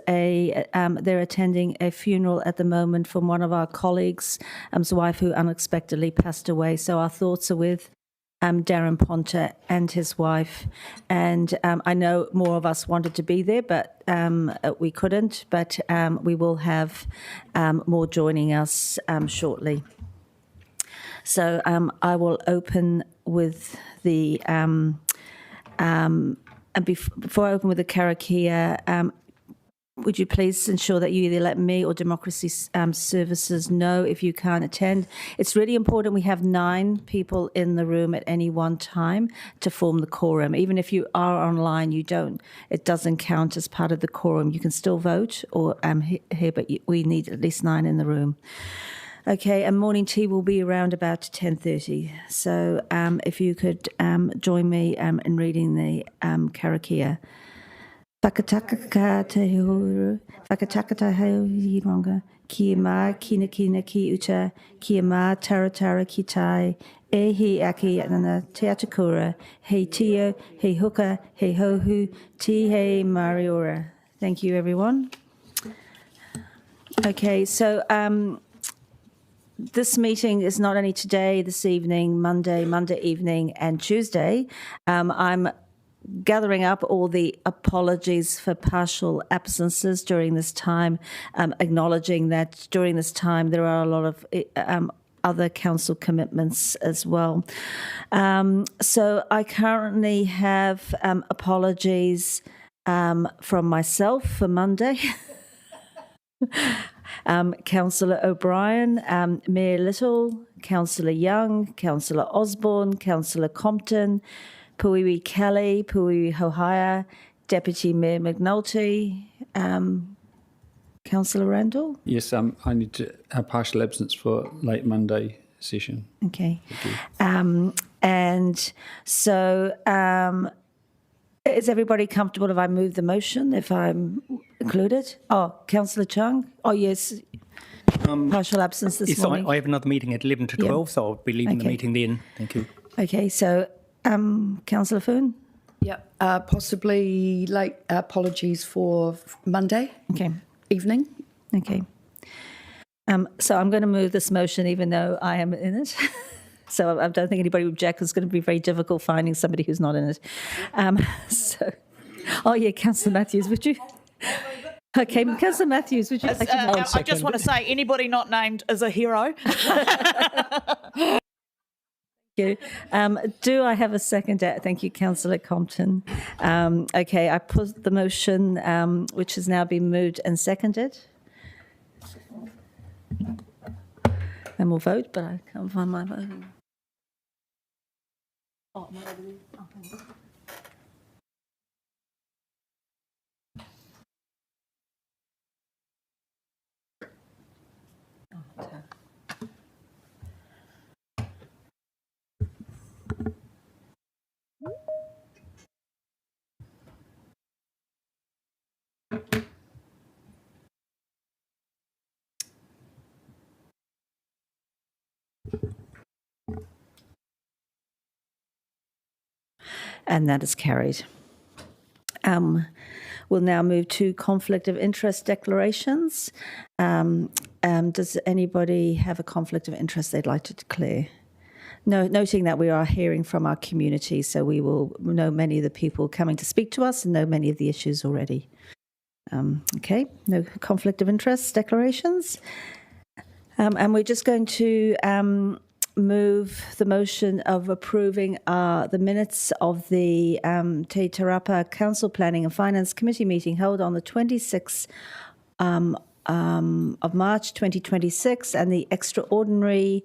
they're attending a funeral at the moment from one of our colleagues' wife who unexpectedly passed away. So our thoughts are with Darren Ponter and his wife. And I know more of us wanted to be there, but we couldn't. But we will have more joining us shortly. So I will open with the and before I open with the karakia, would you please ensure that you either let me or Democracy Services know if you can't attend? It's really important we have 9 people in the room at any one time to form the quorum. Even if you are online, it doesn't count as part of the quorum. You can still vote or here, but we need at least 9 in the room. Okay, and morning tea will be around about 10:30. So if you could join me in reading the karakia. Whakataka te huru, whakataka te hironga, ki mā kina ki uta, ki mā taratara ki tai, e hi aki ana te atakura, hei tio, hei huka, hei hohu, ti hei mariora. Thank you, everyone. Okay, so this meeting is not only today, this evening, Monday evening, and Tuesday. I'm gathering up all the apologies for partial absences during this time, acknowledging that during this time there are a lot of other council commitments as well. So I currently have apologies from myself for Monday. Councillor O'Brien, Mayor Little, Councillor Young, Councillor Osborne, Councillor Compton, Puiwi Kelly, Puiwi Hohaya, Deputy Mayor McNulty, Councillor Randall? Yes, I need to have partial absence for late Monday session. Okay. And so is everybody comfortable if I move the motion, if I'm included? Oh, Councillor Chung? Oh, yes. Partial absence this morning. I have another meeting at 11 to 12, so I'll be leaving the meeting then. Thank you. Okay, so Councillor Foon? Yeah, possibly late apologies for Monday evening. Okay. So I'm going to move this motion even though I am in it. So I don't think anybody would object. It's going to be very difficult finding somebody who's not in it. Councillor Matthews, would you? Okay, Councillor Matthews, would you like to? I just want to say, anybody not named is a hero. Thank you. Do I have a second? Thank you, Councillor Compton. Okay, I put the motion, which has now been moved and seconded. And we'll vote, but I can't find my vote. Oh, no, and that is carried. We'll now move to conflict of interest declarations. Does anybody have a conflict of interest they'd like to declare? No, noting that we are hearing from our community, so we will know many of the people coming to speak to us and know many of the issues already. Okay, no conflict of interest declarations. And we're just going to move the motion of approving the minutes of the Te Taurapa Council Planning and Finance Committee meeting held on the 26th of March 2026 and the extraordinary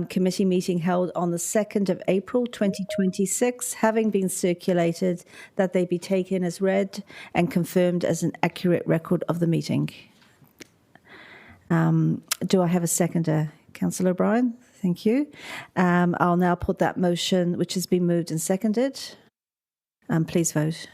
committee meeting held on the 2nd of April 2026, having been circulated, that they be taken as read and confirmed as an accurate record of the meeting. Do I have a seconder? Councillor O'Brien? Thank you. I'll now put that motion, which has been moved and seconded. Please vote.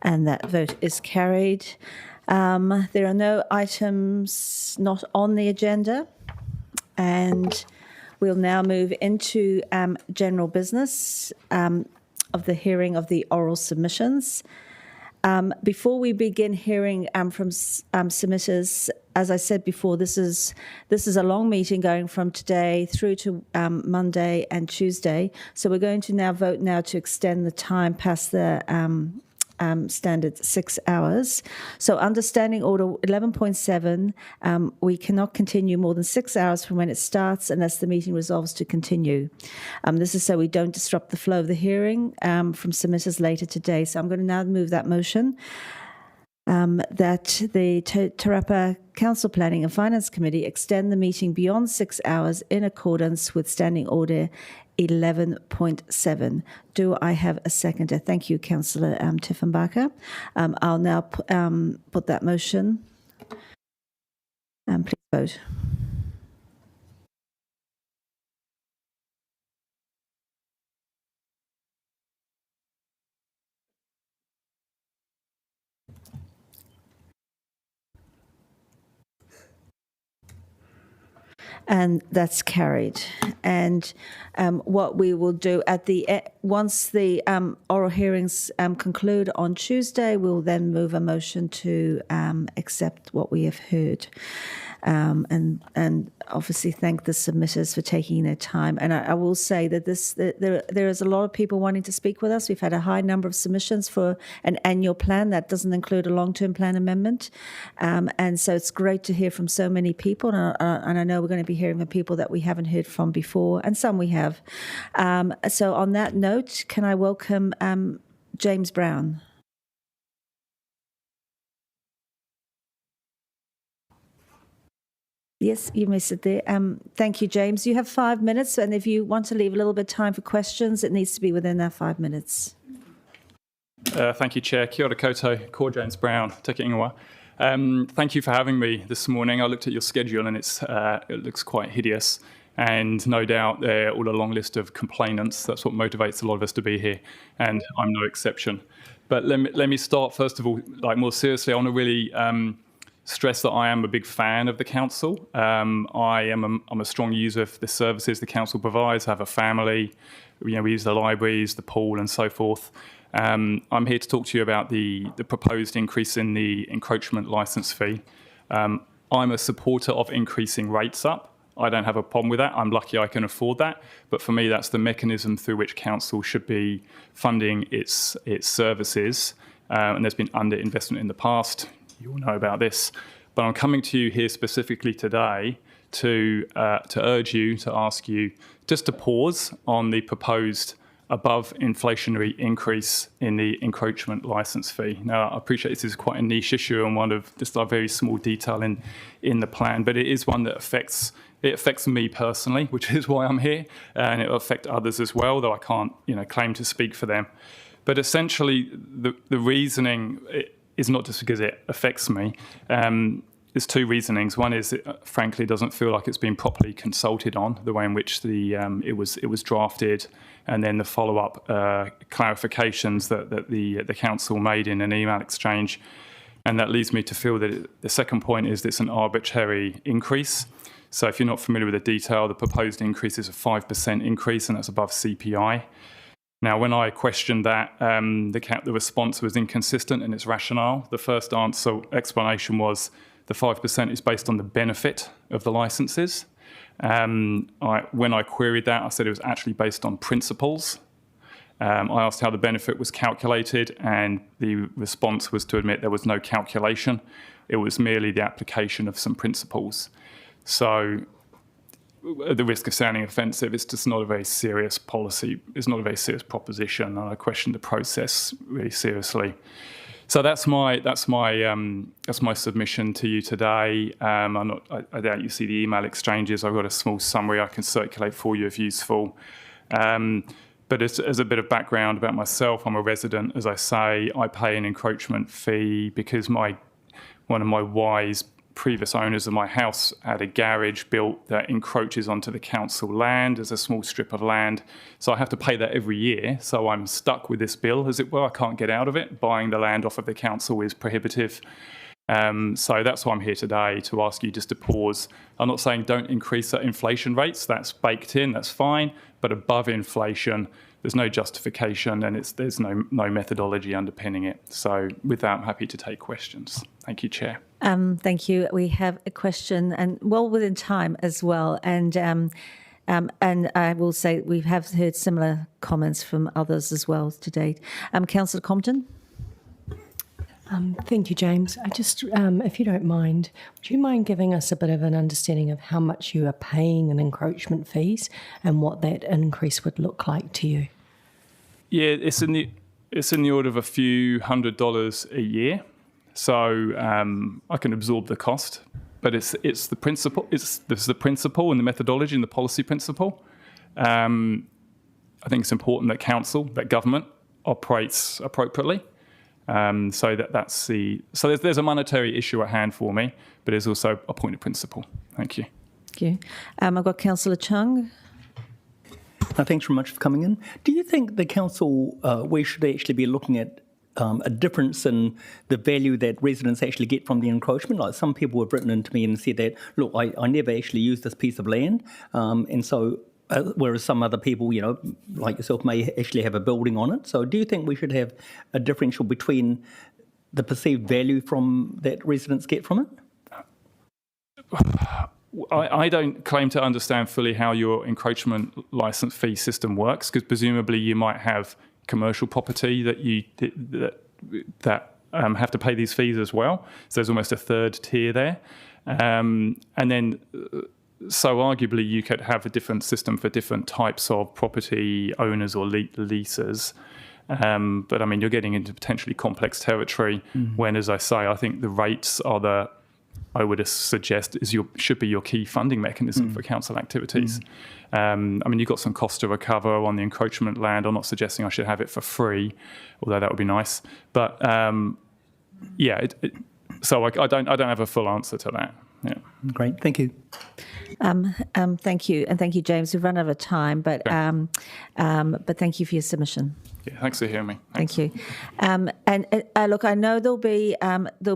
And that vote is carried. There are no items not on the agenda, and we'll now move into general business of the hearing of the oral submissions. Before we begin hearing from submitters, as I said before, this is a long meeting going from today through to Monday and Tuesday. So we're going to now vote to extend the time past the standard 6 hours. So understanding order 11.7, we cannot continue more than 6 hours from when it starts unless the meeting resolves to continue. This is so we don't disrupt the flow of the hearing from submitters later today. So I'm going to now move that motion that the Taurapa Council Planning and Finance Committee extend the meeting beyond 6 hours in accordance with Standing Order 11.7. Do I have a seconder? Thank you, Councillor Tiffenbacher. I'll now put that motion. Please vote. And that's carried. And what we will do once the oral hearings conclude on Tuesday, we'll then move a motion to accept what we have heard. And obviously thank the submitters for taking their time. And I will say that there is a lot of people wanting to speak with us. We've had a high number of submissions for an annual plan that doesn't include a long-term plan amendment. And so it's great to hear from so many people. And I know we're going to be hearing from people that we haven't heard from before, and some we have. So on that note, can I welcome James Brown? Yes, you may sit there. Thank you, James. You have 5 minutes, and if you want to leave a little bit of time for questions, it needs to be within that 5 minutes. Thank you, Chair. Kia ora koutou, Core James Brown, Te Ingoa. Thank you for having me this morning. I looked at your schedule and it looks quite hideous. And no doubt they're all a long list of complainants. That's what motivates a lot of us to be here. And I'm no exception. But let me start, first of all, more seriously. I want to really stress that I am a big fan of the council. I'm a strong user of the services the council provides. I have a family. We use the libraries, the pool, and so forth. I'm here to talk to you about the proposed increase in the encroachment licence fee. I'm a supporter of increasing rates up. I don't have a problem with that. I'm lucky I can afford that. But for me, that's the mechanism through which council should be funding its services. And there's been underinvestment in the past. You all know about this. But I'm coming to you here specifically today to urge you, to ask you just to pause on the proposed above inflationary increase in the encroachment licence fee. Now, I appreciate this is quite a niche issue and one of just a very small detail in the plan, but it is one that affects me personally, which is why I'm here, and it will affect others as well, though I can't claim to speak for them. But essentially, the reasoning is not just because it affects me. There's two reasonings. One is it frankly doesn't feel like it's been properly consulted on, the way in which it was drafted, and then the follow-up clarifications that the council made in an email exchange. And that leads me to feel that the second point is it's an arbitrary increase. So if you're not familiar with the detail, the proposed increase is a 5% increase, and that's above CPI. Now, when I questioned that, the response was inconsistent in its rationale. The first explanation was the 5% is based on the benefit of the licences. When I queried that, I said it was actually based on principles. I asked how the benefit was calculated, and the response was to admit there was no calculation. It was merely the application of some principles. So, at the risk of sounding offensive, it's just not a very serious policy. It's not a very serious proposition, and I question the process really seriously. So that's my submission to you today. I doubt you see the email exchanges. I've got a small summary I can circulate for you if useful. But as a bit of background about myself, I'm a resident. As I say, I pay an encroachment fee because one of my wise previous owners of my house had a garage built that encroaches onto the council land as a small strip of land. So I have to pay that every year. So I'm stuck with this bill, as it were. I can't get out of it. Buying the land off of the council is prohibitive. So that's why I'm here today, to ask you just to pause. I'm not saying don't increase the inflation rates. That's baked in, that's fine. But above inflation, there's no justification and there's no methodology underpinning it. So with that, I'm happy to take questions. Thank you, Chair. Thank you. We have a question, and well within time as well. And I will say we have heard similar comments from others as well to date. Councillor Compton. Thank you, James. I just, if you don't mind, would you mind giving us a bit of an understanding of how much you are paying in encroachment fees and what that increase would look like to you? Yeah, it's in the order of a few $100s a year. So I can absorb the cost, but it's the principle. There's the principle and the methodology and the policy principle. I think it's important that council, that government, operates appropriately. So there's a monetary issue at hand for me, but there's also a point of principle. Thank you. Thank you. I've got Councillor Chung. Thanks very much for coming in. Do you think the council, we should actually be looking at a difference in the value that residents actually get from the encroachment? Like some people have written into me and said that, look, I never actually used this piece of land, and so whereas some other people, like yourself, may actually have a building on it. So do you think we should have a differential between the perceived value that residents get from it? I don't claim to understand fully how your encroachment licence fee system works, because presumably you might have commercial property that have to pay these fees as well. So there's almost a third tier there. And then, so arguably you could have a different system for different types of property owners or leases. But I mean, you're getting into potentially complex territory when, as I say, I think the rates are I would suggest should be your key funding mechanism for council activities. I mean, you've got some cost to recover on the encroachment land. I'm not suggesting I should have it for free, although that would be nice. But so I don't have a full answer to that. Yeah. Great, thank you. Thank you, and thank you, James. We've run out of time, but thank you for your submission. Yeah, thanks for hearing me. Thanks. Thank you. And look, I know there'll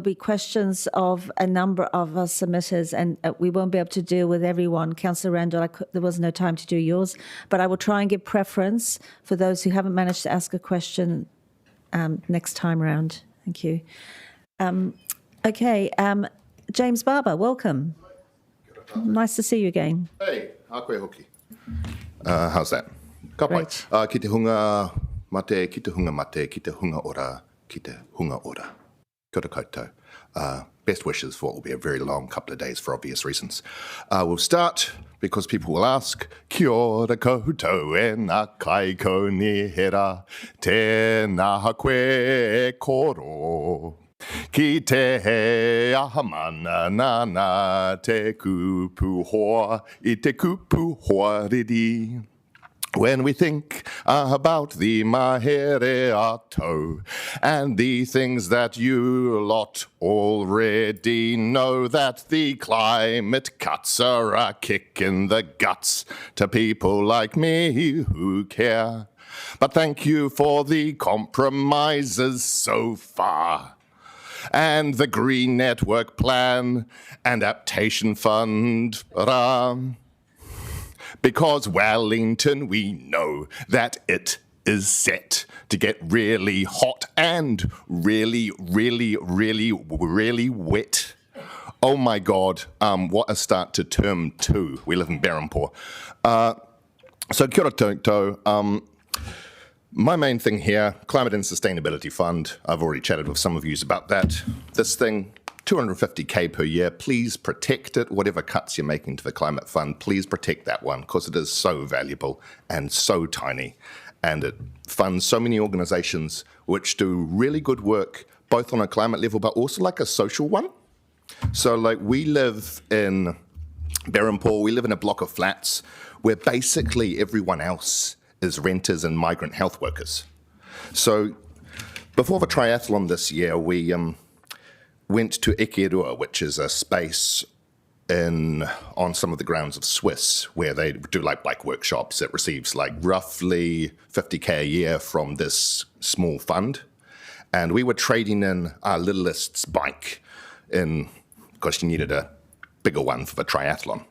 be questions of a number of our submitters, and we won't be able to deal with everyone. Councillor Randall, there was no time to do yours, but I will try and give preference for those who haven't managed to ask a question next time around. Thank you. Okay, James Barber, welcome. Nice to see you again. Hey, a koe hoki. How's that? Ka pai. Great. Ki te hunga mate, ki te hunga mate, ki te hunga ora, ki te hunga ora. Kia ora koutou. Best wishes for what will be a very long couple of days for obvious reasons. We'll start because people will ask, Kia ora koutou e nā kai ko ni hera, tēnā ha koe koro. Ki te he aha mana nana te kupu hoa I te kupu hoa riri. When we think about the mahere ato and the things that you lot already know, that the climate cuts are a kick in the guts to people like me who care. But thank you for the compromises so far. And the Green Network Plan and Adaptation Fund. Because Wellington, we know that it is set to get really hot and really, really, really, really wet. Oh my God, what a start to term 2. We live in Berempore. So kia ora koutou. My main thing here, Climate and Sustainability Fund. I've already chatted with some of you about that. This thing, $250K per year. Please protect it. Whatever cuts you're making to the Climate Fund, please protect that one because it is so valuable and so tiny. And it funds so many organizations which do really good work, both on a climate level, but also like a social one. So like we live in Berempore, we live in a block of flats where basically everyone else is renters and migrant health workers. So before the triathlon this year, we went to Ekerua, which is a space on some of the grounds of Swiss, where they do like bike workshops. It receives like roughly $50K a year from this small fund. And we were trading in our littlest's bike because she needed a bigger one for the triathlon.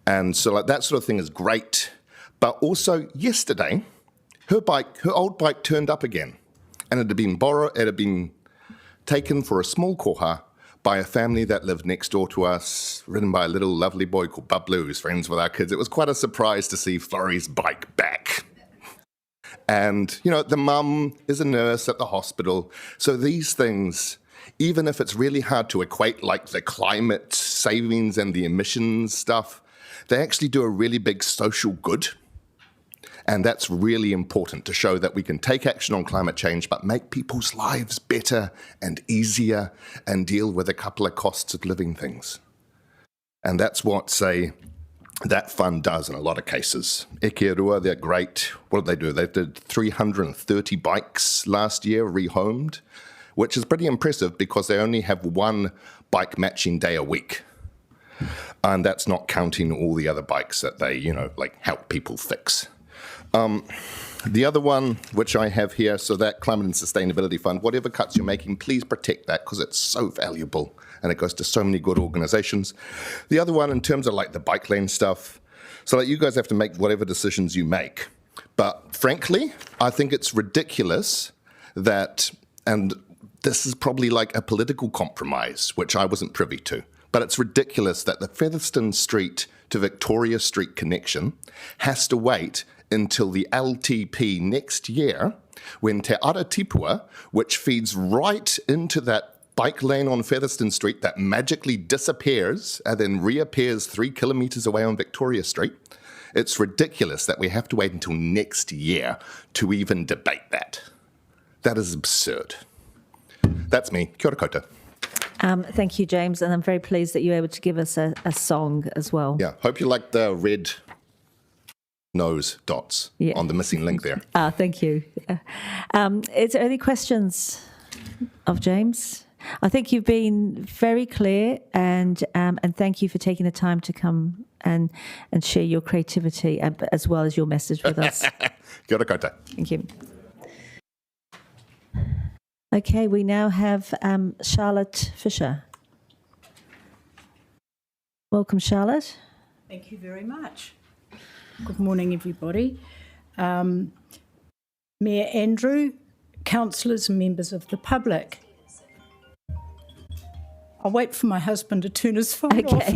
And so like that sort of thing is great. But also yesterday, her old bike turned up again, and it had been taken for a small koha by a family that lived next door to us, ridden by a little lovely boy called Bablu, who's friends with our kids. It was quite a surprise to see Florrie's bike back. And, the mum is a nurse at the hospital. So these things, even if it's really hard to equate like the climate savings and the emissions stuff, they actually do a really big social good. And that's really important to show that we can take action on climate change, but make people's lives better and easier and deal with a couple of costs of living things. And that's what, say, that fund does in a lot of cases. Ekearua, they're great. What did they do? They did 330 bikes last year, rehomed, which is pretty impressive because they only have one bike matching day a week. And that's not counting all the other bikes that they, help people fix. The other one, which I have here, so that Climate and Sustainability Fund, whatever cuts you're making, please protect that because it's so valuable and it goes to so many good organizations. The other one, in terms of like the bike lane stuff, so that you guys have to make whatever decisions you make. But frankly, I think it's ridiculous that, and this is probably like a political compromise, which I wasn't privy to, but it's ridiculous that the Featherston Street to Victoria Street connection has to wait until the LTP next year, when Te Ara Tipua, which feeds right into that bike lane on Featherston Street that magically disappears and then reappears 3 kilometres away on Victoria Street, it's ridiculous that we have to wait until next year to even debate that. That is absurd. That's me. Kia ora koutou. Thank you, James, and I'm very pleased that you were able to give us a song as well. Yeah, hope you like the red nose dots on the missing link there. Thank you. Is there any questions of James? I think you've been very clear, and thank you for taking the time to come and share your creativity as well as your message with us. Kia ora koutou. Thank you. Okay, we now have Charlotte Fisher. Welcome, Charlotte. Thank you very much. Good morning, everybody. Mayor Andrew, councillors and members of the public. I'll wait for my husband to turn his phone off.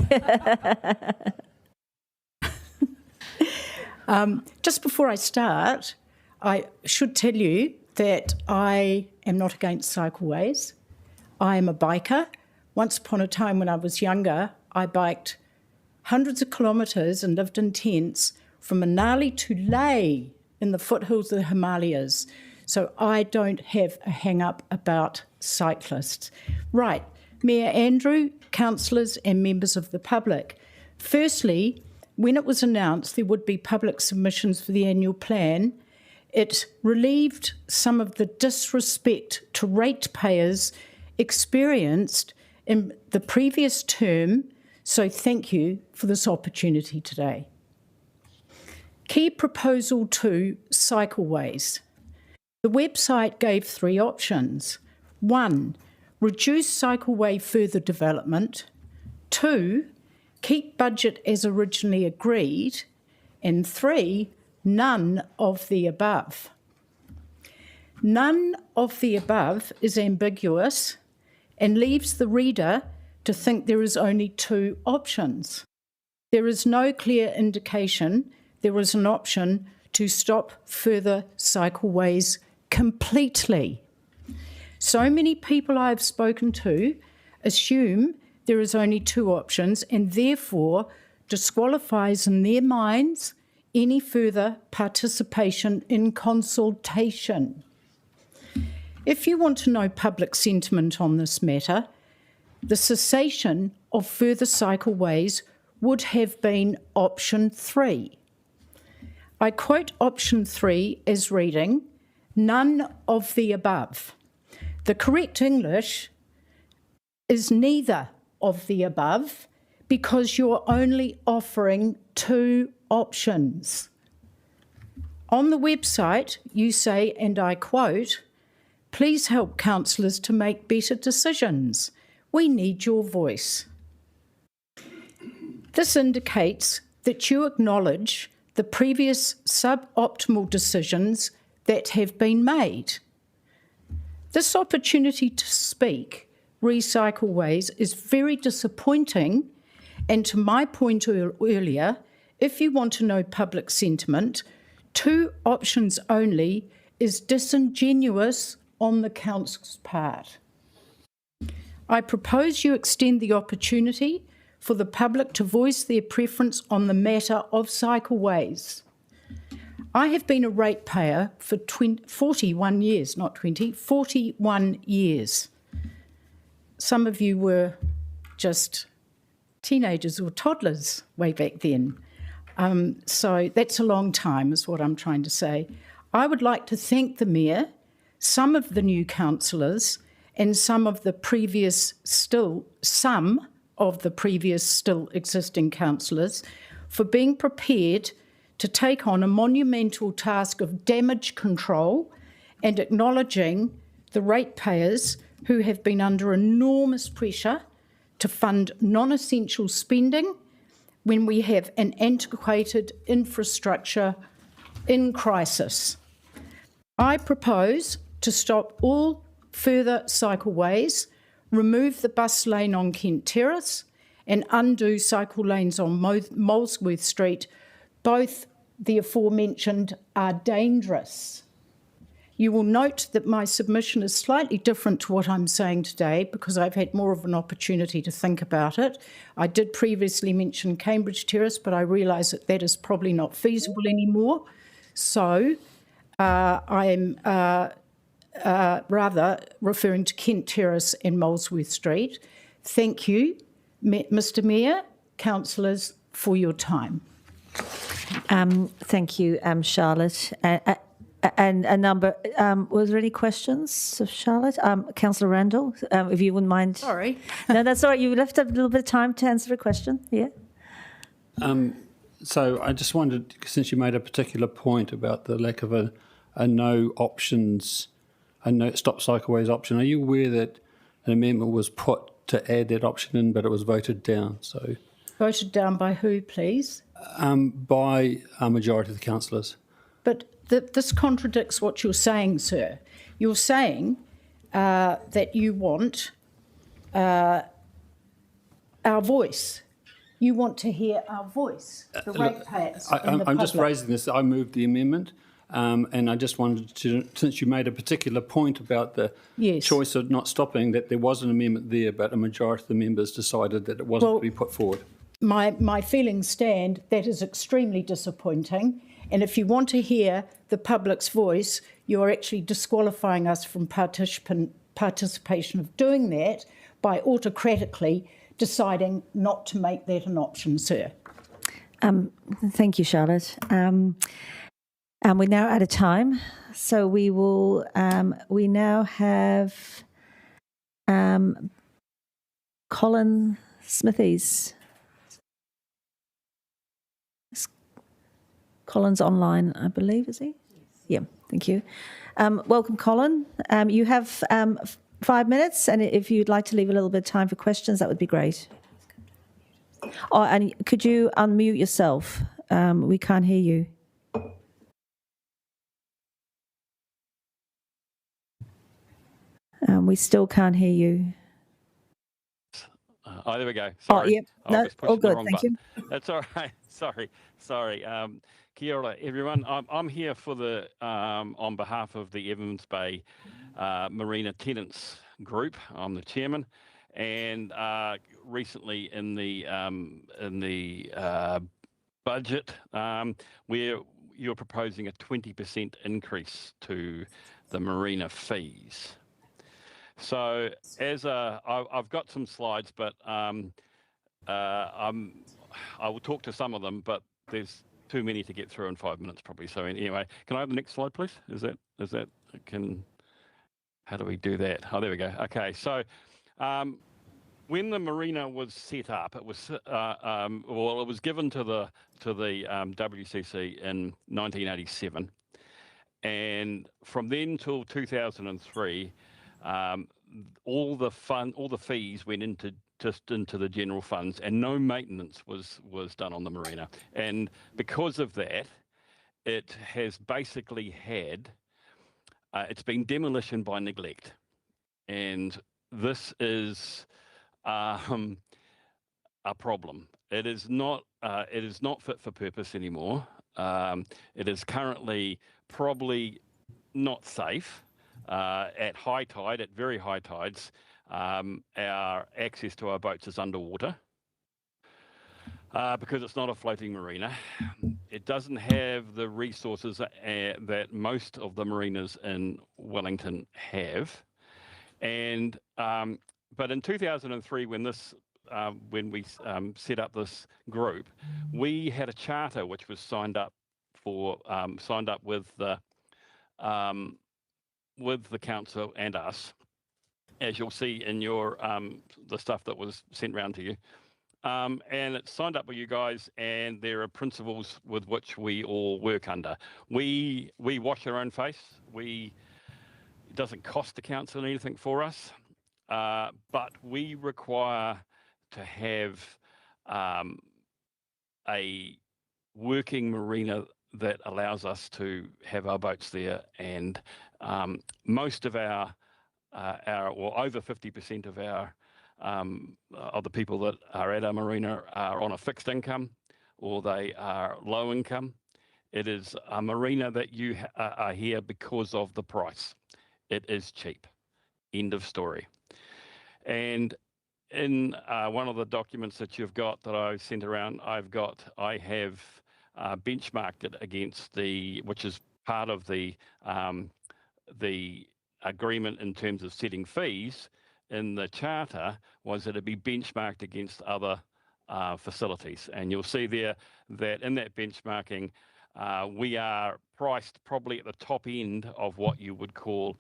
Just before I start, I should tell you that I am not against cycleways. I am a biker. Once upon a time when I was younger, I biked hundreds of kilometres and lived in tents from Manali to Leh in the foothills of the Himalayas. So I don't have a hang-up about cyclists. Right, Mayor Andrew, councillors and members of the public. Firstly, when it was announced there would be public submissions for the annual plan, it relieved some of the disrespect to ratepayers experienced in the previous term, so thank you for this opportunity today. Key proposal 2, cycleways. The website gave 3 options. 1, reduce cycleway further development. 2, keep budget as originally agreed. And 3, none of the above. None of the above is ambiguous and leaves the reader to think there is only 2 options. There is no clear indication there is an option to stop further cycleways completely. So many people I've spoken to assume there is only 2 options and therefore disqualifies in their minds any further participation in consultation. If you want to know public sentiment on this matter, the cessation of further cycleways would have been option 3. I quote option 3 as reading, none of the above. The correct English is neither of the above because you're only offering 2 options. On the website, you say, and I quote, please help councillors to make better decisions. We need your voice. This indicates that you acknowledge the previous suboptimal decisions that have been made. This opportunity to speak, Recycleways, is very disappointing, and to my point earlier, if you want to know public sentiment, 2 options only is disingenuous on the council's part. I propose you extend the opportunity for the public to voice their preference on the matter of cycleways. I have been a ratepayer for 41 years, not 20, 41 years. Some of you were just teenagers or toddlers way back then. So that's a long time is what I'm trying to say. I would like to thank the Mayor, some of the new councillors and some of the previous still existing councillors for being prepared to take on a monumental task of damage control and acknowledging the ratepayers who have been under enormous pressure to fund non-essential spending when we have an antiquated infrastructure in crisis. I propose to stop all further cycleways, remove the bus lane on Kent Terrace and undo cycle lanes on Molesworth Street. Both the aforementioned are dangerous. You will note that my submission is slightly different to what I'm saying today because I've had more of an opportunity to think about it. I did previously mention Cambridge Terrace, but I realise that that is probably not feasible anymore. So I'm rather referring to Kent Terrace and Molesworth Street. Thank you, Mr Mayor, councillors, for your time. Thank you, Charlotte. And a number, was there any questions of Charlotte? Councillor Randall, if you wouldn't mind. Sorry. No, that's all right. You left a little bit of time to answer a question. Yeah. So I just wondered, since you made a particular point about the lack of a no options, a no stop cycleways option, are you aware that an amendment was put to add that option in, but it was voted down? So Voted down by who, please? By a majority of the councillors. But this contradicts what you're saying, sir. You're saying that you want our voice. You want to hear our voice, the ratepayers and the I'm just public. raising this. I moved the amendment, and I just wanted to, since you made a particular point about the choice of not stopping, that there was an amendment there, but a majority of the members decided that it wasn't to be put forward. My feelings stand. That is extremely disappointing. And if you want to hear the public's voice, you're actually disqualifying us from participation of doing that by autocratically deciding not to make that an option, sir. Thank you, Charlotte. And we're now out of time, so we will. We now have Colin Smithies. Colin's online, I believe, is he? Yeah, thank you. Welcome, Colin. You have 5 minutes, and if you'd like to leave a little bit of time for questions, that would be great. Oh, and could you unmute yourself? We can't hear you. We still can't hear you. Oh, there we go. Sorry. Oh, yeah. No, all good. Thank you. That's all right. Sorry. Kia ora, everyone. I'm here for the on behalf of the Evans Bay Marina Tenants Group. I'm the chairman, and recently in the budget, you're proposing a 20% increase to the marina fees. So I've got some slides, but I will talk to some of them, but there's too many to get through in 5 minutes probably. So anyway, can I have the next slide, please? How do we do that? Oh, there we go. Okay, so when the marina was set up, it was it was given to the WCC in 1987, and from then till 2003. all the fees went into the general funds, and no maintenance was done on the marina. And because of that, it has basically had it's been demolition by neglect, and this is a problem. It is not fit for purpose anymore. It is currently probably not safe. At high tide, at very high tides, our access to our boats is underwater because it's not a floating marina. It doesn't have the resources that most of the marinas in Wellington have. And but in 2003, when we set up this group, we had a charter which was signed up with the council and us, as you'll see in your the stuff that was sent round to you. And it's signed up with you guys, and there are principles with which we all work under. We wash our own face. It doesn't cost the council anything for us, but we require to have a working marina that allows us to have our boats there. And most of our over 50% of the people that are at our marina are on a fixed income, or they are low income. It is a marina that you are here because of the price. It is cheap. End of story. And in one of the documents that you've got that I sent around, I have benchmarked it against which is part of the agreement in terms of setting fees in the charter, was that it'd be benchmarked against other facilities. And you'll see there that in that benchmarking, we are priced probably at the top end of what you would call,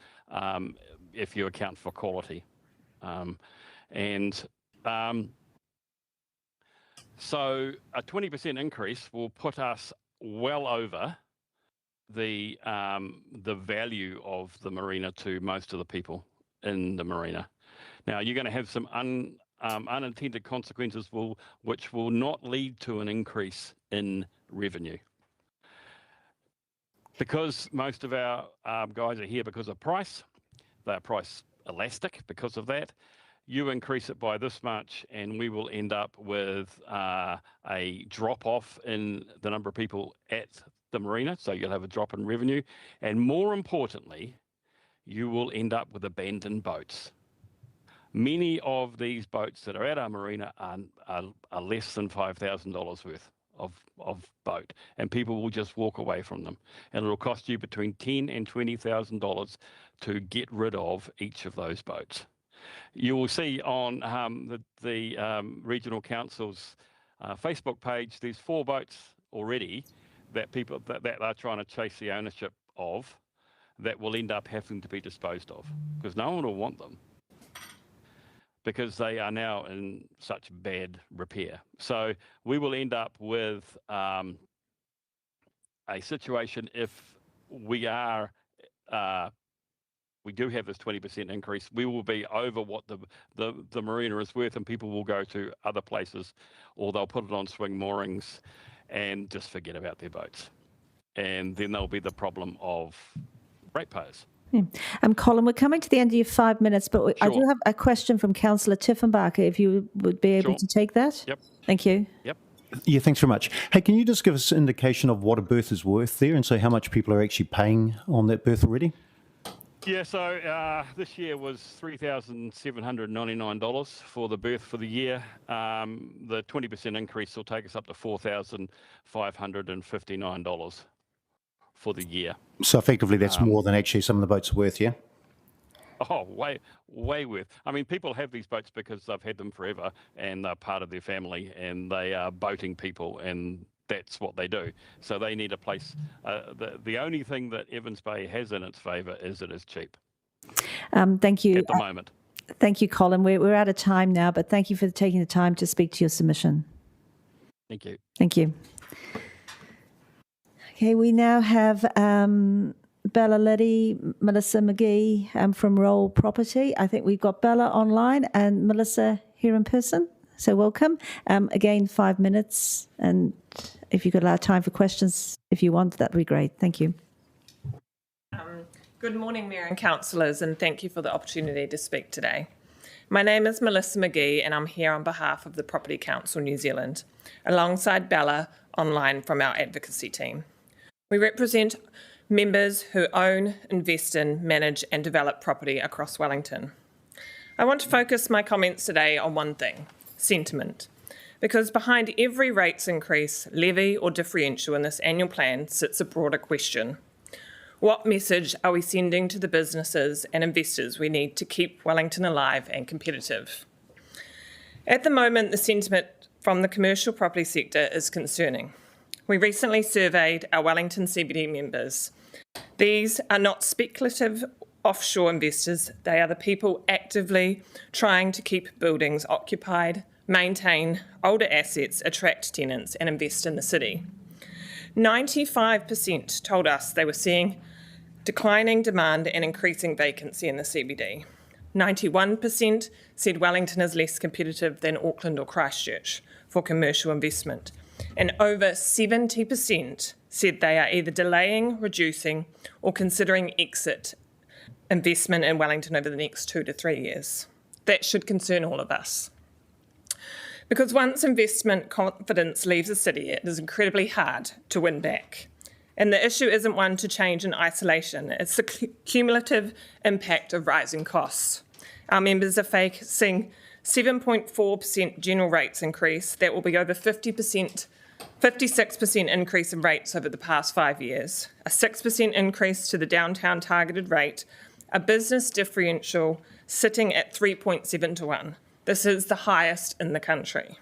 if you account for quality. So a 20% increase will put us well over the value of the marina to most of the people in the marina. Now, you're going to have some unintended consequences which will not lead to an increase in revenue. Because most of our guys are here because of price, they're price elastic because of that. You increase it by this much, and we will end up with a drop-off in the number of people at the marina, so you'll have a drop in revenue. And more importantly, you will end up with abandoned boats. Many of these boats that are at our marina are less than $5,000 worth of boat, and people will just walk away from them. And it'll cost you between $10,000 and $20,000 to get rid of each of those boats. You will see on the regional council's Facebook page, there's 4 boats already that people that are trying to chase the ownership of, that will end up having to be disposed of, because no one will want them, because they are now in such bad repair. So we will end up with a situation, if we do have this 20% increase, we will be over what the marina is worth, and people will go to other places, or they'll put it on swing moorings and just forget about their boats. And then there'll be the problem of ratepayers. Colin, we're coming to the end of your 5 minutes, but I do have a question from Councillor Tiffenbacher, if you would be able to take that. Yep. Thank you. Yep. Yeah, thanks very much. Hey, can you just give us an indication of what a berth is worth there, and so how much people are actually paying on that berth already? Yeah, so this year was $3,799 for the berth for the year. The 20% increase will take us up to $4,559 for the year. So effectively that's more than actually some of the boats are worth, yeah? Oh, way worth. I mean, people have these boats because they've had them forever, and they're part of their family, and they are boating people, and that's what they do. So they need a place. The only thing that Evans Bay has in its favour is it is cheap. Thank you. At the moment. Thank you, Colin. We're out of time now, but thank you for taking the time to speak to your submission. Thank you. Thank you. Okay, we now have Bella Liddy, Melissa McGee from Roll Property. I think we've got Bella online and Melissa here in person. So welcome. Again, 5 minutes. And if you could allow time for questions, if you want, that'd be great. Thank you. Good morning, Mayor and councillors, and thank you for the opportunity to speak today. My name is Melissa McGee, and I'm here on behalf of the Property Council New Zealand, alongside Bella online from our advocacy team. We represent members who own, invest in, manage and develop property across Wellington. I want to focus my comments today on one thing: sentiment. Because behind every rates increase, levy or differential in this annual plan sits a broader question. What message are we sending to the businesses and investors we need to keep Wellington alive and competitive? At the moment, the sentiment from the commercial property sector is concerning. We recently surveyed our Wellington CBD members. These are not speculative offshore investors. They are the people actively trying to keep buildings occupied, maintain older assets, attract tenants and invest in the city. 95% told us they were seeing declining demand and increasing vacancy in the CBD. 91% said Wellington is less competitive than Auckland or Christchurch for commercial investment. And over 70% said they are either delaying, reducing, or considering exit investment in Wellington over the next 2 to 3 years. That should concern all of us. Because once investment confidence leaves a city, it is incredibly hard to win back. And the issue isn't one to change in isolation. It's the cumulative impact of rising costs. Our members are facing 7.4% general rates increase. That will be over 56% increase in rates over the past 5 years, a 6% increase to the downtown targeted rate, a business differential sitting at 3.7 to 1. This is the highest in the country.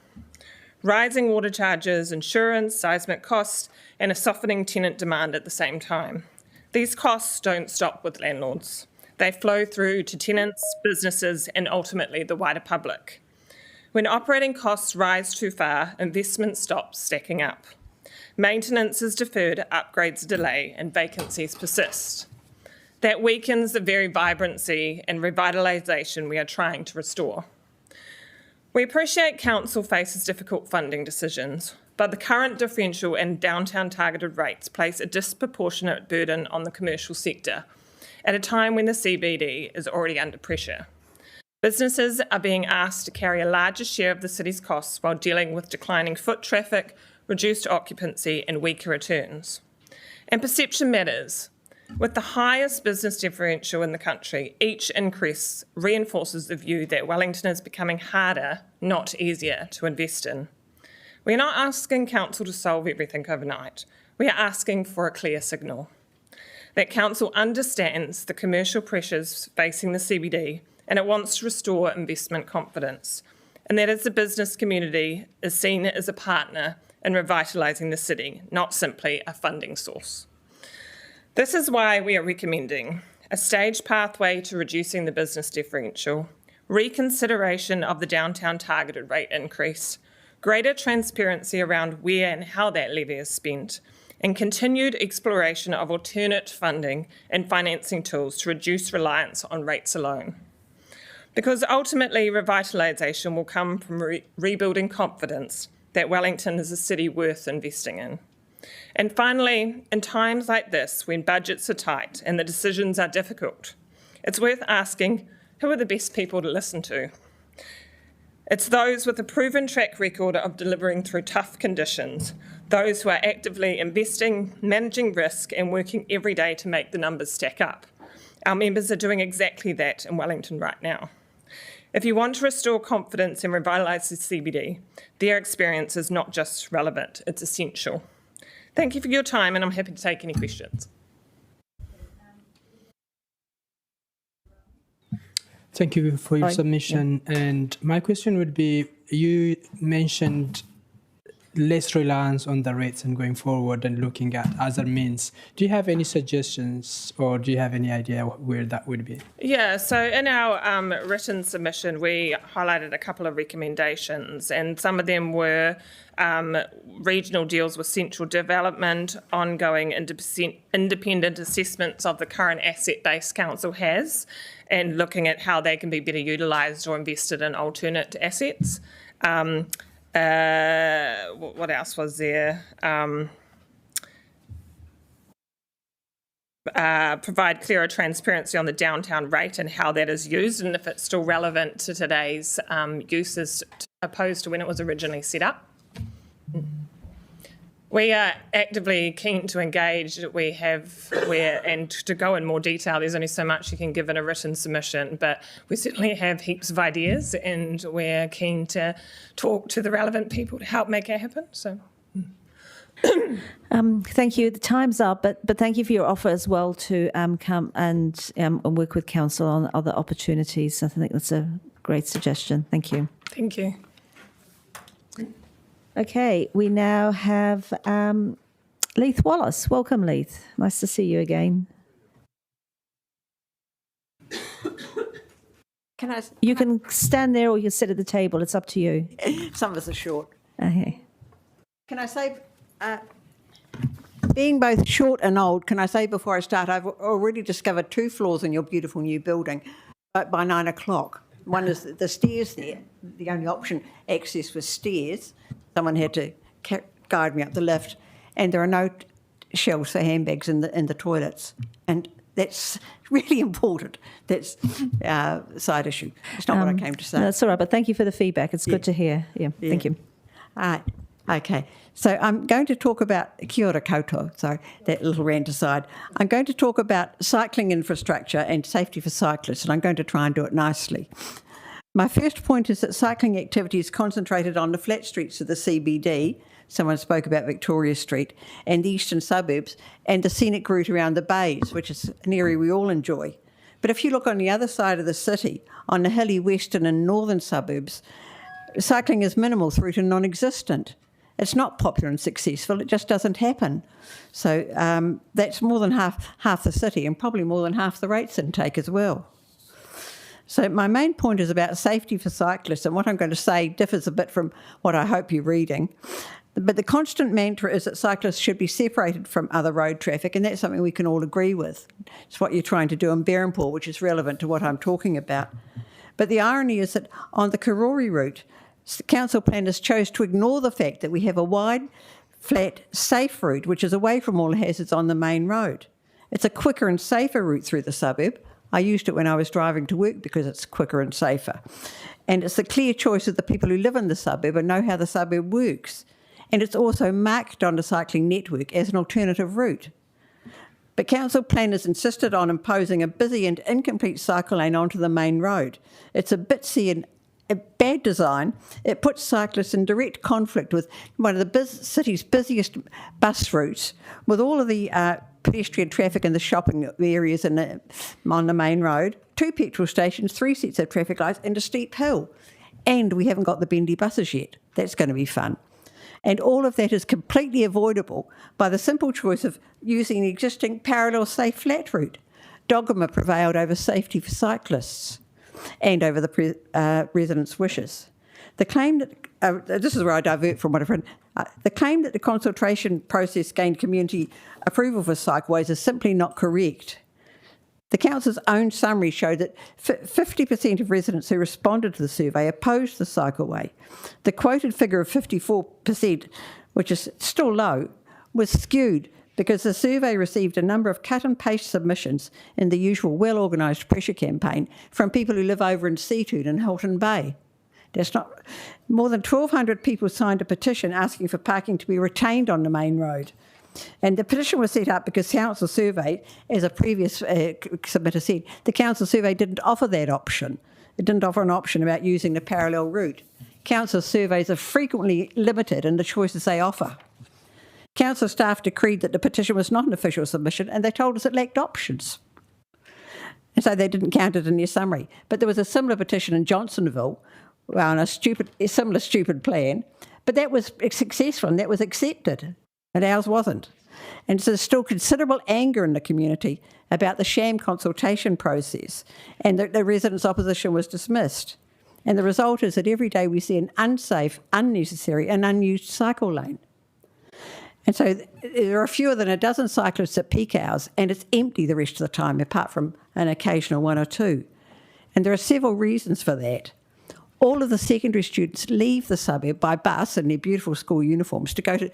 Rising water charges, insurance, seismic costs, and a softening tenant demand at the same time. These costs don't stop with landlords. They flow through to tenants, businesses, and ultimately the wider public. When operating costs rise too far, investment stops stacking up. Maintenance is deferred, upgrades delay, and vacancies persist. That weakens the very vibrancy and revitalisation we are trying to restore. We appreciate council faces difficult funding decisions, but the current differential and downtown targeted rates place a disproportionate burden on the commercial sector at a time when the CBD is already under pressure. Businesses are being asked to carry a larger share of the city's costs while dealing with declining foot traffic, reduced occupancy and weaker returns. And perception matters. With the highest business differential in the country, each increase reinforces the view that Wellington is becoming harder, not easier, to invest in. We're not asking council to solve everything overnight. We are asking for a clear signal that council understands the commercial pressures facing the CBD and it wants to restore investment confidence, and that as the business community is seen as a partner in revitalising the city, not simply a funding source. This is why we are recommending a staged pathway to reducing the business differential, reconsideration of the downtown targeted rate increase, greater transparency around where and how that levy is spent, and continued exploration of alternate funding and financing tools to reduce reliance on rates alone. Because ultimately, revitalisation will come from rebuilding confidence that Wellington is a city worth investing in. And finally, in times like this, when budgets are tight and the decisions are difficult, it's worth asking, who are the best people to listen to? It's those with a proven track record of delivering through tough conditions, those who are actively investing, managing risk, and working every day to make the numbers stack up. Our members are doing exactly that in Wellington right now. If you want to restore confidence and revitalise the CBD, their experience is not just relevant, it's essential. Thank you for your time, and I'm happy to take any questions. Thank you for your submission. And my question would be, you mentioned less reliance on the rates and going forward and looking at other means. Do you have any suggestions or do you have any idea where that would be? Yeah, so in our written submission, we highlighted a couple of recommendations, and some of them were regional deals with central development, ongoing independent assessments of the current asset base council has, and looking at how they can be better utilised or invested in alternate assets. What else was there? Provide clearer transparency on the downtown rate and how that is used, and if it's still relevant to today's uses opposed to when it was originally set up. We are actively keen to engage. And to go in more detail, there's only so much you can give in a written submission, but we certainly have heaps of ideas, and we're keen to talk to the relevant people to help make it happen. So. Thank you. The time's up, but thank you for your offer as well to come and work with council on other opportunities. I think that's a great suggestion. Thank you. Thank you. Okay, we now have Leith Wallace. Welcome, Leith. Nice to see you again. You can stand there or you can sit at the table. It's up to you. Some of us are short. Okay. Can I say, being both short and old, can I say before I start, I've already discovered 2 flaws in your beautiful new building by 9 o'clock. One is the stairs there. The only option access was stairs. Someone had to guide me up the lift, and there are no shelves for handbags in the toilets, and that's really important. That's a side issue. It's not what I came to say. No, that's all right, but thank you for the feedback. It's good to hear. Yeah, thank you. Okay, so I'm going to talk about kia ora koutou, sorry, that little rant aside. I'm going to talk about cycling infrastructure and safety for cyclists, and I'm going to try and do it nicely. My first point is that cycling activity is concentrated on the flat streets of the CBD. Someone spoke about Victoria Street, and the eastern suburbs, and the scenic route around the bays, which is an area we all enjoy. But if you look on the other side of the city, on the hilly western and northern suburbs, cycling is minimal through to non-existent. It's not popular and successful, it just doesn't happen. So that's more than half the city, and probably more than half the rates intake as well. So my main point is about safety for cyclists, and what I'm going to say differs a bit from what I hope you're reading. But the constant mantra is that cyclists should be separated from other road traffic, and that's something we can all agree with. It's what you're trying to do in Berempore, which is relevant to what I'm talking about. But the irony is that on the Karori route, council planners chose to ignore the fact that we have a wide, flat, safe route, which is away from all hazards on the main road. It's a quicker and safer route through the suburb. I used it when I was driving to work because it's quicker and safer. And it's a clear choice of the people who live in the suburb and know how the suburb works. And it's also marked on the cycling network as an alternative route. But council planners insisted on imposing a busy and incomplete cycle lane onto the main road. It's a bitsy and a bad design. It puts cyclists in direct conflict with one of the city's busiest bus routes, with all of the pedestrian traffic in the shopping areas and on the main road, 2 petrol stations, 3 sets of traffic lights, and a steep hill. And we haven't got the bendy buses yet. That's going to be fun. And all of that is completely avoidable by the simple choice of using the existing parallel safe flat route. Dogma prevailed over safety for cyclists and over the residents' wishes. The claim that, this is where I divert from what I've written, the claim that the consultation process gained community approval for cycleways is simply not correct. The council's own summary showed that 50% of residents who responded to the survey opposed the cycleway. The quoted figure of 54%, which is still low, was skewed because the survey received a number of cut and paste submissions in the usual well-organised pressure campaign from people who live over in Seatoon and Hilton Bay. That's not, more than 1,200 people signed a petition asking for parking to be retained on the main road. And the petition was set up because council survey, as a previous submitter said, the council survey didn't offer that option. It didn't offer an option about using the parallel route. Council surveys are frequently limited in the choices they offer. Council staff decreed that the petition was not an official submission, and they told us it lacked options. And so they didn't count it in their summary. But there was a similar petition in Johnsonville on a similar stupid plan, But that was successful and that was accepted, and ours wasn't. And so there's still considerable anger in the community about the sham consultation process, and the residents' opposition was dismissed. And the result is that every day we see an unsafe, unnecessary and unused cycle lane. And so there are fewer than a dozen cyclists at peak hours, and it's empty the rest of the time, apart from an occasional one or two. And there are several reasons for that. All of the secondary students leave the suburb by bus in their beautiful school uniforms to go to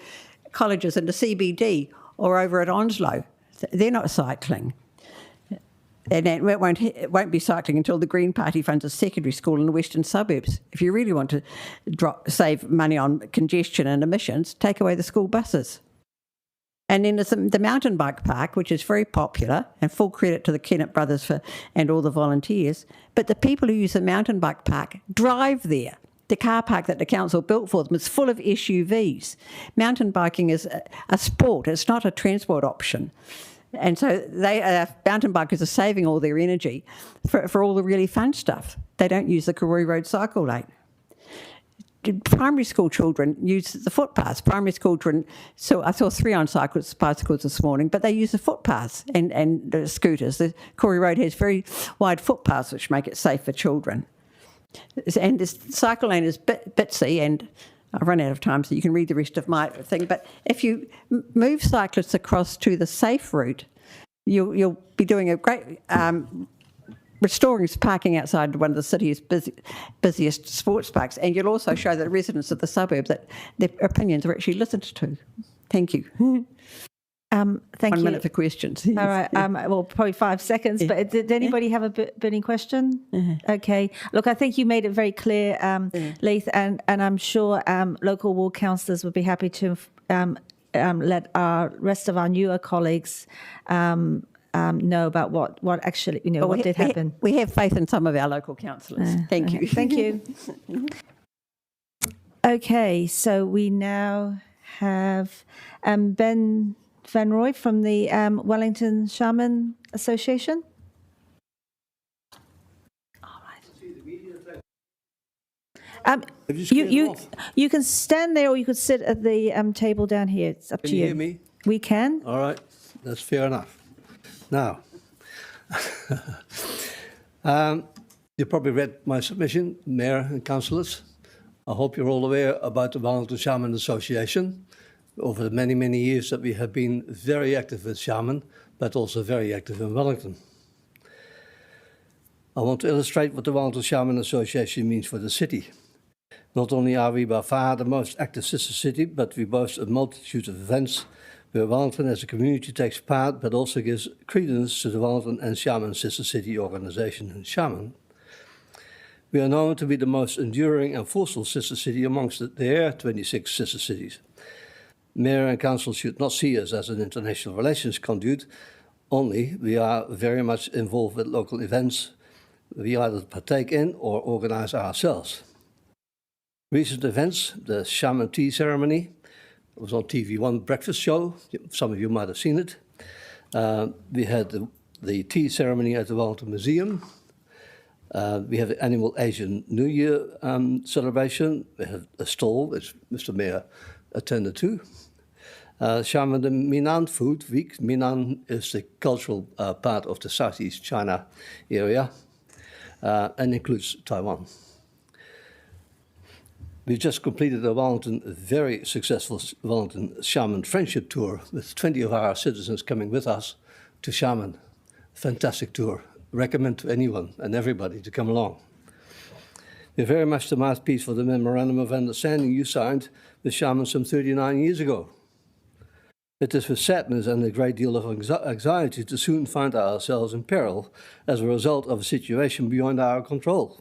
colleges in the CBD or over at Onslow. They're not cycling. And it won't be cycling until the Green Party funds a secondary school in the western suburbs. If you really want to save money on congestion and emissions, take away the school buses. And then there's the mountain bike park, which is very popular, and full credit to the Kennett brothers and all the volunteers. But the people who use the mountain bike park drive there. The car park that the council built for them is full of SUVs. Mountain biking is a sport, it's not a transport option. And so mountain bikers are saving all their energy for all the really fun stuff. They don't use the Karori Road cycle lane. Primary school children use the footpaths. Primary school children, so I saw 3 on bicycles this morning, but they use the footpaths and the scooters. The Karori Road has very wide footpaths which make it safe for children. And this cycle lane is bitsy, and I've run out of time, so you can read the rest of my thing. But if you move cyclists across to the safe route, you'll be doing a great restoring parking outside one of the city's busiest sports parks, and you'll also show the residents of the suburb that their opinions are actually listened to. Thank you. Thank you. 1 minute for questions. All right. Well, probably 5 seconds. But did anybody have a burning question? Okay. Look, I think you made it very clear, Leith, and I'm sure local ward councillors would be happy to let our rest of our newer colleagues know about what actually, what did happen. We have faith in some of our local councillors. Thank you. Thank you. Okay. So we now have Ben Van Roy from the Wellington Shaman Association. All right. You can stand there, or you could sit at the table down here. It's up to you. Can you hear me? We can. All right, that's fair enough. Now, you probably read my submission, Mayor and councillors. I hope you're all aware about the Wellington Shaman Association. Over the many, many years that we have been very active with shaman, but also very active in Wellington. I want to illustrate what the Wellington Shaman Association means for the city. Not only are we by far the most active sister city, but we boast a multitude of events where Wellington as a community takes part, but also gives credence to the Wellington and Shaman Sister City organization and Shaman. We are known to be the most enduring and forceful sister city amongst their 26 sister cities. Mayor and council should not see us as an international relations conduit only. We are very much involved with local events we either partake in or organize ourselves. Recent events, the Shaman Tea Ceremony, it was on TV1 breakfast show. Some of you might have seen it. We had the tea ceremony at the Wellington Museum. We have the annual Asian New Year celebration. We have a stall, which Mr. Mayor attended to. Shaman the Minnan Food Week. Minnan is the cultural part of the Southeast China area and includes Taiwan. We just completed a very successful Wellington Shaman Friendship Tour with 20 of our citizens coming with us to Shaman. Fantastic tour. Recommend to anyone and everybody to come along. We're very much the mouthpiece for the Memorandum of Understanding you signed with Shaman some 39 years ago. It is with sadness and a great deal of anxiety to soon find ourselves in peril as a result of a situation beyond our control.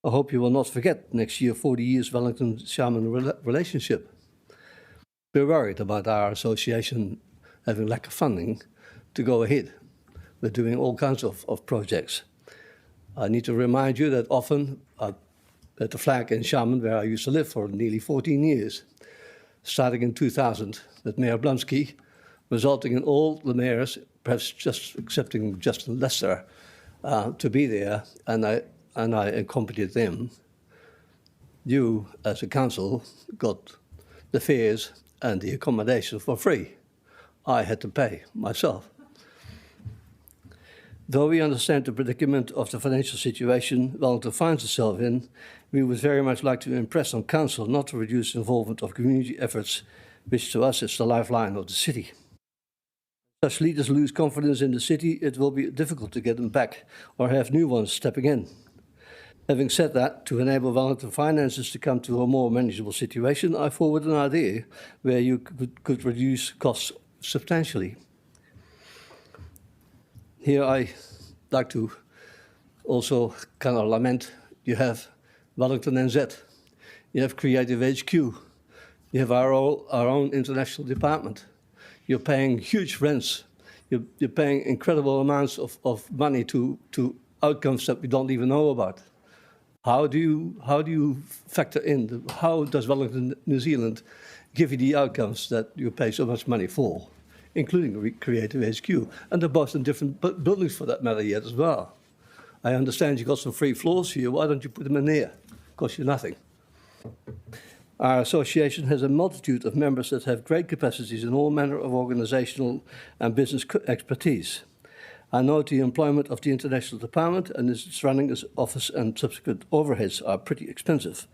I hope you will not forget next year 40 years Wellington-Shaman relationship. We're worried about our association having lack of funding to go ahead. We're doing all kinds of projects. I need to remind you that often at the flag in Shaman, where I used to live for nearly 14 years, starting in 2000 with Mayor Blumsky, resulting in all the mayors, perhaps just excepting Justin Lester, to be there, and I accompanied them. you, as a council, got the fares and the accommodation for free. I had to pay myself. Though we understand the predicament of the financial situation Wellington finds itself in, we would very much like to impress on Council not to reduce involvement of community efforts, which to us is the lifeline of the city. If such leaders lose confidence in the city, it will be difficult to get them back or have new ones stepping in. Having said that, to enable Wellington finances to come to a more manageable situation, I forward an idea where you could reduce costs substantially. Here I like to also kind of lament, you have Wellington NZ, you have Creative HQ, you have our own international department. You're paying huge rents, you're paying incredible amounts of money to outcomes that we don't even know about. How do you factor in, how does Wellington, New Zealand give you the outcomes that you pay so much money for, including Creative HQ? And they're both in different buildings for that matter yet as well. I understand you got some free floors here, why don't you put them in there? Cost you nothing. Our association has a multitude of members that have great capacities in all manner of organisational and business expertise. I note the employment of the International Department and its running as office and subsequent overheads are pretty expensive.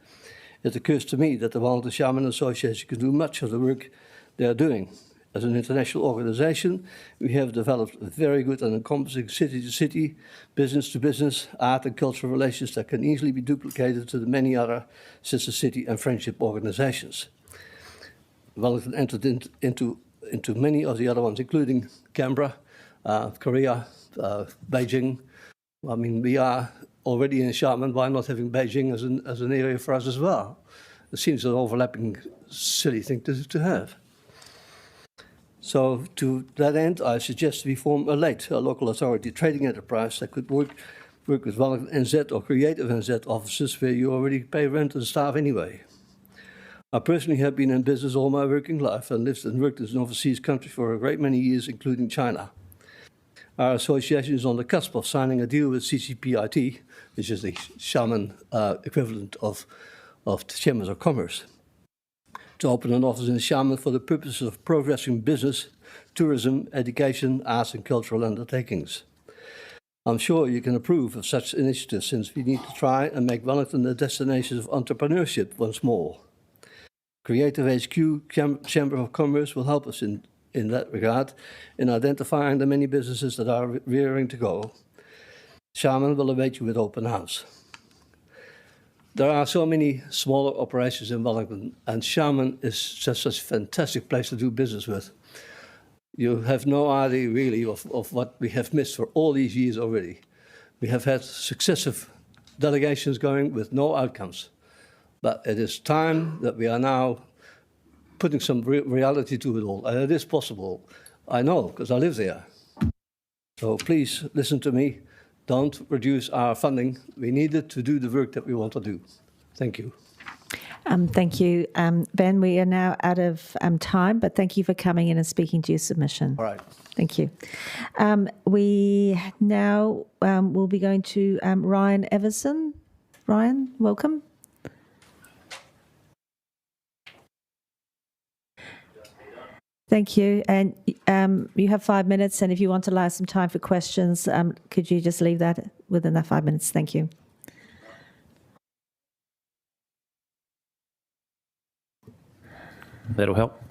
It occurs to me that the Wellington Shaman Association can do much of the work they are doing. As an international organisation, we have developed very good and encompassing city-to-city, business-to-business, art and cultural relations that can easily be duplicated to the many other sister city and friendship organisations. Wellington entered into many of the other ones, including Canberra, Korea, Beijing. I mean, we are already in Xiamen. Why not having Beijing as an area for us as well? It seems an overlapping, silly thing to have. So to that end, I suggest we form a local authority trading enterprise that could work with Wellington NZ or Creative NZ offices where you already pay rent and staff anyway. I personally have been in business all my working life and lived and worked in an overseas country for a great many years, including China. Our association is on the cusp of signing a deal with CCPIT, which is the Shaman equivalent of the Chambers of Commerce, to open an office in Xiamen for the purposes of progressing business, tourism, education, arts and cultural undertakings. I'm sure you can approve of such initiatives since we need to try and make Wellington a destination of entrepreneurship once more. Creative HQ Chamber of Commerce will help us in that regard in identifying the many businesses that are rearing to go. Xiamen will await you with open house. There are so many smaller operations in Wellington, and Xiamen is just such a fantastic place to do business with. You have no idea really of what we have missed for all these years already. We have had successive delegations going with no outcomes. But it is time that we are now putting some reality to it all, and it is possible. I know, because I live there. So please listen to me. Don't reduce our funding. We need it to do the work that we want to do. Thank you. Thank you. Ben, we are now out of time, but thank you for coming in and speaking to your submission. All right. Thank you. We now will be going to Ryan Everson. Ryan, welcome. Thank you. And you have 5 minutes, and if you want to allow some time for questions, could you just leave that within that 5 minutes? Thank you. That'll help.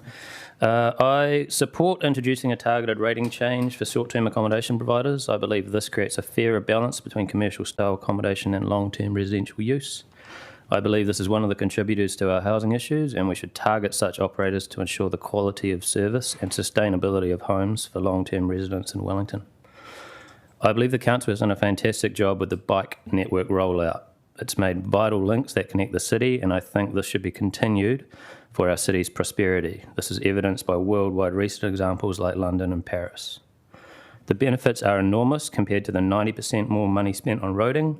I support introducing a targeted rating change for short-term accommodation providers. I believe this creates a fairer balance between commercial-style accommodation and long-term residential use. I believe this is one of the contributors to our housing issues, and we should target such operators to ensure the quality of service and sustainability of homes for long-term residents in Wellington. I believe the council has done a fantastic job with the bike network rollout. It's made vital links that connect the city, and I think this should be continued for our city's prosperity. This is evidenced by worldwide recent examples like London and Paris. The benefits are enormous compared to the 90% more money spent on roading,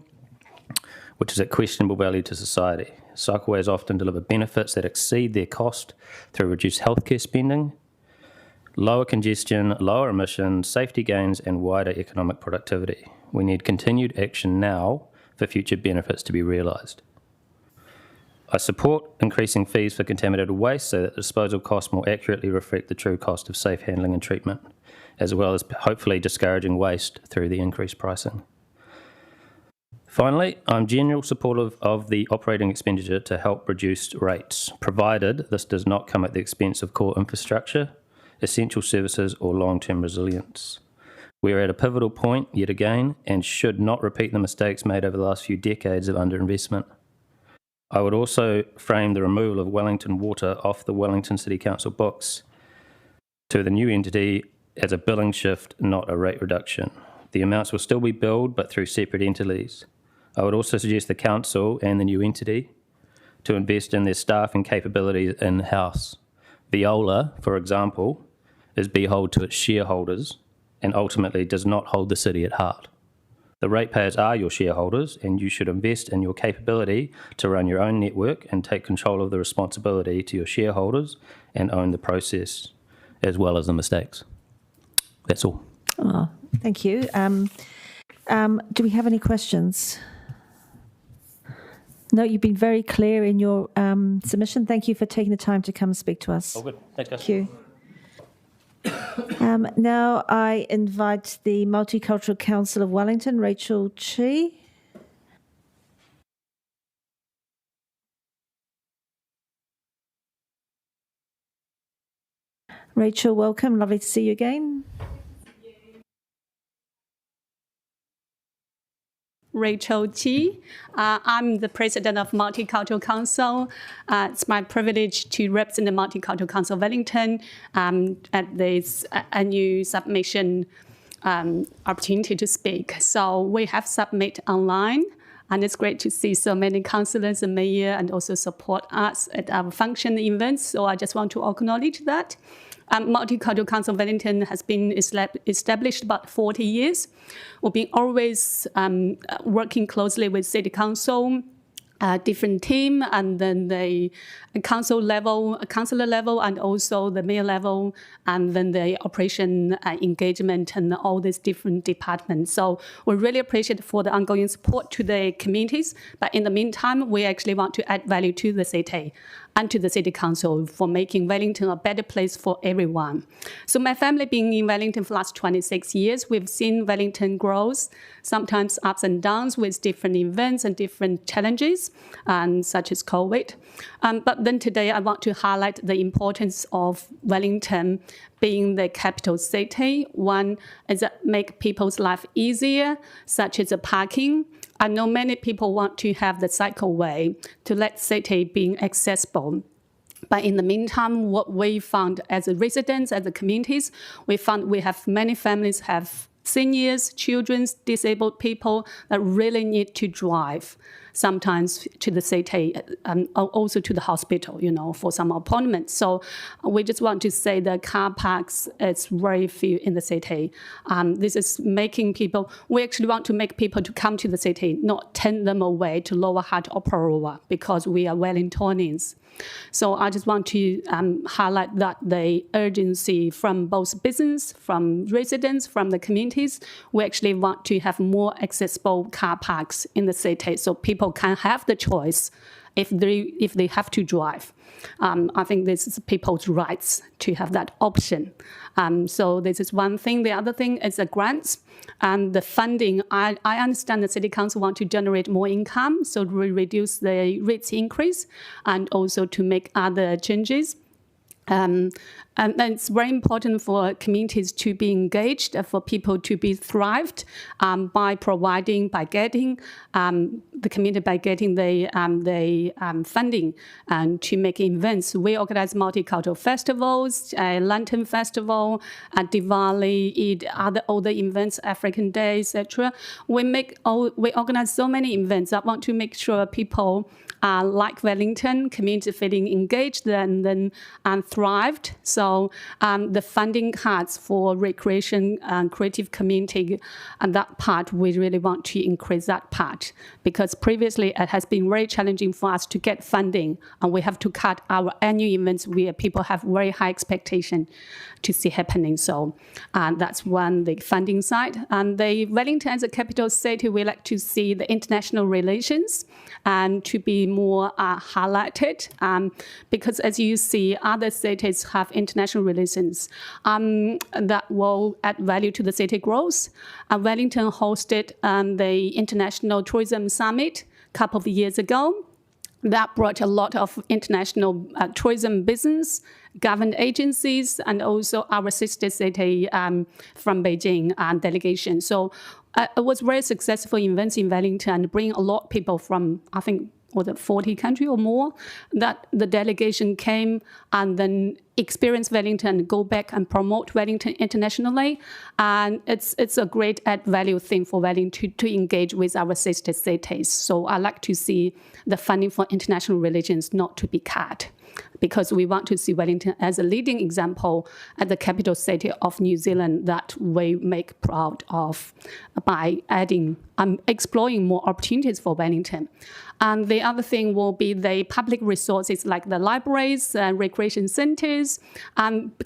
which is at questionable value to society. Cycleways often deliver benefits that exceed their cost through reduced healthcare spending, lower congestion, lower emissions, safety gains, and wider economic productivity. We need continued action now for future benefits to be realised. I support increasing fees for contaminated waste so that the disposal costs more accurately reflect the true cost of safe handling and treatment, as well as hopefully discouraging waste through the increased pricing. Finally, I'm generally supportive of the operating expenditure to help reduce rates, provided this does not come at the expense of core infrastructure, essential services or long-term resilience. We are at a pivotal point yet again and should not repeat the mistakes made over the last few decades of underinvestment. I would also frame the removal of Wellington Water off the Wellington City Council books to the new entity as a billing shift, not a rate reduction. The amounts will still be billed, but through separate entities. I would also suggest the council and the new entity to invest in their staff and capabilities in-house. Viola, for example, is beholden to its shareholders and ultimately does not hold the city at heart. The ratepayers are your shareholders, and you should invest in your capability to run your own network and take control of the responsibility to your shareholders and own the process as well as the mistakes. That's all. Oh, thank you. Do we have any questions? No, you've been very clear in your submission. Thank you for taking the time to come and speak to us. All good. Thanks, guys. Thank you. Now I invite the Multicultural Council of Wellington, Rachel Chi. Rachel, welcome. Lovely to see you again. Rachel Chi. I'm the president of Multicultural Council. It's my privilege to represent the Multicultural Council of Wellington at this annual submission opportunity to speak. So we have submit online, and it's great to see so many councillors and mayor and also support us at our function events. So I just want to acknowledge that. Multicultural Council of Wellington has been established about 40 years. We've been always working closely with City Council, different team, and then the council level, councillor level, and also the mayor level, and then the operation engagement and all these different departments. So we really appreciate for the ongoing support to the communities. But in the meantime, we actually want to add value to the city and to the City Council for making Wellington a better place for everyone. So my family being in Wellington for the last 26 years, we've seen Wellington grows, sometimes ups and downs with different events and different challenges, such as COVID. But then today I want to highlight the importance of Wellington being the capital city. One is that make people's life easier, such as parking. I know many people want to have the cycleway to let city being accessible. But in the meantime, what we found as a residents, as a communities, we found we have many families have seniors, children, disabled people that really need to drive sometimes to the city and also to the hospital, for some appointments. So we just want to say the car parks is very few in the city. This is making people, we actually want to make people to come to the city, not turn them away to Lower Hutt or Taurapa because we are Wellingtonians. So I just want to highlight that the urgency from both business, from residents, from the communities, we actually want to have more accessible car parks in the city so people can have the choice if they have to drive. I think this is people's rights to have that option. So this is one thing. The other thing is the grants and the funding. I understand the City Council want to generate more income, so to reduce the rates increase and also to make other changes. And it's very important for communities to be engaged, for people to be thrived by getting the community by getting the funding and to make events. We organize multicultural festivals, Lantern Festival, Diwali, Eid, other events, African Day, etc. We organize so many events. I want to make sure people like Wellington, community feeling engaged and thrived. So So the funding cuts for recreation and creative community, and that part, we really want to increase that part, because previously it has been very challenging for us to get funding, and we have to cut our annual events where people have very high expectation to see happening. So that's one, the funding side. And the Wellington as a capital city, we like to see the international relations and to be more highlighted, because as you see, other cities have international relations that will add value to the city growth. Wellington hosted the International Tourism Summit a couple of years ago. That brought a lot of international tourism business, government agencies, and also our sister city from Beijing delegation. So it was very successful events in Wellington, bring a lot of people from, I think, was it 40 countries or more, that the delegation came and then experience Wellington, go back and promote Wellington internationally. And it's a great add value thing for Wellington to engage with our sister cities. So I like to see the funding for international relations not to be cut, because we want to see Wellington as a leading example at the capital city of New Zealand that we make proud of by adding, exploring more opportunities for Wellington. And the other thing will be the public resources like the libraries, recreation centers,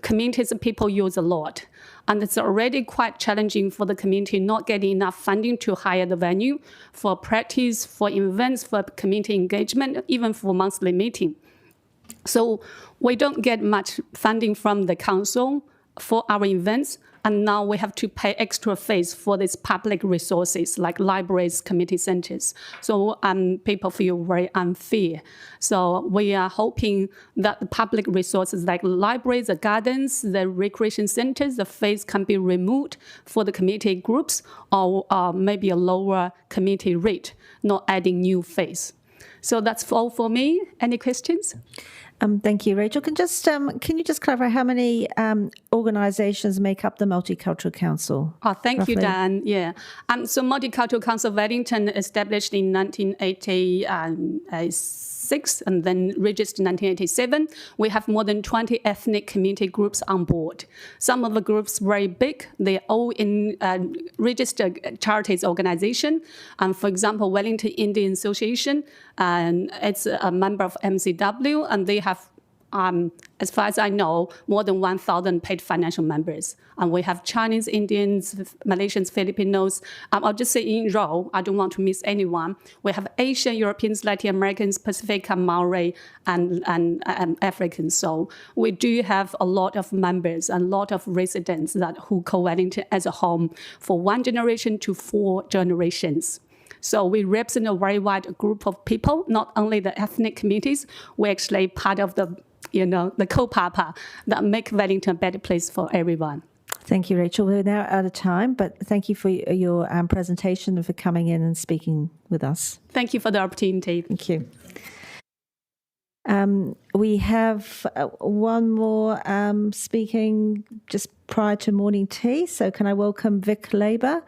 communities that people use a lot. And it's already quite challenging for the community not getting enough funding to hire the venue for practice, for events, for community engagement, even for monthly meeting. So we don't get much funding from the council for our events, and now we have to pay extra fees for these public resources like libraries, community centers. So people feel very unfair. So we are hoping that the public resources like libraries, the gardens, the recreation centers, the fees can be removed for the community groups, or maybe a lower community rate, not adding new fees. So that's all for me. Any questions? Thank you, Rachel. Can you just clarify how many organisations make up the Multicultural Council? Oh, thank roughly? you, Dan. Yeah. So Multicultural Council Wellington established in 1986 and then registered in 1987. We have more than 20 ethnic community groups on board. Some of the groups very big. They're all in registered charities organization. For example, Wellington Indian Association, and it's a member of MCW, and they have, as far as I know, more than 1,000 paid financial members. And we have Chinese, Indians, Malaysians, Filipinos. I'll just say in row, I don't want to miss anyone. We have Asian, Europeans, Latin Americans, Pacific, Maori, and Africans. So we do have a lot of members and a lot of residents who call Wellington as a home for 1 generation to 4 generations. So we represent a very wide group of people, not only the ethnic communities. We're actually part of the Taurapa that make Wellington a better place for everyone. Thank you, Rachel. We're now out of time, but thank you for your presentation and for coming in and speaking with us. Thank you for the opportunity. Thank you. We have one more speaking just prior to morning tea. So can I welcome Vic Labour,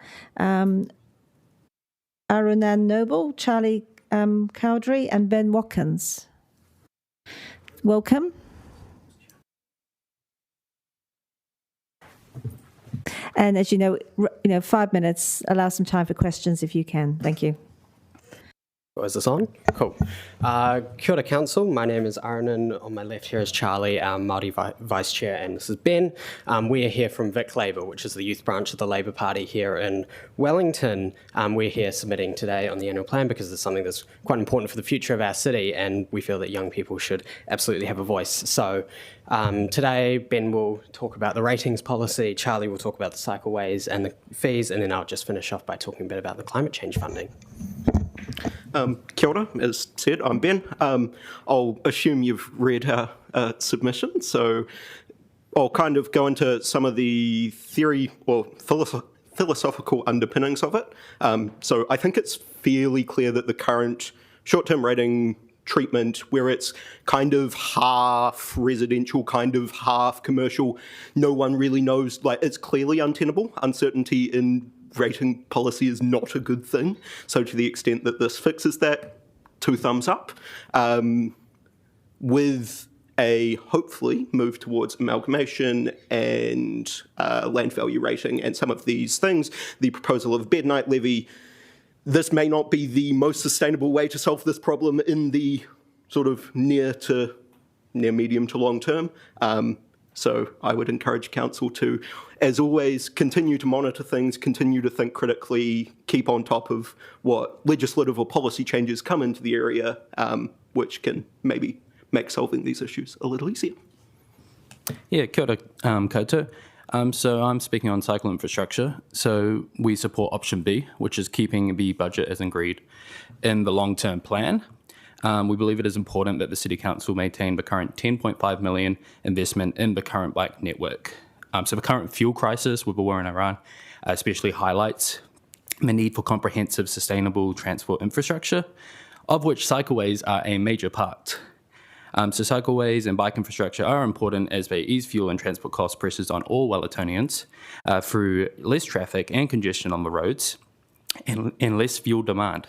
Arunan Noble, Charlie Cowdery, and Ben Watkins. Welcome. And as you know, 5 minutes. Allow some time for questions if you can. Thank you. Is this on? Cool. Kia ora Council. My name is Arunan. On my left here is Charlie, our Māori Vice Chair, and this is Ben. We are here from Vic Labour, which is the youth branch of the Labour Party here in Wellington. We're here submitting today on the annual plan because it's something that's quite important for the future of our city, and we feel that young people should absolutely have a voice. So today, Ben will talk about the ratings policy, Charlie will talk about the cycleways and the fees, and then I'll just finish off by talking a bit about the climate change funding. Kia ora, as said, I'm Ben. I'll assume you've read our submission, so I'll kind of go into some of the theory or philosophical underpinnings of it. So I think it's fairly clear that the current short-term rating treatment, where it's kind of half residential, kind of half commercial, no one really knows, like, it's clearly untenable. Uncertainty in rating policy is not a good thing. So to the extent that this fixes that, 2 thumbs up. With a hopefully move towards amalgamation and land value rating and some of these things, the proposal of bed night levy, this may not be the most sustainable way to solve this problem in the sort of near medium to long term. So I would encourage council to, as always, continue to monitor things, continue to think critically, keep on top of what legislative or policy changes come into the area, which can maybe make solving these issues a little easier. Yeah, kia ora koutou. So I'm speaking on cycle infrastructure. So we support option B, which is keeping the budget as agreed in the long-term plan. We believe it is important that the City Council maintain the current $10.5 million investment in the current bike network. So the current fuel crisis with the war in Iran especially highlights the need for comprehensive, sustainable transport infrastructure, of which cycleways are a major part. So cycleways and bike infrastructure are important as they ease fuel and transport cost pressures on all Wellingtonians through less traffic and congestion on the roads and less fuel demand.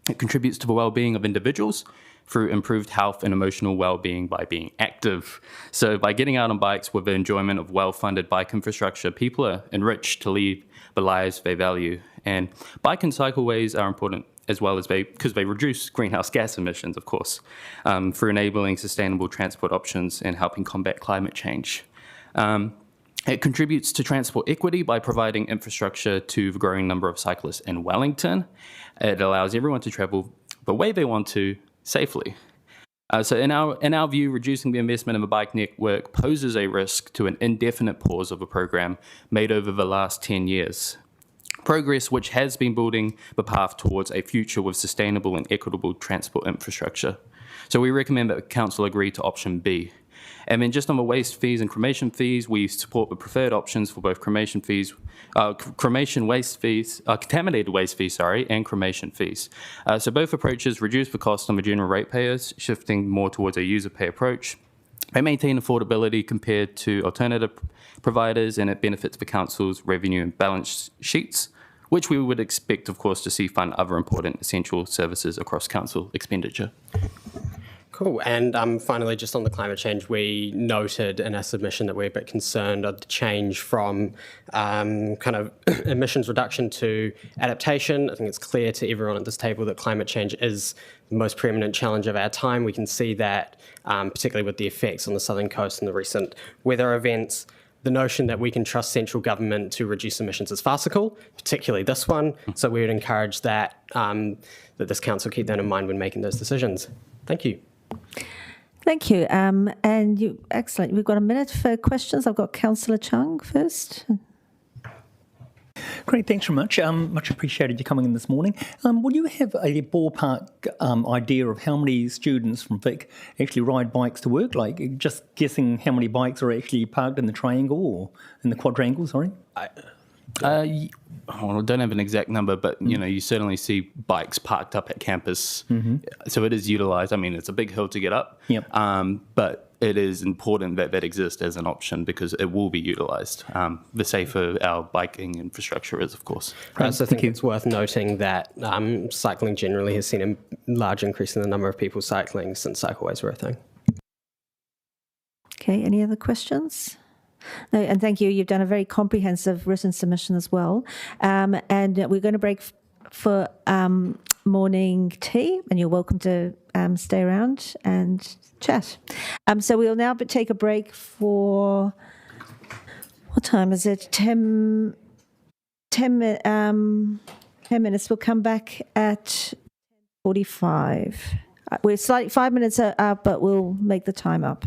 It contributes to the well-being of individuals through improved health and emotional well-being by being active. So by getting out on bikes with the enjoyment of well-funded bike infrastructure, people are enriched to lead the lives they value. And bike and cycleways are important as well as because they reduce greenhouse gas emissions, of course, through enabling sustainable transport options and helping combat climate change. It contributes to transport equity by providing infrastructure to the growing number of cyclists in Wellington. It allows everyone to travel the way they want to safely. So in our view, reducing the investment in the bike network poses a risk to an indefinite pause of a program made over the last 10 years. Progress which has been building the path towards a future with sustainable and equitable transport infrastructure. So we recommend that the Council agree to option B. And then just on the waste fees and cremation fees, we support the preferred options for both contaminated waste fees, and cremation fees. So both approaches reduce the cost on the general ratepayers, shifting more towards a user pay approach. They maintain affordability compared to alternative providers, and it benefits the Council's revenue and balance sheets, which we would expect, of course, to see fund other important essential services across Council expenditure. Cool. And finally, just on the climate change, we noted in our submission that we're a bit concerned of the change from kind of emissions reduction to adaptation. I think it's clear to everyone at this table that climate change is the most preeminent challenge of our time. We can see that, particularly with the effects on the southern coast and the recent weather events. The notion that we can trust central government to reduce emissions is farcical, particularly this one. So we would encourage that, that this council keep that in mind when making those decisions. Thank you. Thank you. And you, excellent. We've got a minute for questions. I've got Councillor Chung first. Great, thanks very much. Much appreciated you coming in this morning. Will you have a ballpark idea of how many students from Vic actually ride bikes to work? Like just guessing how many bikes are actually parked in the triangle or in the quadrangle, sorry? I don't have an exact number, but you certainly see bikes parked up at campus. So it is utilised. I mean, it's a big hill to get up, but it is important that that exists as an option because it will be utilised. The safer our biking infrastructure is, of course. I also think it's worth noting that cycling generally has seen a large increase in the number of people cycling since cycleways were a thing. Okay, any other questions? No, and thank you. You've done a very comprehensive written submission as well. And we're going to break for morning tea, and you're welcome to stay around and chat. So we'll now take a break for, what time is it? 10 minutes. We'll come back at 45. We're slightly 5 minutes out, but we'll make the time up.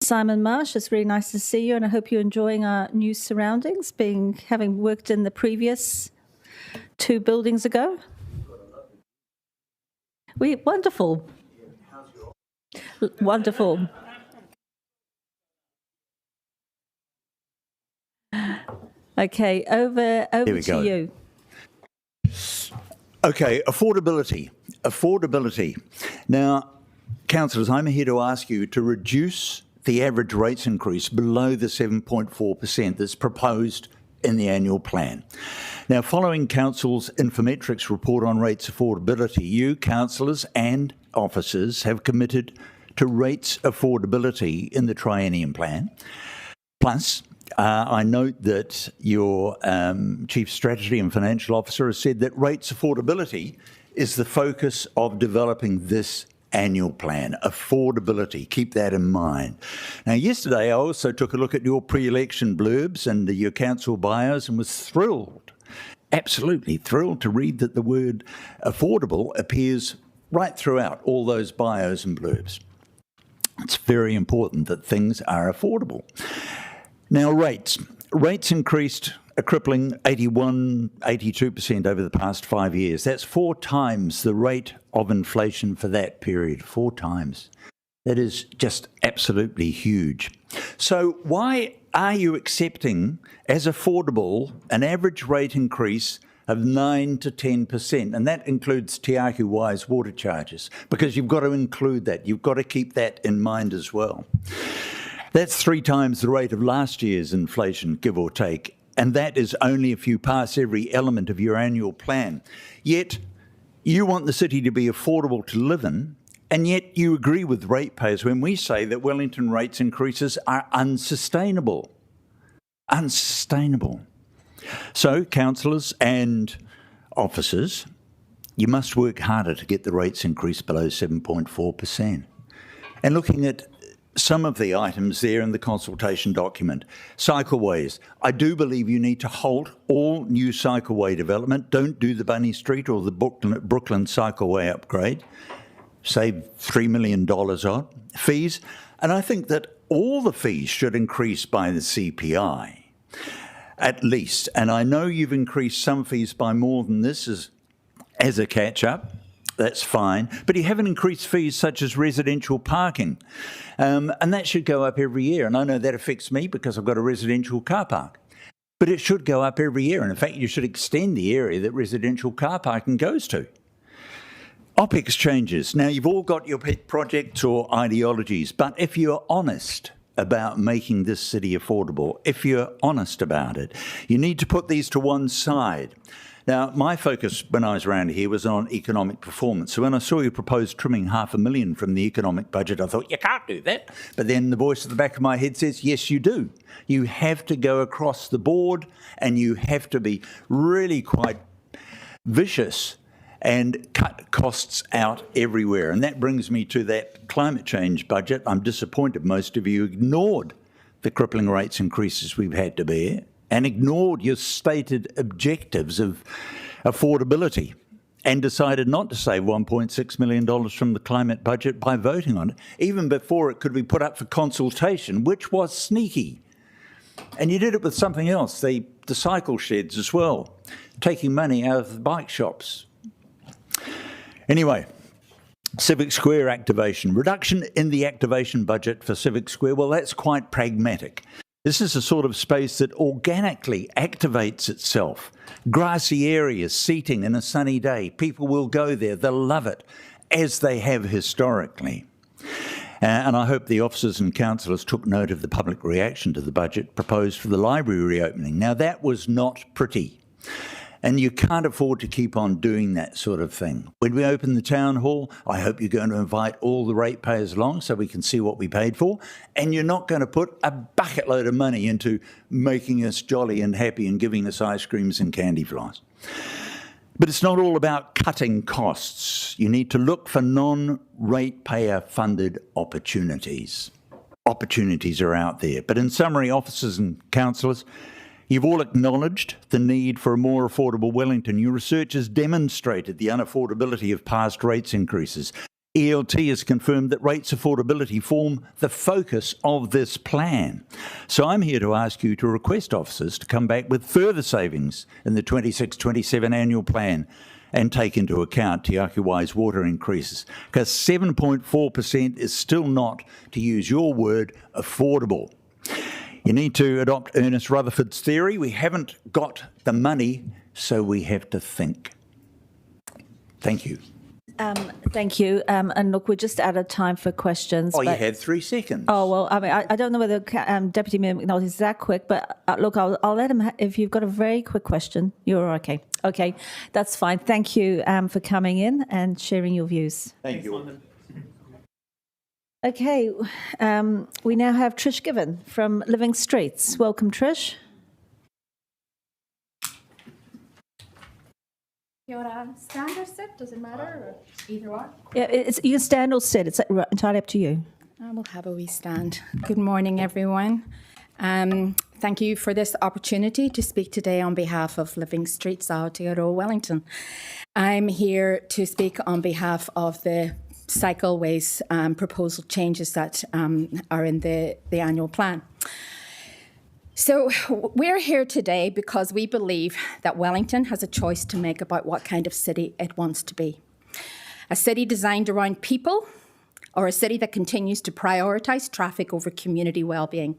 Simon Marsh, it's really nice to see you, and I hope you're enjoying our new surroundings, having worked in the previous 2 buildings ago. Wonderful. Wonderful. Okay, over to you. Okay, affordability. Now, councillors, I'm here to ask you to reduce the average rates increase below the 7.4% that's proposed in the annual plan. Now, following Council's Infometrics report on rates affordability, you, councillors and officers, have committed to rates affordability in the triennium plan. Plus, I note that your Chief Strategy and Financial Officer has said that rates affordability is the focus of developing this annual plan. Affordability, keep that in mind. Now, yesterday I also took a look at your pre-election blurbs and your council bios and was thrilled, absolutely thrilled to read that the word affordable appears right throughout all those bios and blurbs. It's very important that things are affordable. Now, rates increased a crippling 82% over the past 5 years. That's 4 times the rate of inflation for that period, 4 times. That is just absolutely huge. So why are you accepting as affordable an average rate increase of 9 to 10%? And that includes Te Aku Wai's water charges, because you've got to include that. You've got to keep that in mind as well. That's 3 times the rate of last year's inflation, give or take. And that is only if you pass every element of your annual plan. Yet, you want the city to be affordable to live in, and yet you agree with ratepayers when we say that Wellington rates increases are unsustainable. Unsustainable. So, councillors and officers, you must work harder to get the rates increased below 7.4%. And looking at some of the items there in the consultation document. Cycleways. I do believe you need to halt all new cycleway development. Don't do the Bunny Street or the Brooklyn cycleway upgrade. Save $3 million on fees. And I think that all the fees should increase by the CPI, at least. And I know you've increased some fees by more than this as a catch-up. That's fine. But you haven't increased fees such as residential parking. And that should go up every year. And I know that affects me because I've got a residential car park. But it should go up every year. And in fact, you should extend the area that residential car parking goes to. OPEX changes. Now, you've all got your pet projects or ideologies. But if you're honest about making this city affordable, if you're honest about it, you need to put these to one side. Now, my focus when I was around here was on economic performance. So when I saw you propose trimming $500,000 from the economic budget, I thought, you can't do that. But then the voice at the back of my head says, yes, you do. You have to go across the board and you have to be really quite vicious and cut costs out everywhere. And that brings me to that climate change budget. I'm disappointed most of you ignored the crippling rates increases we've had to bear and ignored your stated objectives of affordability and decided not to save $1.6 million from the climate budget by voting on it, even before it could be put up for consultation, which was sneaky. And you did it with something else, the cycle sheds as well, taking money out of the bike shops. Anyway, Civic Square activation. Reduction in the activation budget for Civic Square, well, that's quite pragmatic. This is a sort of space that organically activates itself. Grassy areas, seating in a sunny day. People will go there. They'll love it, as they have historically. And I hope the officers and councillors took note of the public reaction to the budget proposed for the library reopening. Now, that was not pretty. And you can't afford to keep on doing that sort of thing. When we open the town hall, I hope you're going to invite all the ratepayers along so we can see what we paid for. And you're not going to put a bucket load of money into making us jolly and happy and giving us ice creams and candy floss. But it's not all about cutting costs. You need to look for non-ratepayer funded opportunities. Opportunities are out there. But in summary, officers and councillors, you've all acknowledged the need for a more affordable Wellington. Your research has demonstrated the unaffordability of past rates increases. ELT has confirmed that rates affordability form the focus of this plan. So I'm here to ask you to request officers to come back with further savings in the 26-27 annual plan and take into account Te Ake Wai's water increases, because 7.4% is still not, to use your word, affordable. You need to adopt Ernest Rutherford's theory. We haven't got the money, so we have to think. Thank you. Thank you. And look, we're just out of time for questions. Oh, you had 3 seconds. Oh, well, I mean, I don't know whether Deputy Mayor McNulty is that quick, but look, I'll let him, if you've got a very quick question, you're okay. Okay, that's fine. Thank you for coming in and sharing your views. Thank you. Okay, we now have Trish Given from Living Streets. Welcome, Trish. Kia ora. Stand or sit? Does it matter? Or either one? Yeah, you can stand or sit. It's entirely up to you. We'll have a wee stand. Good morning, everyone. Thank you for this opportunity to speak today on behalf of Living Streets, Aotearoa, Wellington. I'm here to speak on behalf of the cycleways proposal changes that are in the annual plan. So we're here today because we believe that Wellington has a choice to make about what kind of city it wants to be. A city designed around people, or a city that continues to prioritise traffic over community well-being.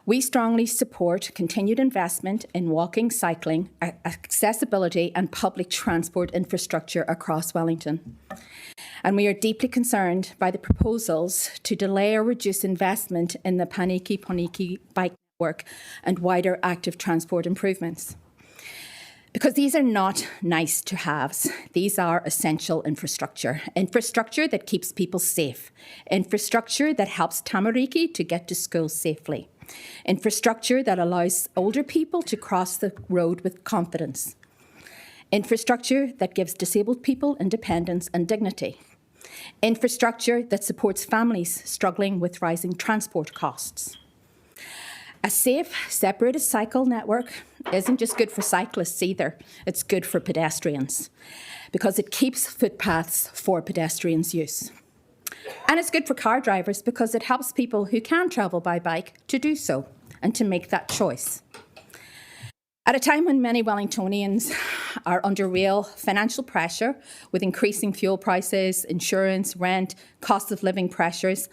We strongly support continued investment in walking, cycling, accessibility and public transport infrastructure across Wellington. And we are deeply concerned by the proposals to delay or reduce investment in the Paniki Poniki bike network and wider active transport improvements. Because these are not nice to haves. These are essential infrastructure. Infrastructure that keeps people safe. Infrastructure that helps Tamariki to get to school safely. Infrastructure that allows older people to cross the road with confidence. Infrastructure that gives disabled people independence and dignity. Infrastructure that supports families struggling with rising transport costs. A safe, separated cycle network isn't just good for cyclists either, it's good for pedestrians because it keeps footpaths for pedestrians' use. And it's good for car drivers because it helps people who can travel by bike to do so and to make that choice. At a time when many Wellingtonians are under real financial pressure with increasing fuel prices, insurance, rent, cost of living pressures,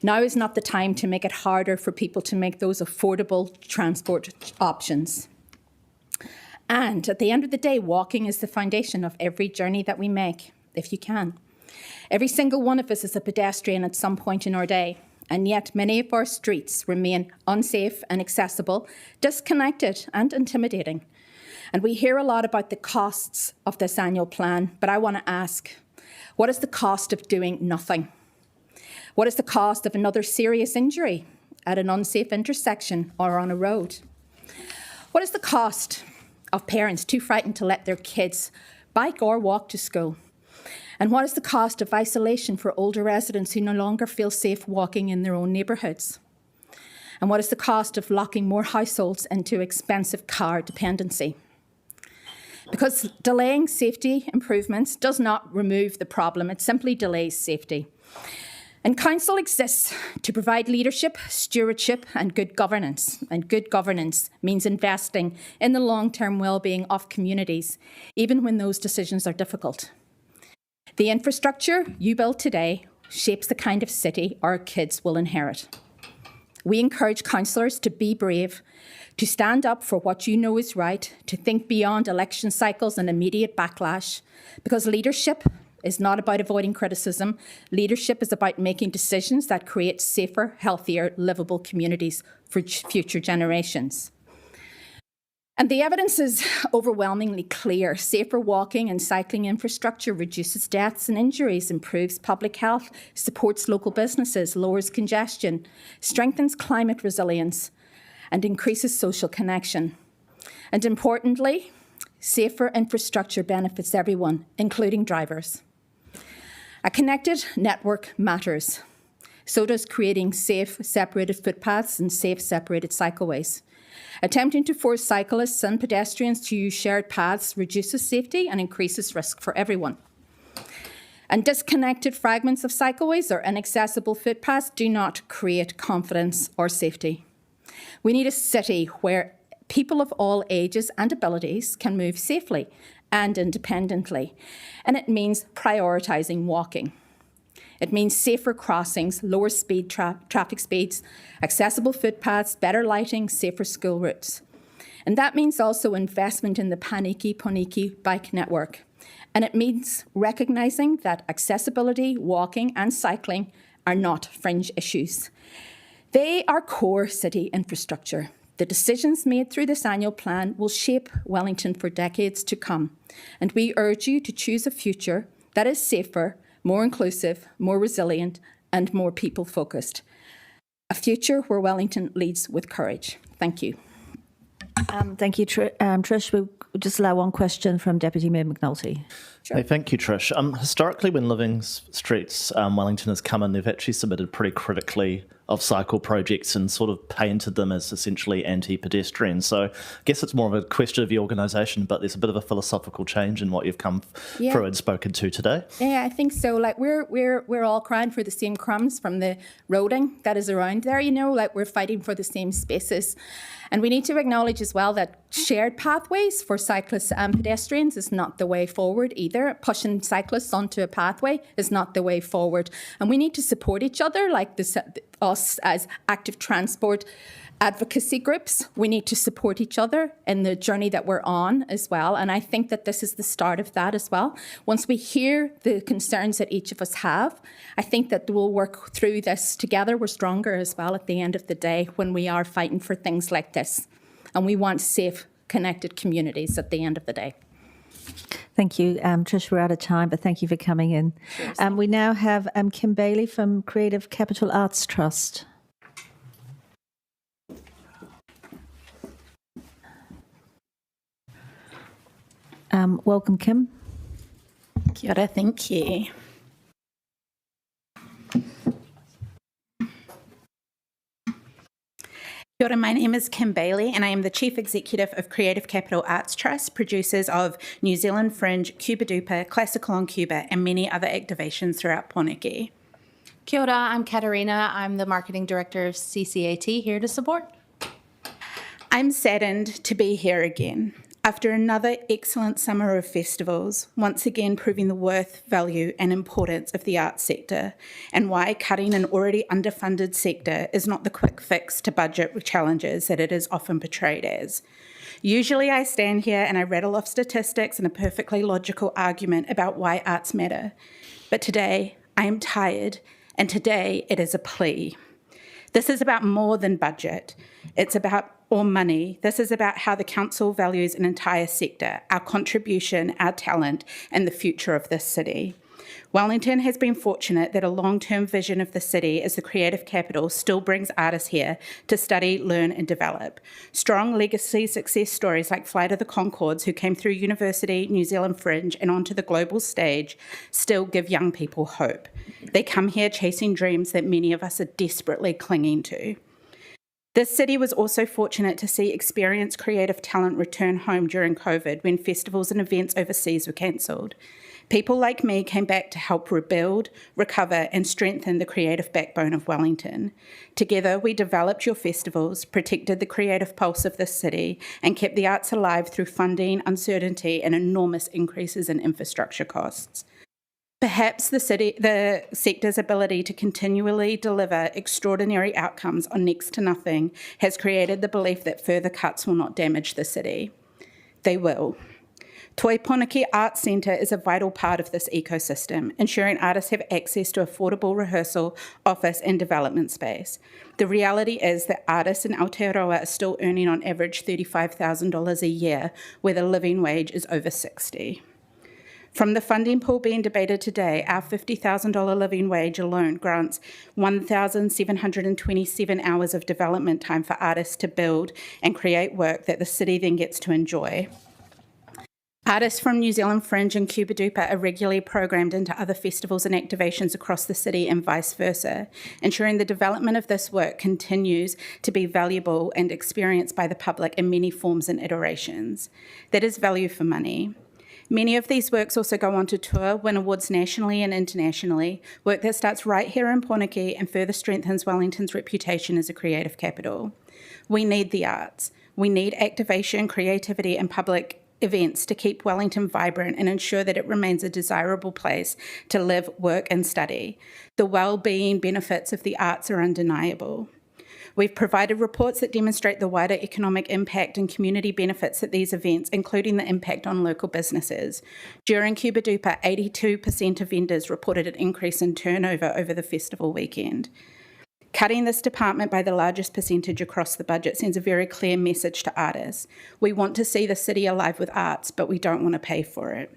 now is not the time to make it harder for people to make those affordable transport options. And at the end of the day, walking is the foundation of every journey that we make, if you can. Every single one of us is a pedestrian at some point in our day, and yet many of our streets remain unsafe and accessible, disconnected and intimidating. And we hear a lot about the costs of this annual plan, but I want to ask, what is the cost of doing nothing? What is the cost of another serious injury at an unsafe intersection or on a road? What is the cost of parents too frightened to let their kids bike or walk to school? And what is the cost of isolation for older residents who no longer feel safe walking in their own neighbourhoods? And what is the cost of locking more households into expensive car dependency? Because delaying safety improvements does not remove the problem, it simply delays safety. And Council exists to provide leadership, stewardship and good governance. And good governance means investing in the long-term well-being of communities, even when those decisions are difficult. The infrastructure you build today shapes the kind of city our kids will inherit. We encourage councillors to be brave, to stand up for what you know is right, to think beyond election cycles and immediate backlash, because leadership is not about avoiding criticism. Leadership is about making decisions that create safer, healthier, livable communities for future generations. And the evidence is overwhelmingly clear. Safer walking and cycling infrastructure reduces deaths and injuries, improves public health, supports local businesses, lowers congestion, strengthens climate resilience, and increases social connection. And importantly, safer infrastructure benefits everyone, including drivers. A connected network matters. So does creating safe, separated footpaths and safe, separated cycleways. Attempting to force cyclists and pedestrians to use shared paths reduces safety and increases risk for everyone. And disconnected fragments of cycleways or inaccessible footpaths do not create confidence or safety. We need a city where people of all ages and abilities can move safely and independently. And it means prioritising walking. It means safer crossings, lower speed traffic speeds, accessible footpaths, better lighting, safer school routes. And that means also investment in the Paniki-Poniki bike network. And it means recognising that accessibility, walking and cycling are not fringe issues. They are core city infrastructure. The decisions made through this annual plan will shape Wellington for decades to come. And we urge you to choose a future that is safer, more inclusive, more resilient, and more people-focused. A future where Wellington leads with courage. Thank you. Thank you, Trish. We'll just allow one question from Deputy Mayor McNulty. Hey, thank you, Trish. Historically, when Living Streets Wellington has come in, they've actually submitted pretty critically of cycle projects and sort of painted them as essentially anti-pedestrian. So I guess it's more of a question of the organisation, but there's a bit of a philosophical change in what you've come through and spoken to today. Yeah, I think so. Like we're all crying for the same crumbs from the roading that is around there. You know, like we're fighting for the same spaces. And we need to acknowledge as well that shared pathways for cyclists and pedestrians is not the way forward either. Pushing cyclists onto a pathway is not the way forward. And we need to support each other, like us as active transport advocacy groups. We need to support each other in the journey that we're on as well. And I think that this is the start of that as well. Once we hear the concerns that each of us have, I think that we'll work through this together. We're stronger as well at the end of the day when we are fighting for things like this. And we want safe, connected communities at the end of the day. Thank you, Trish. We're out of time, but thank you for coming in. We now have Kim Bailey from Creative Capital Arts Trust. Welcome, Kim. Kia ora, thank you. Kia ora, my name is Kim Bailey and I am the Chief Executive of Creative Capital Arts Trust, producers of New Zealand Fringe, Cuba Duper, Classical on Cuba and many other activations throughout Poneke. Kia ora, I'm Katarina. I'm the Marketing Director of CCAT, here to support. I'm saddened to be here again. After another excellent summer of festivals, once again proving the worth, value and importance of the arts sector and why cutting an already underfunded sector is not the quick fix to budget challenges that it is often portrayed as. Usually I stand here and I rattle off statistics and a perfectly logical argument about why arts matter. But today I am tired and today it is a plea. This is about more than budget. It's about or money. This is about how the council values an entire sector, our contribution, our talent, and the future of this city. Wellington has been fortunate that a long-term vision of the city as the creative capital still brings artists here to study, learn, and develop. Strong legacy success stories like Flight of the Conchords, who came through university, New Zealand Fringe, and onto the global stage, still give young people hope. They come here chasing dreams that many of us are desperately clinging to. This city was also fortunate to see experienced creative talent return home during COVID when festivals and events overseas were cancelled. People like me came back to help rebuild, recover and strengthen the creative backbone of Wellington. Together we developed your festivals, protected the creative pulse of this city and kept the arts alive through funding, uncertainty and enormous increases in infrastructure costs. Perhaps the sector's ability to continually deliver extraordinary outcomes on next to nothing has created the belief that further cuts will not damage the city. They will. Toi Poneke Arts Centre is a vital part of this ecosystem, ensuring artists have access to affordable rehearsal, office and development space. The reality is that artists in Aotearoa are still earning on average $35,000 a year, where the living wage is over $60,000. From the funding pool being debated today, our $50,000 living wage alone grants 1,727 hours of development time for artists to build and create work that the city then gets to enjoy. Artists from New Zealand Fringe and Cuba Duper are regularly programmed into other festivals and activations across the city and vice versa, ensuring the development of this work continues to be valuable and experienced by the public in many forms and iterations. That is value for money. Many of these works also go on to tour, win awards nationally and internationally, work that starts right here in Poneke and further strengthens Wellington's reputation as a creative capital. We need the arts. We need activation, creativity and public events to keep Wellington vibrant and ensure that it remains a desirable place to live, work and study. The well-being benefits of the arts are undeniable. We've provided reports that demonstrate the wider economic impact and community benefits at these events, including the impact on local businesses. During Cuba Duper, 82% of vendors reported an increase in turnover over the festival weekend. Cutting this department by the largest percentage across the budget sends a very clear message to artists. We want to see the city alive with arts, but we don't want to pay for it.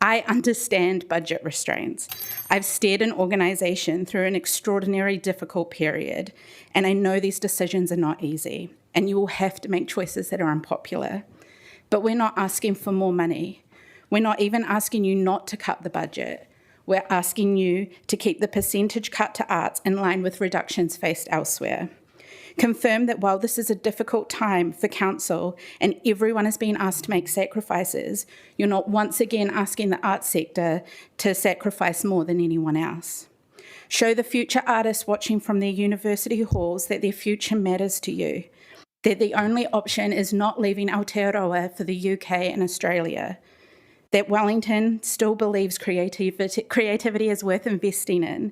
I understand budget restraints. I've steered an organisation through an extraordinarily difficult period, and I know these decisions are not easy, and you will have to make choices that are unpopular. But we're not asking for more money. We're not even asking you not to cut the budget. We're asking you to keep the percentage cut to arts in line with reductions faced elsewhere. Confirm that while this is a difficult time for council and everyone is being asked to make sacrifices, you're not once again asking the arts sector to sacrifice more than anyone else. Show the future artists watching from their university halls that their future matters to you, that the only option is not leaving Aotearoa for the UK and Australia, that Wellington still believes creativity is worth investing in,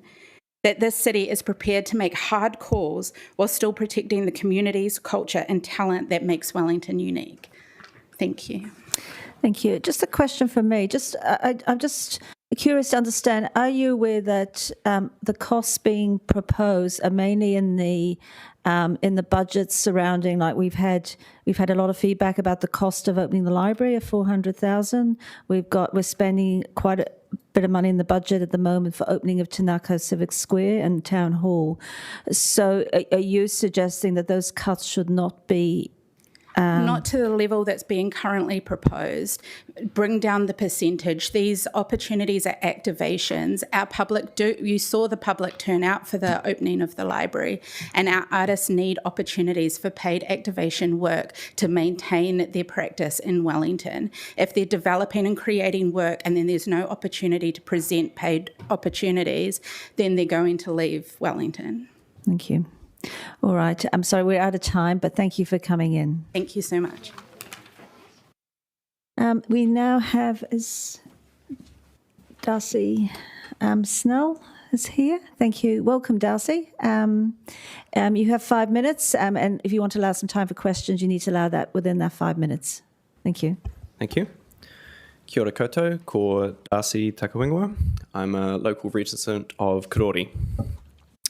that this city is prepared to make hard calls while still protecting the communities, culture and talent that makes Wellington unique. Thank you. Thank you. Just a question for me. I'm just curious to understand, are you aware that the costs being proposed are mainly in the budgets surrounding, like we've had a lot of feedback about the cost of opening the library of $400,000. We're spending quite a bit of money in the budget at the moment for opening of Tanaka Civic Square and Town Hall. So are you suggesting that those cuts should not be Not to the level that's being currently proposed. Bring down the percentage. These opportunities are activations. You saw the public turnout for the opening of the library, and our artists need opportunities for paid activation work to maintain their practice in Wellington. If they're developing and creating work and then there's no opportunity to present paid opportunities, then they're going to leave Wellington. Thank you. All right. I'm sorry, we're out of time, but thank you for coming in. Thank you so much. We now have, is Darcy Snell is here. Thank you. Welcome, Darcy. You have 5 minutes, and if you want to allow some time for questions, you need to allow that within that 5 minutes. Thank you. Thank you. Kia ora koutou, ko Darcy Takawingwa. I'm a local resident of Karori.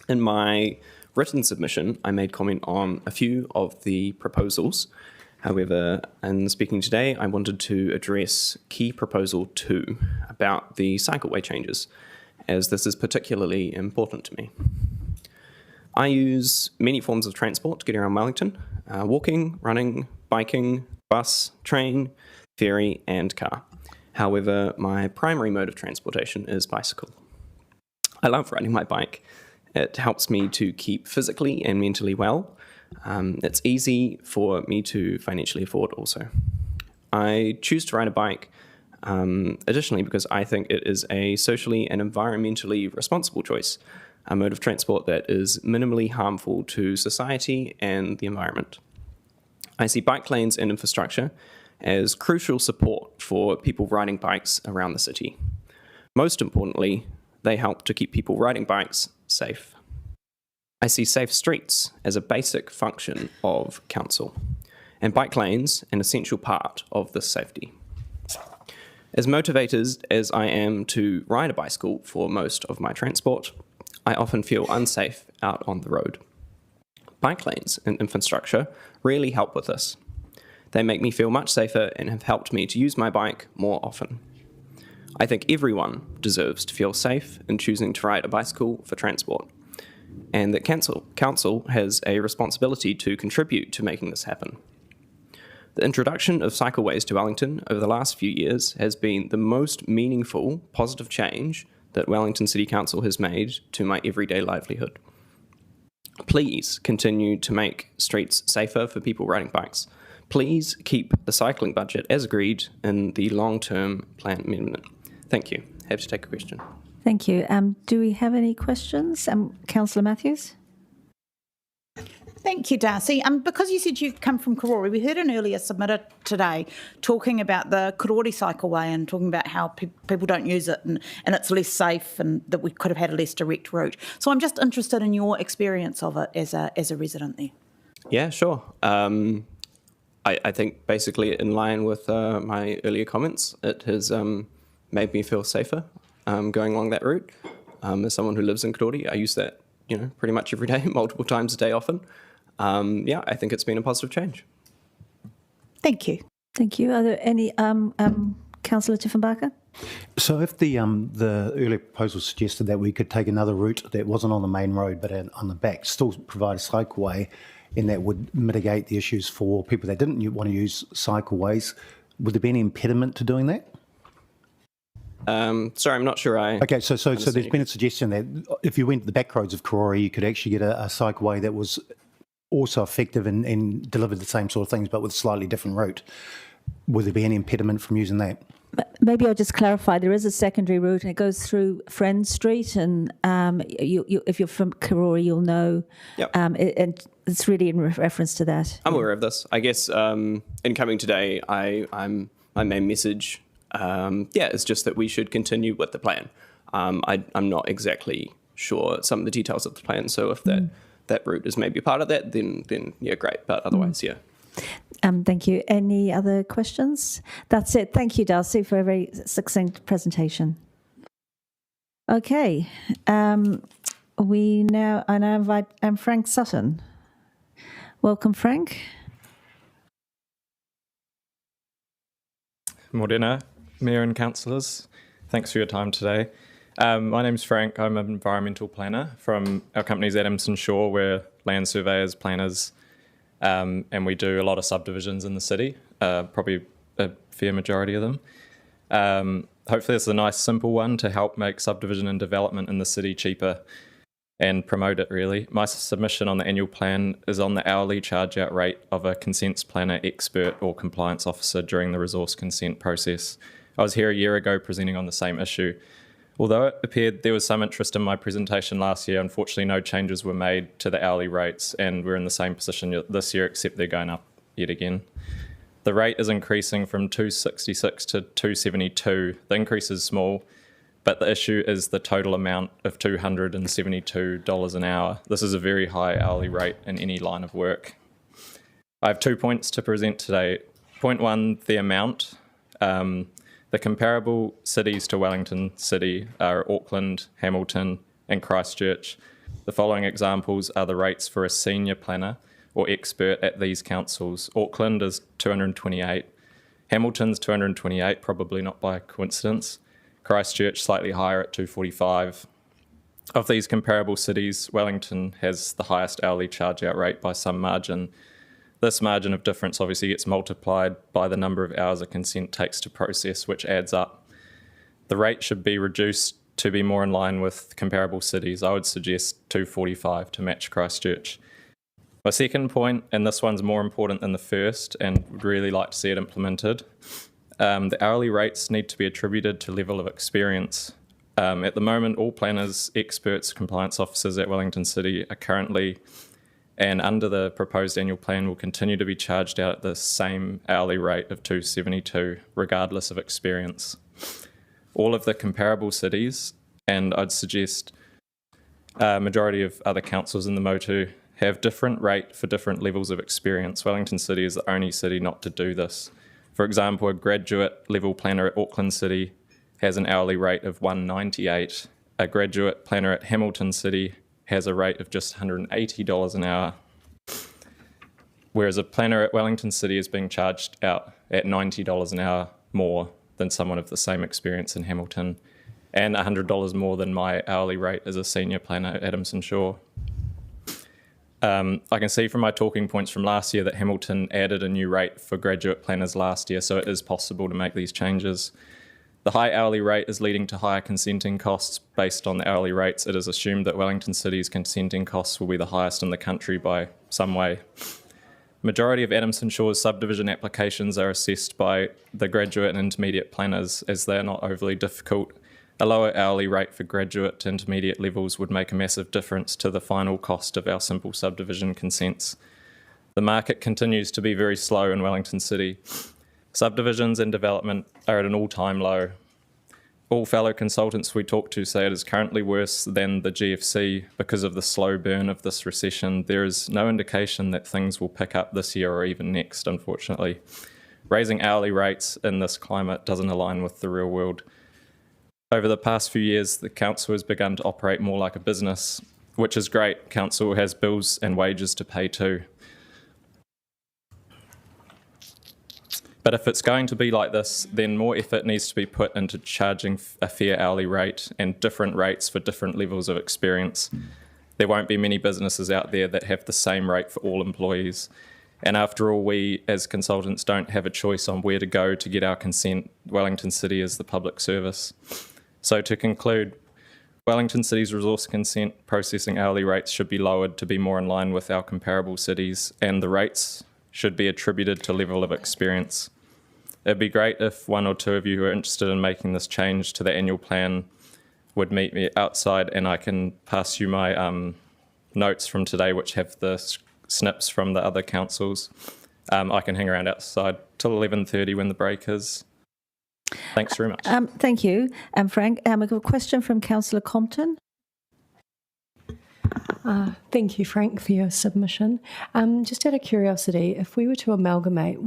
In my written submission, I made comment on a few of the proposals. However, in speaking today, I wanted to address key proposal 2 about the cycleway changes, as this is particularly important to me. I use many forms of transport to get around Wellington: walking, running, biking, bus, train, ferry, and car. However, my primary mode of transportation is bicycle. I love riding my bike. It helps me to keep physically and mentally well. It's easy for me to financially afford also. I choose to ride a bike additionally because I think it is a socially and environmentally responsible choice, a mode of transport that is minimally harmful to society and the environment. I see bike lanes and infrastructure as crucial support for people riding bikes around the city. Most importantly, they help to keep people riding bikes safe. I see safe streets as a basic function of council, and bike lanes an essential part of this safety. As motivated as I am to ride a bicycle for most of my transport, I often feel unsafe out on the road. Bike lanes and infrastructure really help with this. They make me feel much safer and have helped me to use my bike more often. I think everyone deserves to feel safe in choosing to ride a bicycle for transport, and that council has a responsibility to contribute to making this happen. The introduction of cycleways to Wellington over the last few years has been the most meaningful, positive change that Wellington City Council has made to my everyday livelihood. please continue to make streets safer for people riding bikes. Please keep the cycling budget as agreed in the long-term plan amendment. Thank you. Happy to take a question. Thank you. Do we have any questions? Councillor Matthews? Thank you, Darcy. Because you said you come from Karori, we heard an earlier submitter today talking about the Karori cycleway and talking about how people don't use it and it's less safe and that we could have had a less direct route. So I'm just interested in your experience of it as a resident there. Yeah, sure. I think basically in line with my earlier comments, it has made me feel safer going along that route. As someone who lives in Karori, I use that pretty much every day, multiple times a day often. I think it's been a positive change. Thank you. Thank you. Are there any, Councillor Tiffenbacher? So if the earlier proposal suggested that we could take another route that wasn't on the main road but on the back, still provide a cycleway, and that would mitigate the issues for people that didn't want to use cycleways, would there be any impediment to doing that? Sorry, I'm not sure Okay, so there's been a suggestion that if you went to the back roads of Karori, you could actually get a cycleway that was also effective and delivered the same sort of things but with a slightly different route. Would there be any impediment from using that? Maybe I'll just clarify. There is a secondary route, and it goes through Friend Street. And if you're from Karori, you'll know. Yep. And it's really in reference to that. I'm aware of this. I guess in coming today, my main message, is just that we should continue with the plan. I'm not exactly sure some of the details of the plan. So if that route is maybe part of that, then yeah, great. But otherwise, yeah. Thank you. Any other questions? That's it. Thank you, Darcy, for a very succinct presentation. Okay. I now invite Frank Sutton. Welcome, Frank. Morena, Mayor and Councillors. Thanks for your time today. My name's Frank. I'm an environmental planner from our company's Adamson Shaw. We're land surveyors, planners, and we do a lot of subdivisions in the city, probably a fair majority of them. Hopefully this is a nice simple one to help make subdivision and development in the city cheaper and promote it really. My submission on the annual plan is on the hourly charge out rate of a consents planner expert or compliance officer during the resource consent process. I was here a year ago presenting on the same issue. Although it appeared there was some interest in my presentation last year, unfortunately no changes were made to the hourly rates, and we're in the same position this year except they're going up yet again. The rate is increasing from $266 to $272. The increase is small, but the issue is the total amount of $272 an hour. This is a very high hourly rate in any line of work. I have 2 points to present today. Point one, the amount. The comparable cities to Wellington City are Auckland, Hamilton, and Christchurch. The following examples are the rates for a senior planner or expert at these councils. Auckland is $228, Hamilton's $228, probably not by coincidence. Christchurch slightly higher at $245. Of these comparable cities, Wellington has the highest hourly charge out rate by some margin. This margin of difference obviously gets multiplied by the number of hours a consent takes to process, which adds up. The rate should be reduced to be more in line with comparable cities. I would suggest $245 to match Christchurch. My second point, and this one's more important than the first and would really like to see it implemented, the hourly rates need to be attributed to level of experience. At the moment, all planners, experts, compliance officers at Wellington City are currently and under the proposed annual plan will continue to be charged out at the same hourly rate of $272, regardless of experience. All of the comparable cities, and I'd suggest a majority of other councils in the Motu, have different rate for different levels of experience. Wellington City is the only city not to do this. For example, a graduate level planner at Auckland City has an hourly rate of $198. A graduate planner at Hamilton City has a rate of just $180 an hour, whereas a planner at Wellington City is being charged out at $90 an hour more than someone of the same experience in Hamilton, and $100 more than my hourly rate as a senior planner at Adamson Shaw. I can see from my talking points from last year that Hamilton added a new rate for graduate planners last year, so it is possible to make these changes. The high hourly rate is leading to higher consenting costs. Based on the hourly rates, it is assumed that Wellington City's consenting costs will be the highest in the country by some way. Majority of Adamson Shore's subdivision applications are assessed by the graduate and intermediate planners as they are not overly difficult. A lower hourly rate for graduate to intermediate levels would make a massive difference to the final cost of our simple subdivision consents. The market continues to be very slow in Wellington City. Subdivisions and development are at an all-time low. All fellow consultants we talk to say it is currently worse than the GFC because of the slow burn of this recession. There is no indication that things will pick up this year or even next, unfortunately. Raising hourly rates in this climate doesn't align with the real world. Over the past few years, the council has begun to operate more like a business, which is great. Council has bills and wages to pay too. But if it's going to be like this, then more effort needs to be put into charging a fair hourly rate and different rates for different levels of experience. There won't be many businesses out there that have the same rate for all employees. And after all, we as consultants don't have a choice on where to go to get our consent. Wellington City is the public service. So to conclude, Wellington City's resource consent processing hourly rates should be lowered to be more in line with our comparable cities, and the rates should be attributed to level of experience. It'd be great if one or two of you who are interested in making this change to the annual plan would meet me outside, and I can pass you my notes from today, which have the snips from the other councils. I can hang around outside till 11:30 when the break is. Thanks very much. Thank you, Frank. We have a question from Councillor Compton. Thank you, Frank, for your submission. Just out of curiosity, if we were to amalgamate,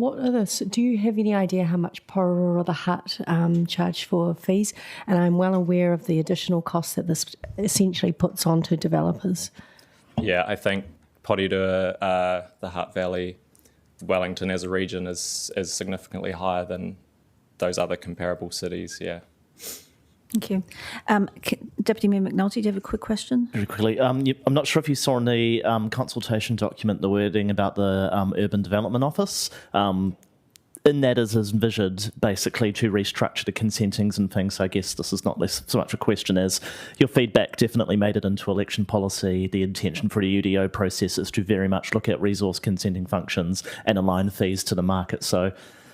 do you have any idea how much Porora or the Hut charge for fees? And I'm well aware of the additional costs that this essentially puts on to developers. Yeah, I think Porirua, the Hutt Valley, Wellington as a region is significantly higher than those other comparable cities, yeah. Thank you. Deputy Mayor McNulty, do you have a quick question? Very quickly, I'm not sure if you saw in the consultation document the wording about the Urban Development Office. In that is envisioned basically to restructure the consentings and things. So I guess this is not so much a question as your feedback definitely made it into election policy. The intention for the UDO process is to very much look at resource consenting functions and align fees to the market. So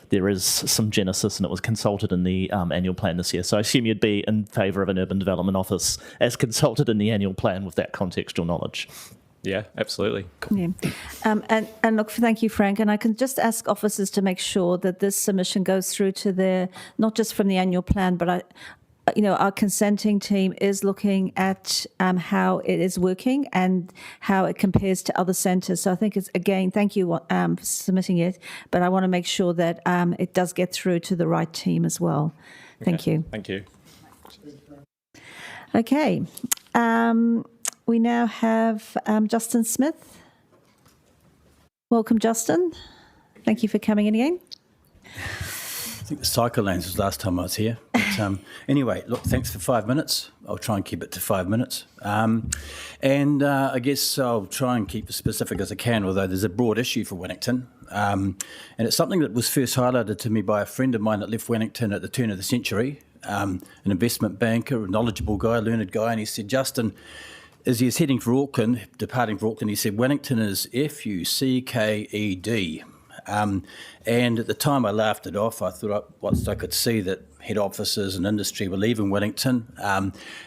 there is some genesis, and it was consulted in the annual plan this year. So I assume you'd be in favour of an Urban Development Office as consulted in the annual plan with that contextual knowledge. Yeah, absolutely. Yeah. And look, thank you, Frank. And I can just ask officers to make sure that this submission goes through to not just from the annual plan, but our consenting team is looking at how it is working and how it compares to other centres. So I think it's, again, thank you for submitting it, but I want to make sure that it does get through to the right team as well. Thank you. Thank you. Okay. We now have Justin Smith. Welcome, Justin. Thank you for coming in again. I think the cycle lanes was last time I was here. But, anyway, look, thanks for 5 minutes. I'll try and keep it to 5 minutes. I guess I'll try and keep as specific as I can, although there's a broad issue for Wellington. And it's something that was first highlighted to me by a friend of mine that left Wellington at the turn of the century, an investment banker, a knowledgeable guy, a learned guy, and he said, Justin, as he was heading for Auckland, departing for Auckland, he said, Wellington is Fucked. And at the time I laughed it off. I thought once I could see that head offices and industry were leaving Wellington,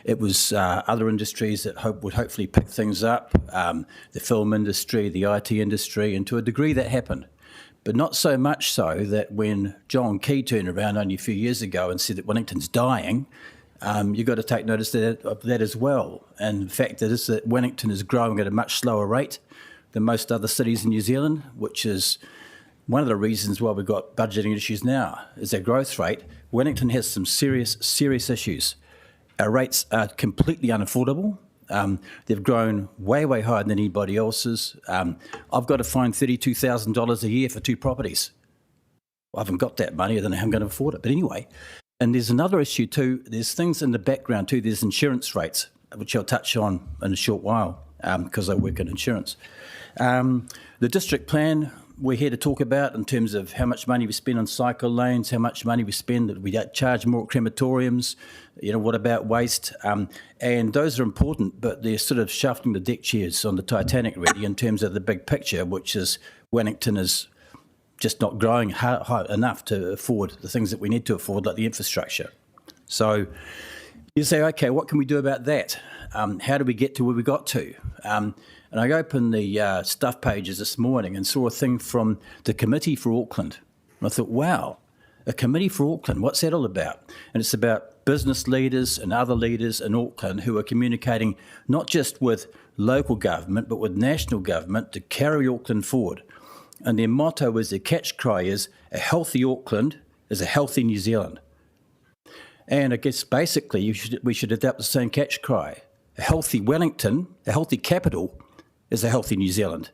it was other industries that would hopefully pick things up, the film industry, the IT industry, and to a degree that happened. But not so much so that when John Key turned around only a few years ago and said that Wellington's dying, you've got to take notice of that as well. And the fact is that Wellington is growing at a much slower rate than most other cities in New Zealand, which is one of the reasons why we've got budgeting issues now, is our growth rate. Wellington has some serious issues. Our rates are completely unaffordable. They've grown way higher than anybody else's. I've got to find $32,000 a year for 2 properties. Well, I haven't got that money. I don't know how I'm going to afford it. But anyway, and there's another issue too. There's things in the background too. There's insurance rates, which I'll touch on in a short while because I work in insurance. The district plan we're here to talk about in terms of how much money we spend on cycle lanes, how much money we spend that we charge more at crematoriums, what about waste? And those are important, but they're sort of shuffling the deck chairs on the Titanic really in terms of the big picture, which is Wellington is just not growing high enough to afford the things that we need to afford, like the infrastructure. So you say, okay, what can we do about that? How do we get to where we got to? And I opened the stuff pages this morning and saw a thing from the Committee for Auckland. And I thought, wow, a Committee for Auckland, what's that all about? And it's about business leaders and other leaders in Auckland who are communicating not just with local government, but with national government to carry Auckland forward. And their motto is, their catch cry is, a healthy Auckland is a healthy New Zealand. And I guess basically we should adapt the same catch cry. A healthy Wellington, a healthy capital, is a healthy New Zealand.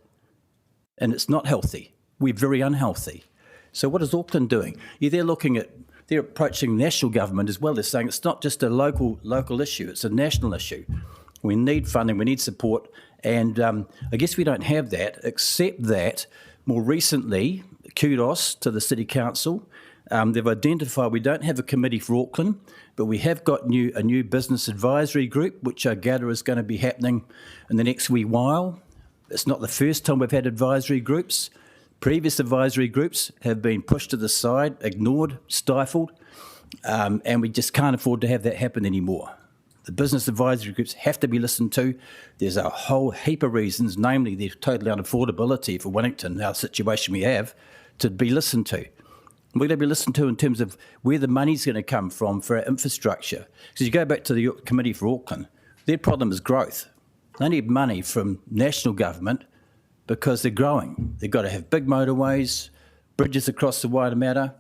And it's not healthy. We're very unhealthy. So what is Auckland doing? They're approaching national government as well. They're saying it's not just a local issue, it's a national issue. We need funding, we need support. And I guess we don't have that, except that more recently, kudos to the City Council. They've identified we don't have a committee for Auckland, but we have got a new business advisory group, which I gather is going to be happening in the next wee while. It's not the first time we've had advisory groups. Previous advisory groups have been pushed to the side, ignored, stifled, and we just can't afford to have that happen anymore. The business advisory groups have to be listened to. There's a whole heap of reasons, namely the total unaffordability for Wellington, our situation we have, to be listened to. We're going to be listened to in terms of where the money's going to come from for our infrastructure. Because you go back to the Committee for Auckland, their problem is growth. They need money from national government because they're growing. They've got to have big motorways, bridges across the Wairarapa.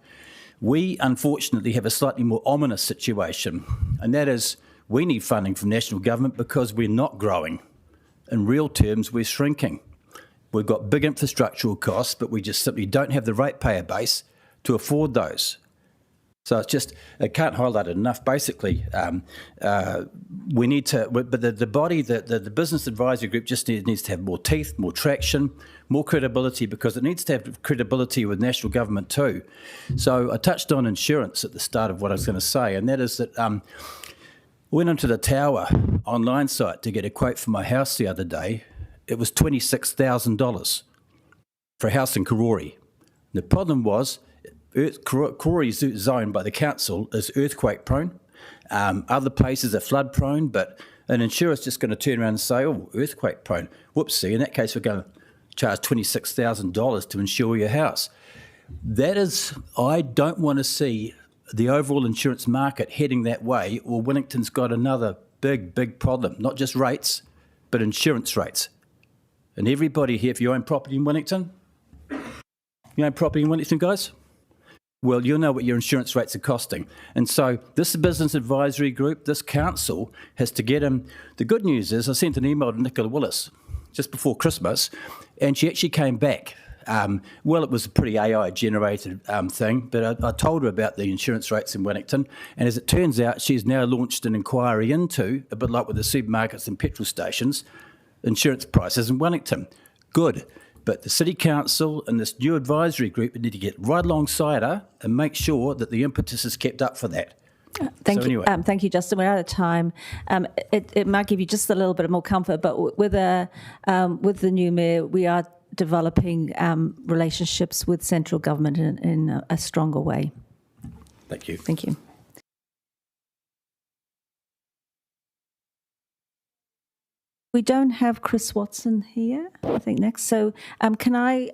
We, unfortunately, have a slightly more ominous situation, and that is we need funding from national government because we're not growing. In real terms, we're shrinking. We've got big infrastructural costs, but we just simply don't have the ratepayer base to afford those. So it's just, I can't highlight it enough. Basically, we need to, but the body, the business advisory group just needs to have more teeth, more traction, more credibility, because it needs to have credibility with national government too. So I touched on insurance at the start of what I was going to say, and that is that I went onto the Tower online site to get a quote for my house the other day. It was $26,000 for a house in Karori. The problem was, Karori zone by the council is earthquake prone. Other places are flood prone, but an insurer's just going to turn around and say, oh, earthquake prone. Whoopsie, in that case, we're going to charge $26,000 to insure your house. That is, I don't want to see the overall insurance market heading that way, or Wellington's got another big problem, not just rates, but insurance rates. And everybody here, if you own property in Wellington, guys? Well, you'll know what your insurance rates are costing. And so this business advisory group, this council, has to get them. The good news is I sent an email to Nicola Willis just before Christmas, and she actually came back. Well, it was a pretty AI-generated thing, but I told her about the insurance rates in Wellington, and as it turns out, she's now launched an inquiry into, a bit like with the supermarkets and petrol stations, insurance prices in Wellington. Good. But the City Council and this new advisory group need to get right alongside her and make sure that the impetus is kept up for that. Thank you. Anyway. Thank you, Justin. We're out of time. It might give you just a little bit more comfort, but with the new mayor, we are developing relationships with central government in a stronger way. Thank you. Thank you. We don't have Chris Watson here, I think, next. So can I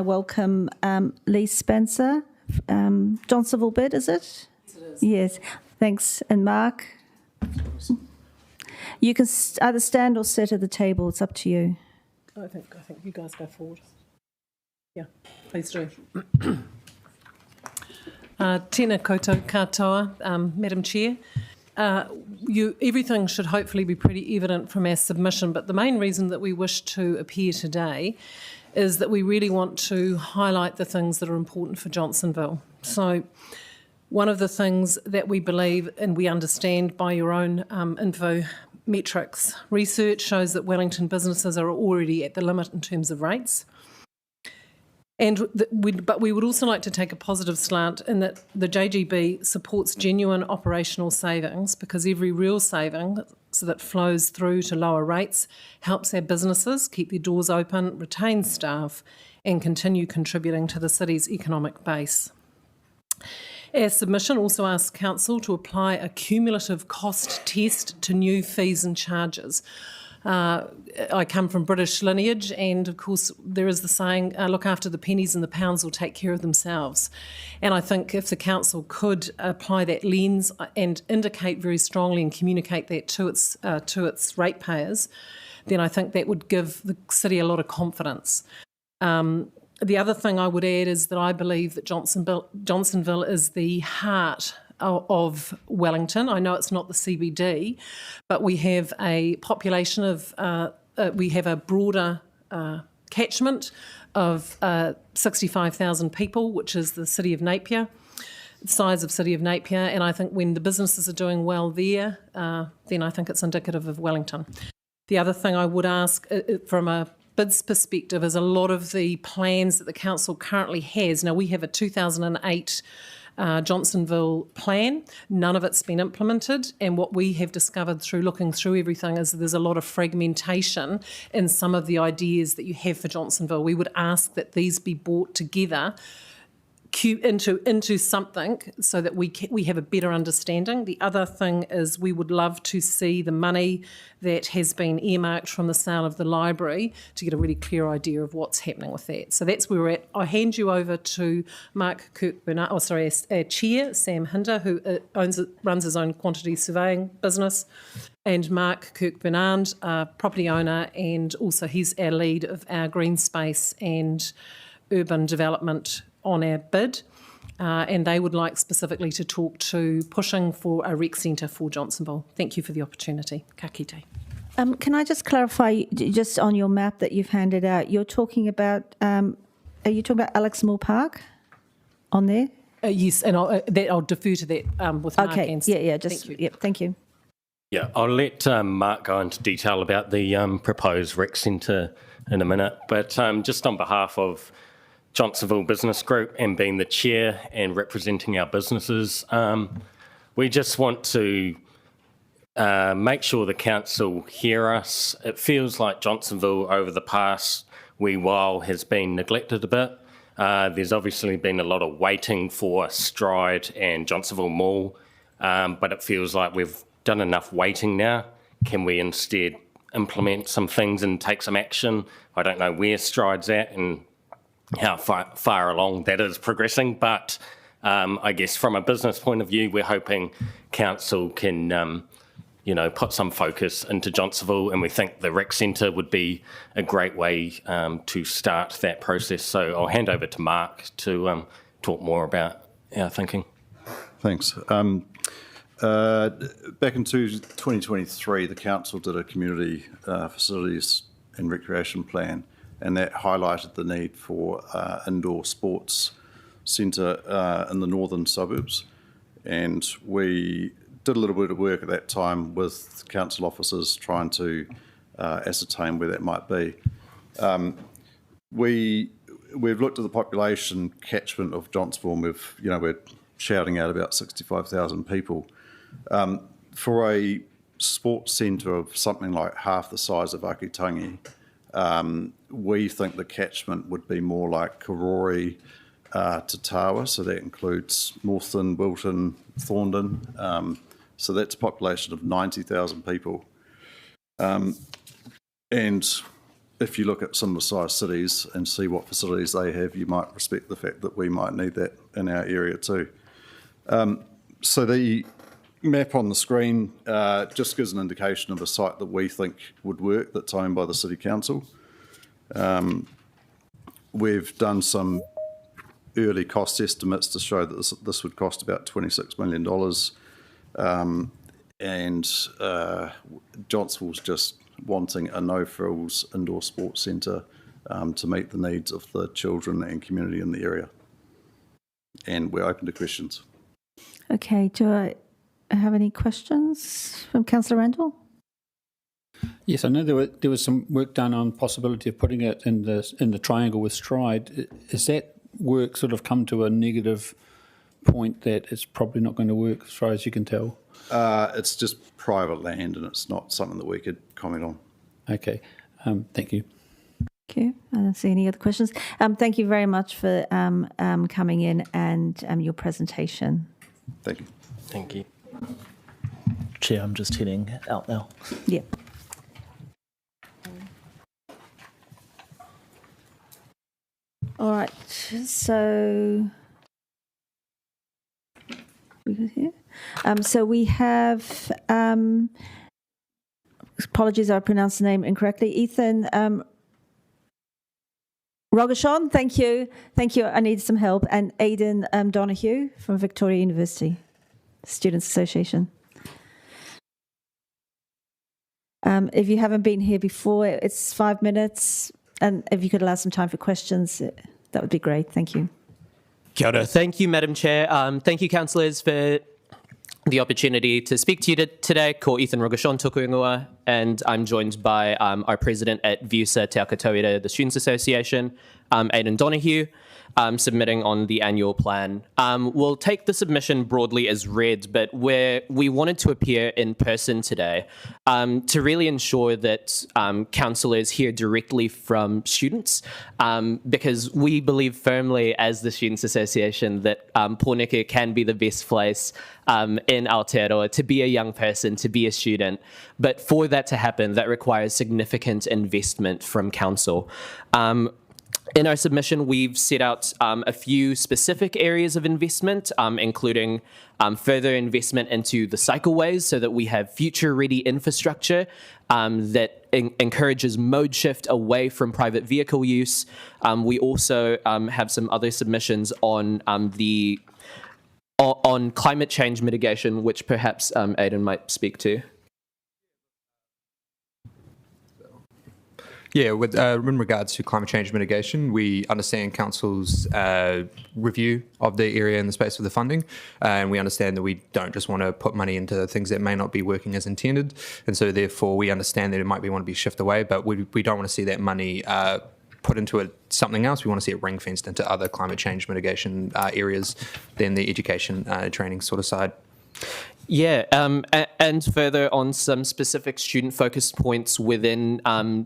welcome Lee Spencer, Johnsonville Bid, is it? Yes, it is. Yes, thanks. And Mark? You can either stand or sit at the table. It's up to you. I think you guys go forward. Yeah, please do. Tēnā koutou katoa, Madam Chair. Everything should hopefully be pretty evident from our submission, but the main reason that we wish to appear today is that we really want to highlight the things that are important for Johnsonville. So one of the things that we believe and we understand by your own info metrics research shows that Wellington businesses are already at the limit in terms of rates. But we would also like to take a positive slant in that the JGB supports genuine operational savings, because every real saving that flows through to lower rates helps our businesses keep their doors open, retain staff, and continue contributing to the city's economic base. Our submission also asks Council to apply a cumulative cost test to new fees and charges. I come from British lineage, and of course there is the saying, look after the pennies and the pounds will take care of themselves. And I think if the council could apply that lens and indicate very strongly and communicate that to its ratepayers, then I think that would give the city a lot of confidence. The other thing I would add is that I believe that Johnsonville is the heart of Wellington. I know it's not the CBD, but we have a population of, we have a broader catchment of 65,000 people, which is the city of Napier, the size of city of Napier. And I think when the businesses are doing well there, then I think it's indicative of Wellington. The other thing I would ask from a bids perspective is a lot of the plans that the council currently has. Now, we have a 2008 Johnsonville plan. None of it's been implemented, and what we have discovered through looking through everything is that there's a lot of fragmentation in some of the ideas that you have for Johnsonville. We would ask that these be brought together into something so that we have a better understanding. The other thing is we would love to see the money that has been earmarked from the sale of the library to get a really clear idea of what's happening with that. So that's where we're at. I hand you over to Mark Kirk-Bernard, our chair, Sam Hinder, who runs his own quantity surveying business, and Mark Kirk-Bernard, property owner, and also he's our lead of our green space and urban development on our bid, and they would like specifically to talk to pushing for a rec centre for Johnsonville. Thank you for the opportunity. Ka kite. Can I just clarify, just on your map that you've handed out, you're talking about, are you talking about Alex Moore Park on there? Yes, and I'll defer to that with Mark. Okay, thank you. Yeah, I'll let Mark go into detail about the proposed rec centre in a minute, but just on behalf of Johnsonville Business Group and being the chair and representing our businesses, we just want to make sure the council hear us. It feels like Johnsonville over the past wee while has been neglected a bit. There's obviously been a lot of waiting for Stride and Johnsonville Mall, but it feels like we've done enough waiting now. Can we instead implement some things and take some action? I don't know where Stride's at and how far along that is progressing, but I guess from a business point of view, we're hoping council can, put some focus into Johnsonville, and we think the rec centre would be a great way to start that process. So I'll hand over to Mark to talk more about our thinking. Thanks. Back in 2023, the council did a community facilities and recreation plan, and that highlighted the need for indoor sports centre in the northern suburbs. And we did a little bit of work at that time with council officers trying to ascertain where that might be. We've looked at the population catchment of Johnsonville, and we're shouting out about 65,000 people. For a sports centre of something like half the size of Akitangi, we think the catchment would be more like Karori to Tawa, so that includes Northern, Wilton, Thorndon. So that's a population of 90,000 people. And if you look at similar sized cities and see what facilities they have, you might respect the fact that we might need that in our area too. So the map on the screen just gives an indication of a site that we think would work, that's owned by the City Council. We've done some early cost estimates to show that this would cost about $26 million. Johnsonville's just wanting a no-frills indoor sports centre to meet the needs of the children and community in the area. And we're open to questions. Okay, do I have any questions from Councillor Randall? Yes, I know there was some work done on possibility of putting it in the triangle with Stride. Is that work sort of come to a negative point that it's probably not going to work as far as you can tell? It's just private land and it's not something that we could comment on. Okay, thank you. Okay, I don't see any other questions. Thank you very much for coming in and your presentation. Thank you. Thank you. Chair, I'm just heading out now. Yeah. All right, so we go here. So we have, apologies, I pronounced the name incorrectly. Ethan Rogashon, thank you. Thank you, I need some help. And Aidan Donahue from Victoria University Students Association. If you haven't been here before, it's 5 minutes. And if you could allow some time for questions, that would be great. Thank you. Kia ora. Thank you, Madam Chair. Thank you, councillors, for the opportunity to speak to you today. Ko Ethan Rogashon toku ingoa, and I'm joined by our president at VIUSA Te Aka Tauira, the Students Association, Aidan Donahue, submitting on the annual plan. We'll take the submission broadly as read, but we wanted to appear in person today to really ensure that councillors hear directly from students, because we believe firmly as the Students Association that Pōneke can be the best place in Aotearoa to be a young person, to be a student. But for that to happen, that requires significant investment from council. In our submission, we've set out a few specific areas of investment, including further investment into the cycleways so that we have future-ready infrastructure that encourages mode shift away from private vehicle use. We also have some other submissions on on climate change mitigation, which perhaps Aidan might speak to. Yeah, with in regards to climate change mitigation, we understand Council's review of the area and the space of the funding, and we understand that we don't just want to put money into things that may not be working as intended, and so therefore we understand that it might want to be shifted away, but we don't want to see that money put into something else. We want to see it ring fenced into other climate change mitigation areas than the education training sort of side. Yeah, and further on some specific student-focused points within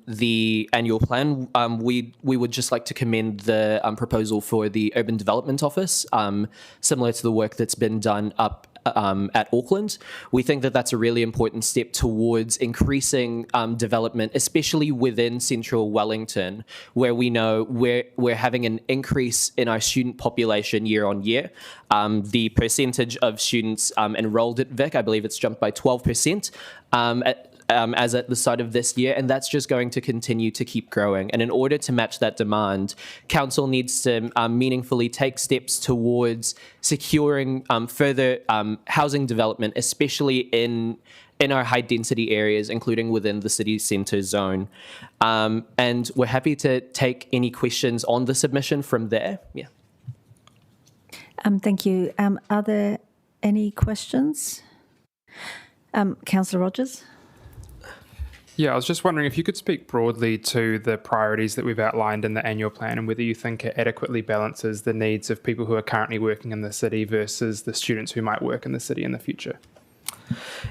the annual plan, we would just like to commend the proposal for the Urban Development Office, similar to the work that's been done up at Auckland. We think that that's a really important step towards increasing development, especially within central Wellington, where we know we're having an increase in our student population year on year. The percentage of students enrolled at Vic, I believe it's jumped by 12%. As at the start of this year, and that's just going to continue to keep growing. And in order to match that demand, council needs to meaningfully take steps towards securing further housing development, especially in our high density areas, including within the city centre zone. And we're happy to take any questions on the submission from there. Yeah. Thank you. Are there any questions? Councillor Rogers? Yeah, I was just wondering if you could speak broadly to the priorities that we've outlined in the annual plan and whether you think it adequately balances the needs of people who are currently working in the city versus the students who might work in the city in the future.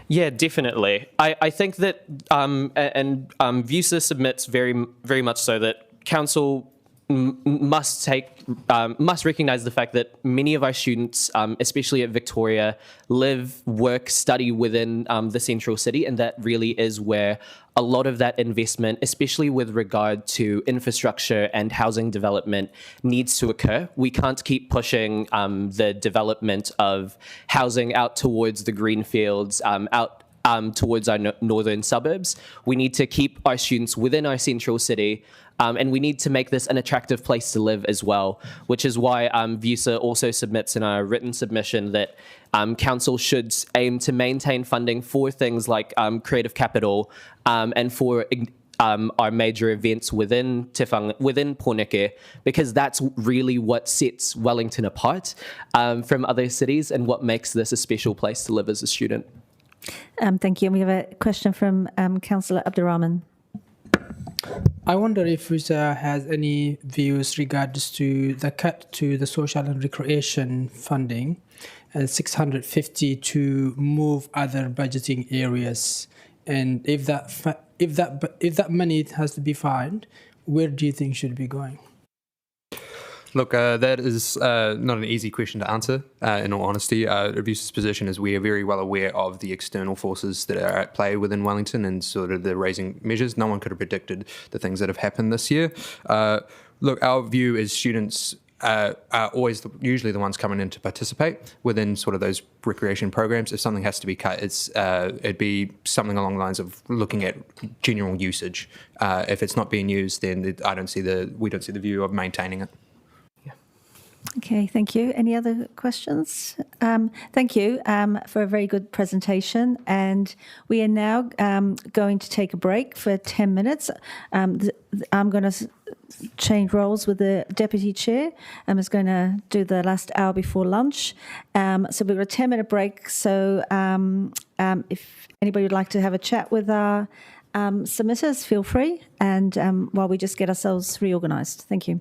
Yeah, definitely. I think that, VIUSA submits very much so that council must recognise the fact that many of our students, especially at Victoria, live, work, study within the central city, and that really is where a lot of that investment, especially with regard to infrastructure and housing development, needs to occur. We can't keep pushing the development of housing out towards the greenfields, out towards our northern suburbs. We need to keep our students within our central city, and we need to make this an attractive place to live as well, which is why VIUSA also submits in our written submission that council should aim to maintain funding for things like creative capital and for our major events within Pōneke, because that's really what sets Wellington apart from other cities and what makes this a special place to live as a student. Thank you. And we have a question from Councillor Abdurrahman. I wonder if Visa has any views regards to the cut to the social and recreation funding, 650 to move other budgeting areas, and if that money has to be found, where do you think should be going? Look, that is not an easy question to answer, in all honesty. Abuse's position is we are very well aware of the external forces that are at play within Wellington and sort of the raising measures. No one could have predicted the things that have happened this year. Look, our view is students are always usually the ones coming in to participate within sort of those recreation programs. If something has to be cut, it'd be something along the lines of looking at general usage. If it's not being used, then we don't see the view of maintaining it. Okay, thank you. Any other questions? Thank you for a very good presentation. And we are now going to take a break for 10 minutes. I'm going to change roles with the Deputy Chair. I'm just going to do the last hour before lunch. So we've got a 10-minute break. So if anybody would like to have a chat with our submitters, feel free. And while we just get ourselves reorganised. Thank you.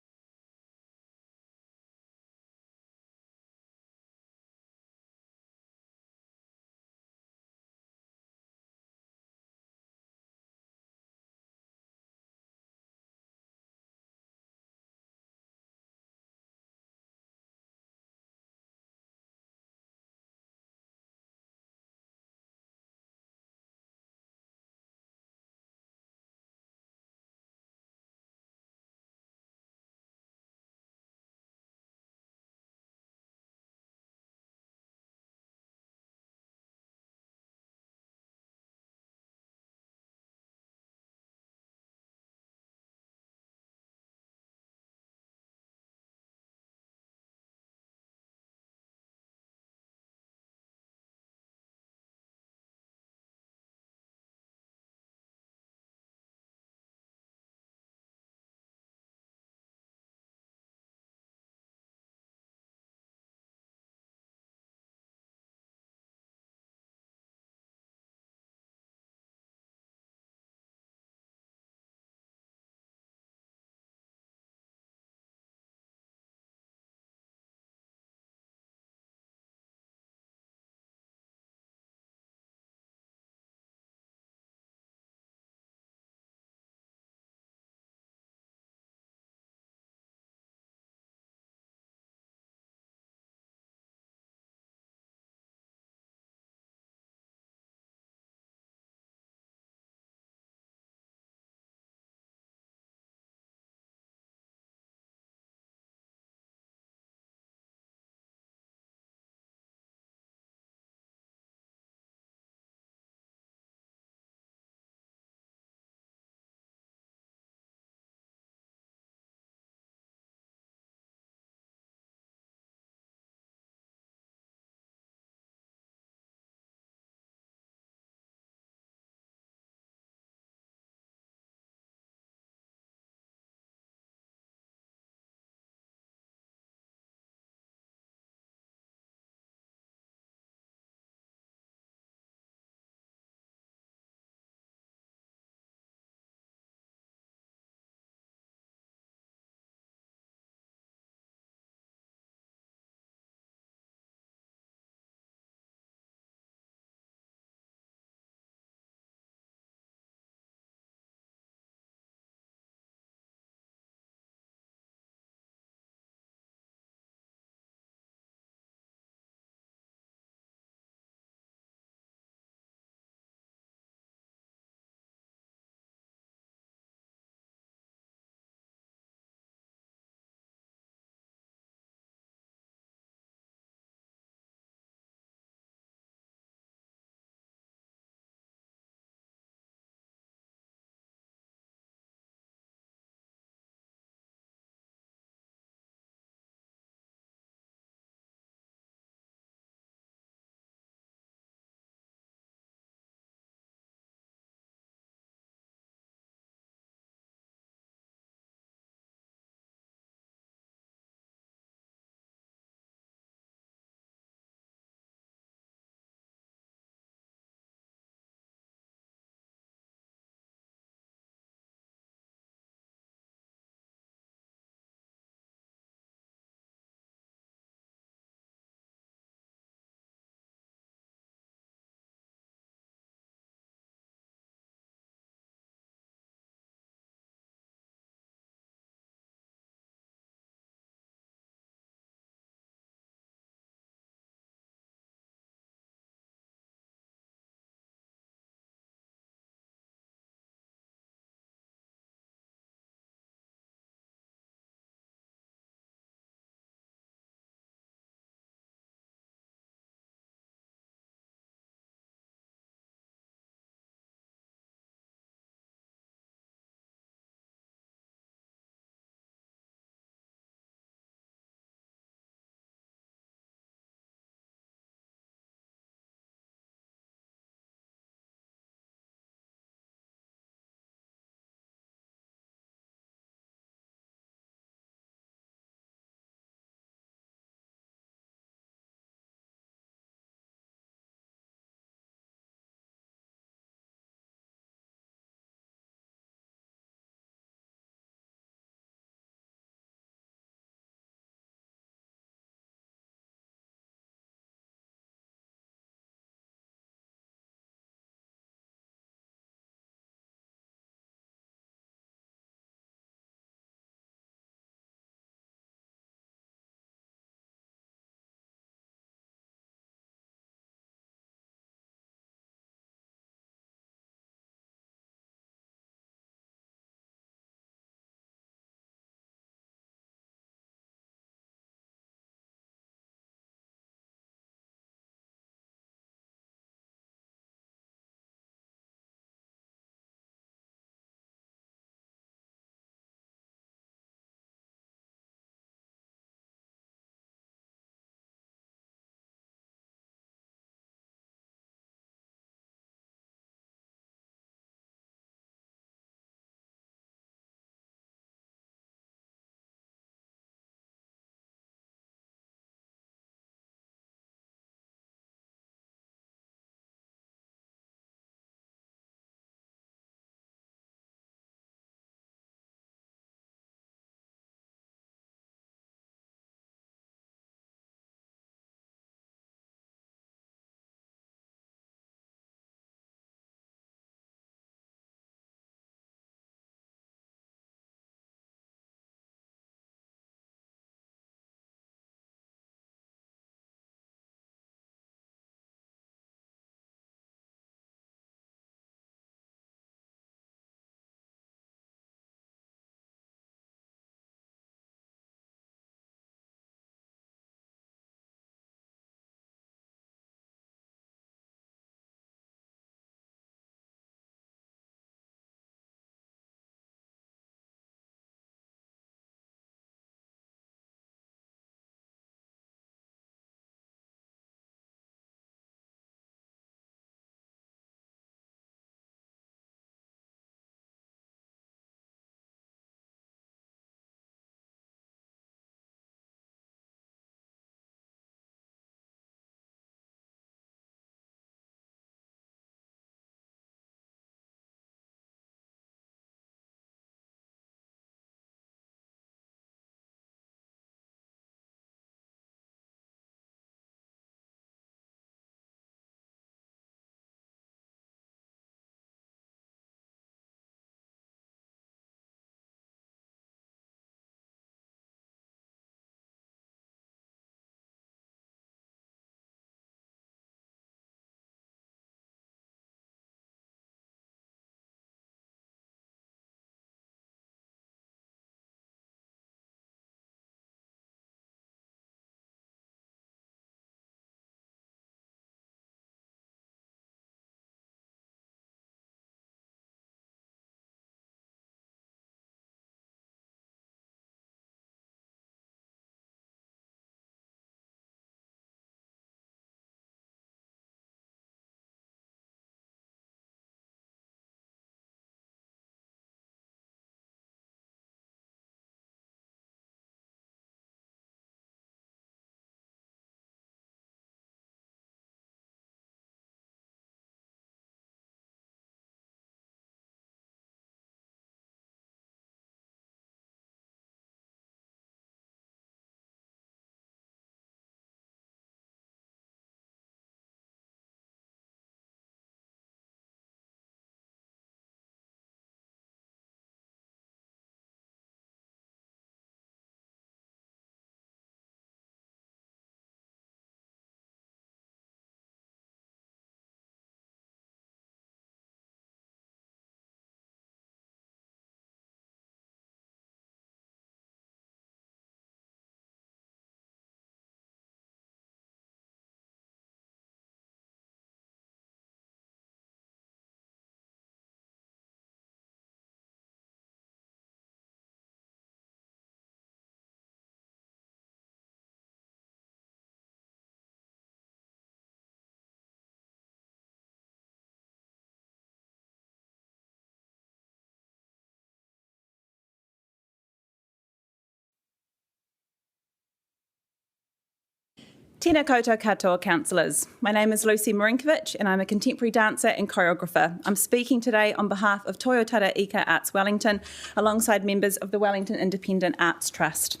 Tēnā koutou katoa, councillors. My name is Lucy Marinkovic and I'm a contemporary dancer and choreographer. I'm speaking today on behalf of Toyotara Ika Arts Wellington alongside members of the Wellington Independent Arts Trust.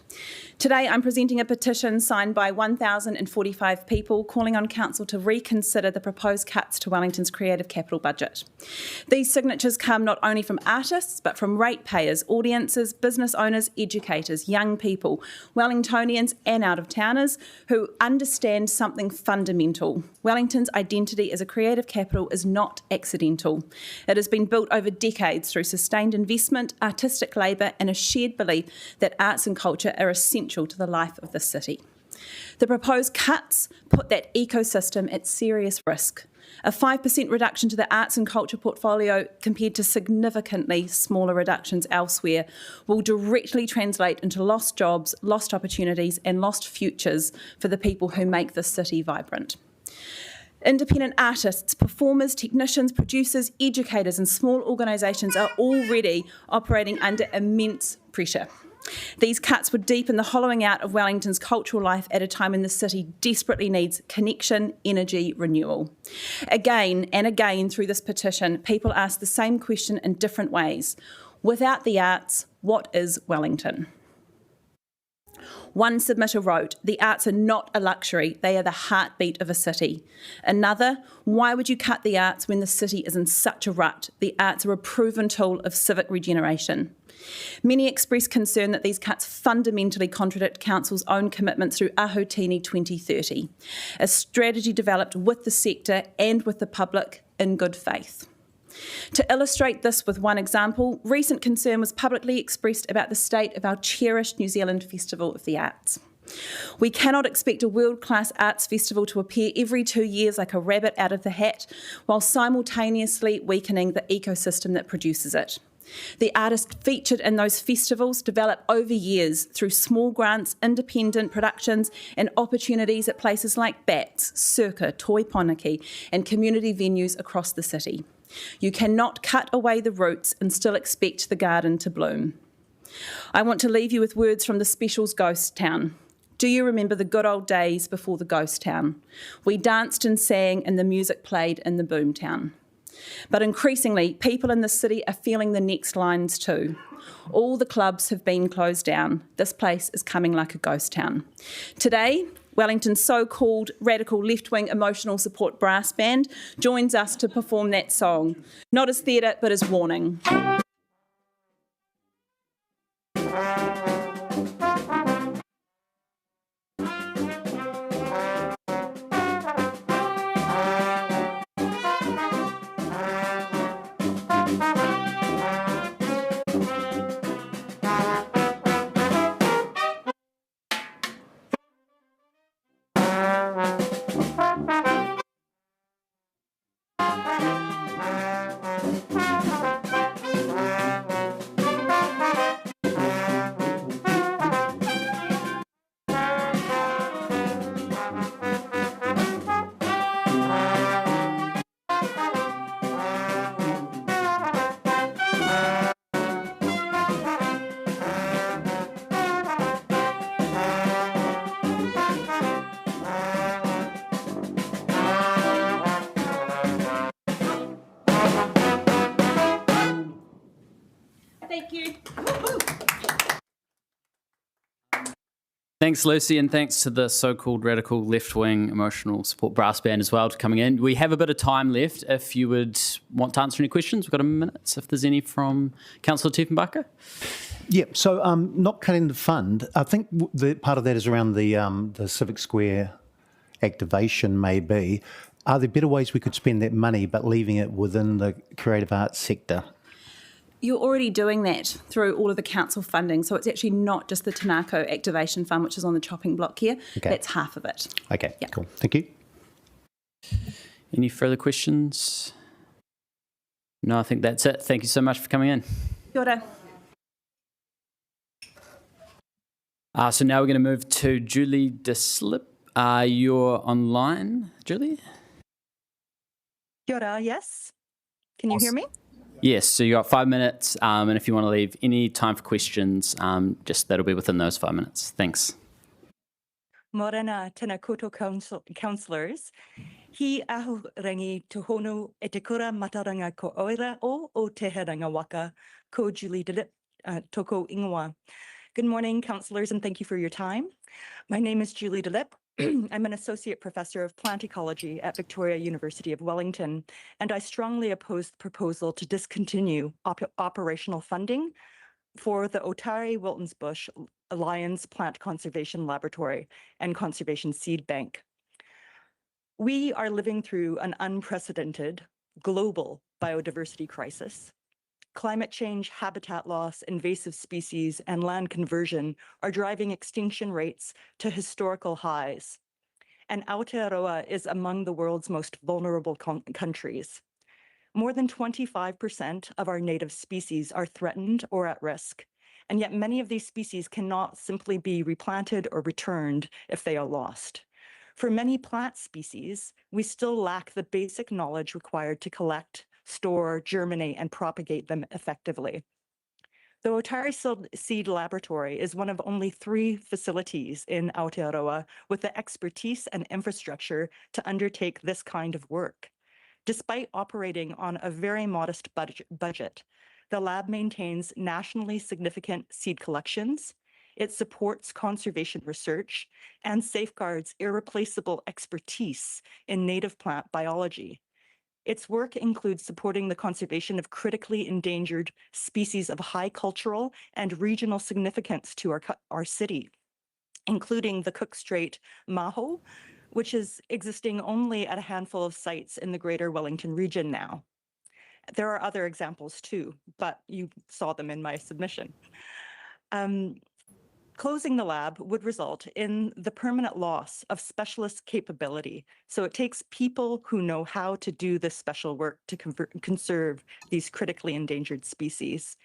Today I'm presenting a petition signed by 1,045 people calling on Council to reconsider the proposed cuts to Wellington's creative capital budget. These signatures come not only from artists but from ratepayers, audiences, business owners, educators, young people, Wellingtonians and out-of-towners who understand something fundamental. Wellington's identity as a creative capital is not accidental. It has been built over decades through sustained investment, artistic labour and a shared belief that arts and culture are essential to the life of the city. The proposed cuts put that ecosystem at serious risk. A 5% reduction to the arts and culture portfolio compared to significantly smaller reductions elsewhere will directly translate into lost jobs, lost opportunities and lost futures for the people who make this city vibrant. Independent artists, performers, technicians, producers, educators and small organisations are already operating under immense pressure. These cuts would deepen the hollowing out of Wellington's cultural life at a time when the city desperately needs connection, energy, renewal. Again and again through this petition, people ask the same question in different ways. Without the arts, what is Wellington? One submitter wrote, "The arts are not a luxury, they are the heartbeat of a city." Another, "Why would you cut the arts when the city is in such a rut? The arts are a proven tool of civic regeneration." Many express concern that these cuts fundamentally contradict Council's own commitments through Ahotini 2030, a strategy developed with the sector and with the public in good faith. To illustrate this with one example, recent concern was publicly expressed about the state of our cherished New Zealand Festival of the Arts. We cannot expect a world-class arts festival to appear every 2 years like a rabbit out of the hat, while simultaneously weakening the ecosystem that produces it. The artists featured in those festivals develop over years through small grants, independent productions and opportunities at places like BATS, Circa, Toi Ponaki and community venues across the city. You cannot cut away the roots and still expect the garden to bloom. I want to leave you with words from the Specials Ghost Town. Do you remember the good old days before the ghost town? We danced and sang and the music played in the boom town. But increasingly, people in the city are feeling the next lines too. All the clubs have been closed down. This place is coming like a ghost town. Today, Wellington's so-called radical left-wing emotional support brass band joins us to perform that song, not as theatre but as warning. Thank you. Thanks, Lucy, and thanks to the so-called radical left-wing emotional support brass band as well for coming in. We have a bit of time left if you would want to answer any questions. We've got a minute, if there's any from Councillor Tiefenbacher. Yeah, so not cutting the fund, I think the part of that is around the Civic Square activation maybe. Are there better ways we could spend that money but leaving it within the creative arts sector? You're already doing that through all of the council funding, so it's actually not just the Tanako Activation Fund, which is on the chopping block here. Okay. That's half of it. Okay, cool. Thank you. Any further questions? No, I think that's it. Thank you so much for coming in. Kia ora. So now we're going to move to Julie DeSlip. You're online, Julie? Kia ora, yes. Can you hear me? Yes, so you got 5 minutes, and if you want to leave any time for questions, just that'll be within those 5 minutes. Thanks. Morena tēnā koutou councillors. Hi ahu rangi tohonu e te kura mataranga ko oira o te heranga waka ko Julie Dilip toko ingoa. Good morning, councillors, and thank you for your time. My name is Julie Dilip. I'm an associate professor of plant ecology at Victoria University of Wellington, and I strongly oppose the proposal to discontinue operational funding for the Otari-Wiltonsbush Lions Plant Conservation Laboratory and Conservation Seed Bank. We are living through an unprecedented global biodiversity crisis. Climate change, habitat loss, invasive species, and land conversion are driving extinction rates to historical highs. And Aotearoa is among the world's most vulnerable countries. More than 25% of our native species are threatened or at risk, and yet many of these species cannot simply be replanted or returned if they are lost. For many plant species, we still lack the basic knowledge required to collect, store, germinate, and propagate them effectively. The Otari Seed Laboratory is one of only 3 facilities in Aotearoa with the expertise and infrastructure to undertake this kind of work. Despite operating on a very modest budget, the lab maintains nationally significant seed collections. It supports conservation research and safeguards irreplaceable expertise in native plant biology. Its work includes supporting the conservation of critically endangered species of high cultural and regional significance to our city, including the Cook Strait maho, which is existing only at a handful of sites in the Greater Wellington region now. There are other examples too, but you saw them in my submission. Closing the lab would result in the permanent loss of specialist capability. So it takes people who know how to do this special work to conserve these critically endangered species.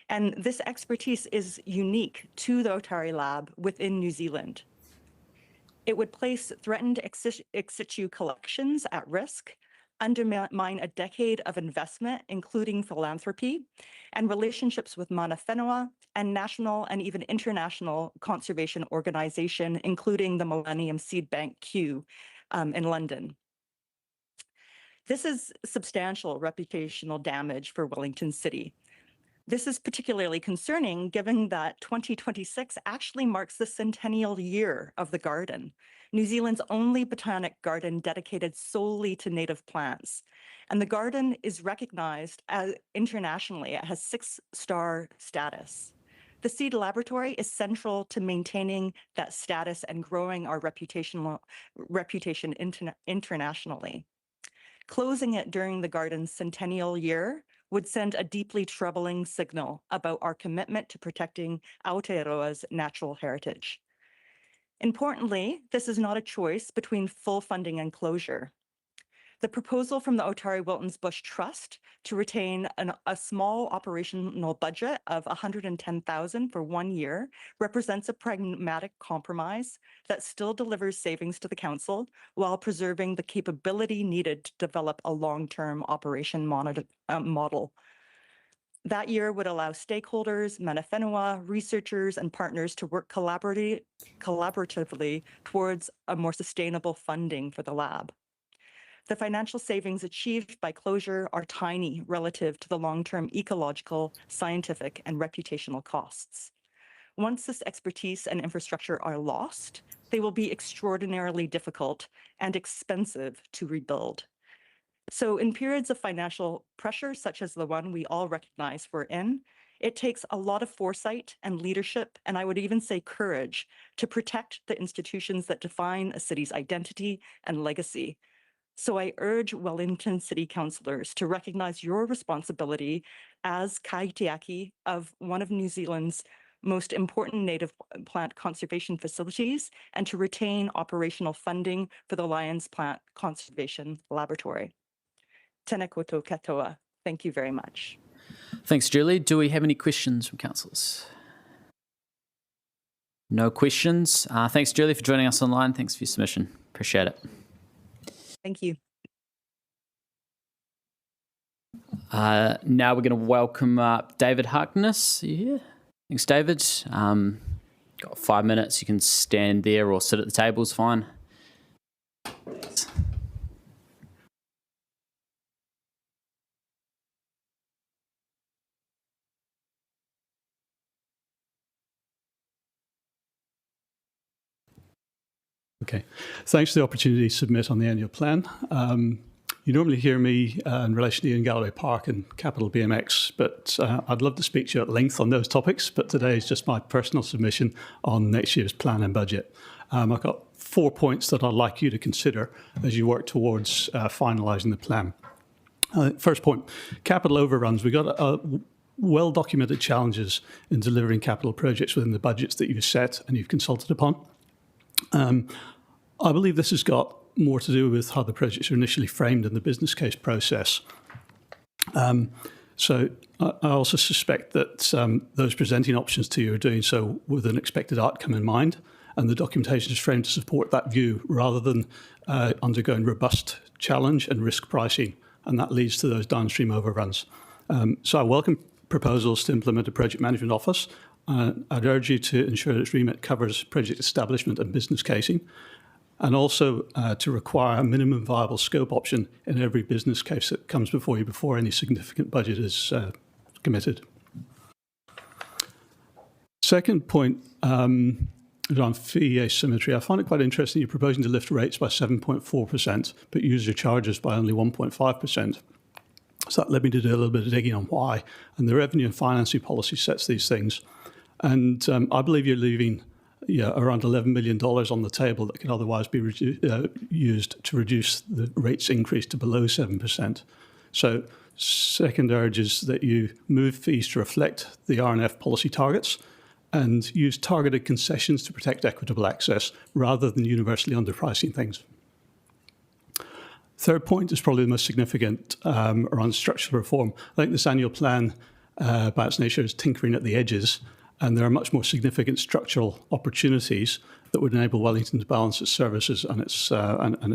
And this expertise is unique to the Otari Lab within New Zealand. It would place threatened ex situ collections at risk, undermine a decade of investment, including philanthropy, and relationships with Mana Whenua and national and even international conservation organization, including the Millennium Seed Bank Q in London. This is substantial reputational damage for Wellington City. This is particularly concerning given that 2026 actually marks the centennial year of the garden, New Zealand's only botanic garden dedicated solely to native plants. And the garden is recognized internationally. It has 6-star status. The Seed Laboratory is central to maintaining that status and growing our reputation internationally. Closing it during the garden's centennial year would send a deeply troubling signal about our commitment to protecting Aotearoa's natural heritage. Importantly, this is not a choice between full funding and closure. The proposal from the Otari-Wiltonsbush Trust to retain a small operational budget of $110,000 for 1 year represents a pragmatic compromise that still delivers savings to the council while preserving the capability needed to develop a long-term operation model. That year would allow stakeholders, Mana Whenua, researchers, and partners to work collaboratively towards a more sustainable funding for the lab. The financial savings achieved by closure are tiny relative to the long-term ecological, scientific, and reputational costs. Once this expertise and infrastructure are lost, they will be extraordinarily difficult and expensive to rebuild. So in periods of financial pressure, such as the one we all recognize we're in, it takes a lot of foresight and leadership, and I would even say courage, to protect the institutions that define a city's identity and legacy. So I urge Wellington City Councillors to recognize your responsibility as kaitiaki of one of New Zealand's most important native plant conservation facilities and to retain operational funding for the Lions Plant Conservation Laboratory. Tēnā koutou katoa. Thank you very much. Thanks, Julie. Do we have any questions from councillors? No questions. Thanks, Julie, for joining us online. Thanks for your submission. Appreciate it. Thank you. Now we're going to welcome up David Harkness. Are you here? Thanks, David. Got 5 minutes. You can stand there or sit at the table is fine. Okay, thanks for the opportunity to submit on the annual plan. You normally hear me in relation to Ian Galloway Park and Capital BMX, but I'd love to speak to you at length on those topics, but today is just my personal submission on next year's plan and budget. I've got 4 points that I'd like you to consider as you work towards finalising the plan. First point, capital overruns. We've got well-documented challenges in delivering capital projects within the budgets that you've set and you've consulted upon. I believe this has got more to do with how the projects are initially framed in the business case process. So I also suspect that those presenting options to you are doing so with an expected outcome in mind, and the documentation is framed to support that view rather than undergoing robust challenge and risk pricing, and that leads to those downstream overruns. So I welcome proposals to implement a project management office. I'd urge you to ensure that its remit covers project establishment and business casing, and also to require a minimum viable scope option in every business case that comes before you before any significant budget is committed. Second point is on fee asymmetry. I find it quite interesting you're proposing to lift rates by 7.4%, but user charges by only 1.5%. So that led me to do a little bit of digging on why. And the revenue and financing policy sets these things. And I believe you're leaving around $11 million on the table that could otherwise be used to reduce the rates increase to below 7%. So second urge is that you move fees to reflect the RNF policy targets and use targeted concessions to protect equitable access rather than universally underpricing things. Third point is probably the most significant around structural reform. I think this annual plan, by its nature, is tinkering at the edges, and there are much more significant structural opportunities that would enable Wellington to balance its services and its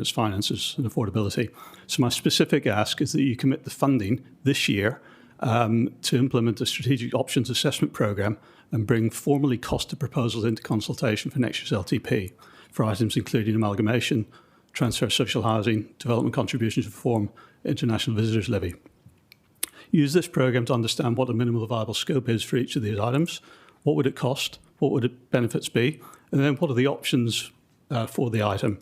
finances and affordability. So my specific ask is that you commit the funding this year to implement a strategic options assessment programme and bring formally costed proposals into consultation for next year's LTP for items including amalgamation, transfer of social housing, development contributions reform, international visitors levy. Use this programme to understand what the minimal viable scope is for each of these items. What would it cost? What would the benefits be? And then what are the options for the item?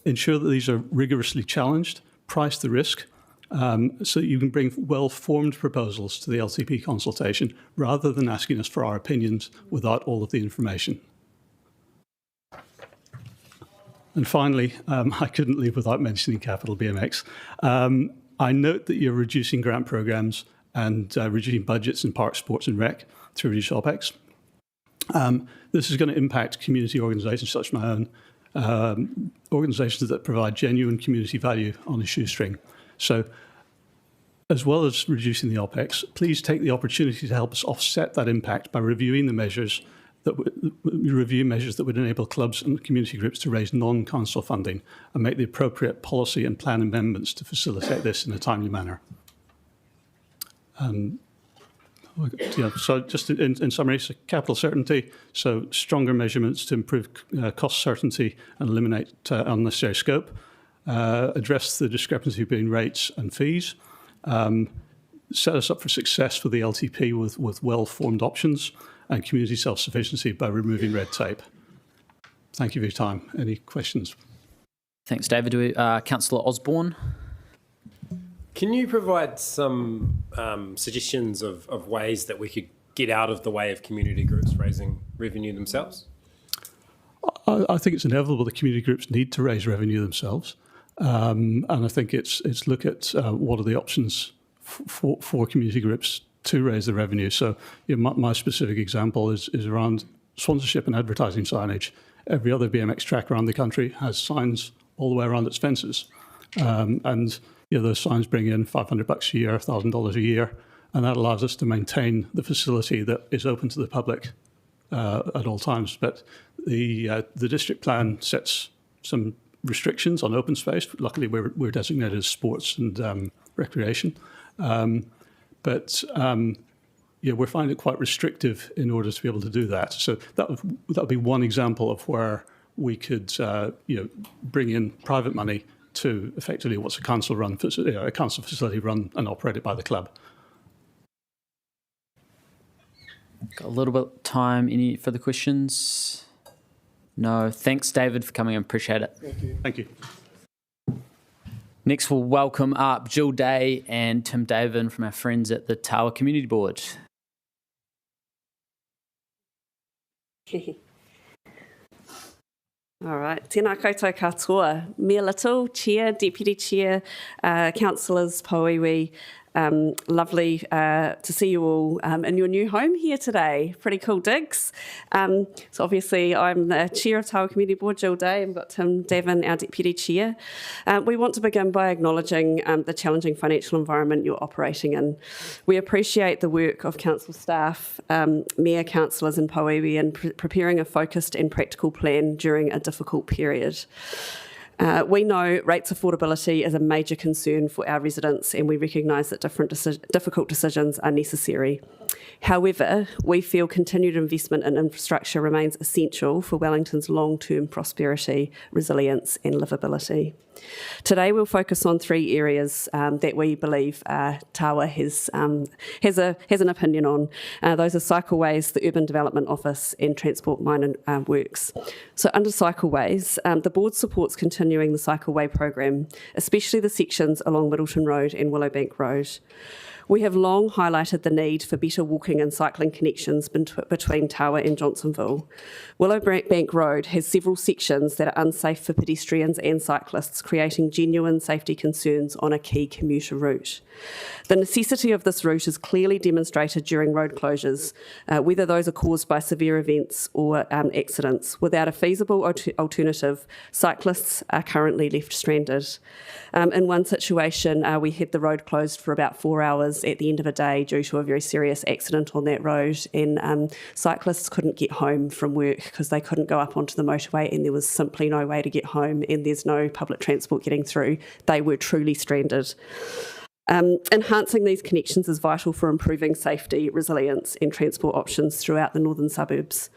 Ensure that these are rigorously challenged, price the risk, so that you can bring well-formed proposals to the LTP consultation rather than asking us for our opinions without all of the information. And finally, I couldn't leave without mentioning Capital BMX. I note that you're reducing grant programmes and reducing budgets in park, sports and rec to reduce OPEX. This is going to impact community organisations such as my own, organisations that provide genuine community value on a shoestring. So as well as reducing the OPEX, please take the opportunity to help us offset that impact by reviewing the measures that would enable clubs and community groups to raise non-council funding and make the appropriate policy and plan amendments to facilitate this in a timely manner. So just in summary, so capital certainty, so stronger measurements to improve cost certainty and eliminate unnecessary scope, address the discrepancy between rates and fees, set us up for success for the LTP with well-formed options, and community self-sufficiency by removing red tape. Thank you for your time. Any questions? Thanks, David. Councillor Osborne. Can you provide some suggestions of ways that we could get out of the way of community groups raising revenue themselves? I think it's inevitable that community groups need to raise revenue themselves. And I think it's look at what are the options for community groups to raise the revenue. So my specific example is around sponsorship and advertising signage. Every other BMX track around the country has signs all the way around its fences. And those signs bring in $500 a year, $1,000 a year, and that allows us to maintain the facility that is open to the public at all times. But the district plan sets some restrictions on open space. Luckily, we're designated as sports and recreation. But we're finding it quite restrictive in order to be able to do that. So that would be one example of where we could bring in private money to effectively what's a council facility run and operated by the club. Got a little bit of time. Any further questions? No. Thanks, David, for coming in. Appreciate it. Thank you. Next, we'll welcome up Jill Day and Tim Davin from our friends at the Tawa Community Board. All right. Tēnā koutou katoa. Mia Little, Chair, Deputy Chair, Councillors, Pauiwi. Lovely to see you all in your new home here today. Pretty cool digs. So obviously I'm the Chair of Tawa Community Board, Jill Day, and we've got Tim Davin, our Deputy Chair. We want to begin by acknowledging the challenging financial environment you're operating in. We appreciate the work of council staff, mayor, councillors and Pauiwi in preparing a focused and practical plan during a difficult period. We know rates affordability is a major concern for our residents, and we recognise that difficult decisions are necessary. However, we feel continued investment in infrastructure remains essential for Wellington's long-term prosperity, resilience and livability. Today we'll focus on three areas that we believe Tawa has an opinion on. Those are cycleways, the Urban Development Office and Transport Minor Works. So under cycleways, the board supports continuing the cycleway program, especially the sections along Middleton Road and Willowbank Road. We have long highlighted the need for better walking and cycling connections between Tawa and Johnsonville. Willowbank Road has several sections that are unsafe for pedestrians and cyclists, creating genuine safety concerns on a key commuter route. The necessity of this route is clearly demonstrated during road closures, whether those are caused by severe events or accidents. Without a feasible alternative, cyclists are currently left stranded. In one situation, we had the road closed for about 4 hours at the end of a day due to a very serious accident on that road, and cyclists couldn't get home from work because they couldn't go up onto the motorway and there was simply no way to get home and there's no public transport getting through. They were truly stranded. Enhancing these connections is vital for improving safety, resilience and transport options throughout the northern suburbs.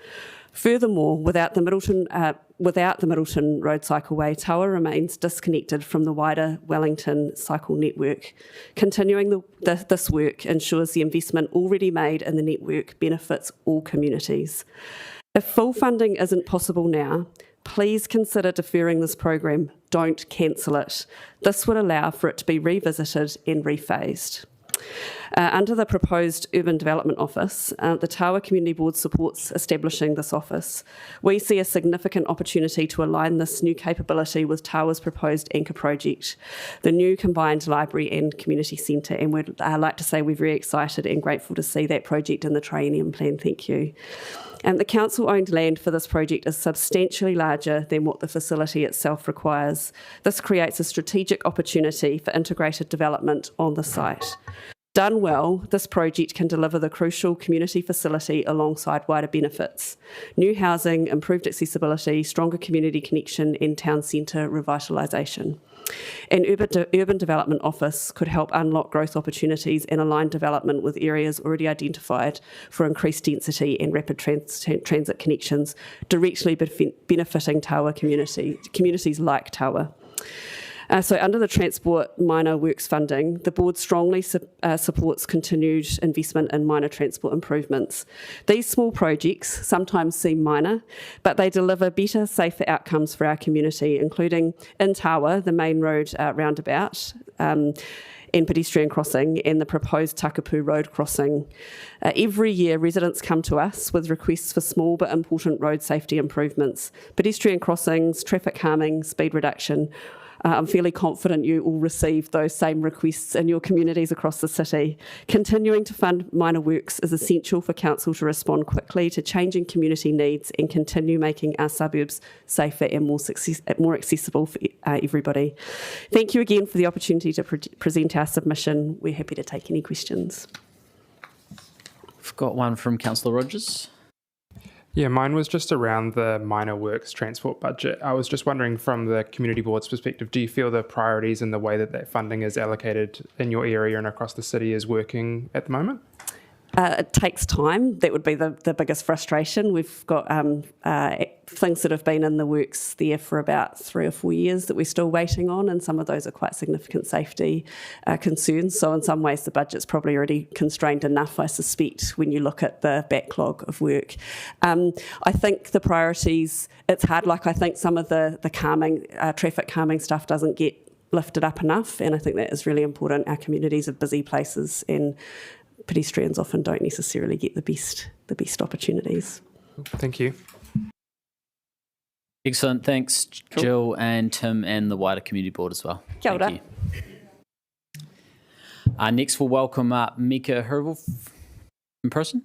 Furthermore, without the Middleton Road Cycleway, Tawa remains disconnected from the wider Wellington cycle network. Continuing this work ensures the investment already made in the network benefits all communities. If full funding isn't possible now, please consider deferring this program. Don't cancel it. This would allow for it to be revisited and rephased. Under the proposed Urban Development Office, the Tawa Community Board supports establishing this office. We see a significant opportunity to align this new capability with Tawa's proposed anchor project, the new combined library and community centre, and we'd like to say we're very excited and grateful to see that project in the triennium plan. Thank you. The council-owned land for this project is substantially larger than what the facility itself requires. This creates a strategic opportunity for integrated development on the site. Done well, this project can deliver the crucial community facility alongside wider benefits: new housing, improved accessibility, stronger community connection and town centre revitalisation. An urban development office could help unlock growth opportunities and align development with areas already identified for increased density and rapid transit connections, directly benefiting Tawa communities like Tawa. So under the Transport Minor Works funding, the board strongly supports continued investment in minor transport improvements. These small projects sometimes seem minor, but they deliver better, safer outcomes for our community, including in Tawa, the main road roundabout, and pedestrian crossing and the proposed Takapu road crossing. Every year, residents come to us with requests for small but important road safety improvements, pedestrian crossings, traffic calming, speed reduction. I'm fairly confident you will receive those same requests in your communities across the city. Continuing to fund minor works is essential for council to respond quickly to changing community needs and continue making our suburbs safer and more accessible for everybody. Thank you again for the opportunity to present our submission. We're happy to take any questions. I've got one from Councillor Rogers. Yeah, mine was just around the minor works transport budget. I was just wondering, from the community board's perspective, do you feel the priorities and the way that funding is allocated in your area and across the city is working at the moment? It takes time. That would be the biggest frustration. We've got things that have been in the works there for about 3 or 4 years that we're still waiting on, and some of those are quite significant safety concerns. So in some ways the budget's probably already constrained enough, I suspect, when you look at the backlog of work. I think the priorities, it's hard. Like, I think some of the calming, traffic calming stuff doesn't get lifted up enough, and I think that is really important. Our communities are busy places, and pedestrians often don't necessarily get the best opportunities. Thank you. Excellent. Thanks, Cool. Jill and Tim and the wider community board as well. Kia ora. Thank you. Next, we'll welcome up Mika Hervel in person.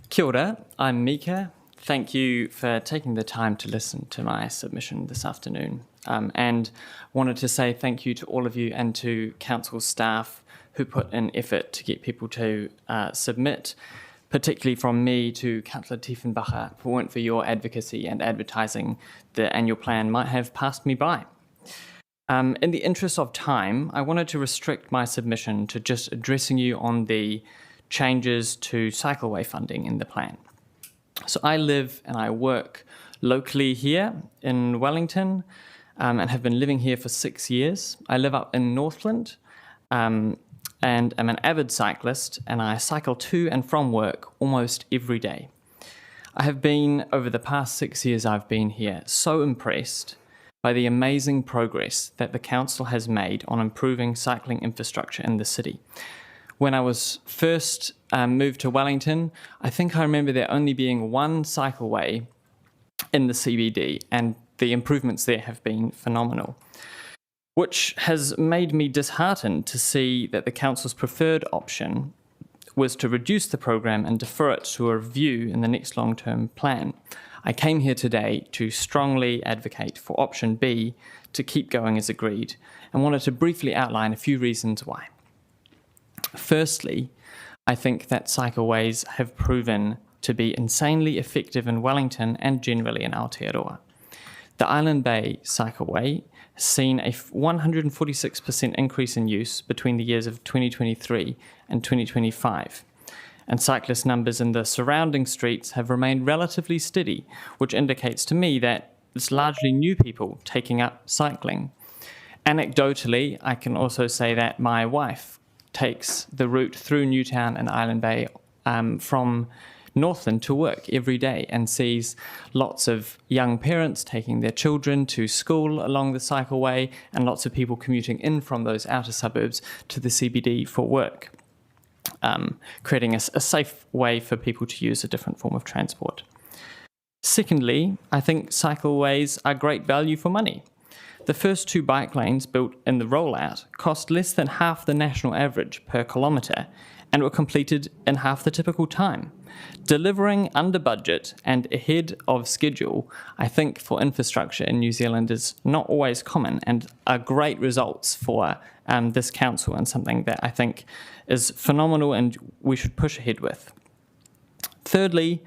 Kia ora, I'm Mika. Thank you for taking the time to listen to my submission this afternoon. And wanted to say thank you to all of you and to council staff who put in effort to get people to submit, particularly from me to Councillor Tiefenbacher. If it weren't for your advocacy and advertising, the annual plan might have passed me by. In the interest of time, I wanted to restrict my submission to just addressing you on the changes to cycleway funding in the plan. So I live and I work locally here in Wellington, and have been living here for 6 years. I live up in Northland, and am an avid cyclist, and I cycle to and from work almost every day. I have been, over the past 6 years I've been here, so impressed by the amazing progress that the council has made on improving cycling infrastructure in the city. When I was first moved to Wellington, I think I remember there only being one cycleway in the CBD, and the improvements there have been phenomenal, which has made me disheartened to see that the council's preferred option was to reduce the program and defer it to a review in the next long-term plan. I came here today to strongly advocate for option B to keep going as agreed, and wanted to briefly outline a few reasons why. Firstly, I think that cycleways have proven to be insanely effective in Wellington and generally in Aotearoa. The Island Bay Cycleway has seen a 146% increase in use between the years of 2023 and 2025, and cyclist numbers in the surrounding streets have remained relatively steady, which indicates to me that it's largely new people taking up cycling. Anecdotally, I can also say that my wife takes the route through Newtown and Island Bay from Northland to work every day, and sees lots of young parents taking their children to school along the cycleway, and lots of people commuting in from those outer suburbs to the CBD for work, creating a safe way for people to use a different form of transport. Secondly, I think cycleways are great value for money. The first 2 bike lanes built in the rollout cost less than half the national average per kilometre, and were completed in half the typical time. Delivering under budget and ahead of schedule, I think, for infrastructure in New Zealand is not always common, and are great results for this council, and something that I think is phenomenal and we should push ahead with. Thirdly,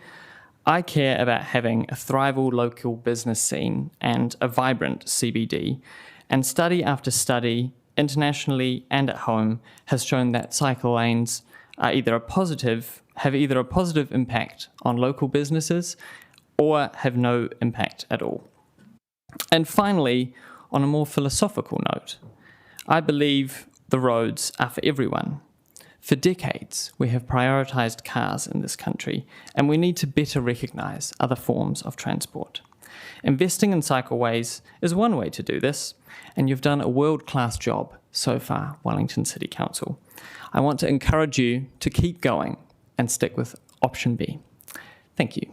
I care about having a thriving local business scene and a vibrant CBD, and study after study, internationally and at home, has shown that cycle lanes are have either a positive impact on local businesses or have no impact at all. And finally, on a more philosophical note, I believe the roads are for everyone. For decades, we have prioritised cars in this country, and we need to better recognise other forms of transport. Investing in cycleways is one way to do this, and you've done a world-class job so far, Wellington City Council. I want to encourage you to keep going and stick with option B. Thank you.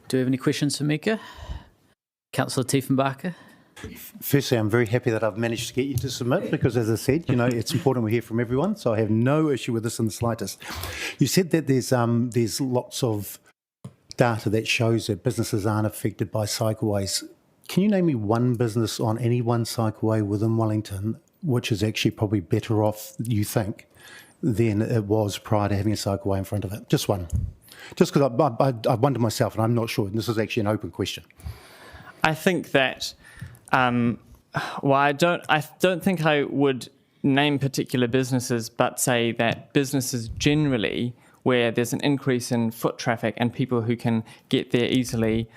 Do we have any questions for Mika? Councillor Tiefenbacher? Firstly, I'm very happy that I've managed to get you to submit, because, as I said, it's important we hear from everyone, so I have no issue with this in the slightest. You said that there's lots of data that shows that businesses aren't affected by cycleways. Can you name me one business on any one cycleway within Wellington which is actually probably better off, you think, than it was prior to having a cycleway in front of it? Just one. Just because I wonder myself, and I'm not sure, and this is actually an open question. I think that Well, I don't think I would name particular businesses, but say that businesses generally, where there's an increase in foot traffic and people who can get there easily,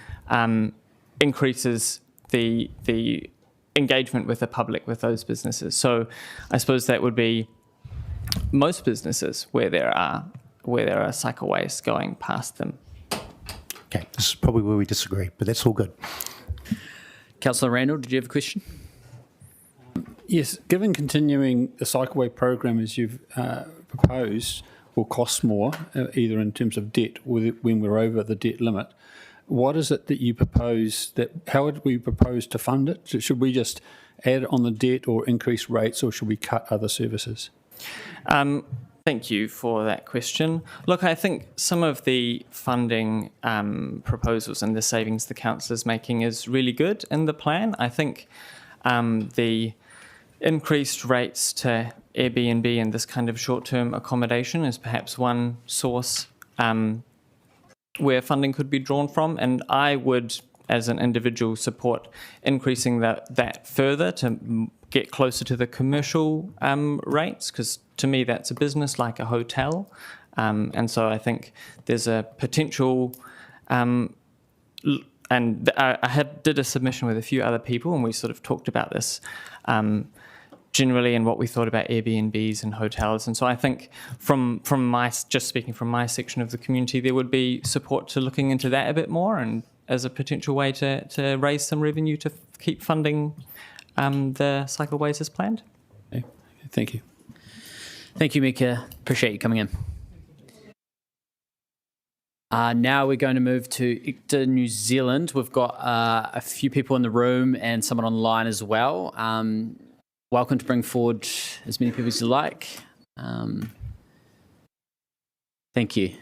increases the engagement with the public with those businesses. So I suppose that would be most businesses where there are cycleways going past them. Okay, this is probably where we disagree, but that's all good. Councillor Randall, did you have a question? Yes, given continuing the cycleway program as you've proposed will cost more, either in terms of debt or when we're over the debt limit, what is it that you propose, how would we propose to fund it? Should we just add on the debt or increase rates, or should we cut other services? Thank you for that question. Look, I think some of the funding proposals and the savings the council is making is really good in the plan. I think the increased rates to Airbnb and this kind of short-term accommodation is perhaps one source where funding could be drawn from, and I would, as an individual, support increasing that further to get closer to the commercial rates, because to me that's a business like a hotel, and so I think there's a potential. And I did a submission with a few other people, and we sort of talked about this generally and what we thought about Airbnbs and hotels. And so I think just speaking from my section of the community, there would be support to looking into that a bit more and as a potential way to raise some revenue to keep funding the cycleways as planned. Okay. Thank you. Thank you, Mika. Appreciate you coming in. Now we're going to move to ICTA New Zealand. We've got a few people in the room and someone online as well. Welcome to bring forward as many people as you like. Thank you.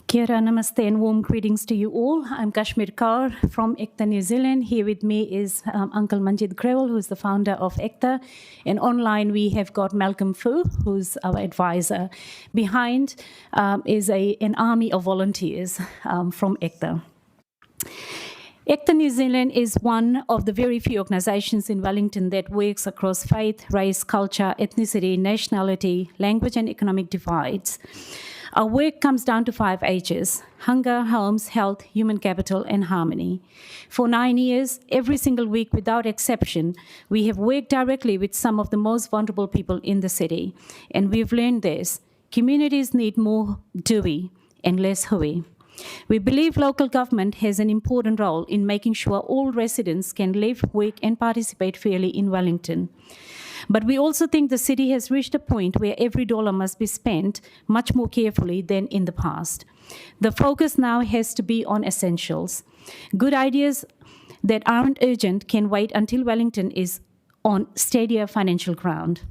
Kia ora, namaste and warm greetings to you all. I'm Kashmir Kaur from ICTA New Zealand. Here with me is Uncle Manjit Grewal, who's the founder of ICTA. And online we have got Malcolm Fu, who's our advisor. Behind is an army of volunteers from ICTA. ICTA New Zealand is one of the very few organisations in Wellington that works across faith, race, culture, ethnicity, nationality, language and economic divides. Our work comes down to 5 H's: hunger, homes, health, human capital and harmony. For 9 years, every single week without exception, we have worked directly with some of the most vulnerable people in the city. And we've learned this: communities need more doing and less hooey. We believe local government has an important role in making sure all residents can live, work and participate fairly in Wellington. But we also think the city has reached a point where every dollar must be spent much more carefully than in the past. The focus now has to be on essentials. Good ideas that aren't urgent can wait until Wellington is on steadier financial ground.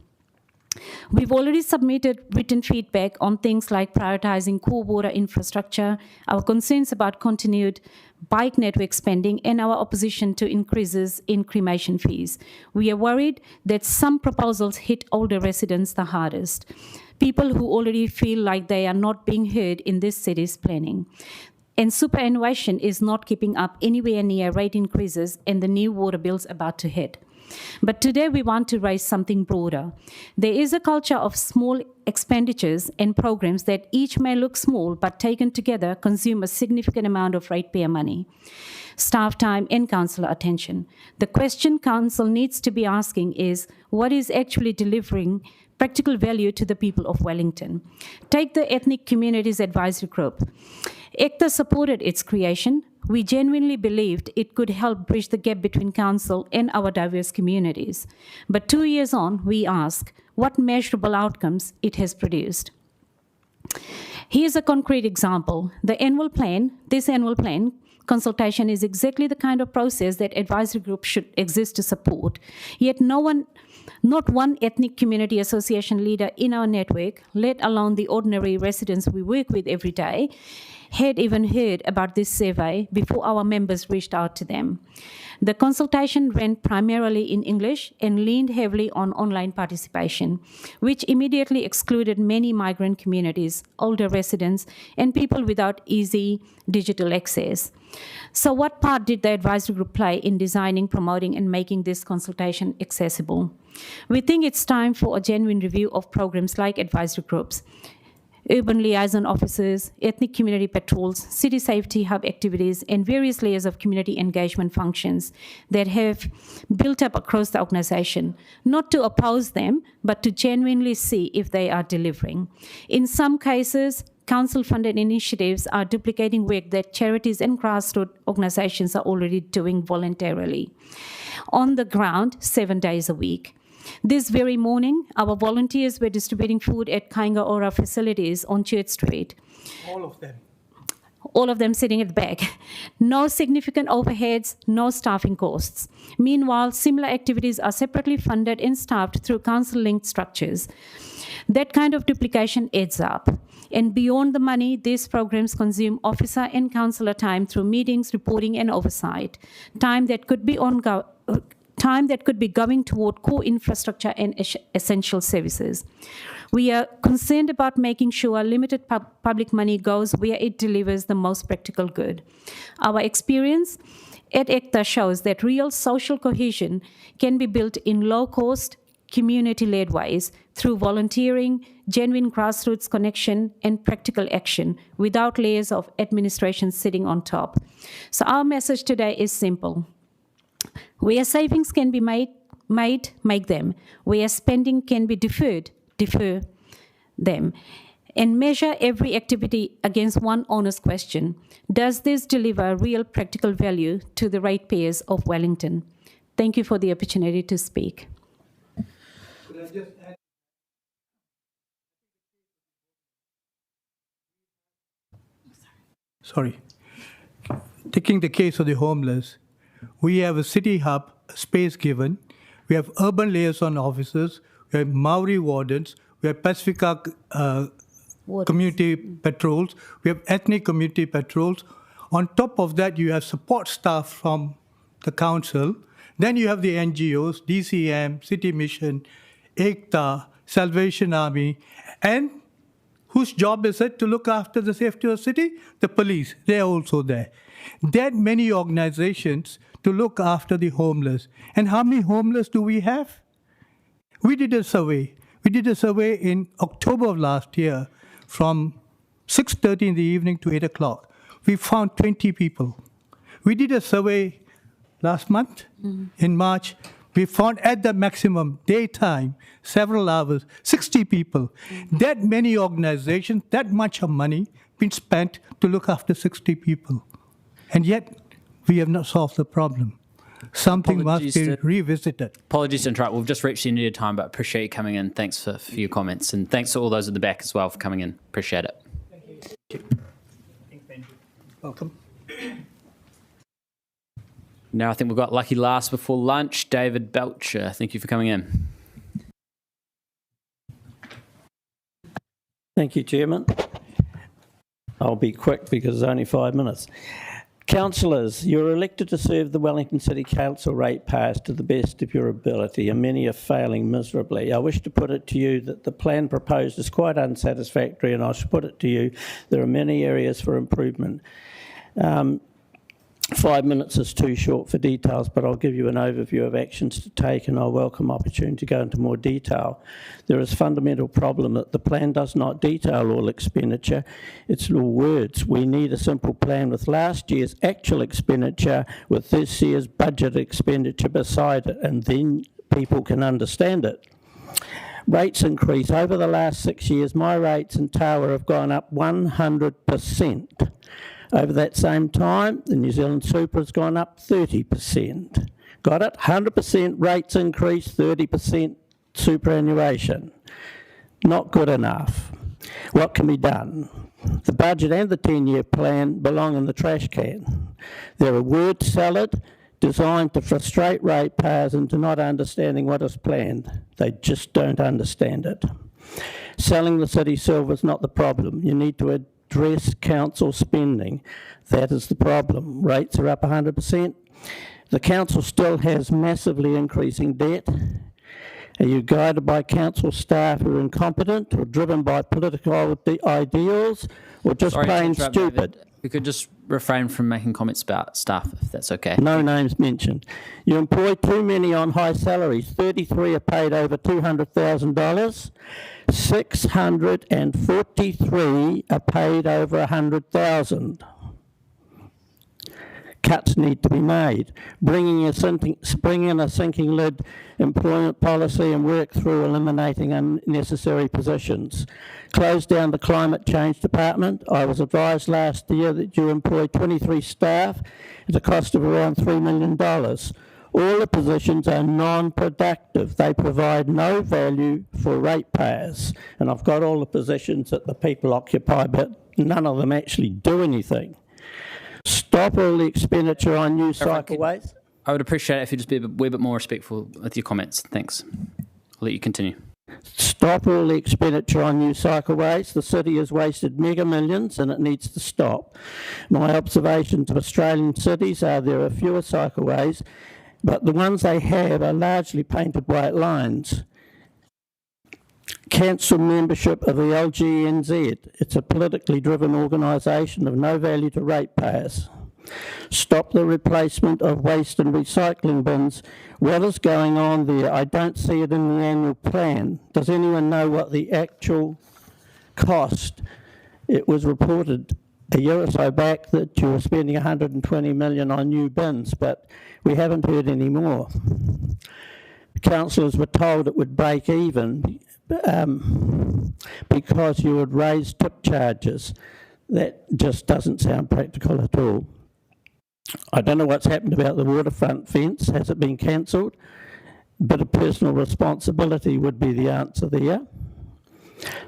We've already submitted written feedback on things like prioritizing core water infrastructure, our concerns about continued bike network spending, and our opposition to increases in cremation fees. We are worried that some proposals hit older residents the hardest, people who already feel like they are not being heard in this city's planning. And superannuation is not keeping up anywhere near rate increases and the new water bills about to hit. But today we want to raise something broader. There is a culture of small expenditures and programs that each may look small, but taken together consume a significant amount of ratepayer money, staff time and councillor attention. The question council needs to be asking is, what is actually delivering practical value to the people of Wellington? Take the Ethnic Communities Advisory Group. ICTA supported its creation. We genuinely believed it could help bridge the gap between council and our diverse communities. But 2 years on, we ask what measurable outcomes it has produced. Here's a concrete example. This annual plan, consultation is exactly the kind of process that advisory groups should exist to support. Yet not one ethnic community association leader in our network, let alone the ordinary residents we work with every day, had even heard about this survey before our members reached out to them. The consultation ran primarily in English and leaned heavily on online participation, which immediately excluded many migrant communities, older residents, and people without easy digital access. So what part did the advisory group play in designing, promoting, and making this consultation accessible? We think it's time for a genuine review of programs like advisory groups, urban liaison officers, ethnic community patrols, city safety hub activities, and various layers of community engagement functions that have built up across the organization, not to oppose them, but to genuinely see if they are delivering. In some cases, council-funded initiatives are duplicating work that charities and grassroots organizations are already doing voluntarily on the ground 7 days a week. This very morning, our volunteers were distributing food at Kaingaora facilities on Church Street. All of them? All of them sitting at the back. No significant overheads, no staffing costs. Meanwhile, similar activities are separately funded and staffed through council-linked structures. That kind of duplication adds up. And beyond the money, these programs consume officer and councillor time through meetings, reporting, and oversight. Time that could be going toward core infrastructure and essential services. We are concerned about making sure limited public money goes where it delivers the most practical good. Our experience at ECTA shows that real social cohesion can be built in low-cost, community-led ways through volunteering, genuine grassroots connection, and practical action without layers of administration sitting on top. So our message today is simple. Where savings can be made, make them. Where spending can be deferred, defer them. And measure every activity against one honest question. Does this deliver real practical value to the ratepayers of Wellington? Thank you for the opportunity to speak. Could I just add? Sorry. Taking the case of the homeless, we have a city hub, space given. We have urban liaison officers. We have Maori wardens. We have Pacifica community patrols. We have ethnic community patrols. On top of that, you have support staff from the council. Then you have the NGOs, DCM, City Mission, ECTA, Salvation Army, and whose job is it to look after the safety of the city? The police. They're also there. That many organizations to look after the homeless. And how many homeless do we have? We did a survey. We did a survey in October of last year from 6:30 in the evening to 8 o'clock. We found 20 people. We did a survey last month in March. We found at the maximum daytime, several hours, 60 people. That many organizations, that much of money been spent to look after 60 people. And yet, we have not solved the problem. Something must be revisited. Apologies to interrupt. We've just reached the end of your time, but appreciate you coming in. Thanks for your comments. And thanks to all those at the back as well for coming in. Appreciate it. Thank you. Thanks, Benji. Welcome. Now I think we've got lucky last before lunch, David Belcher. Thank you for coming in. Thank you, Chairman. I'll be quick because it's only 5 minutes. Councillors, you're elected to serve the Wellington City Council ratepayers to the best of your ability, and many are failing miserably. I wish to put it to you that the plan proposed is quite unsatisfactory, and I should put it to you, there are many areas for improvement. 5 minutes is too short for details, but I'll give you an overview of actions to take, and I welcome opportunity to go into more detail. There is a fundamental problem that the plan does not detail all expenditure. It's all words. We need a simple plan with last year's actual expenditure with this year's budget expenditure beside it, and then people can understand it. Rates increase. Over the last 6 years, my rates in Taurapa have gone up 100%. Over that same time, the New Zealand Super has gone up 30%. Got it? 100% rates increase, 30% superannuation. Not good enough. What can be done? The budget and the 10-year plan belong in the trash can. They're a word salad designed to frustrate ratepayers into not understanding what is planned. They just don't understand it. Selling the city silver is not the problem. You need to address council spending. That is the problem. Rates are up 100%. The council still has massively increasing debt. Are you guided by council staff who are incompetent or driven by political ideals or just Sorry to plain interrupt, stupid? David. We could just refrain from making comments about staff, if that's okay. No names mentioned. You employ too many on high salaries. 33 are paid over $200,000. 643 are paid over $100,000. Cuts need to be made. Bring in a sinking lid employment policy and work through eliminating unnecessary positions. Close down the climate change department. I was advised last year that you employ 23 staff at a cost of around $3 million. All the positions are non-productive. They provide no value for ratepayers. And I've got all the positions that the people occupy, but none of them actually do anything. Stop all the expenditure on new cycleways. I would appreciate it if you just be a wee bit more respectful with your comments. Thanks. I'll let you continue. Stop all the expenditure on new cycleways. The city has wasted mega millions and it needs to stop. My observations of Australian cities are there are fewer cycleways, but the ones they have are largely painted white lines. Cancel membership of the LGNZ. It's a politically driven organisation of no value to ratepayers. Stop the replacement of waste and recycling bins. What is going on there? I don't see it in the annual plan. Does anyone know what the actual cost? It was reported a year or so back that you were spending $120 million on new bins, but we haven't heard any more. Councillors were told it would break even because you would raise tip charges. That just doesn't sound practical at all. I don't know what's happened about the waterfront fence. Has it been cancelled? A bit of personal responsibility would be the answer there.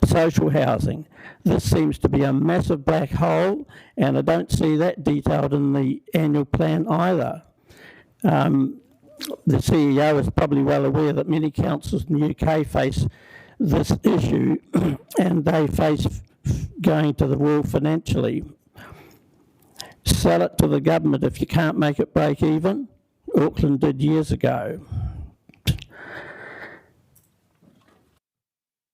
Social housing. This seems to be a massive black hole, and I don't see that detailed in the annual plan either. The CEO is probably well aware that many councils in the UK face this issue and they face going to the wall financially. Sell it to the government if you can't make it break even. Auckland did years ago.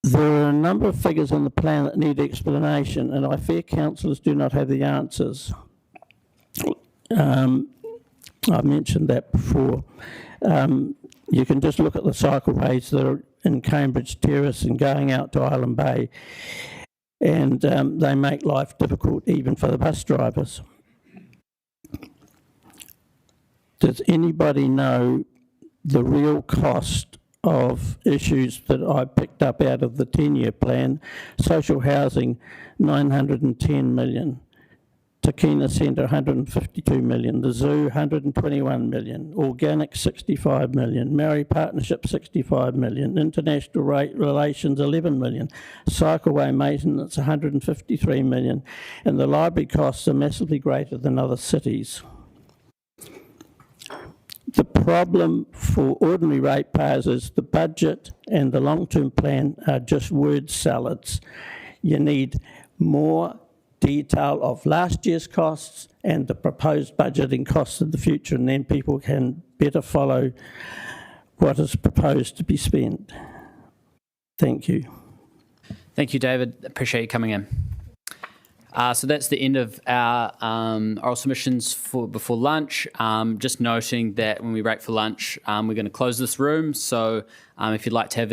There are a number of figures in the plan that need explanation, and I fear councillors do not have the answers. I've mentioned that before. You can just look at the cycleways that are in Cambridge Terrace and going out to Island Bay, and they make life difficult even for the bus drivers. Does anybody know the real cost of issues that I picked up out of the 10-year plan? Social housing, $910 million. Takina Centre, $152 million. The Zoo, $121 million. Organic, $65 million. Maori Partnership, $65 million. International Relations, $11 million. Cycleway Maintenance, $153 million. And the library costs are massively greater than other cities. The problem for ordinary ratepayers is the budget and the long-term plan are just word salads. You need more detail of last year's costs and the proposed budgeting costs of the future, and then people can better follow what is proposed to be spent. Thank you. Thank you, David. Appreciate you coming in. So that's the end of our oral submissions for before lunch. Just noting that when we break for lunch, we're going to close this room. So if you'd like to have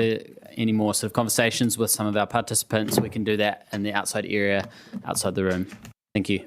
any more sort of conversations with some of our participants, we can do that in the outside area, outside the room. Thank you.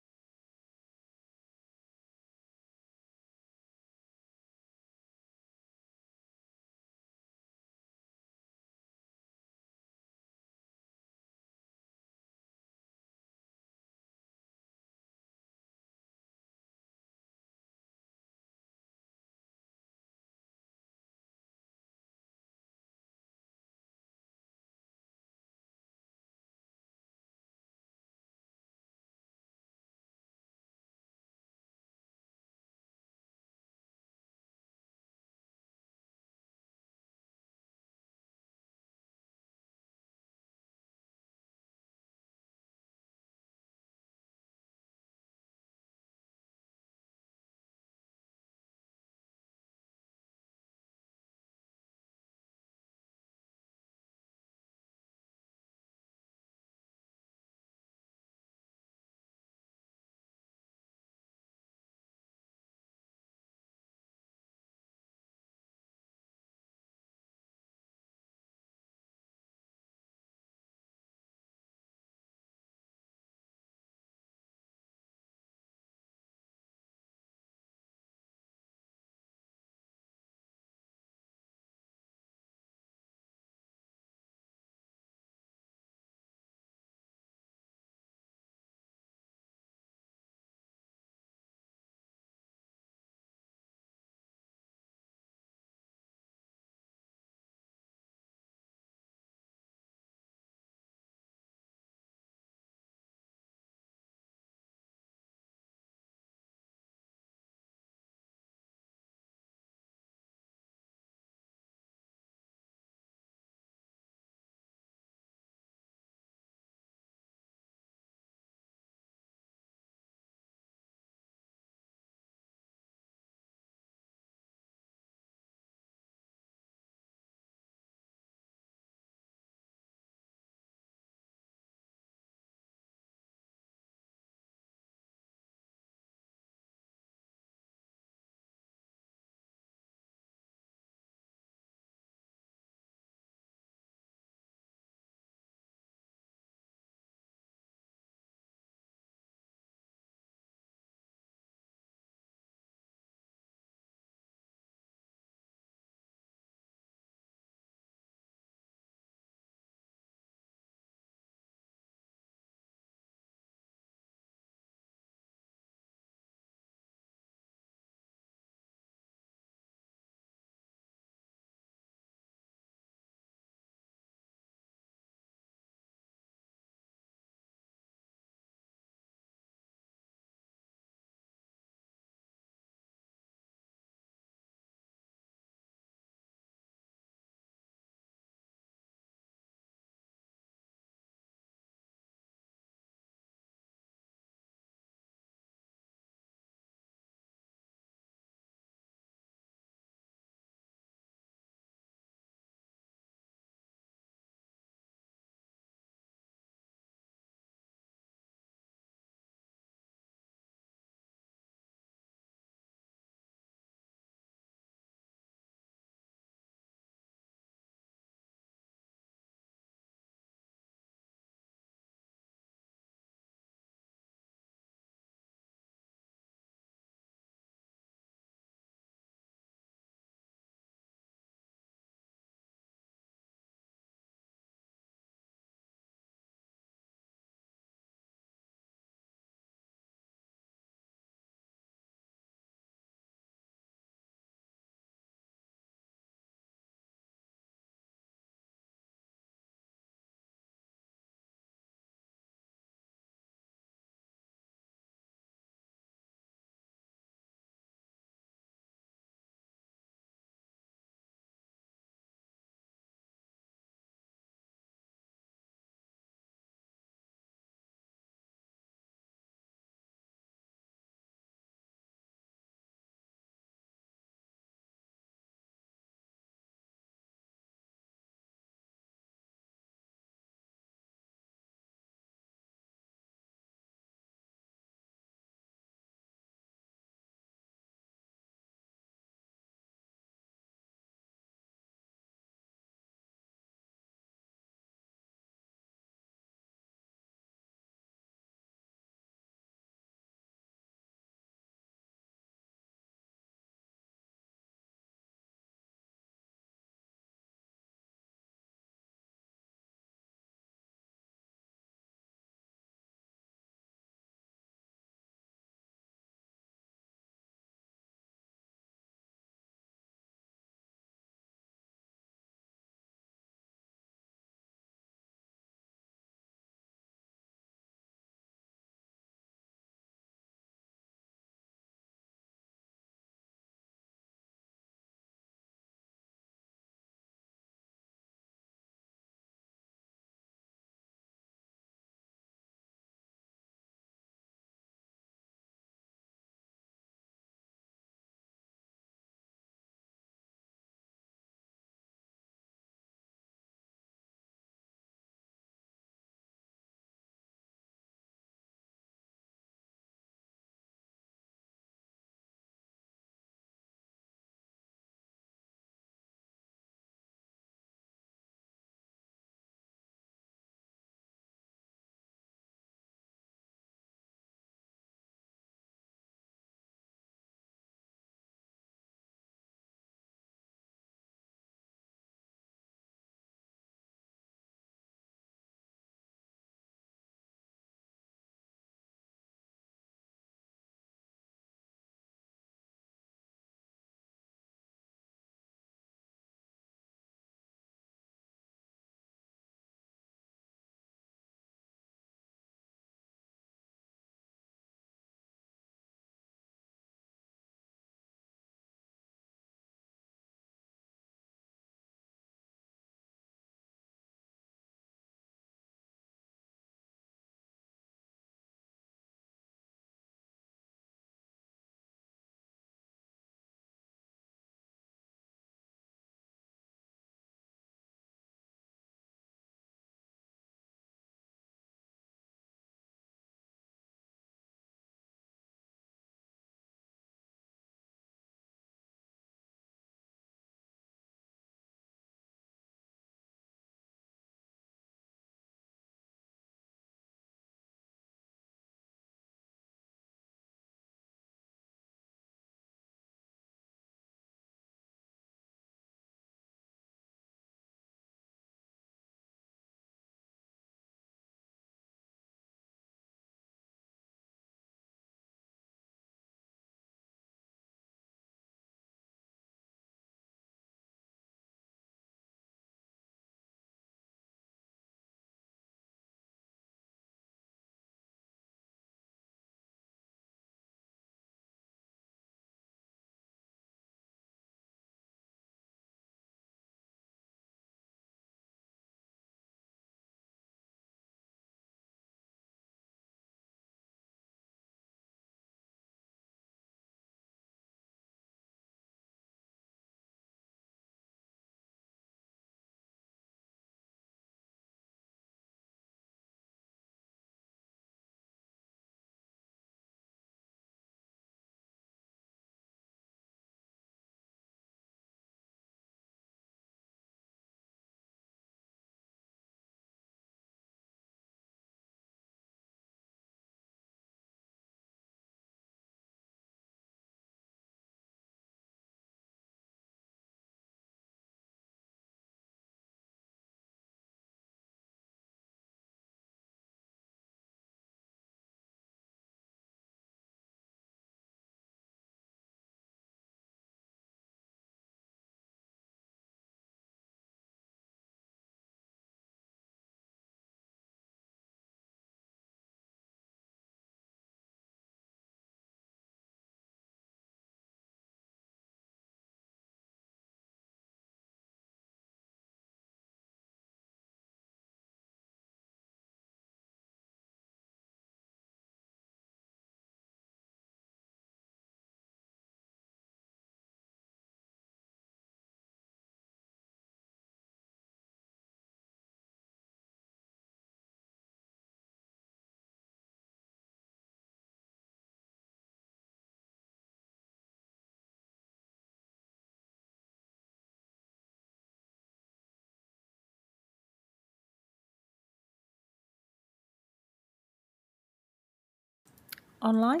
online?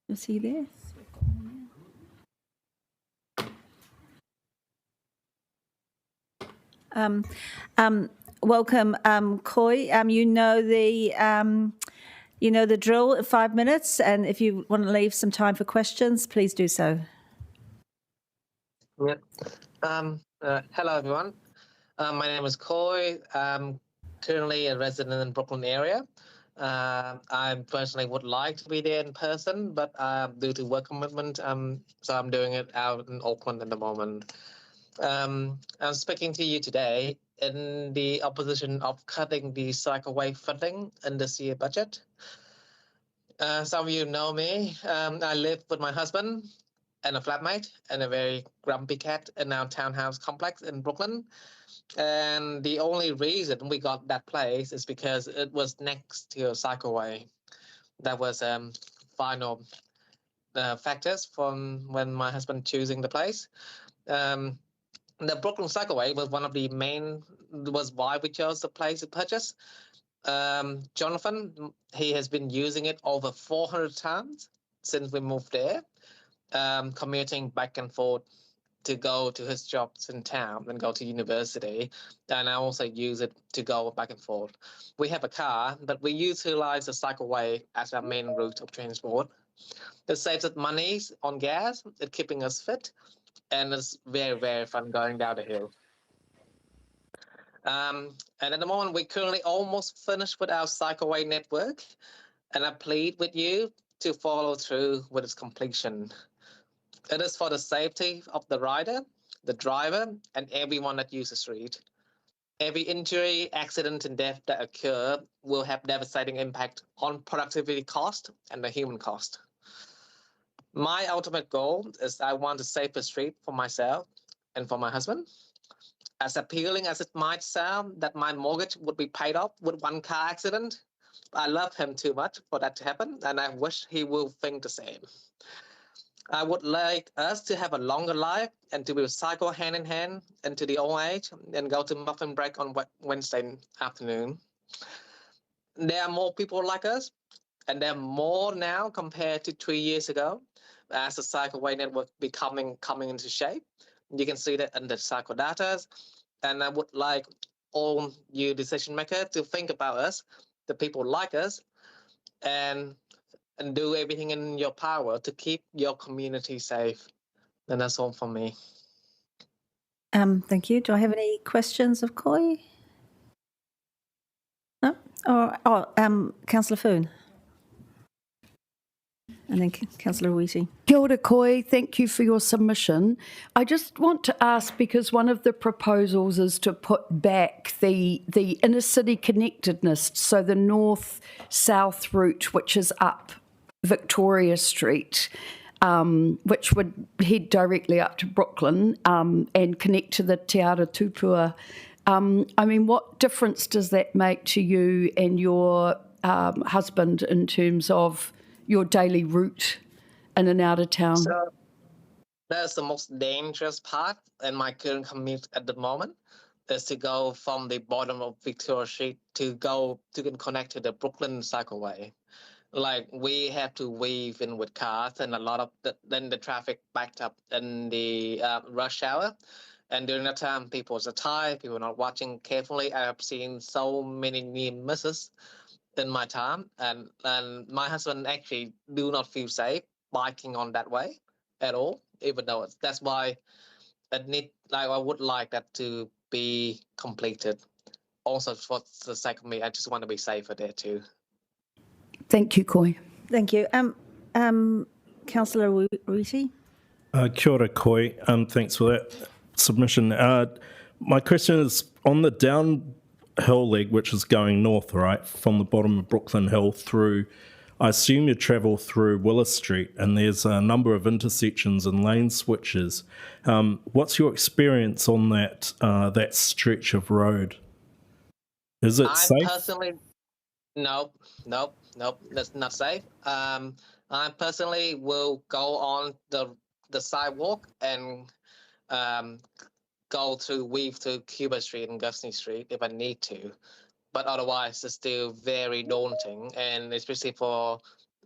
Is he there? Welcome, Koi. You know the drill. 5 minutes, and if you want to leave some time for questions, please do so. Yeah. Hello, everyone. My name is Koi. I'm currently a resident in Brooklyn area. I personally would like to be there in person, but due to work commitment, so I'm doing it out in Auckland at the moment. I'm speaking to you today in the opposition of cutting the cycleway funding in this year budget. Some of you know me. I live with my husband and a flatmate and a very grumpy cat in our townhouse complex in Brooklyn. And the only reason we got that place is because it was next to a cycleway. That was final factors from when my husband choosing the place. The Brooklyn Cycleway was one of the was why we chose the place to purchase. Jonathan, he has been using it over 400 times since we moved there, commuting back and forth to go to his jobs in town and go to university. And I also use it to go back and forth. We have a car, but we utilize the cycleway as our main route of transport. It saves us money on gas, it's keeping us fit, and it's very, very fun going down the hill. And at the moment, we're currently almost finished with our cycleway network, and I plead with you to follow through with its completion. It is for the safety of the rider, the driver, and everyone that uses the street. Every injury, accident, and death that occur will have devastating impact on productivity cost and the human cost. My ultimate goal is I want a safer street for myself and for my husband. As appealing as it might sound that my mortgage would be paid off with one car accident, I love him too much for that to happen, and I wish he will think the same. I would like us to have a longer life and to be cycle hand in hand into the old age and go to muffin break on Wednesday afternoon. There are more people like us, and there are more now compared to 3 years ago as the cycleway network coming into shape. You can see that in the cycle data, and I would like all you decision makers to think about us, the people like us, and do everything in your power to keep your community safe. And that's all from me. Thank you. Do I have any questions of Koi? No? Councillor Foon. And then Councillor Wheaty. Kia ora Koi, thank you for your submission. I just want to ask, because one of the proposals is to put back the inner city connectedness, so the north-south route, which is up Victoria Street, which would head directly up to Brooklyn and connect to the Te Ara Tupua. I mean, what difference does that make to you and your husband in terms of your daily route in and out of town? So that's the most dangerous part in my current commute at the moment, is to go from the bottom of Victoria Street to get connect to the Brooklyn Cycleway. Like, we have to weave in with cars, and a lot of then the traffic backed up in the rush hour. And during that time, people are tired, people are not watching carefully. I have seen so many near misses in my time, and my husband actually do not feel safe biking on that way at all, even though that's why I would like that to be completed. Also, for the sake of me, I just want to be safer there too. Thank you, Koi. Thank you. Councillor Wheaty. Kia ora, Koi. Thanks for that submission. My question is on the downhill leg, which is going north, right, from the bottom of Brooklyn Hill through, I assume you travel through Willis Street, and there's a number of intersections and lane switches. What's your experience on that stretch of road? Is it safe? Personally, nope, that's not safe. I personally will go on the sidewalk and weave through Cuba Street and Gusney Street if I need to. but otherwise it's still very daunting, and especially for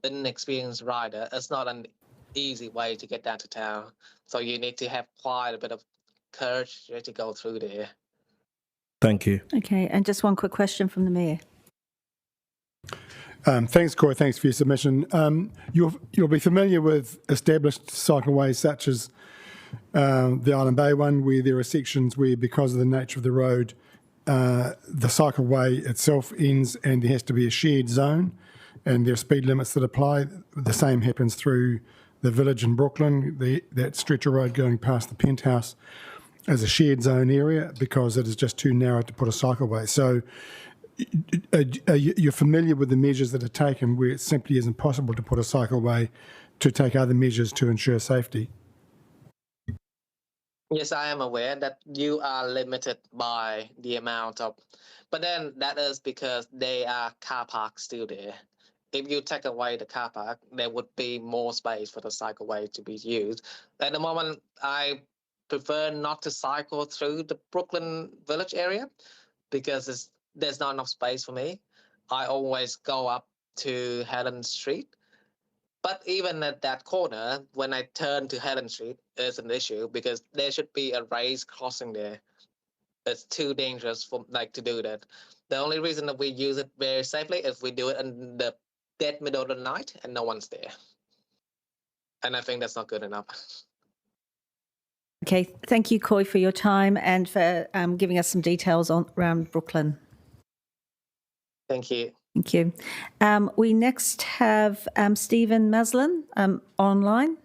inexperienced rider, it's not an easy way to get down to town. So you need to have quite a bit of courage to go through there. Thank you. Okay, and just one quick question from the Mayor. Thanks, Corey. Thanks for your submission. You'll be familiar with established cycleways such as the Island Bay one, where there are sections where, because of the nature of the road, the cycleway itself ends and there has to be a shared zone, and there are speed limits that apply. The same happens through the village in Brooklyn. That stretch of road going past the penthouse is a shared zone area because it is just too narrow to put a cycleway. So you're familiar with the measures that are taken where it simply isn't possible to put a cycleway to take other measures to ensure safety. Yes, I am aware that you are limited by the amount of, but then that is because there are car parks still there. If you take away the car park, there would be more space for the cycleway to be used. At the moment, I prefer not to cycle through the Brooklyn Village area because there's not enough space for me. I always go up to Helen Street. But even at that corner, when I turn to Helen Street, it's an issue because there should be a raised crossing there. It's too dangerous for to do that. The only reason that we use it very safely is we do it in the dead middle of the night and no one's there. And I think that's not good enough. Okay, thank you, Coy, for your time and for giving us some details around Brooklyn. Thank you. Thank you. We next have Stephen Maslin online.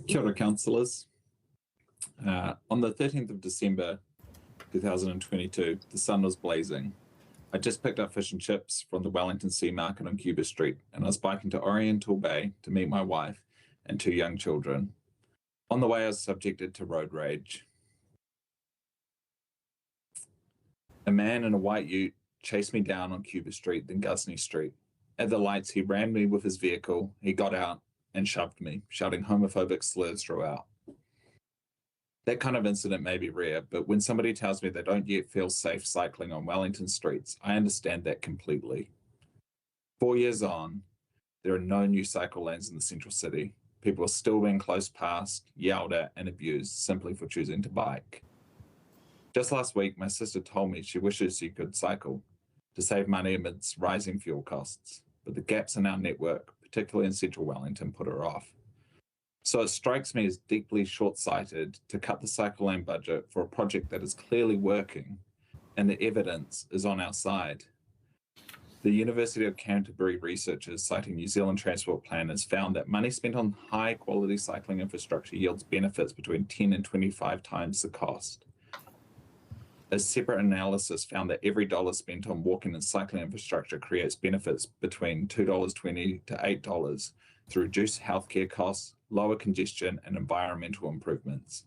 Kia ora, councillors. On the 13th of December 2022, the sun was blazing. I just picked up fish and chips from the Wellington Sea Market on Cuba Street, and I was biking to Oriental Bay to meet my wife and 2 young children. On the way, I was subjected to road rage. A man in a white ute chased me down on Cuba Street, then Gusney Street. At the lights, he rammed me with his vehicle. He got out and shoved me, shouting homophobic slurs throughout. That kind of incident may be rare, but when somebody tells me they don't yet feel safe cycling on Wellington streets, I understand that completely. 4 years on, there are no new cycle lanes in the central city. People are still being close past, yelled at, and abused simply for choosing to bike. Just last week, my sister told me she wishes she could cycle to save money amidst rising fuel costs, but the gaps in our network, particularly in central Wellington, put her off. So it strikes me as deeply short-sighted to cut the cycle lane budget for a project that is clearly working, and the evidence is on our side. The University of Canterbury researchers citing New Zealand transport planners found that money spent on high-quality cycling infrastructure yields benefits between 10 and 25 times the cost. A separate analysis found that every dollar spent on walking and cycling infrastructure creates benefits between $2.20 to $8 through reduced healthcare costs, lower congestion, and environmental improvements.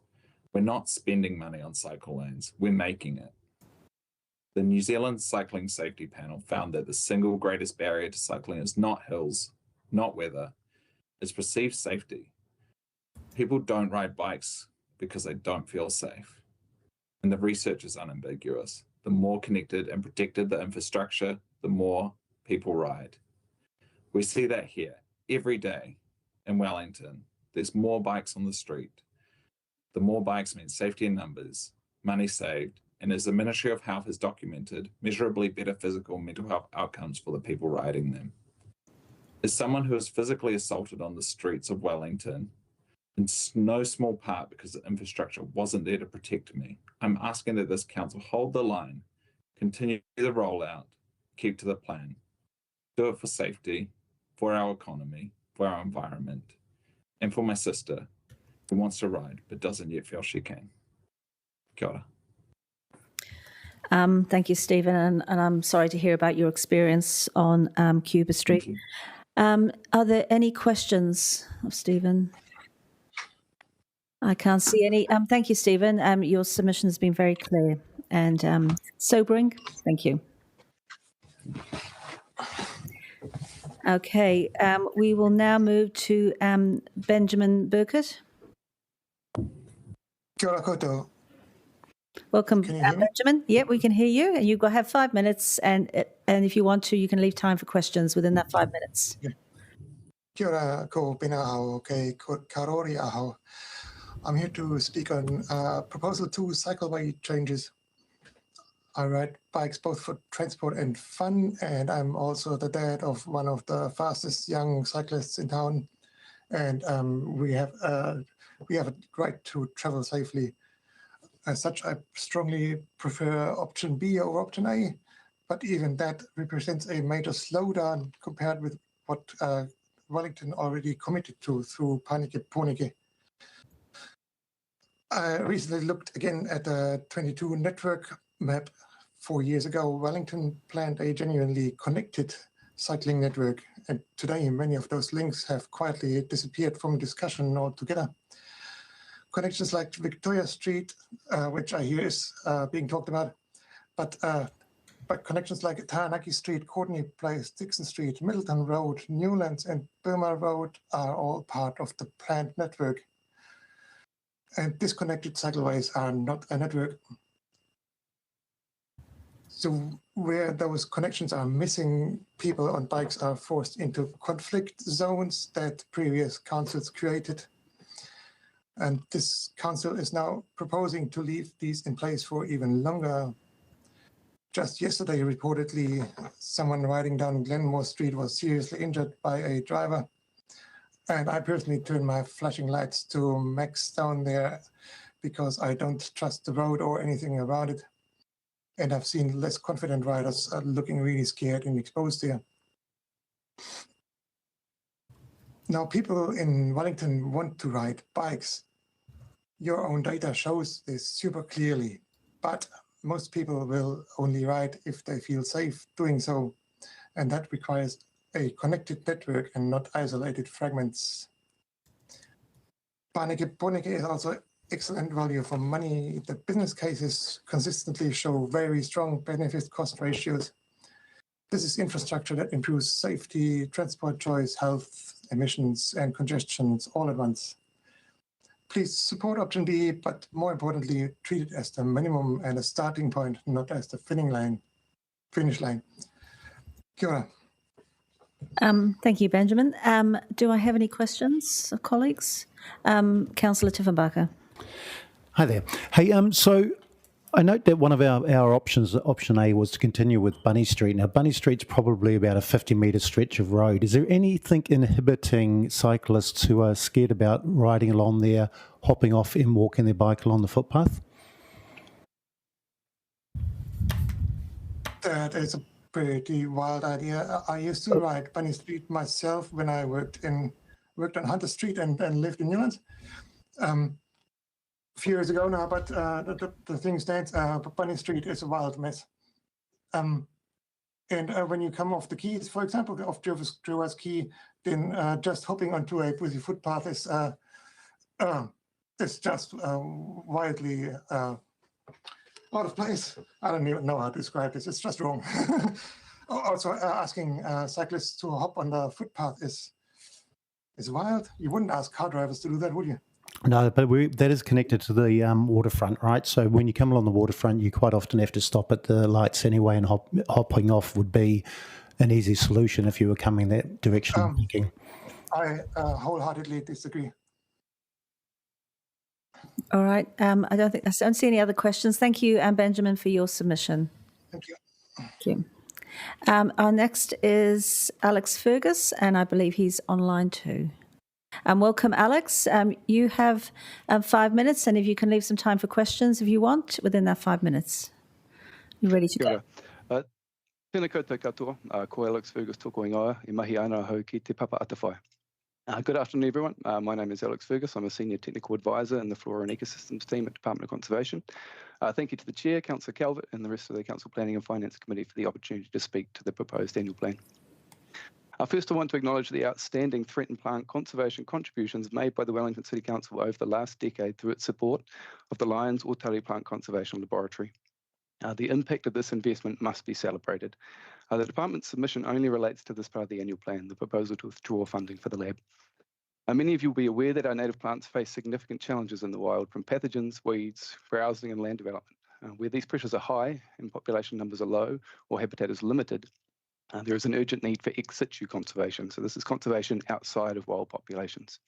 We're not spending money on cycle lanes, we're making it. The New Zealand Cycling Safety Panel found that the single greatest barrier to cycling is not hills, not weather, it's perceived safety. People don't ride bikes because they don't feel safe. And the research is unambiguous. The more connected and protected the infrastructure, the more people ride. We see that here every day in Wellington. There's more bikes on the street. The more bikes means safety in numbers, money saved, and as the Ministry of Health has documented, measurably better physical and mental health outcomes for the people riding them. As someone who was physically assaulted on the streets of Wellington, in no small part because the infrastructure wasn't there to protect me, I'm asking that this council hold the line, continue the rollout, keep to the plan. Do it for safety, for our economy, for our environment, and for my sister who wants to ride but doesn't yet feel she can. Kia ora. Thank you, Stephen, and I'm sorry to hear about your experience on Cuba Street. Are there any questions of Stephen? I can't see any. Thank you, Stephen. Your submission has been very clear and sobering. Thank you. Okay, we will now move to Benjamin Burkett. Kia ora koutou. Welcome, Can you hear me? Benjamin. Yeah, we can hear you. And have 5 minutes. And if you want to, you can leave time for questions within that 5 minutes. Kia ora, ko pena aho, karori aho. I'm here to speak on Proposal 2 cycleway changes. I ride bikes both for transport and fun, and I'm also the dad of one of the fastest young cyclists in town. And we have a right to travel safely. As such, I strongly prefer option B over option A, but even that represents a major slowdown compared with what Wellington already committed to through Panike Punike. I recently looked again at the 22 network map. 4 years ago, Wellington planned a genuinely connected cycling network, and today many of those links have quietly disappeared from discussion altogether. Connections like Victoria Street, which I hear is being talked about, but connections like Taranaki Street, Courtney Place, Dixon Street, Middleton Road, Newlands, and Burma Road are all part of the planned network. And disconnected cycleways are not a network. So where those connections are missing, people on bikes are forced into conflict zones that previous councils created. And this council is now proposing to leave these in place for even longer. Just yesterday, reportedly, someone riding down Glenmore Street was seriously injured by a driver. And I personally turned my flashing lights to max down there because I don't trust the road or anything around it. And I've seen less confident riders looking really scared and exposed here. Now, people in Wellington want to ride bikes. Your own data shows this super clearly, but most people will only ride if they feel safe doing so, and that requires a connected network and not isolated fragments. Panike Punike is also excellent value for money. The business cases consistently show very strong benefit-cost ratios. This is infrastructure that improves safety, transport choice, health, emissions, and congestions all at once. Please support option B, but more importantly, treat it as the minimum and a starting point, not as the finish line. Kia ora. Thank you, Benjamin. Do I have any questions, colleagues? Councillor Tiffenbacher. Hi there. Hey, so I note that one of our options, option A, was to continue with Bunny Street. Now, Bunny Street's probably about a 50-metre stretch of road. Is there anything inhibiting cyclists who are scared about riding along there, hopping off and walking their bike along the footpath? That is a pretty wild idea. I used to ride Bunny Street myself when I worked on Hunter Street and lived in Newlands. A few years ago now, but the thing stands, Bunny Street is a wild mess. And when you come off the quays, for example, off Jover's Quay, then just hopping onto a busy footpath is just wildly out of place. I don't even know how to describe this. It's just wrong. Also, asking cyclists to hop on the footpath is wild. You wouldn't ask car drivers to do that, would you? No, but that is connected to the waterfront, right? So when you come along the waterfront, you quite often have to stop at the lights anyway, and hopping off would be an easy solution if you were coming that direction. I wholeheartedly disagree. All right. I don't see any other questions. Thank you, Benjamin, for your submission. Thank you. Thank you. Our next is Alex Fergus, and I believe he's online too. Welcome, Alex. You have 5 minutes, and if you can leave some time for questions if you want within that 5 minutes. You're ready to go. Tēnā koutou katoa, ko Alex Fergus tōko ingoa, I mahi ana hau ki te papa atawhai. Good afternoon, everyone. My name is Alex Fergus. I'm a Senior Technical Advisor in the Flora and Ecosystems team at Department of Conservation. Thank you to the Chair, Councillor Calvert, and the rest of the Council Planning and Finance Committee for the opportunity to speak to the proposed annual plan. First, I want to acknowledge the outstanding threatened plant conservation contributions made by the Wellington City Council over the last decade through its support of the Lions Ōtari Plant Conservation Laboratory. The impact of this investment must be celebrated. The Department's submission only relates to this part of the annual plan, the proposal to withdraw funding for the lab. Many of you will be aware that our native plants face significant challenges in the wild, from pathogens, weeds, browsing and land development. Where these pressures are high and population numbers are low or habitat is limited, there is an urgent need for ex situ conservation. So this is conservation outside of wild populations.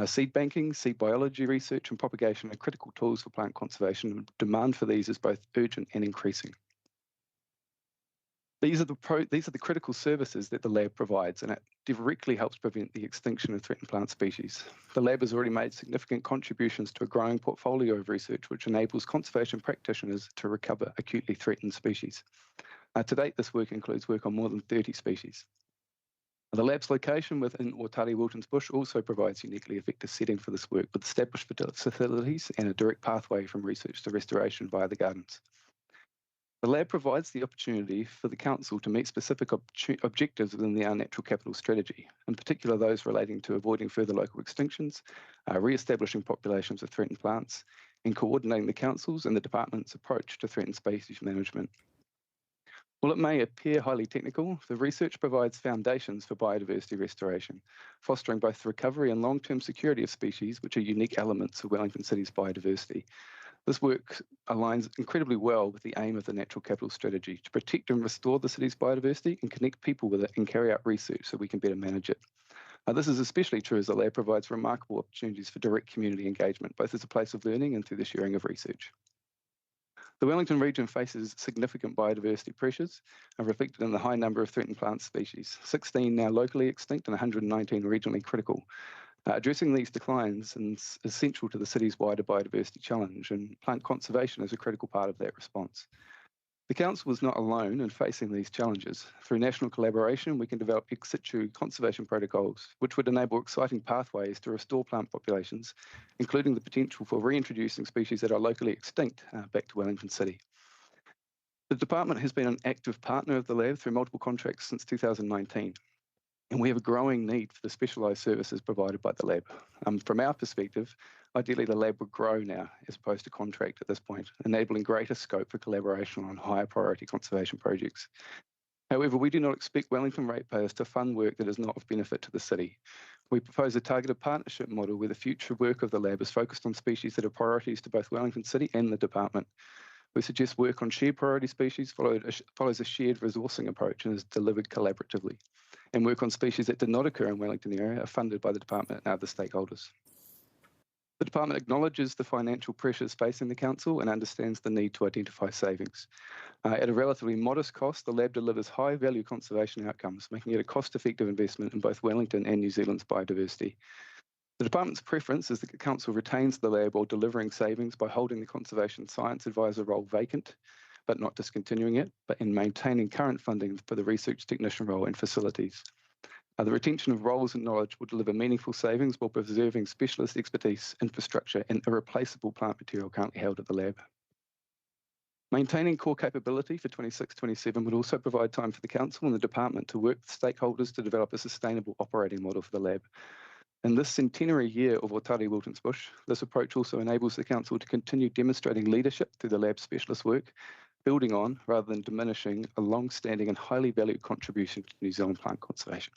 Seed banking, seed biology research and propagation are critical tools for plant conservation. Demand for these is both urgent and increasing. These are the critical services that the lab provides, and it directly helps prevent the extinction of threatened plant species. The lab has already made significant contributions to a growing portfolio of research which enables conservation practitioners to recover acutely threatened species. To date, this work includes work on more than 30 species. The lab's location within Ōtari Wilton's Bush also provides uniquely effective setting for this work, with established facilities and a direct pathway from research to restoration via the gardens. The lab provides the opportunity for the Council to meet specific objectives within the Our Natural Capital strategy, in particular those relating to avoiding further local extinctions, re-establishing populations of threatened plants, and coordinating the Council's and the Department's approach to threatened species management. While it may appear highly technical, the research provides foundations for biodiversity restoration, fostering both the recovery and long-term security of species, which are unique elements of Wellington City's biodiversity. This work aligns incredibly well with the aim of the Natural Capital strategy to protect and restore the city's biodiversity and connect people with it and carry out research so we can better manage it. This is especially true as the lab provides remarkable opportunities for direct community engagement, both as a place of learning and through the sharing of research. The Wellington region faces significant biodiversity pressures, reflected in the high number of threatened plant species, 16 now locally extinct and 119 regionally critical. Addressing these declines is essential to the city's wider biodiversity challenge, and plant conservation is a critical part of that response. The Council is not alone in facing these challenges. Through national collaboration, we can develop ex situ conservation protocols, which would enable exciting pathways to restore plant populations, including the potential for reintroducing species that are locally extinct back to Wellington City. The Department has been an active partner of the lab through multiple contracts since 2019. And we have a growing need for the specialised services provided by the lab. From our perspective, ideally the lab would grow now as opposed to contract at this point, enabling greater scope for collaboration on higher priority conservation projects. However, we do not expect Wellington ratepayers to fund work that is not of benefit to the city. We propose a targeted partnership model where the future work of the lab is focused on species that are priorities to both Wellington City and the department. We suggest work on shared priority species follows a shared resourcing approach and is delivered collaboratively. And work on species that did not occur in Wellington area are funded by the department and other stakeholders. The department acknowledges the financial pressures facing the council and understands the need to identify savings. At a relatively modest cost, the lab delivers high-value conservation outcomes, making it a cost-effective investment in both Wellington and New Zealand's biodiversity. The department's preference is that the council retains the lab while delivering savings by holding the conservation science advisor role vacant, but not discontinuing it, but in maintaining current funding for the research technician role and facilities. The retention of roles and knowledge will deliver meaningful savings while preserving specialist expertise, infrastructure, and irreplaceable plant material currently held at the lab. Maintaining core capability for 26-27 would also provide time for the council and the department to work with stakeholders to develop a sustainable operating model for the lab. In this centenary year of Ōtari Wilton's Bush, this approach also enables the council to continue demonstrating leadership through the lab's specialist work, building on rather than diminishing a long-standing and highly valued contribution to New Zealand plant conservation.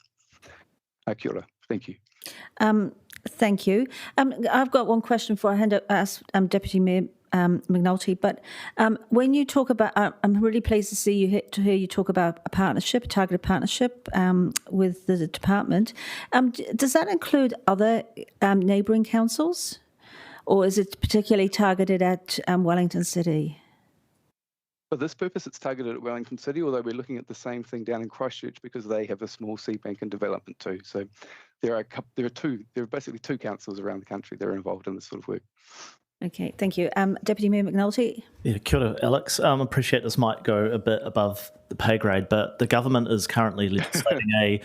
Kia ora. Thank you. Thank you. I've got one question before I ask Deputy Mayor McNulty, but when you talk about, I'm really pleased to hear you talk about a partnership, a targeted partnership with the department. Does that include other neighbouring councils, or is it particularly targeted at Wellington City? For this purpose, it's targeted at Wellington City, although we're looking at the same thing down in Christchurch because they have a small seed bank and development too. So there are basically two councils around the country that are involved in this sort of work. Okay, thank you. Deputy Mayor McNulty? Yeah, kia ora, Alex. I appreciate this might go a bit above the pay grade, but the government is currently legislating a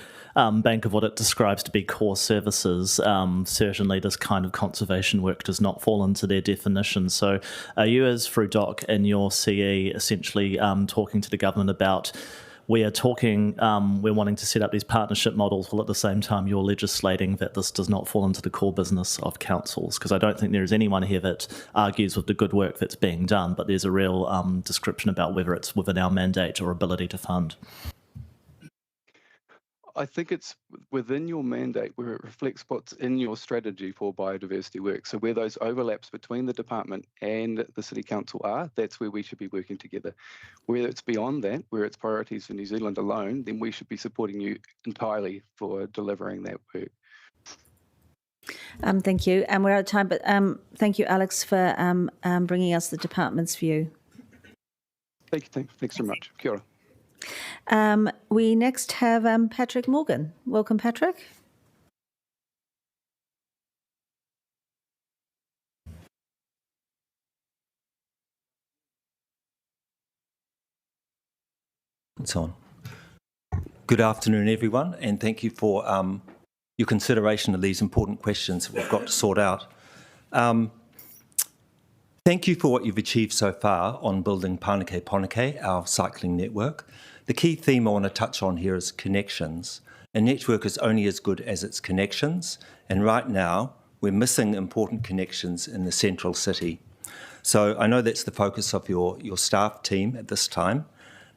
bank of what it describes to be core services. Certainly this kind of conservation work does not fall into their definition. So are you as FRUDOC and your CE essentially talking to the government about we're wanting to set up these partnership models while at the same time you're legislating that this does not fall into the core business of councils? Because I don't think there is anyone here that argues with the good work that's being done, but there's a real description about whether it's within our mandate or ability to fund. I think it's within your mandate where it reflects what's in your strategy for biodiversity work. So where those overlaps between the department and the City Council are, that's where we should be working together. Where it's beyond that, where it's priorities for New Zealand alone, then we should be supporting you entirely for delivering that work. Thank you. And we're out of time, but thank you, Alex, for bringing us the department's view. Thanks so much. Kia ora. We next have Patrick Morgan. Welcome, Patrick. It's on. Good afternoon, everyone, and thank you for your consideration of these important questions that we've got to sort out. Thank you for what you've achieved so far on building Pānake Pānake, our cycling network. The key theme I want to touch on here is connections. A network is only as good as its connections, and right now we're missing important connections in the central city. So I know that's the focus of your staff team at this time.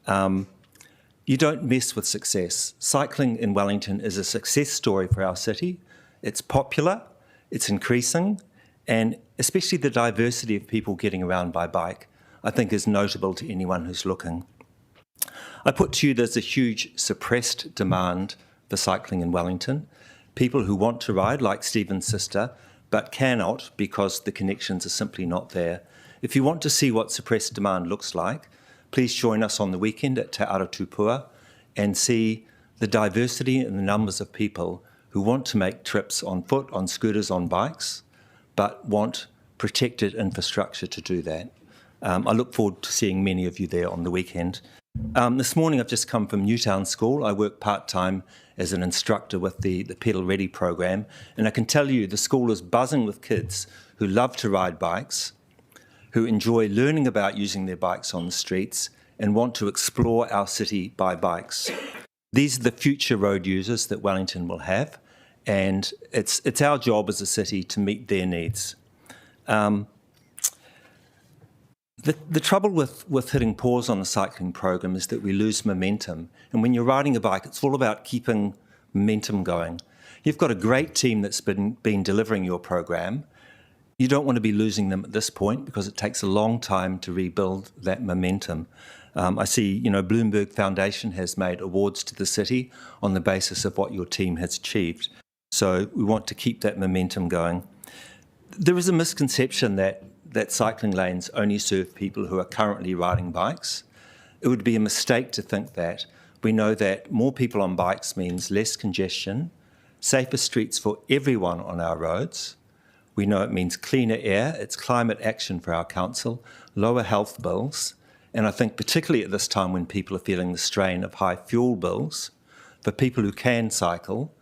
You don't mess with success. Cycling in Wellington is a success story for our city. It's popular, it's increasing, and especially the diversity of people getting around by bike, I think is notable to anyone who's looking. I put to you there's a huge suppressed demand for cycling in Wellington. People who want to ride, like Stephen's sister, but cannot because the connections are simply not there. If you want to see what suppressed demand looks like, please join us on the weekend at Te Aratupua and see the diversity and the numbers of people who want to make trips on foot, on scooters, on bikes, but want protected infrastructure to do that. I look forward to seeing many of you there on the weekend. This morning I've just come from Newtown School. I work part-time as an instructor with the Pedal Ready program, and I can tell you the school is buzzing with kids who love to ride bikes, who enjoy learning about using their bikes on the streets and want to explore our city by bikes. These are the future road users that Wellington will have, and it's our job as a city to meet their needs. The trouble with hitting pause on the cycling program is that we lose momentum. And when you're riding a bike, it's all about keeping momentum going. You've got a great team that's been delivering your program. You don't want to be losing them at this point because it takes a long time to rebuild that momentum. I see, Bloomberg Foundation has made awards to the city on the basis of what your team has achieved. So we want to keep that momentum going. There is a misconception that cycling lanes only serve people who are currently riding bikes. It would be a mistake to think that. We know that more people on bikes means less congestion, safer streets for everyone on our roads. We know it means cleaner air, it's climate action for our council, lower health bills, and I think particularly at this time when people are feeling the strain of high fuel bills, for people who can cycle,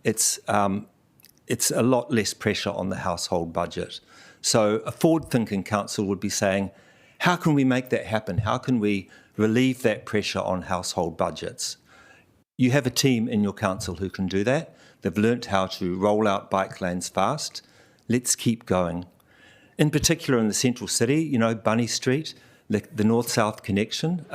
it's a lot less pressure on the household budget. So a forward-thinking council would be saying, how can we make that happen? How can we relieve that pressure on household budgets? You have a team in your council who can do that. They've learnt how to roll out bike lanes fast. Let's keep going. In particular in the central city, Bunny Street, the north-south connection,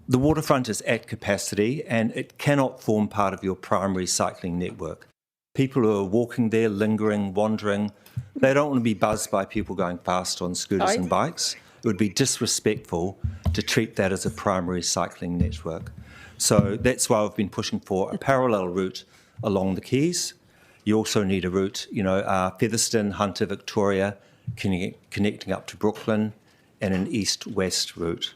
the waterfront is at capacity and it cannot form part of your primary cycling network. People who are walking there, lingering, wandering, they don't want to be buzzed by people going fast on scooters and bikes. It would be disrespectful to treat that as a primary cycling network. So that's why I've been pushing for a parallel route along the quays. You also need a route, Featherston, Hunter, Victoria, connecting up to Brooklyn, and an east-west route.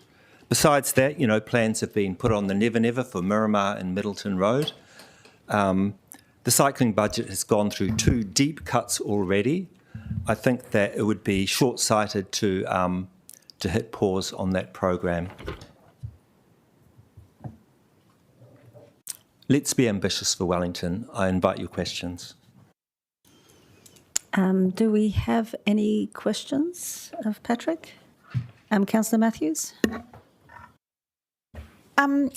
Besides that, plans have been put on the Never Never for Miramar and Middleton Road. The cycling budget has gone through 2 deep cuts already. I think that it would be short-sighted to hit pause on that program. Let's be ambitious for Wellington. I invite your questions. Do we have any questions of Patrick? Councillor Matthews? I'm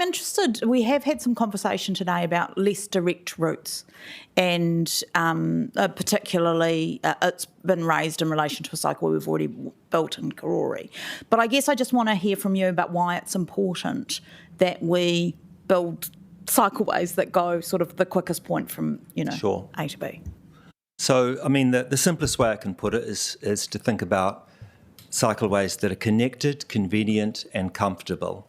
interested. We have had some conversation today about less direct routes, and particularly it's been raised in relation to a cycle we've already built in Karori. But I guess I just want to hear from you about why it's important that we build cycleways that go sort of the quickest point from, Sure. A to B. So, I mean, the simplest way I can put it is to think about cycleways that are connected, convenient, and comfortable.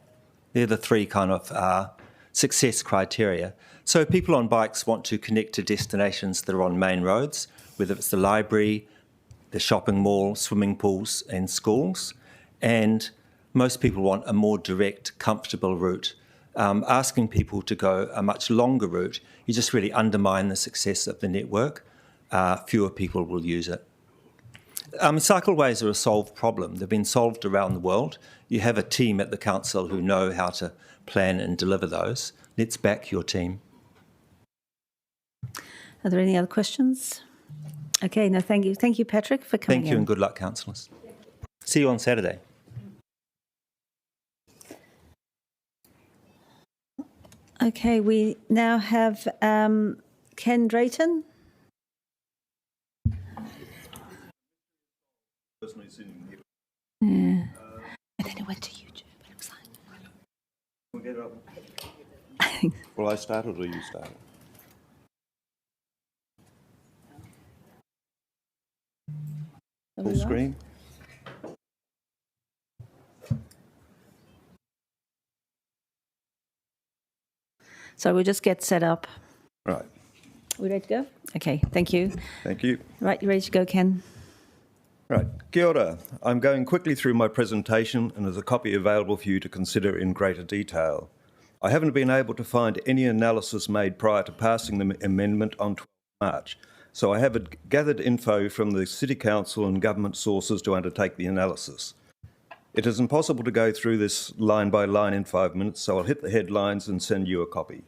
They're the three kind of success criteria. So people on bikes want to connect to destinations that are on main roads, whether it's the library, the shopping mall, swimming pools, and schools. And most people want a more direct, comfortable route. Asking people to go a much longer route, you just really undermine the success of the network. Fewer people will use it. Cycleways are a solved problem. They've been solved around the world. You have a team at the council who know how to plan and deliver those. Let's back your team. Are there any other questions? Okay, no, thank you. Thank you, Patrick, for coming Thank you in. and good luck, councillors. See you on Saturday. Okay, we now have Ken Drayton. Yeah. And then it went to YouTube. It looks like. Well, I started or you started? Full screen? So we'll just get set up. Right. We ready to go? Okay, thank you. Thank you. Right, you ready to go, Ken? Right. Kia ora. I'm going quickly through my presentation and there's a copy available for you to consider in greater detail. I haven't been able to find any analysis made prior to passing the amendment on 12 March, so I have gathered info from the City Council and government sources to undertake the analysis. It is impossible to go through this line by line in 5 minutes, so I'll hit the headlines and send you a copy.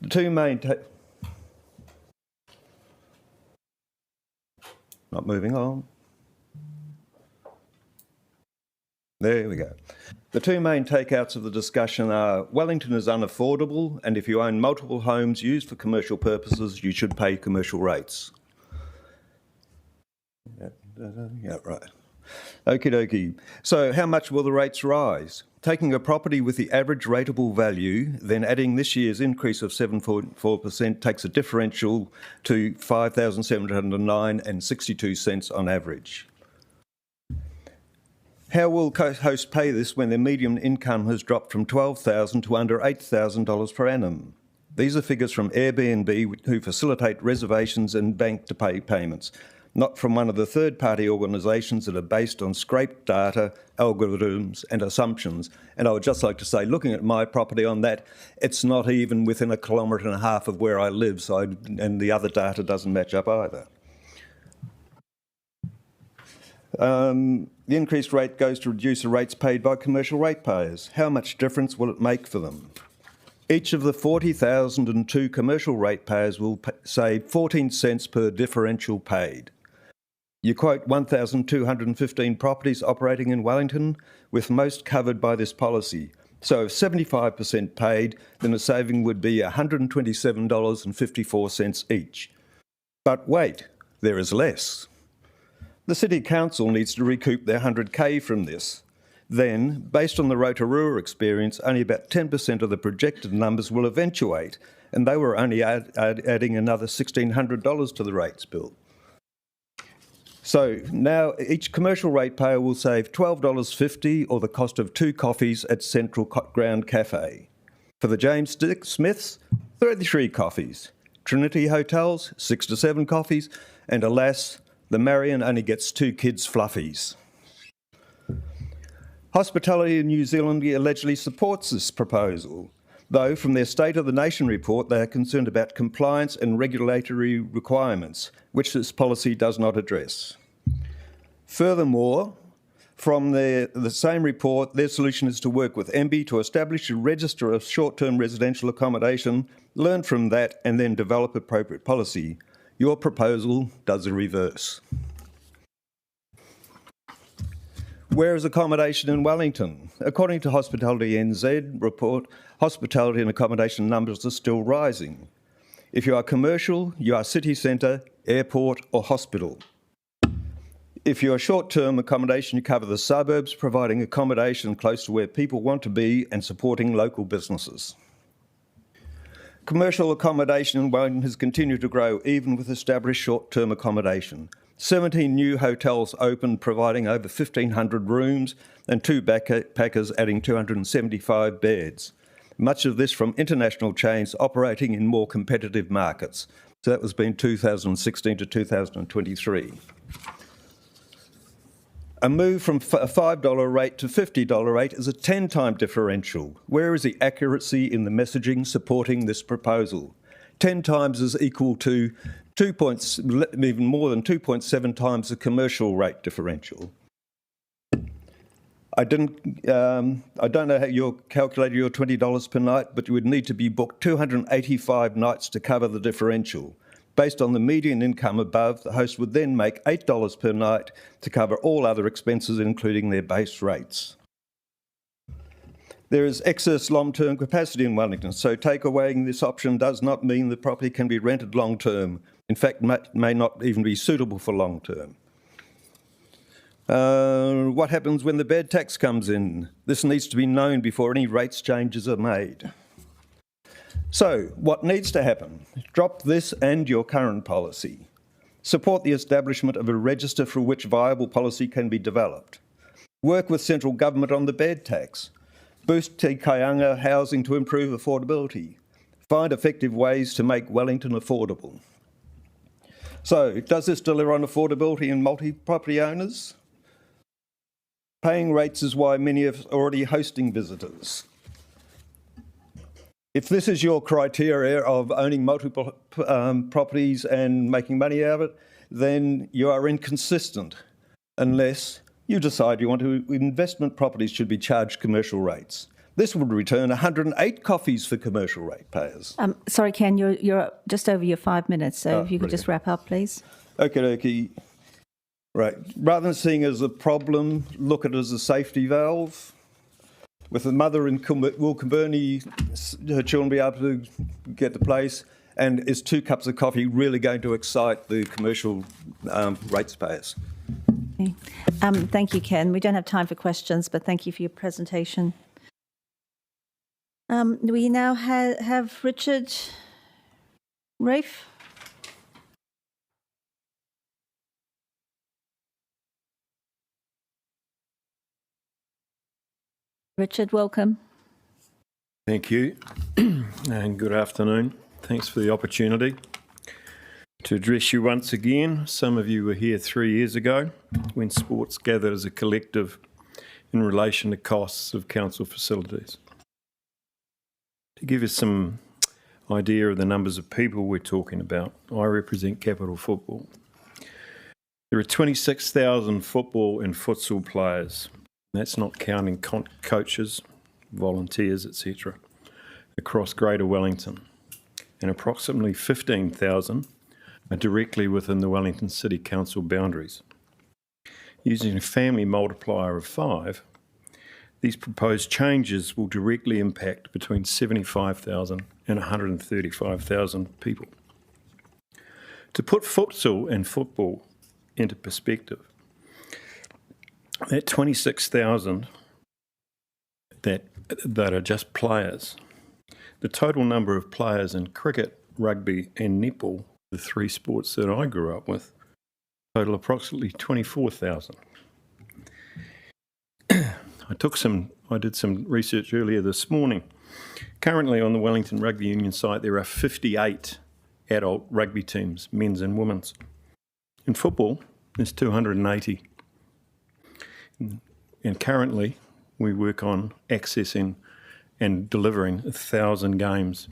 The two main not moving on. There we go. The two main takeouts of the discussion are Wellington is unaffordable, and if you own multiple homes used for commercial purposes, you should pay commercial rates. Yeah, right. Okie dokie. So how much will the rates rise? Taking a property with the average rateable value, then adding this year's increase of 7.4% takes a differential to $5,709 and 62 cents on average. How will hosts pay this when their median income has dropped from $12,000 to under $8,000 per annum? These are figures from Airbnb, who facilitate reservations and bank to pay payments, not from one of the third-party organisations that are based on scraped data, algorithms and assumptions. And I would just like to say, looking at my property on that, it's not even within 1.5 kilometres of where I live, so and the other data doesn't match up either. The increased rate goes to reduce the rates paid by commercial ratepayers. How much difference will it make for them? Each of the 40,002 commercial ratepayers will save 14 cents per differential paid. You quote 1,215 properties operating in Wellington, with most covered by this policy. So if 75% paid, then the saving would be $127.54 each. But wait, there is less. The City Council needs to recoup their 100K from this. Then, based on the Rotorua experience, only about 10% of the projected numbers will eventuate, and they were only adding another $1,600 to the rates bill. So now each commercial ratepayer will save $12.50 or the cost of 2 coffees at Central Ground Cafe. For the James Smiths, 33 coffees. Trinity Hotels, 6 to 7 coffees, and alas, the Marion only gets 2 kids' fluffies. Hospitality in New Zealand allegedly supports this proposal, though from their State of the Nation report they are concerned about compliance and regulatory requirements, which this policy does not address. Furthermore, from the same report, their solution is to work with MB to establish a register of short-term residential accommodation, learn from that and then develop appropriate policy. Your proposal does the reverse. Where is accommodation in Wellington? According to Hospitality NZ report, hospitality and accommodation numbers are still rising. If you are commercial, you are city centre, airport or hospital. If you are short-term accommodation, you cover the suburbs, providing accommodation close to where people want to be and supporting local businesses. Commercial accommodation in Wellington has continued to grow, even with established short-term accommodation. 17 new hotels opened, providing over 1,500 rooms, and 2 backpackers adding 275 beds. Much of this from international chains operating in more competitive markets. So that was between 2016 to 2023. A move from a $5 rate to $50 rate is a 10-time differential. Where is the accuracy in the messaging supporting this proposal? 10 times is equal to even more than 2.7 times the commercial rate differential. I don't know how you're calculating your $20 per night, but you would need to be booked 285 nights to cover the differential. Based on the median income above, the host would then make $8 per night to cover all other expenses, including their base rates. There is excess long-term capacity in Wellington, so takeawaying this option does not mean the property can be rented long-term. In fact, may not even be suitable for long-term. What happens when the bed tax comes in? This needs to be known before any rates changes are made. So, what needs to happen? Drop this and your current policy. Support the establishment of a register for which viable policy can be developed. Work with central government on the bed tax. Boost Te Kaianga housing to improve affordability. Find effective ways to make Wellington affordable. So, does this deliver on affordability in multi-property owners? Paying rates is why many are already hosting visitors. If this is your criteria of owning multiple properties and making money out of it, then you are inconsistent unless you decide you want to investment properties should be charged commercial rates. This would return 108 coffees for commercial rate payers. Sorry, Ken, you're just over your 5 minutes, so if you could brilliant. just wrap up, please. Okay. Right. Rather than seeing it as a problem, look at it as a safety valve. With the mother in Wilkaburney, her children be able to get the place, and is 2 cups of coffee really going to excite the commercial rates payers? Okay. Thank you, Ken. We don't have time for questions, but thank you for your presentation. We now have Richard Rafe. Richard, welcome. Thank you, and good afternoon. Thanks for the opportunity to address you once again. Some of you were here 3 years ago when sports gathered as a collective in relation to costs of council facilities. To give you some idea of the numbers of people we're talking about, I represent Capital Football. There are 26,000 football and futsal players. That's not counting coaches, volunteers, etc., across Greater Wellington. And approximately 15,000 are directly within the Wellington City Council boundaries. Using a family multiplier of 5, these proposed changes will directly impact between 75,000 and 135,000 people. To put futsal and football into perspective, that 26,000 that are just players, the total number of players in cricket, rugby and netball, the 3 sports that I grew up with, total approximately 24,000. I did some research earlier this morning. Currently on the Wellington Rugby Union site there are 58 adult rugby teams, men's and women's. In football there's 280. And currently we work on accessing and delivering 1,000 games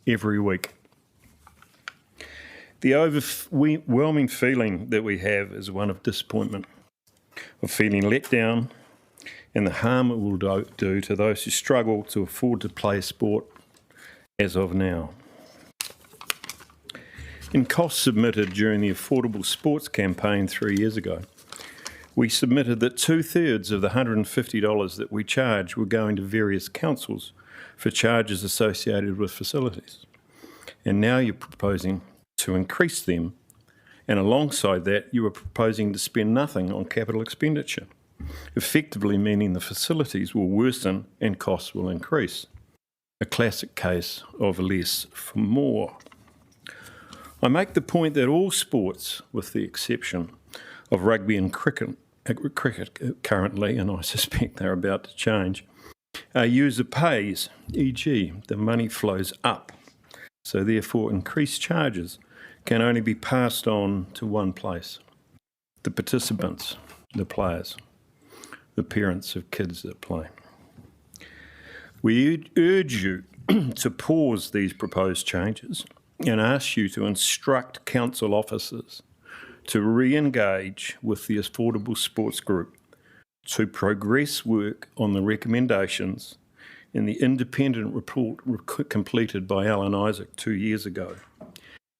every week. The overwhelming feeling that we have is one of disappointment, of feeling let down, and the harm it will do to those who struggle to afford to play sport as of now. In costs submitted during the Affordable Sports campaign 3 years ago, we submitted that 2/3 of the $150 that we charge were going to various councils for charges associated with facilities. And now you're proposing to increase them, and alongside that you are proposing to spend nothing on capital expenditure, effectively meaning the facilities will worsen and costs will increase. a classic case of less for more. I make the point that all sports, with the exception of rugby and cricket currently, and I suspect they're about to change, are user pays, e.g. the money flows up, so therefore increased charges can only be passed on to one place: the participants, the players, the parents of kids that play. We urge you to pause these proposed changes and ask you to instruct council officers to re-engage with the Affordable Sports Group to progress work on the recommendations in the independent report completed by Alan Isaac 2 years ago.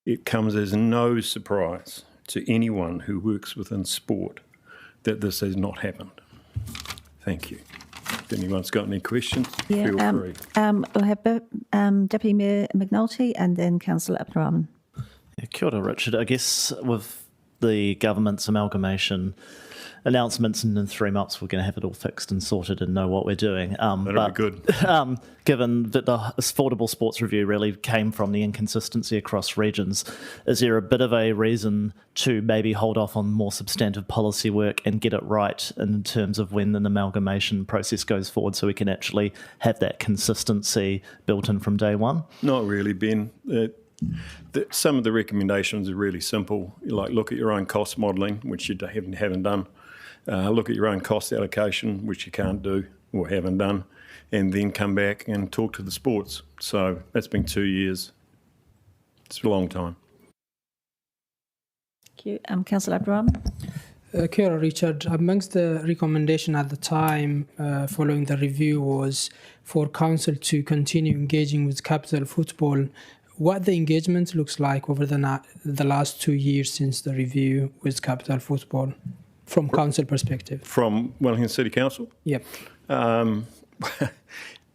It comes as no surprise to anyone who works within sport that this has not happened. Thank you. If anyone's got any questions, feel free. We'll have Deputy Mayor McNulty and then Councillor Abdurrahman. Kia ora, Richard. I guess with the government's amalgamation announcements, and in 3 months we're going to have it all fixed and sorted and know what we're doing. That'll be good. Given that the Affordable Sports Review really came from the inconsistency across regions, is there a bit of a reason to maybe hold off on more substantive policy work and get it right in terms of when an amalgamation process goes forward, so we can actually have that consistency built in from day one? Not really, Ben. Some of the recommendations are really simple, like look at your own cost modelling, which you haven't done. Look at your own cost allocation, which you can't do or haven't done, and then come back and talk to the sports. So that's been 2 years. It's a long time. Thank you. Councillor Abdurrahman. Kia ora, Richard. Amongst the recommendation at the time following the review was for council to continue engaging with capital football. What the engagement looks like over the last 2 years since the review with capital football, from council perspective? From Wellington City Council? Yep.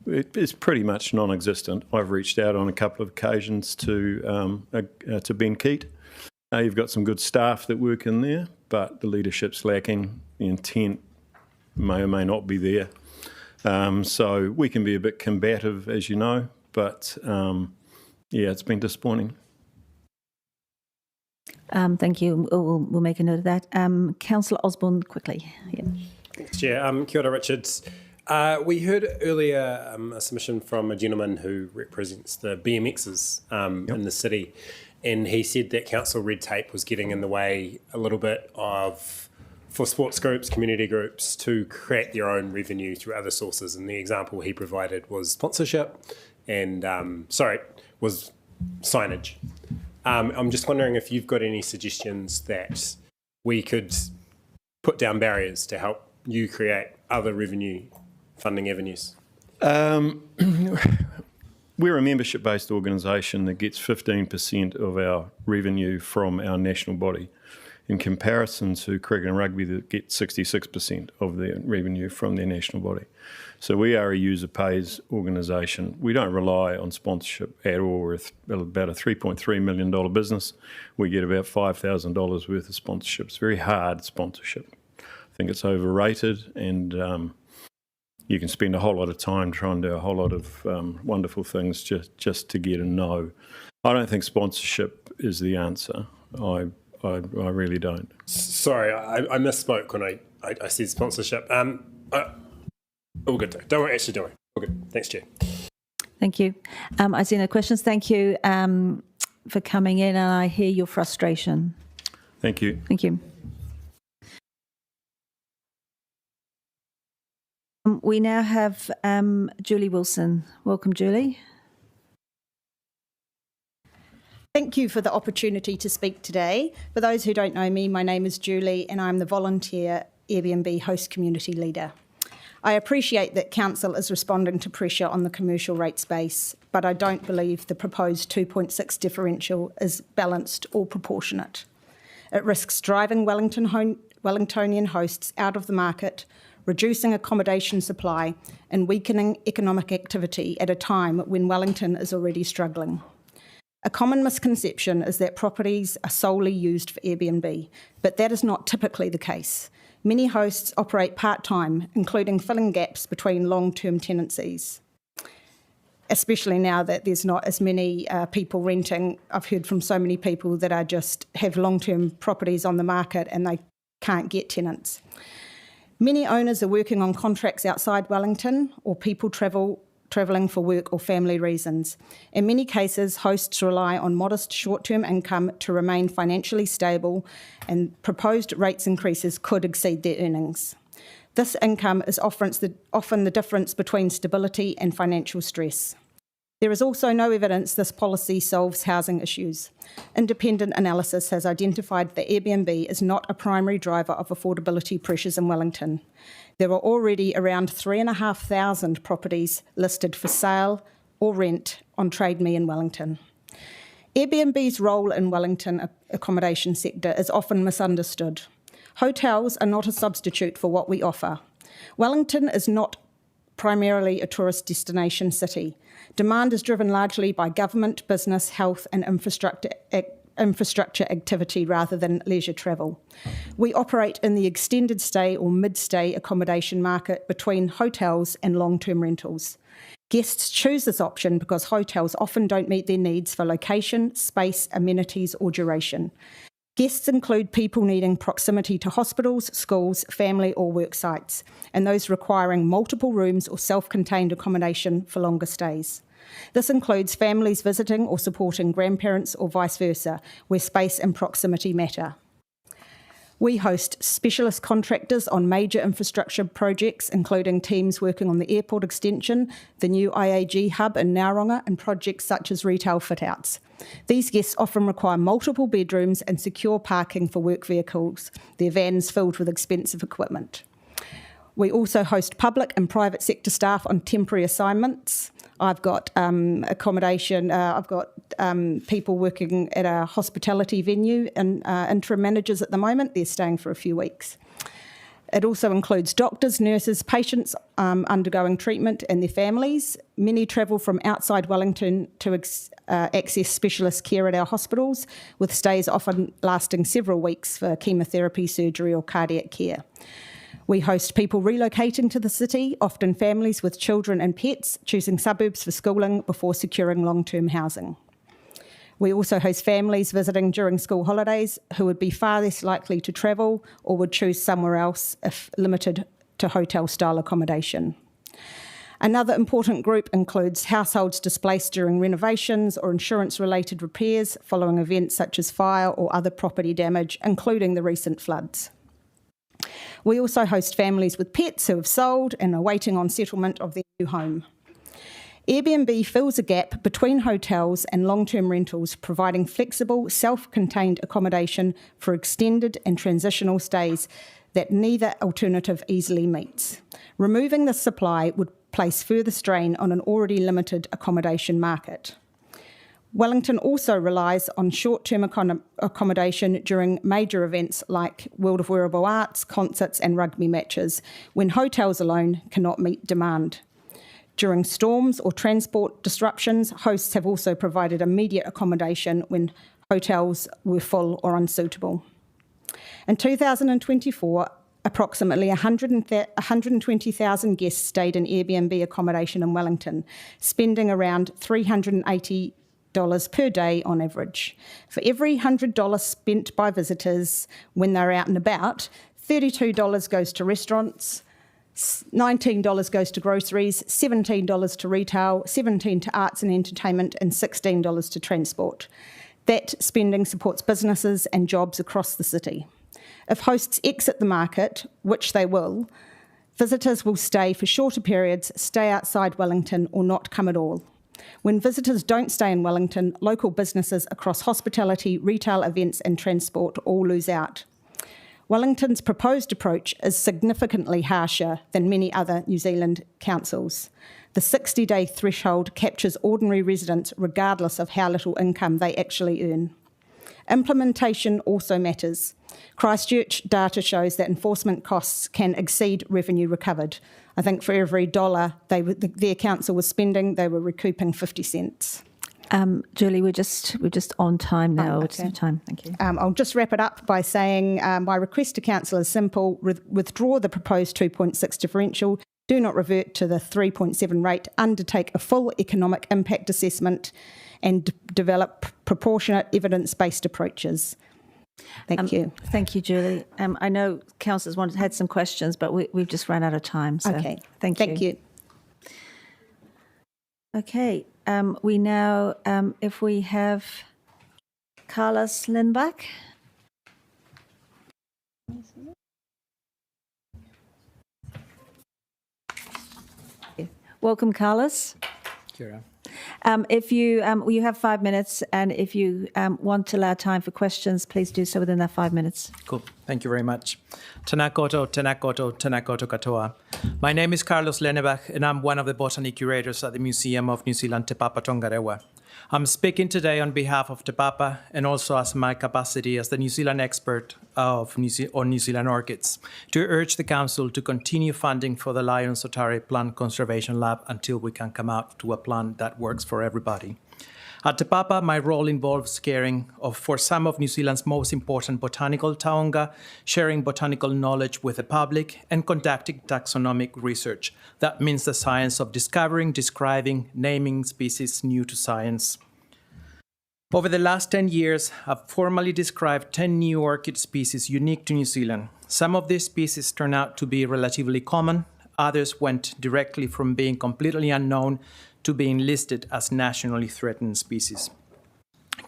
It's pretty much non-existent. I've reached out on a couple of occasions to Ben Keat. You've got some good staff that work in there, but the leadership's lacking. The intent may or may not be there. So we can be a bit combative, as you know, but yeah, it's been disappointing. Thank you. We'll make a note of that. Councillor Osborne, quickly. Yeah. Thanks, Chair. Kia ora, Richards. We heard earlier a submission from a gentleman who represents the BMXs in the city, and he said that council red tape was getting in the way a little bit for sports groups, community groups to create their own revenue through other sources. And the example he provided was sponsorship and, was signage. I'm just wondering if you've got any suggestions that we could put down barriers to help you create other revenue funding avenues. We're a membership-based organisation that gets 15% of our revenue from our national body, in comparison to cricket and rugby that get 66% of their revenue from their national body. So we are a user pays organisation. We don't rely on sponsorship at all. We're about a $3.3 million business. We get about $5,000 worth of sponsorship. It's very hard sponsorship. I think it's overrated, and you can spend a whole lot of time trying to do a whole lot of wonderful things just to get a no. I don't think sponsorship is the answer. I really don't. Sorry, I misspoke when I said sponsorship. All good, though. Don't worry, actually, don't worry. All good. Thanks, Chair. Thank you. I see no questions. Thank you for coming in, and I hear your frustration. Thank you. Thank you. We now have Julie Wilson. Welcome, Julie. Thank you for the opportunity to speak today. For those who don't know me, my name is Julie and I'm the volunteer Airbnb host community leader. I appreciate that Council is responding to pressure on the commercial rate space, but I don't believe the proposed 2.6 differential is balanced or proportionate. It risks driving Wellingtonian hosts out of the market, reducing accommodation supply and weakening economic activity at a time when Wellington is already struggling. A common misconception is that properties are solely used for Airbnb, but that is not typically the case. Many hosts operate part-time, including filling gaps between long-term tenancies. especially now that there's not as many people renting. I've heard from so many people that are just have long-term properties on the market and they can't get tenants. Many owners are working on contracts outside Wellington, or people travelling for work or family reasons. In many cases, hosts rely on modest short-term income to remain financially stable, and proposed rates increases could exceed their earnings. This income is often the difference between stability and financial stress. There is also no evidence this policy solves housing issues. Independent analysis has identified that Airbnb is not a primary driver of affordability pressures in Wellington. There are already around 3,500 properties listed for sale or rent on Trade Me in Wellington. Airbnb's role in Wellington accommodation sector is often misunderstood. Hotels are not a substitute for what we offer. Wellington is not primarily a tourist destination city. Demand is driven largely by government, business, health and infrastructure activity rather than leisure travel. We operate in the extended stay or mid-stay accommodation market between hotels and long-term rentals. Guests choose this option because hotels often don't meet their needs for location, space, amenities or duration. Guests include people needing proximity to hospitals, schools, family or work sites, and those requiring multiple rooms or self-contained accommodation for longer stays. This includes families visiting or supporting grandparents or vice versa, where space and proximity matter. We host specialist contractors on major infrastructure projects, including teams working on the airport extension, the new IAG hub in Nauronga, and projects such as retail fit-outs. These guests often require multiple bedrooms and secure parking for work vehicles, their vans filled with expensive equipment. We also host public and private sector staff on temporary assignments. I've got accommodation, I've got people working at a hospitality venue and interim managers at the moment. They're staying for a few weeks. It also includes doctors, nurses, patients undergoing treatment and their families. Many travel from outside Wellington to access specialist care at our hospitals, with stays often lasting several weeks for chemotherapy, surgery or cardiac care. We host people relocating to the city, often families with children and pets, choosing suburbs for schooling before securing long-term housing. We also host families visiting during school holidays who would be far less likely to travel or would choose somewhere else if limited to hotel-style accommodation. Another important group includes households displaced during renovations or insurance-related repairs following events such as fire or other property damage, including the recent floods. We also host families with pets who have sold and are waiting on settlement of their new home. Airbnb fills a gap between hotels and long-term rentals, providing flexible, self-contained accommodation for extended and transitional stays that neither alternative easily meets. Removing this supply would place further strain on an already limited accommodation market. Wellington also relies on short-term accommodation during major events like World of Wearable Arts, concerts and rugby matches, when hotels alone cannot meet demand. During storms or transport disruptions, hosts have also provided immediate accommodation when hotels were full or unsuitable. In 2024, approximately 120,000 guests stayed in Airbnb accommodation in Wellington, spending around $380 per day on average. For every $100 spent by visitors when they're out and about, $32 goes to restaurants, $19 goes to groceries, $17 to retail, $17 to arts and entertainment, and $16 to transport. That spending supports businesses and jobs across the city. If hosts exit the market, which they will, visitors will stay for shorter periods, stay outside Wellington, or not come at all. When visitors don't stay in Wellington, local businesses across hospitality, retail, events and transport all lose out. Wellington's proposed approach is significantly harsher than many other New Zealand councils. The 60-day threshold captures ordinary residents regardless of how little income they actually earn. Implementation also matters. Christchurch data shows that enforcement costs can exceed revenue recovered. I think for every dollar their council was spending, they were recouping 50 cents. Julie, we're just on time now. Okay. It's the time. Thank you. I'll just wrap it up by saying my request to council is simple: withdraw the proposed 2.6 differential. do not revert to the 3.7 rate, undertake a full economic impact assessment and develop proportionate evidence-based approaches. Thank you. Thank you, Julie. I know councillors had some questions, but we've just run out of time. So Okay. Thank you. Thank you. Okay. We now, if we have Carlos Lindbach. Welcome, Carlos. Kia If you have 5 minutes, and if you want to allow time for questions, please do so within that 5 minutes. Cool. Thank you very much. Tēnā koutou, tēnā koutou, tēnā koutou katoa. My name is Carlos Lenebach, and I'm one of the botany curators at the Museum of New Zealand Te Papa Tongarewa. I'm speaking today on behalf of Te Papa and also as my capacity as the New Zealand expert on New Zealand orchids to urge the Council to continue funding for the Lions Otari Plant Conservation Lab until we can come out to a plan that works for everybody. At Te Papa, my role involves caring for some of New Zealand's most important botanical taonga, sharing botanical knowledge with the public, and conducting taxonomic research. That means the science of discovering, describing, naming species new to science. Over the last 10 years, I've formally described 10 new orchid species unique to New Zealand. Some of these species turned out to be relatively common. Others went directly from being completely unknown to being listed as nationally threatened species.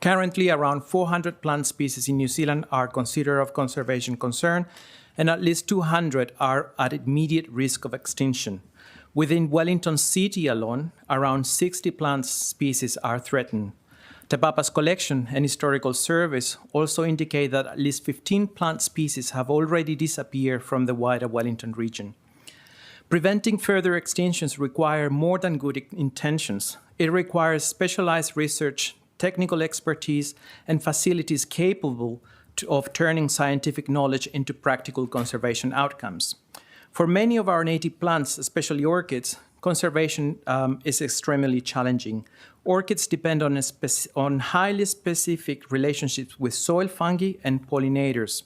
Currently, around 400 plant species in New Zealand are considered of conservation concern, and at least 200 are at immediate risk of extinction. Within Wellington City alone, around 60 plant species are threatened. Te Papa's collection and historical surveys also indicate that at least 15 plant species have already disappeared from the wider Wellington region. Preventing further extinctions requires more than good intentions. It requires specialized research, technical expertise, and facilities capable of turning scientific knowledge into practical conservation outcomes. For many of our native plants, especially orchids, conservation is extremely challenging. Orchids depend on highly specific relationships with soil fungi and pollinators.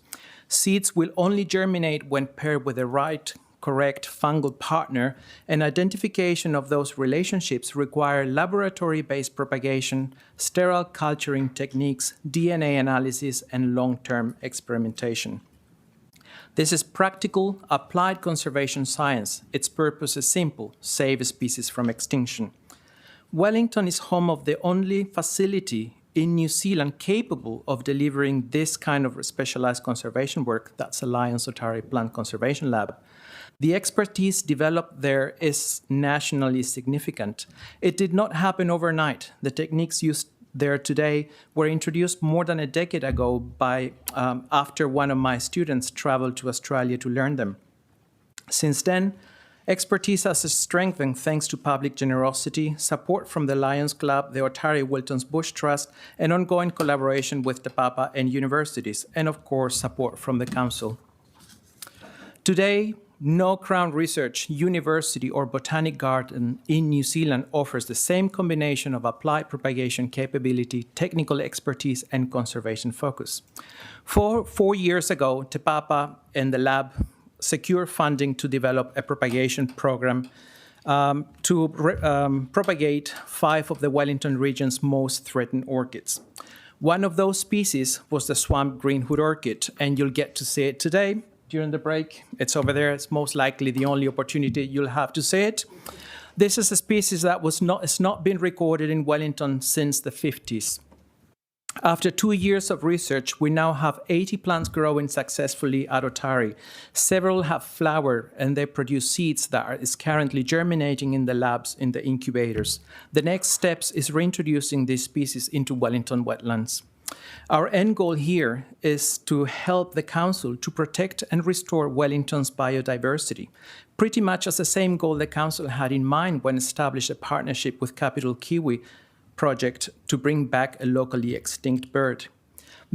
Seeds will only germinate when paired with the right correct fungal partner, and identification of those relationships require laboratory-based propagation, sterile culturing techniques, DNA analysis, and long-term experimentation. This is practical, applied conservation science. Its purpose is simple: save a species from extinction. Wellington is home of the only facility in New Zealand capable of delivering this kind of specialized conservation work. That's the Lions Otari Plant Conservation Lab. The expertise developed there is nationally significant. It did not happen overnight. The techniques used there today were introduced more than a decade ago after one of my students traveled to Australia to learn them. Since then, expertise has strengthened thanks to public generosity, support from the Lions Club, the Otari Wilton's Bush Trust, and ongoing collaboration with Te Papa and universities, and of course, support from the Council. Today, no Crown Research, university, or botanic garden in New Zealand offers the same combination of applied propagation capability, technical expertise, and conservation focus. 4 years ago, Te Papa and the lab secured funding to develop a propagation program to propagate 5 of the Wellington region's most threatened orchids. One of those species was the swamp greenwood orchid, and you'll get to see it today during the break. It's over there. It's most likely the only opportunity you'll have to see it. This is a species that has not been recorded in Wellington since the 50s. After 2 years of research, we now have 80 plants growing successfully at Otari. Several have flowered, and they produce seeds that is currently germinating in the labs, in the incubators. The next steps is reintroducing these species into Wellington wetlands. Our end goal here is to help the Council to protect and restore Wellington's biodiversity, pretty much as the same goal the Council had in mind when established a partnership with Capital Kiwi project to bring back a locally extinct bird.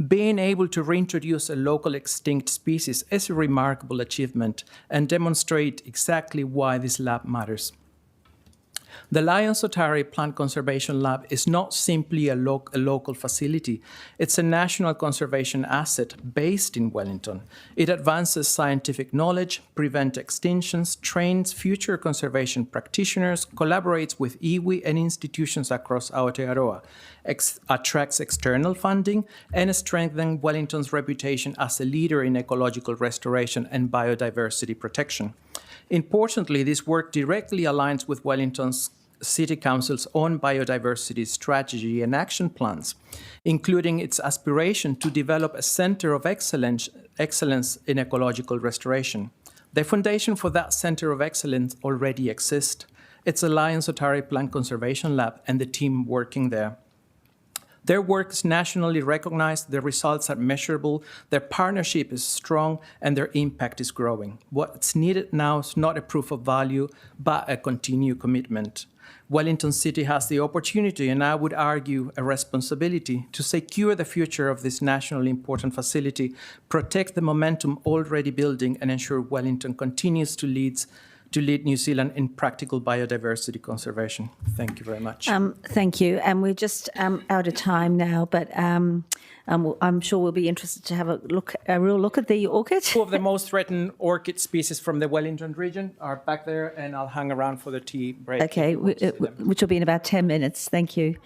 Being able to reintroduce a local extinct species is a remarkable achievement and demonstrates exactly why this lab matters. The Lions Otari Plant Conservation Lab is not simply a local facility. It's a national conservation asset based in Wellington. It advances scientific knowledge, prevents extinctions, trains future conservation practitioners, collaborates with iwi and institutions across Aotearoa, attracts external funding, and strengthens Wellington's reputation as a leader in ecological restoration and biodiversity protection. Importantly, this work directly aligns with Wellington's City Council's own biodiversity strategy and action plans, including its aspiration to develop a center of excellence in ecological restoration. The foundation for that center of excellence already exists. It's the Lions Otari Plant Conservation Lab and the team working there. Their work is nationally recognized, their results are measurable, their partnership is strong, and their impact is growing. What's needed now is not a proof of value, but a continued commitment. Wellington City has the opportunity, and I would argue a responsibility, to secure the future of this nationally important facility, protect the momentum already building, and ensure Wellington continues to lead New Zealand in practical biodiversity conservation. Thank you very much. Thank you. And we're just out of time now, but I'm sure we'll be interested to have a real look at the orchid. Two of the most threatened orchid species from the Wellington region are back there, and I'll hang around for the tea break. Okay, which will be in about 10 minutes. Thank you.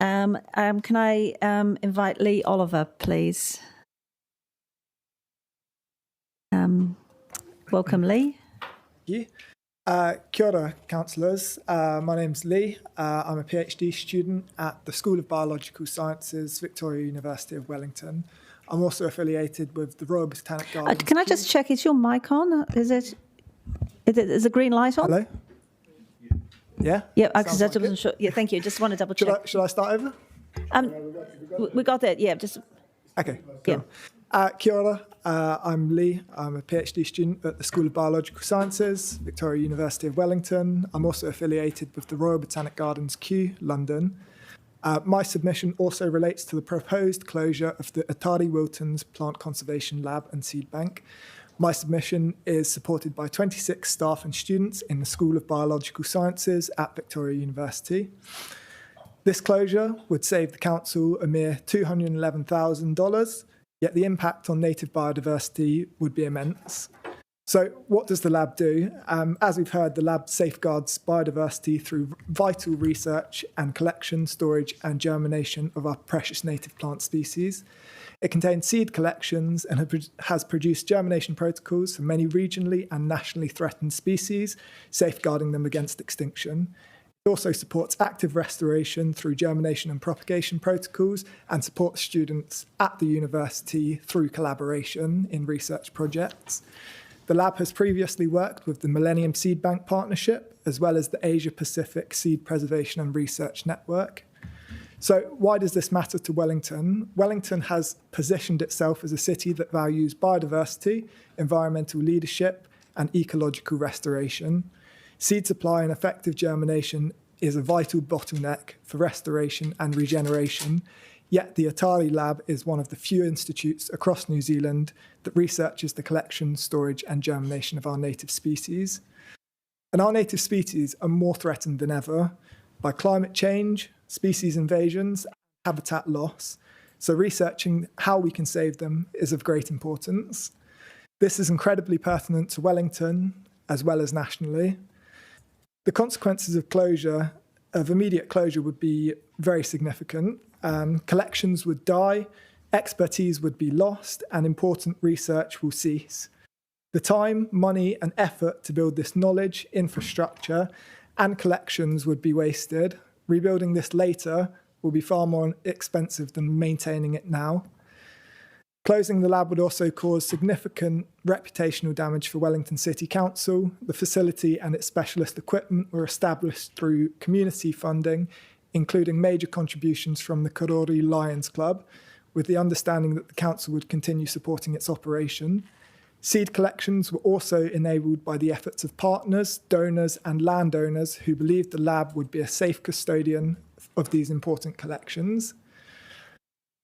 Can I invite Lee Oliver, please? Welcome, Lee. Thank you. Kia ora, councillors. My name's Lee. I'm a PhD student at the School of Biological Sciences, Victoria University of Wellington. I'm also affiliated with the Royal Botanic Gardens. Can I just check, is your mic on? Is the green light on? Hello? Yeah? Yeah, because I wasn't sure. Yeah, thank you. Just want to double check. Should I start over? We got that, yeah. Just. Okay, cool. Kia ora, I'm Lee. I'm a PhD student at the School of Biological Sciences, Victoria University of Wellington. I'm also affiliated with the Royal Botanic Gardens, Kew, London. My submission also relates to the proposed closure of the Atari Wilton's Plant Conservation Lab and Seed Bank. My submission is supported by 26 staff and students in the School of Biological Sciences at Victoria University. This closure would save the council a mere $211,000, yet the impact on native biodiversity would be immense. So what does the lab do? As we've heard, the lab safeguards biodiversity through vital research and collection, storage and germination of our precious native plant species. It contains seed collections and has produced germination protocols for many regionally and nationally threatened species, safeguarding them against extinction. It also supports active restoration through germination and propagation protocols and supports students at the university through collaboration in research projects. The lab has previously worked with the Millennium Seed Bank Partnership, as well as the Asia Pacific Seed Preservation and Research Network. So why does this matter to Wellington? Wellington has positioned itself as a city that values biodiversity, environmental leadership, and ecological restoration. Seed supply and effective germination is a vital bottleneck for restoration and regeneration, yet the Atari Lab is one of the few institutes across New Zealand that researches the collection, storage and germination of our native species. And our native species are more threatened than ever by climate change, species invasions, and habitat loss. So researching how we can save them is of great importance. This is incredibly pertinent to Wellington as well as nationally. The consequences of immediate closure would be very significant. Collections would die, expertise would be lost, and important research will cease. The time, money, and effort to build this knowledge, infrastructure, and collections would be wasted. Rebuilding this later will be far more expensive than maintaining it now. Closing the lab would also cause significant reputational damage for Wellington City Council. The facility and its specialist equipment were established through community funding, including major contributions from the Karori Lions Club, with the understanding that the council would continue supporting its operation. Seed collections were also enabled by the efforts of partners, donors, and landowners who believed the lab would be a safe custodian of these important collections.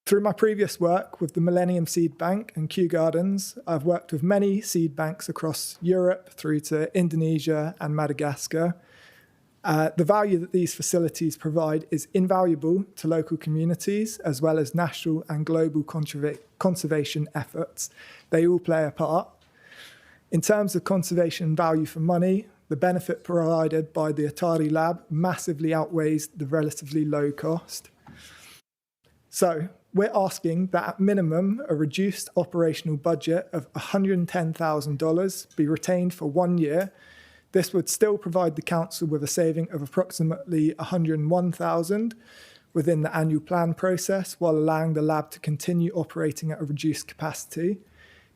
Through my previous work with the Millennium Seed Bank and Kew Gardens, I've worked with many seed banks across Europe through to Indonesia and Madagascar. The value that these facilities provide is invaluable to local communities as well as national and global conservation efforts. They all play a part. In terms of conservation value for money, the benefit provided by the Atari Lab massively outweighs the relatively low cost. So we're asking that at minimum, a reduced operational budget of $110,000 be retained for 1 year. This would still provide the council with a saving of approximately $101,000 within the annual plan process, while allowing the lab to continue operating at a reduced capacity.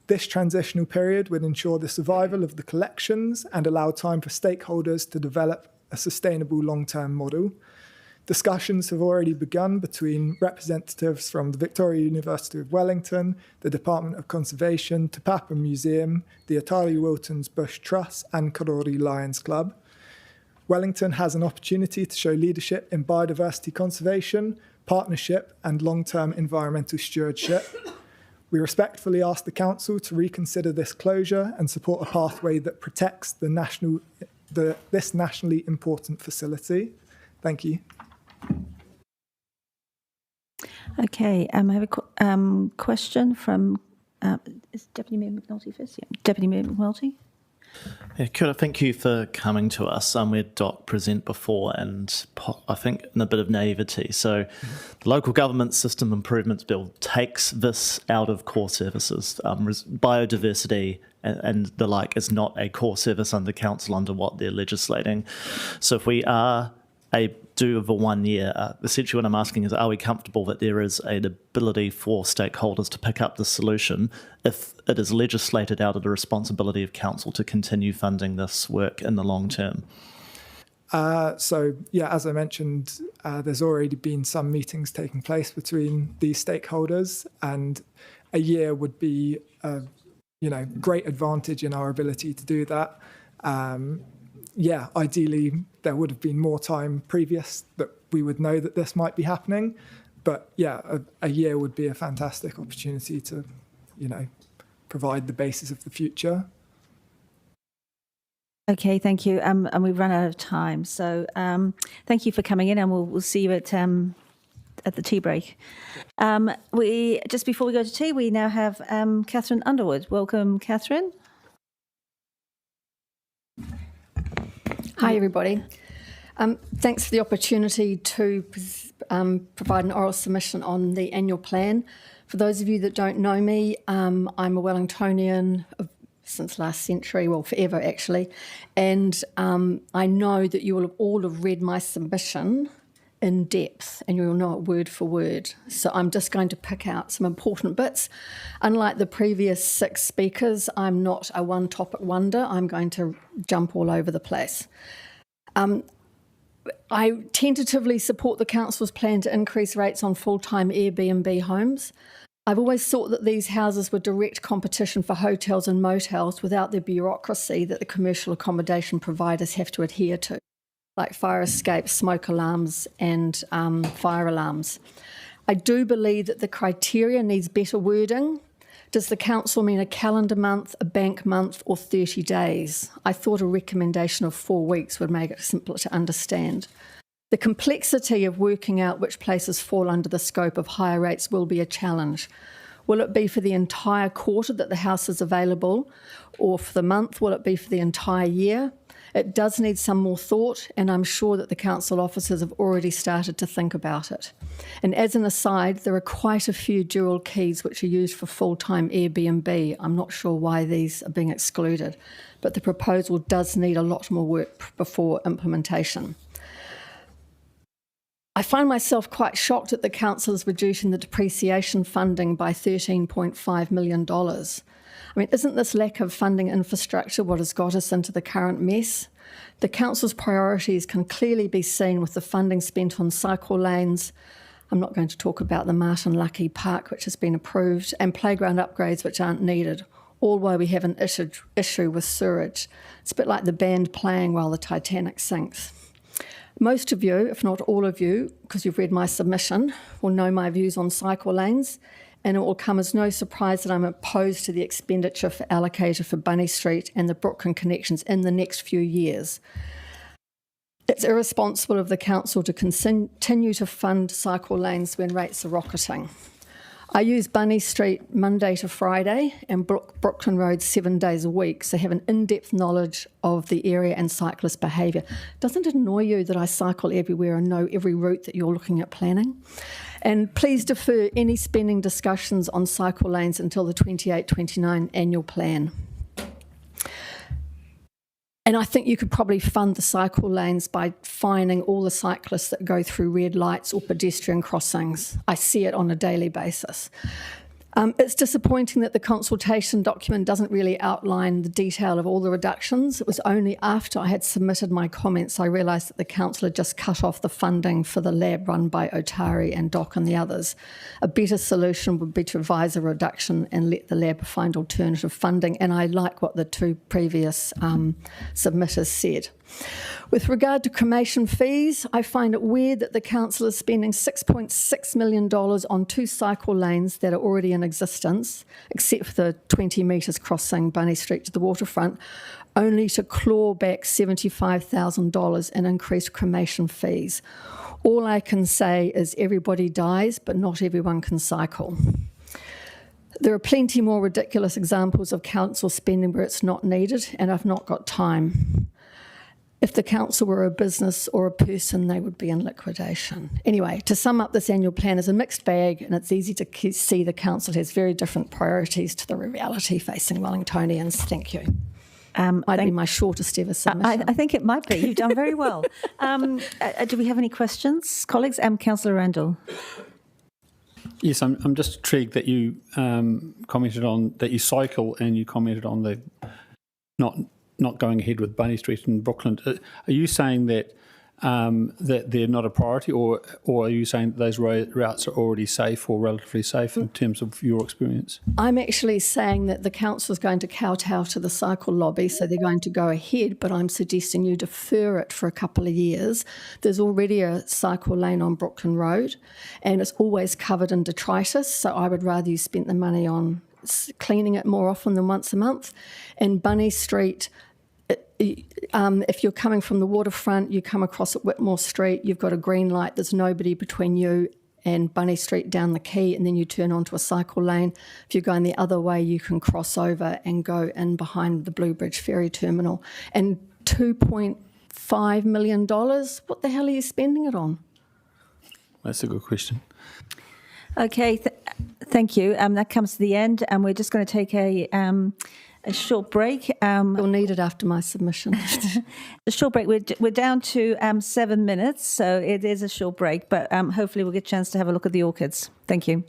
This transitional period would ensure the survival of the collections and allow time for stakeholders to develop a sustainable long-term model. Discussions have already begun between representatives from the Victoria University of Wellington, the Department of Conservation, Te Papa Museum, the Atari Wilton's Bush Trust and Karori Lions Club. Wellington has an opportunity to show leadership in biodiversity conservation, partnership and long-term environmental stewardship. We respectfully ask the Council to reconsider this closure and support a pathway that protects this nationally important facility. Thank you. Okay, I have a question from is Deputy Mayor McNulty first? Yeah, Deputy Mayor McNulty. Yeah, Kia ora, thank you for coming to us. We had Doc present before, and I think in a bit of naivety. So, the Local Government System Improvements Bill takes this out of core services. Biodiversity and the like is not a core service under council under what they're legislating. So, if we are do over 1 year, essentially what I'm asking is, are we comfortable that there is an ability for stakeholders to pick up the solution if it is legislated out of the responsibility of council to continue funding this work in the long term? So, yeah, as I mentioned, there's already been some meetings taking place between these stakeholders, and a year would be a great advantage in our ability to do that. Yeah, ideally, there would have been more time previous that we would know that this might be happening. But yeah, a year would be a fantastic opportunity to, provide the basis of the future. Okay, thank you. And we've run out of time. So thank you for coming in, and we'll see you at the tea break. Just before we go to tea, we now have Catherine Underwood. Welcome, Catherine. Hi, everybody. Thanks for the opportunity to provide an oral submission on the annual plan. For those of you that don't know me, I'm a Wellingtonian since last century, well, forever actually, and I know that you will all have read my submission in depth and you'll know it word for word. So I'm just going to pick out some important bits. Unlike the previous 6 speakers, I'm not a one-topic wonder. I'm going to jump all over the place. I tentatively support the council's plan to increase rates on full-time Airbnb homes. I've always thought that these houses were direct competition for hotels and motels without the bureaucracy that the commercial accommodation providers have to adhere to, like fire escapes, smoke alarms and fire alarms. I do believe that the criteria needs better wording. Does the council mean a calendar month, a bank month or 30 days? I thought a recommendation of 4 weeks would make it simpler to understand. The complexity of working out which places fall under the scope of higher rates will be a challenge. Will it be for the entire quarter that the house is available, or for the month? Will it be for the entire year? It does need some more thought, and I'm sure that the council officers have already started to think about it. And as an aside, there are quite a few dual keys which are used for full-time Airbnb. I'm not sure why these are being excluded, but the proposal does need a lot more work before implementation. I find myself quite shocked that the council is reducing the depreciation funding by $13.5 million. I mean, isn't this lack of funding infrastructure what has got us into the current mess? The council's priorities can clearly be seen with the funding spent on cycle lanes. I'm not going to talk about the Martin Lucky Park, which has been approved, and playground upgrades which aren't needed, all while we have an issue with sewerage. It's a bit like the band playing while the Titanic sinks. Most of you, if not all of you, because you've read my submission, will know my views on cycle lanes, and it will come as no surprise that I'm opposed to the expenditure allocated for Bunny Street and the Brooklyn connections in the next few years. It's irresponsible of the council to continue to fund cycle lanes when rates are rocketing. I use Bunny Street Monday to Friday and Brooklyn Road 7 days a week, so have an in-depth knowledge of the area and cyclist behaviour. Doesn't it annoy you that I cycle everywhere and know every route that you're looking at planning? And please defer any spending discussions on cycle lanes until the 28-29 annual plan. And I think you could probably fund the cycle lanes by fining all the cyclists that go through red lights or pedestrian crossings. I see it on a daily basis. It's disappointing that the consultation document doesn't really outline the detail of all the reductions. It was only after I had submitted my comments I realised that the council had just cut off the funding for the lab run by Otari and Doc and the others. A better solution would be to revise a reduction and let the lab find alternative funding, and I like what the two previous submitters said. With regard to cremation fees, I find it weird that the council is spending $6.6 million on 2 cycle lanes that are already in existence, except for the 20 metres crossing Bunny Street to the waterfront, only to claw back $75,000 in increased cremation fees. All I can say is everybody dies, but not everyone can cycle. There are plenty more ridiculous examples of council spending where it's not needed, and I've not got time. If the council were a business or a person, they would be in liquidation. Anyway, to sum up, this annual plan is a mixed bag, and it's easy to see the council has very different priorities to the reality facing Wellingtonians. Thank you. Might be my shortest ever submission. I think it might be. You've done very well. Do we have any questions, colleagues? Councillor Randall. Yes, I'm just intrigued that you commented on that you cycle, and you commented on the not going ahead with Bunny Street in Brooklyn. Are you saying that that they're not a priority, or are you saying that those routes are already safe or relatively safe in terms of your experience? I'm actually saying that the council is going to kowtow to the cycle lobby, so they're going to go ahead, but I'm suggesting you defer it for a couple of years. There's already a cycle lane on Brooklyn Road, and it's always covered in detritus, so I would rather you spent the money on cleaning it more often than once a month. And Bunny Street, if you're coming from the waterfront, you come across at Whitmore Street, you've got a green light, there's nobody between you and Bunny Street down the quay, and then you turn onto a cycle lane. If you're going the other way, you can cross over and go in behind the Blue Bridge Ferry Terminal. And $2.5 million, what the hell are you spending it on? That's a good question. Okay, thank you. That comes to the end, and we're just going to take a short break. You'll need it after my submission. A short break. We're down to 7 minutes, so it is a short break, but hopefully we'll get a chance to have a look at the orchids. Thank you.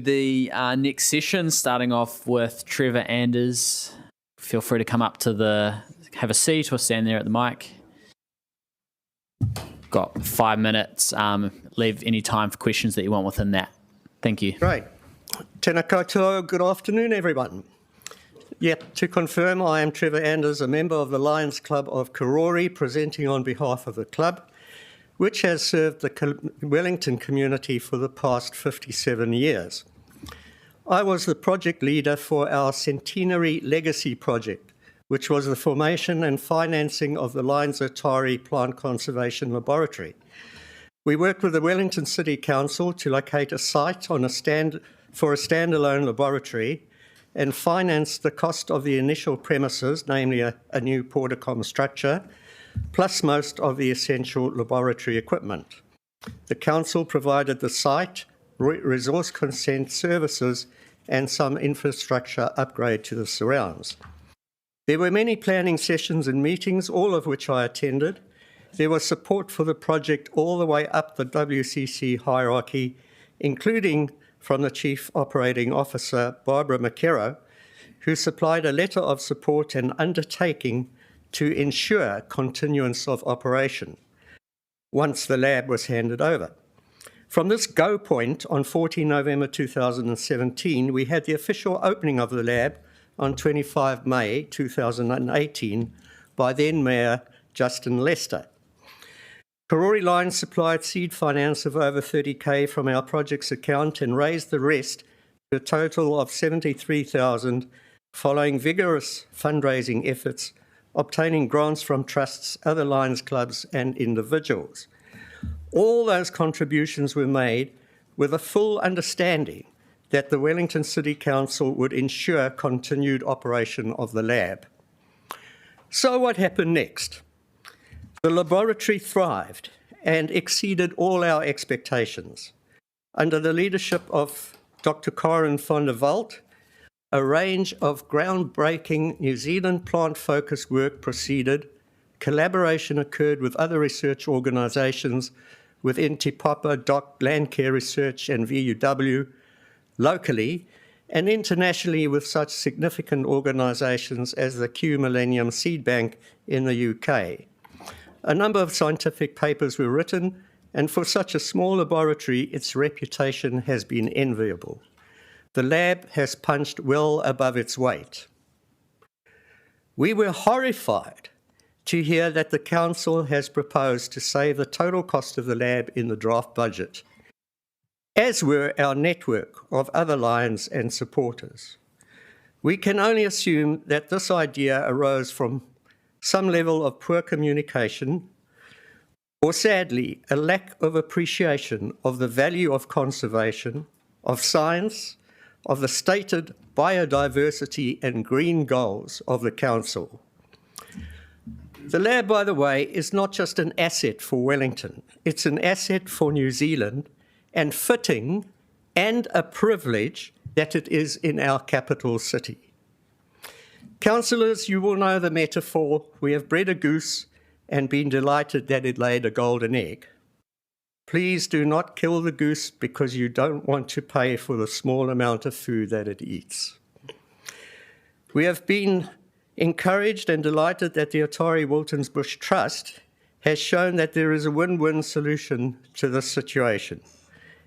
the next session, starting off with Trevor Anders. Feel free to come up to have a seat or stand there at the mic. Got 5 minutes. Leave any time for questions that you want within that. Thank you. Great. Tēnā koutou, good afternoon, everyone. Yep, to confirm, I am Trevor Anders, a member of the Lions Club of Karori, presenting on behalf of the club, which has served the Wellington community for the past 57 years. I was the project leader for our Centenary Legacy project, which was the formation and financing of the Lions Atari Plant Conservation Laboratory. We worked with the Wellington City Council to locate a site for a standalone laboratory and financed the cost of the initial premises, namely a new Portacom structure, plus most of the essential laboratory equipment. The council provided the site, resource consent services, and some infrastructure upgrade to the surrounds. There were many planning sessions and meetings, all of which I attended. There was support for the project all the way up the WCC hierarchy, including from the Chief Operating Officer, Barbara McKerrow, who supplied a letter of support and undertaking to ensure continuance of operation once the lab was handed over. From this go point on 14 November 2017, we had the official opening of the lab on 25 May 2018 by then Mayor Justin Lester. Karori Lions supplied seed finance of over 30K from our project's account and raised the rest to a total of 73,000 following vigorous fundraising efforts, obtaining grants from trusts, other Lions clubs and individuals. All those contributions were made with a full understanding that the Wellington City Council would ensure continued operation of the lab. So what happened next? The laboratory thrived and exceeded all our expectations. Under the leadership of Dr. Corin van der Walt, a range of groundbreaking New Zealand plant-focused work proceeded. Collaboration occurred with other research organisations within Te Papa, DOC, Landcare Research and VUW, locally and internationally with such significant organisations as the Q Millennium Seed Bank in the UK. A number of scientific papers were written, and for such a small laboratory, its reputation has been enviable. The lab has punched well above its weight. We were horrified to hear that the council has proposed to save the total cost of the lab in the draft budget, as were our network of other Lions and supporters. We can only assume that this idea arose from some level of poor communication, or sadly, a lack of appreciation of the value of conservation, of science, of the stated biodiversity and green goals of the council. The lab, by the way, is not just an asset for Wellington, it's an asset for New Zealand, and fitting and a privilege that it is in our capital city. Councillors, you will know the metaphor. We have bred a goose and been delighted that it laid a golden egg. Please do not kill the goose because you don't want to pay for the small amount of food that it eats. We have been encouraged and delighted that the Atari Waltons Bush Trust has shown that there is a win-win solution to this situation.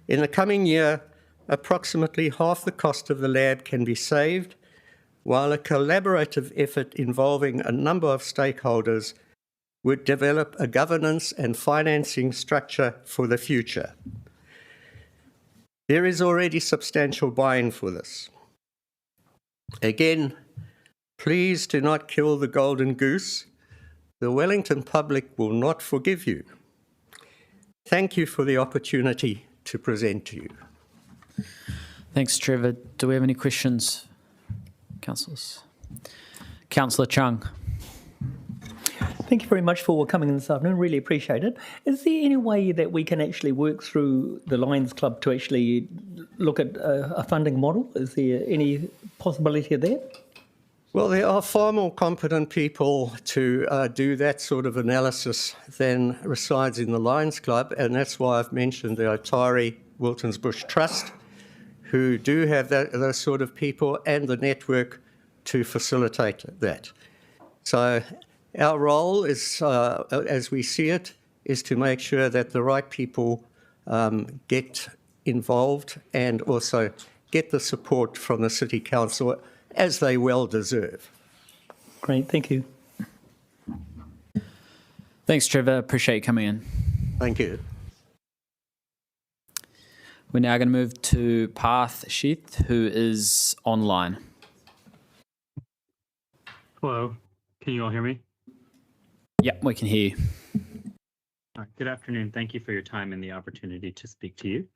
In the coming year, approximately half the cost of the lab can be saved, while a collaborative effort involving a number of stakeholders would develop a governance and financing structure for the future. There is already substantial buy-in for this. Again, please do not kill the golden goose. The Wellington public will not forgive you. Thank you for the opportunity to present to you. Thanks, Trevor. Do we have any questions, councillors? Councillor Chung. Thank you very much for coming this afternoon. Really appreciate it. Is there any way that we can actually work through the Lions Club to actually look at a funding model? Is there any possibility of that? Well, there are far more competent people to do that sort of analysis than resides in the Lions Club, and that's why I've mentioned the Atari Wiltons Bush Trust, who do have those sort of people and the network to facilitate that. So our role is, as we see it, is to make sure that the right people get involved and also get the support from the City Council as they well deserve. Great, thank you. Thanks, Trevor. Appreciate you coming in. Thank you. We're now going to move to Parth Sheath, who is online. Hello, can you all hear me? Yep, we can hear you. All right, good afternoon. Thank you for your time and the opportunity to speak to you.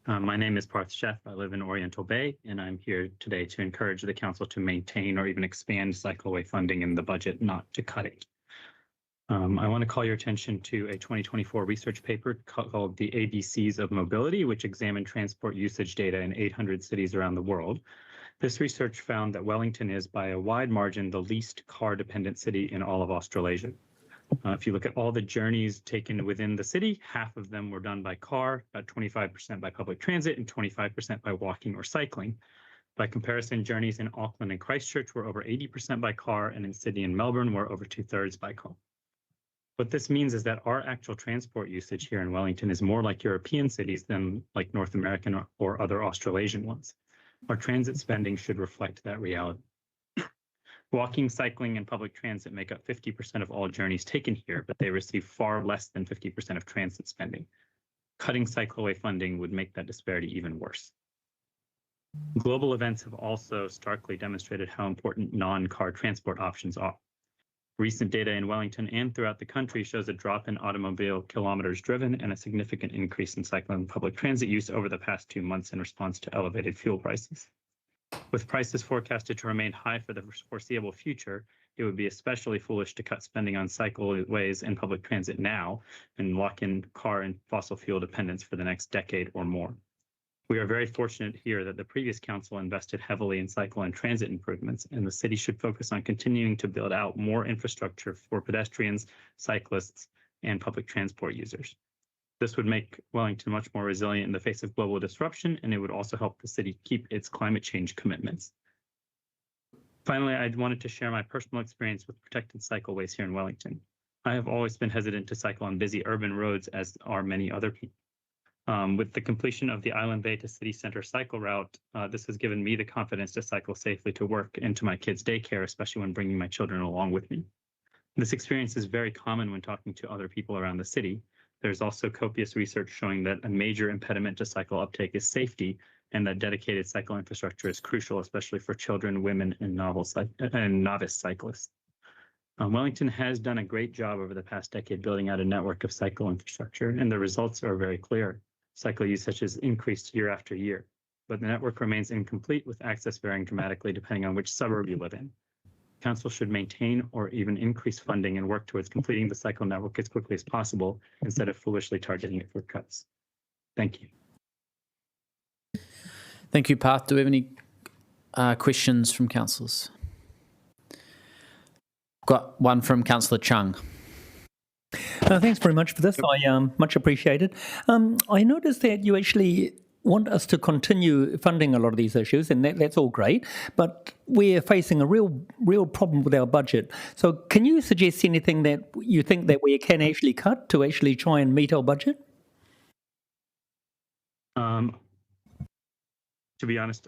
My name is Parth Sheath. I live in Oriental Bay, and I'm here today to encourage the council to maintain or even expand cycleway funding in the budget, not to cut it. I want to call your attention to a 2024 research paper called The ABCs of Mobility, which examined transport usage data in 800 cities around the world. This research found that Wellington is, by a wide margin, the least car-dependent city in all of Australasia. If you look at all the journeys taken within the city, half of them were done by car, about 25% by public transit, and 25% by walking or cycling. By comparison, journeys in Auckland and Christchurch were over 80% by car, and in Sydney and Melbourne were over 2/3 by car. What this means is that our actual transport usage here in Wellington is more like European cities than like North American or other Australasian ones. Our transit spending should reflect that reality. Walking, cycling, and public transit make up 50% of all journeys taken here, but they receive far less than 50% of transit spending. Cutting cycleway funding would make that disparity even worse. Global events have also starkly demonstrated how important non-car transport options are. Recent data in Wellington and throughout the country shows a drop in automobile kilometers driven and a significant increase in cycling and public transit use over the past 2 months in response to elevated fuel prices. With prices forecasted to remain high for the foreseeable future, it would be especially foolish to cut spending on cycleways and public transit now and lock in car and fossil fuel dependence for the next decade or more. We are very fortunate here that the previous council invested heavily in cycle and transit improvements, and the city should focus on continuing to build out more infrastructure for pedestrians, cyclists, and public transport users. This would make Wellington much more resilient in the face of global disruption, and it would also help the city keep its climate change commitments. Finally, I wanted to share my personal experience with protected cycleways here in Wellington. I have always been hesitant to cycle on busy urban roads, as are many other people. With the completion of the Island Bay to City Centre cycle route, this has given me the confidence to cycle safely to work and to my kids' daycare, especially when bringing my children along with me. This experience is very common when talking to other people around the city. There's also copious research showing that a major impediment to cycle uptake is safety, and that dedicated cycle infrastructure is crucial, especially for children, women, and novice cyclists. Wellington has done a great job over the past decade building out a network of cycle infrastructure, and the results are very clear. Cycle usage has increased year after year, but the network remains incomplete, with access varying dramatically depending on which suburb you live in. Council should maintain or even increase funding and work towards completing the cycle network as quickly as possible instead of foolishly targeting it for cuts. Thank you. Thank you, Parth. Do we have any questions from councillors? Got one from Councillor Chung. Thanks very much for this. I much appreciated. I noticed that you actually want us to continue funding a lot of these issues, and that's all great, but we're facing a real problem with our budget. So can you suggest anything that you think that we can actually cut to actually try and meet our budget? To be honest,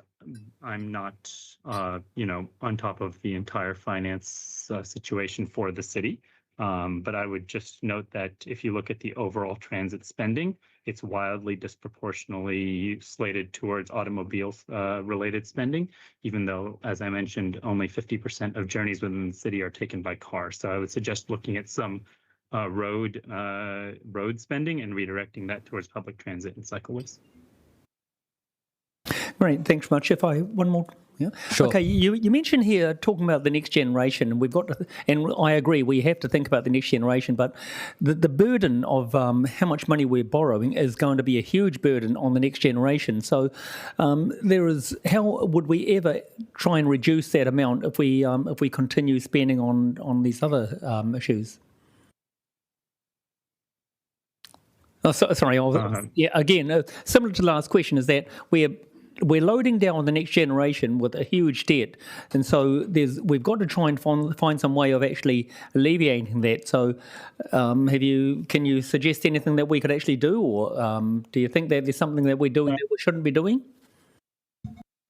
I'm not, on top of the entire finance situation for the city. But I would just note that if you look at the overall transit spending, it's wildly disproportionately slated towards automobiles related spending, even though, as I mentioned, only 50% of journeys within the city are taken by car. So I would suggest looking at some road spending and redirecting that towards public transit and cycleways. Great, thanks very much. One more. Yeah. Sure. Okay, you mentioned here talking about the next generation, and we've got to, and I agree, we have to think about the next generation, but the burden of how much money we're borrowing is going to be a huge burden on the next generation. So how would we ever try and reduce that amount if we continue spending on these other issues? Oh, sorry. Again, similar to the last question, is that we're we're loading down the next generation with a huge debt, and so we've got to try and find some way of actually alleviating that. So, can you suggest anything that we could actually do, or do you think that there's something that we're doing that we shouldn't be doing?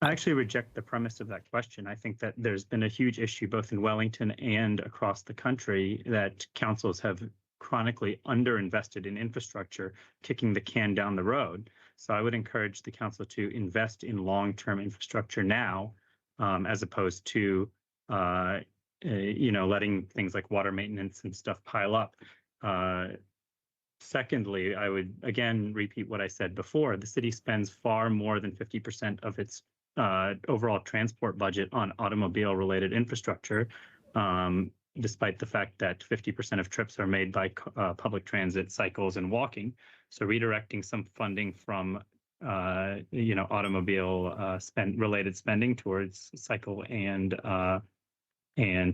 I actually reject the premise of that question. I think that there's been a huge issue both in Wellington and across the country that councils have chronically underinvested in infrastructure, kicking the can down the road. So I would encourage the council to invest in long-term infrastructure now, as opposed to, letting things like water maintenance and stuff pile up. Secondly, I would again repeat what I said before. The city spends far more than 50% of its overall transport budget on automobile-related infrastructure, despite the fact that 50% of trips are made by public transit, cycles, and walking. So redirecting some funding from automobile related spending towards cycle and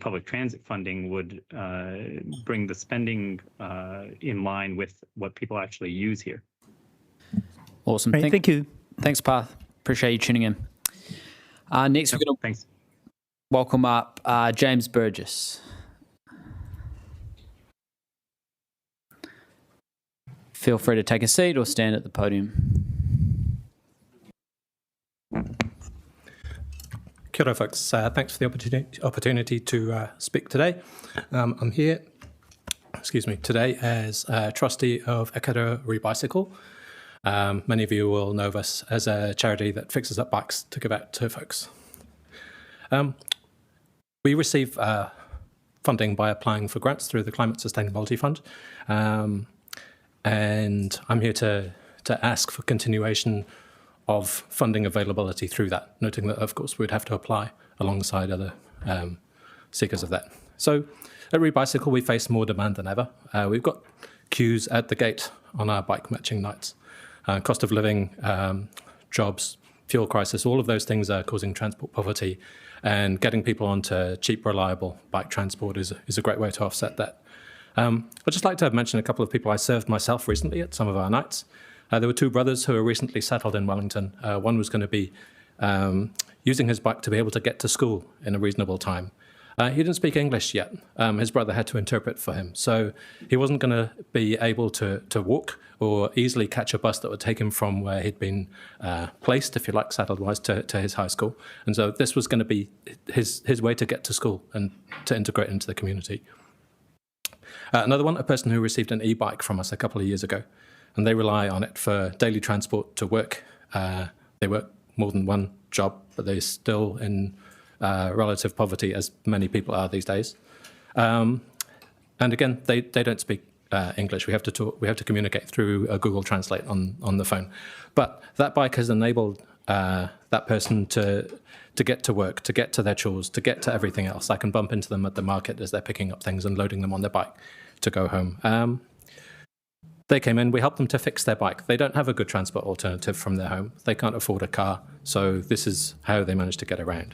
public transit funding would bring the spending in line with what people actually use here. Awesome. Great, thank you. Thanks, Parth. Appreciate you tuning in. Next, we're going to welcome up James Burgess. Feel free to take a seat or stand at the podium. Kia ora, folks. Thanks for the opportunity to speak today. I'm here, today as a trustee of Ekara Rebicycle. Many of you will know us as a charity that fixes up bikes to give out to folks. We receive funding by applying for grants through the Climate Sustainability Fund. And I'm here to ask for continuation of funding availability through that, noting that, of course, we'd have to apply alongside other seekers of that. So at Rebicycle, we face more demand than ever. We've got queues at the gate on our bike matching nights. Cost of living, jobs, fuel crisis, all of those things are causing transport poverty, and getting people onto cheap, reliable bike transport is a great way to offset that. I'd just like to mention a couple of people I served myself recently at some of our nights. There were two brothers who were recently settled in Wellington. One was going to be using his bike to be able to get to school in a reasonable time. He didn't speak English yet. His brother had to interpret for him. So he wasn't going to be able to walk or easily catch a bus that would take him from where he'd been placed, if you like, settled-wise, to his high school. And so this was going to be his way to get to school and to integrate into the community. Another one, a person who received an e-bike from us a couple of years ago, and they rely on it for daily transport to work. They work more than one job, but they're still in relative poverty, as many people are these days. And again, they don't speak English. We have to communicate through a Google Translate on the phone. But that bike has enabled that person to get to work, to get to their chores, to get to everything else. I can bump into them at the market as they're picking up things and loading them on their bike to go home. They came in, we helped them to fix their bike. They don't have a good transport alternative from their home. They can't afford a car, so this is how they managed to get around.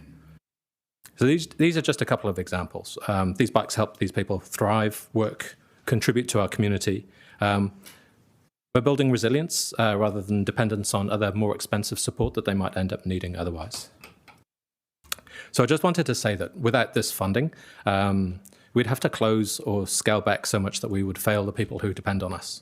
So these are just a couple of examples. These bikes help these people thrive, work, contribute to our community. We're building resilience rather than dependence on other more expensive support that they might end up needing otherwise. So I just wanted to say that without this funding, we'd have to close or scale back so much that we would fail the people who depend on us.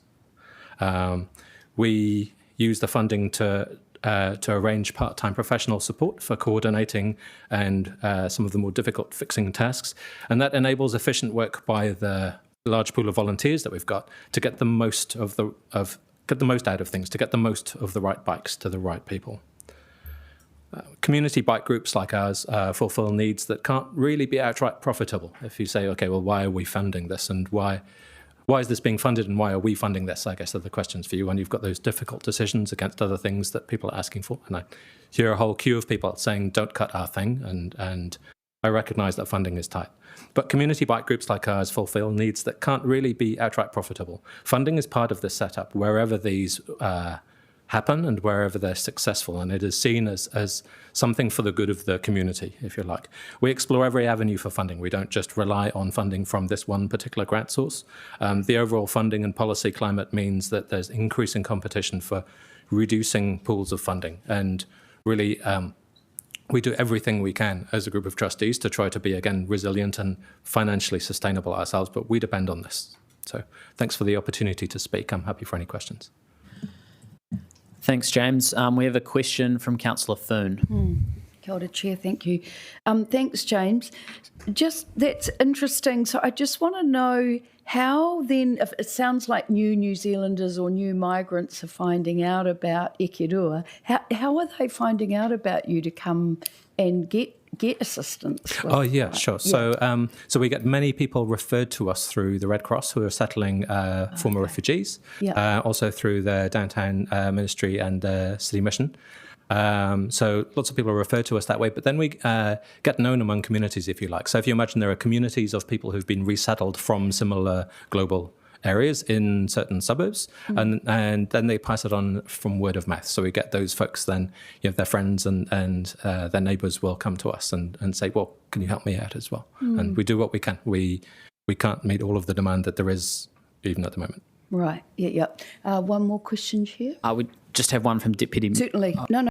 We use the funding to arrange part-time professional support for coordinating and some of the more difficult fixing tasks, and that enables efficient work by the large pool of volunteers that we've got to get the most out of things, to get the most of the right bikes to the right people. Community bike groups like ours fulfill needs that can't really be outright profitable. If you say, okay, well, why are we funding this, and why is this being funded, and why are we funding this? I guess are the questions for you when you've got those difficult decisions against other things that people are asking for. And I hear a whole queue of people saying, don't cut our thing, and I recognize that funding is tight. But community bike groups like ours fulfill needs that can't really be outright profitable. Funding is part of this setup wherever these happen and wherever they're successful, and it is seen as something for the good of the community, if you like. We explore every avenue for funding. We don't just rely on funding from this one particular grant source. The overall funding and policy climate means that there's increasing competition for reducing pools of funding, and really we do everything we can as a group of trustees to try to be, again, resilient and financially sustainable ourselves, but we depend on this. So thanks for the opportunity to speak. I'm happy for any questions. Thanks, James. We have a question from Councillor Foon. Kia ora, Chair, thank you. Thanks, James. Just, that's interesting. So I just want to know how then, if it sounds like New Zealanders or new migrants are finding out about Ikirua, how are they finding out about you to come and get assistance? Oh, yeah, sure. Yeah. So we get many people referred to us through the Red Cross who are settling former refugees, also through the Downtown Ministry and the City Mission. So lots of people are referred to us that way, but then we get known among communities, if you like. So if you imagine there are communities of people who've been resettled from similar global areas in certain suburbs, and then they pass it on from word of mouth. So we get those folks then, their friends and their neighbours will come to us and say, well, can you help me out as well? And we do what we can. We can't meet all of the demand that there is even at the moment. Right, yeah. One more question, Chair? I would just have one from Deputy... Certainly. No.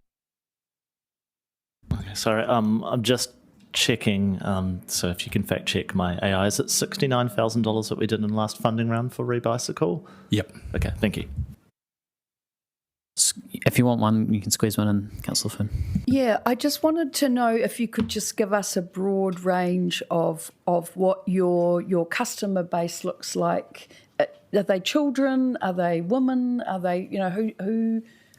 Okay, sorry, I'm just checking, so if you can fact check my AI, is it $69,000 that we did in the last funding round for Rebicycle? Yep. Okay, thank you. If you want one, you can squeeze one in, Councillor Finn. Yeah, I just wanted to know if you could just give us a broad range of what your customer base looks like. Are they children? Are they women? Are they,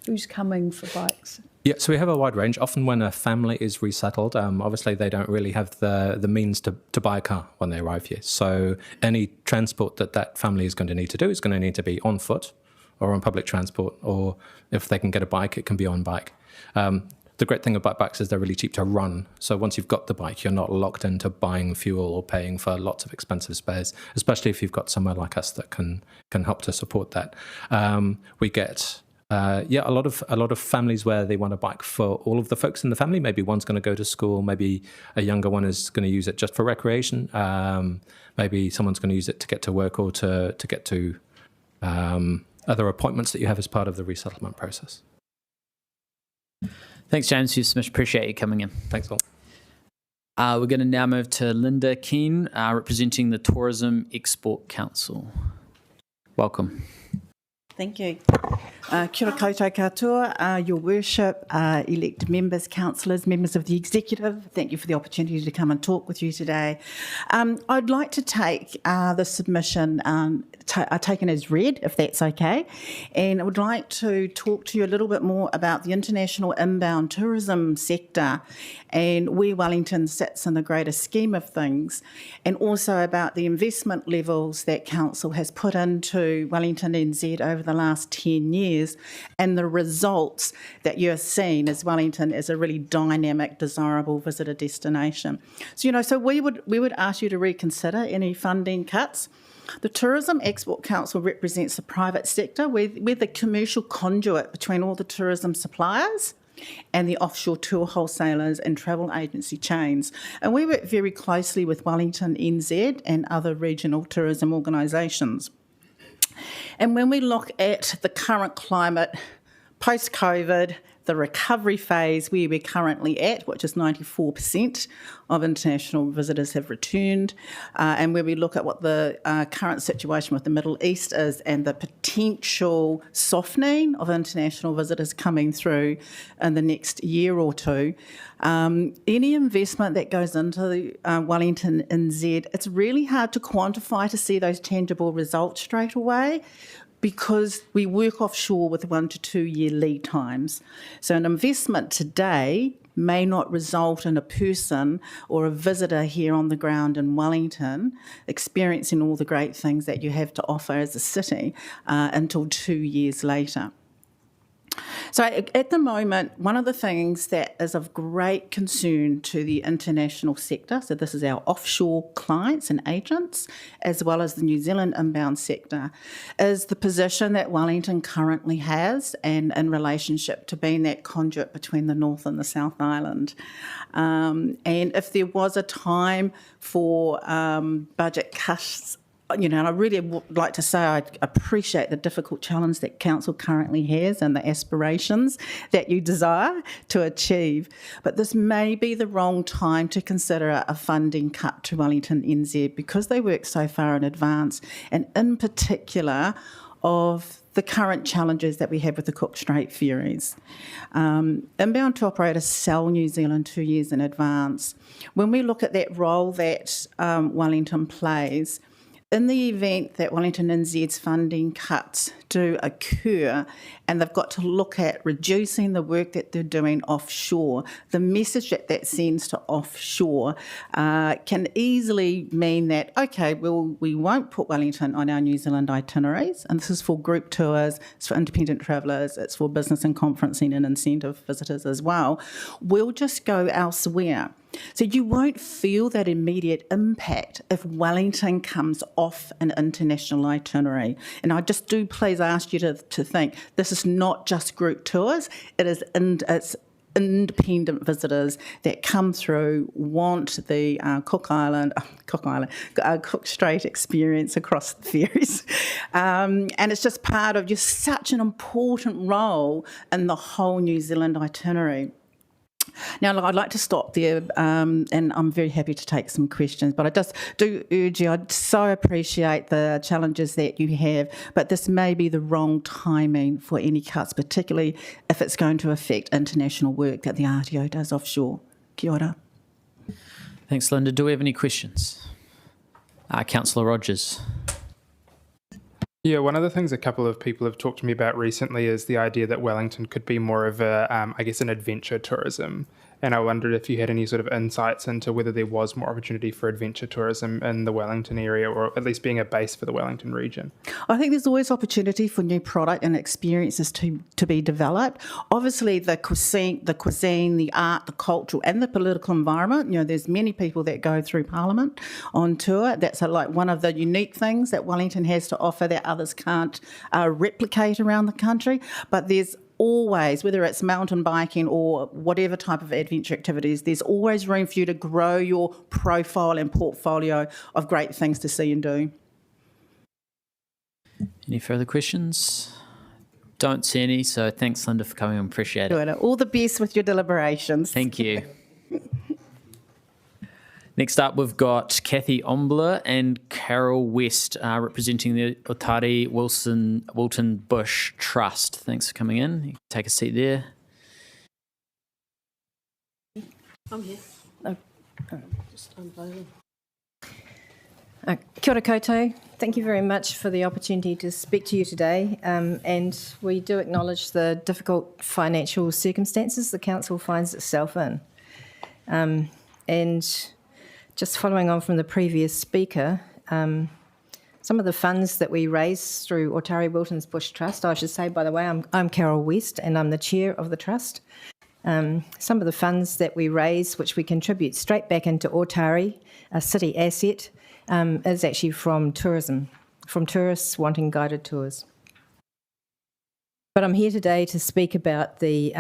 who's coming for bikes? Yeah, so we have a wide range. Often when a family is resettled, obviously they don't really have the means to buy a car when they arrive here. So any transport that family is going to need to do is going to need to be on foot or on public transport, or if they can get a bike, it can be on bike. The great thing about bikes is they're really cheap to run. So once you've got the bike, you're not locked into buying fuel or paying for lots of expensive spares, especially if you've got somewhere like us that can help to support that. We get a lot of families where they want a bike for all of the folks in the family. Maybe one's going to go to school, maybe a younger one is going to use it just for recreation. Maybe someone's going to use it to get to work or to get to other appointments that you have as part of the resettlement process. Thanks, James. We much appreciate you coming in. Thanks all. We're going to now move to Linda Keane, representing the Tourism Export Council. Welcome. Thank you. Kia ora koutou katoa, Your Worship, elected members, councillors, members of the executive. Thank you for the opportunity to come and talk with you today. I'd like to take the submission taken as read, if that's okay, and I would like to talk to you a little bit more about the international inbound tourism sector and where Wellington sits in the greater scheme of things, and also about the investment levels that Council has put into Wellington NZ over the last 10 years and the results that you're seeing as Wellington is a really dynamic, desirable visitor destination. So we would ask you to reconsider any funding cuts. The Tourism Export Council represents the private sector. We're the commercial conduit between all the tourism suppliers and the offshore tour wholesalers and travel agency chains. And we work very closely with Wellington NZ and other regional tourism organisations. And when we look at the current climate, post-COVID, the recovery phase where we're currently at, which is 94% of international visitors have returned, and where we look at what the current situation with the Middle East is and the potential softening of international visitors coming through in the next year or two, any investment that goes into Wellington NZ, it's really hard to quantify to see those tangible results straight away, because we work offshore with 1 to 2 year lead times. So an investment today may not result in a person or a visitor here on the ground in Wellington experiencing all the great things that you have to offer as a city until 2 years later. So at the moment, one of the things that is of great concern to the international sector, so this is our offshore clients and agents, as well as the New Zealand inbound sector, is the position that Wellington currently has and in relationship to being that conduit between the North and the South Island. And if there was a time for budget cuts and I really would like to say I appreciate the difficult challenge that Council currently has and the aspirations that you desire to achieve. But this may be the wrong time to consider a funding cut to Wellington NZ because they work so far in advance, and in particular of the current challenges that we have with the Cook Strait ferries. Inbound tour operators sell New Zealand 2 years in advance. When we look at that role that Wellington plays, in the event that Wellington NZ's funding cuts do occur and they've got to look at reducing the work that they're doing offshore, the message that that sends to offshore can easily mean that, okay, well, we won't put Wellington on our New Zealand itineraries, and this is for group tours, it's for independent travellers, it's for business and conferencing and incentive visitors as well. We'll just go elsewhere. So you won't feel that immediate impact if Wellington comes off an international itinerary. And I just do please ask you to think this is not just group tours, it's independent visitors that come through, want the Cook Strait experience across the ferries. And it's just part of just such an important role in the whole New Zealand itinerary. Now, I'd like to stop there, and I'm very happy to take some questions, but I just do urge you, I so appreciate the challenges that you have, but this may be the wrong timing for any cuts, particularly if it's going to affect international work that the RTO does offshore. Kia ora. Thanks, Linda. Do we have any questions? Councillor Rogers. Yeah, one of the things a couple of people have talked to me about recently is the idea that Wellington could be more of a, an adventure tourism. And I wondered if you had any sort of insights into whether there was more opportunity for adventure tourism in the Wellington area, or at least being a base for the Wellington region. I think there's always opportunity for new product and experiences to be developed. Obviously, the cuisine, the art, the cultural and the political environment, there's many people that go through Parliament on tour. That's like one of the unique things that Wellington has to offer that others can't replicate around the country. But there's always, whether it's mountain biking or whatever type of adventure activities, there's always room for you to grow your profile and portfolio of great things to see and do. Any further questions? Don't see any, so thanks, Linda, for coming. I appreciate it. All the best with your deliberations. Thank you. Next up, we've got Kathy Ombler and Carol West representing the Otari Wilton Bush Trust. Thanks for coming in. You can take a seat there. I'm here. Just unbelievable. Kia ora koutou. Thank you very much for the opportunity to speak to you today. And we do acknowledge the difficult financial circumstances the Council finds itself in. And just following on from the previous speaker, some of the funds that we raise through Otari Wilton's Bush Trust, I should say, by the way, I'm Carol West and I'm the chair of the trust. Some of the funds that we raise, which we contribute straight back into Otari, a city asset, is actually from tourism, from tourists wanting guided tours. But I'm here today to speak about the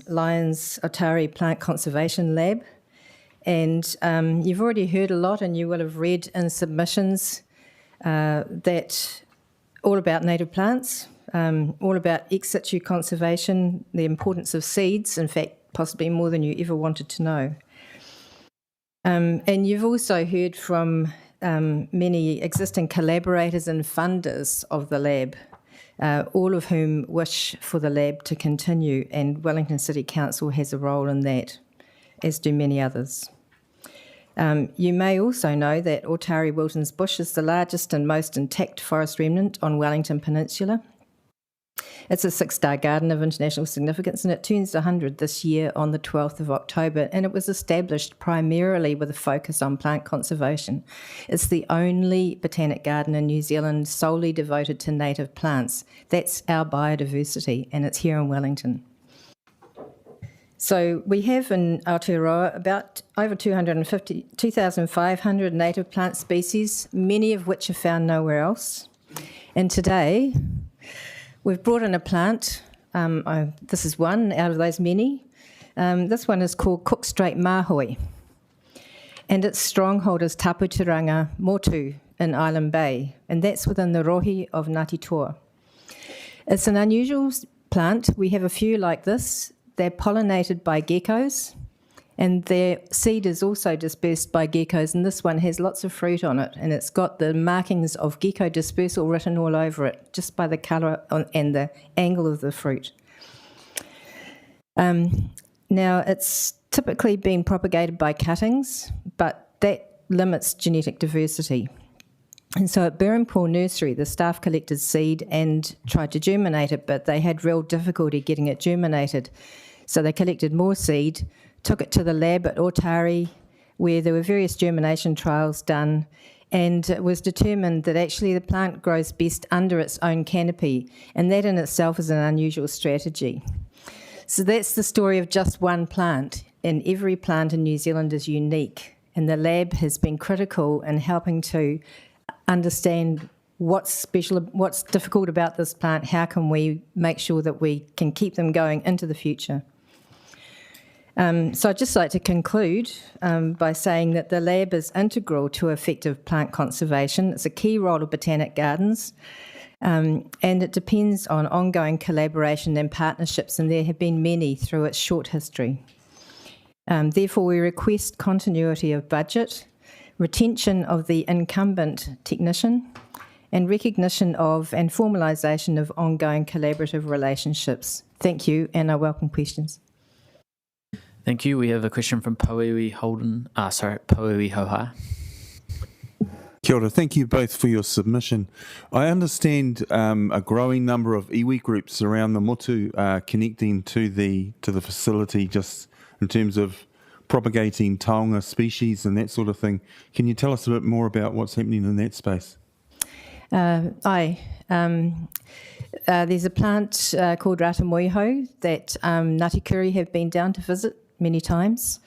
Lions Otari Plant Conservation Lab. And you've already heard a lot, and you will have read in submissions that all about native plants, all about ex situ conservation, the importance of seeds, in fact, possibly more than you ever wanted to know. And you've also heard from many existing collaborators and funders of the lab, all of whom wish for the lab to continue, and Wellington City Council has a role in that, as do many others. You may also know that Otari Wilton's Bush is the largest and most intact forest remnant on Wellington Peninsula. It's a 6-star garden of international significance, and it turns 100 this year on the 12th of October, and it was established primarily with a focus on plant conservation. It's the only botanic garden in New Zealand solely devoted to native plants. That's our biodiversity, and it's here in Wellington. So we have in Aotearoa about over 2,500 native plant species, many of which are found nowhere else. And today, we've brought in a plant. This is one out of those many. This one is called Cook Strait Mahoi, and its stronghold is Taputiranga Motu in Island Bay, and that's within the rohi of Ngāti Toa. It's an unusual plant. We have a few like this. They're pollinated by geckos, and their seed is also dispersed by geckos, and this one has lots of fruit on it, and it's got the markings of gecko dispersal written all over it, just by the colour and the angle of the fruit. Now, it's typically been propagated by cuttings, but that limits genetic diversity. And so at Berrenpool Nursery, the staff collected seed and tried to germinate it, but they had real difficulty getting it germinated. So they collected more seed, took it to the lab at Otari, where there were various germination trials done, and it was determined that actually the plant grows best under its own canopy, and that in itself is an unusual strategy. So that's the story of just one plant, and every plant in New Zealand is unique, and the lab has been critical in helping to understand what's special, what's difficult about this plant, how can we make sure that we can keep them going into the future. So I'd just like to conclude by saying that the lab is integral to effective plant conservation. It's a key role of botanic gardens, and it depends on ongoing collaboration and partnerships, and there have been many through its short history. Therefore, we request continuity of budget, retention of the incumbent technician, and recognition of and formalisation of ongoing collaborative relationships. Thank you, and I welcome questions. Thank you. We have a question from Pauiwi Hoha. Kia ora. Thank you both for your submission. I understand a growing number of iwi groups around the motu are connecting to the facility just in terms of propagating taonga species and that sort of thing. Can you tell us a bit more about what's happening in that space? There's a plant called Ratamoiho that Ngāti Kuri have been down to visit many times.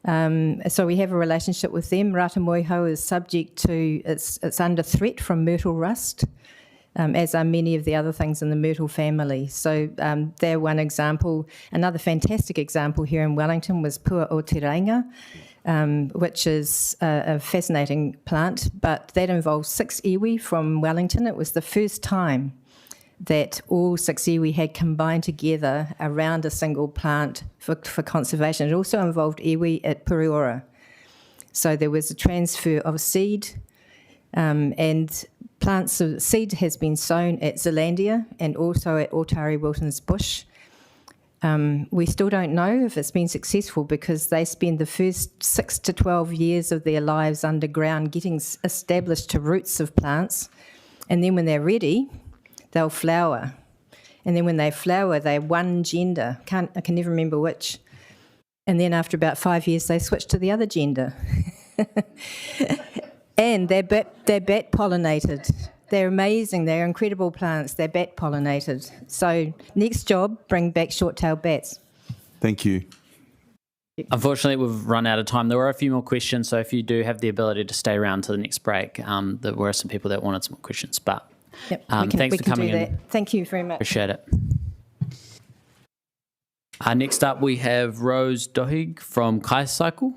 So we have a relationship with them. Ratamoiho is subject to, it's under threat from myrtle rust, as are many of the other things in the myrtle family. So they're one example. Another fantastic example here in Wellington was Pua o Te Rainga, which is a fascinating plant, but that involves 6 iwi from Wellington. It was the first time that all 6 iwi had combined together around a single plant for conservation. It also involved iwi at Puriora. So there was a transfer of seed, and seed has been sown at Zealandia and also at Otari Wilton's Bush. We still don't know if it's been successful because they spend the first 6 to 12 years of their lives underground getting established to roots of plants, and then when they're ready, they'll flower. And then when they flower, they're one gender. I can never remember which. And then after about 5 years, they switch to the other gender. And they're bat pollinated. They're amazing. They're incredible plants. They're bat pollinated. So next job, bring back short-tailed bats. Thank you. Unfortunately, we've run out of time. There were a few more questions, so if you do have the ability to stay around to the next break, there were some people that wanted some more questions. But yep, thanks for coming in. Thank you very much. Appreciate it. Next up, we have Rose Dohig from Kaicycle.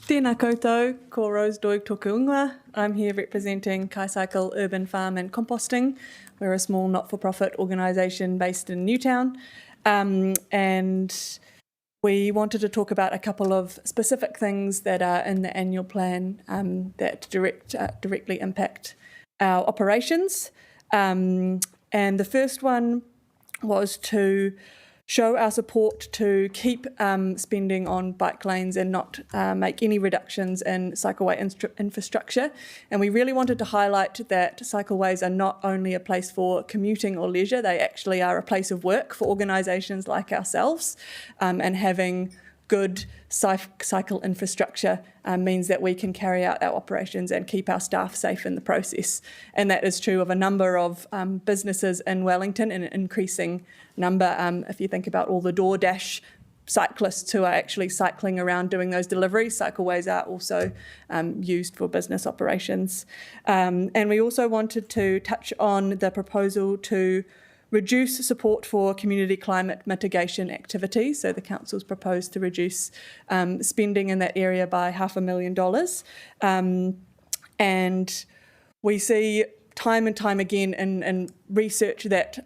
Tēnā koutou, ko Rose Doig toku ingoa. I'm here representing Kaicycle Urban Farm and Composting. We're a small not-for-profit organisation based in Newtown. And we wanted to talk about a couple of specific things that are in the annual plan that directly impact our operations. And the first one was to show our support to keep spending on bike lanes and not make any reductions in cycleway infrastructure. And we really wanted to highlight that cycleways are not only a place for commuting or leisure, they actually are a place of work for organisations like ourselves. And having good cycle infrastructure means that we can carry out our operations and keep our staff safe in the process. And that is true of a number of businesses in Wellington, in an increasing number. If you think about all the DoorDash cyclists who are actually cycling around doing those deliveries, cycleways are also used for business operations. And we also wanted to touch on the proposal to reduce support for community climate mitigation activities. So the council's proposed to reduce spending in that area by $500,000. And we see time and time again in research that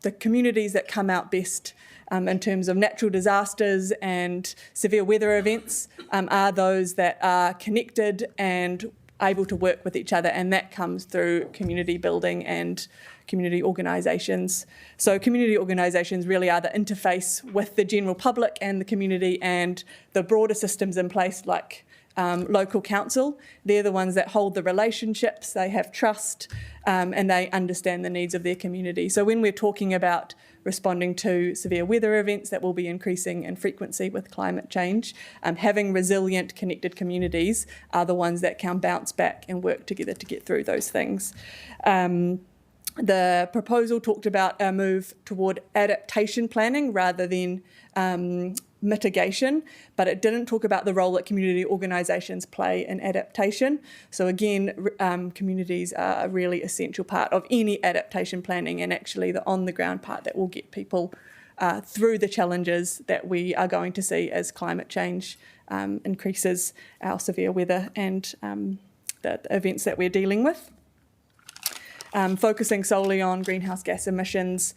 the communities that come out best in terms of natural disasters and severe weather events are those that are connected and able to work with each other, and that comes through community building and community organisations. So community organisations really are the interface with the general public and the community and the broader systems in place like local council. They're the ones that hold the relationships, they have trust, and they understand the needs of their community. So when we're talking about responding to severe weather events that will be increasing in frequency with climate change, having resilient, connected communities are the ones that can bounce back and work together to get through those things. The proposal talked about a move toward adaptation planning rather than mitigation, but it didn't talk about the role that community organisations play in adaptation. So again, communities are a really essential part of any adaptation planning, and actually the on-the-ground part that will get people through the challenges that we are going to see as climate change increases our severe weather and the events that we're dealing with. Focusing solely on greenhouse gas emissions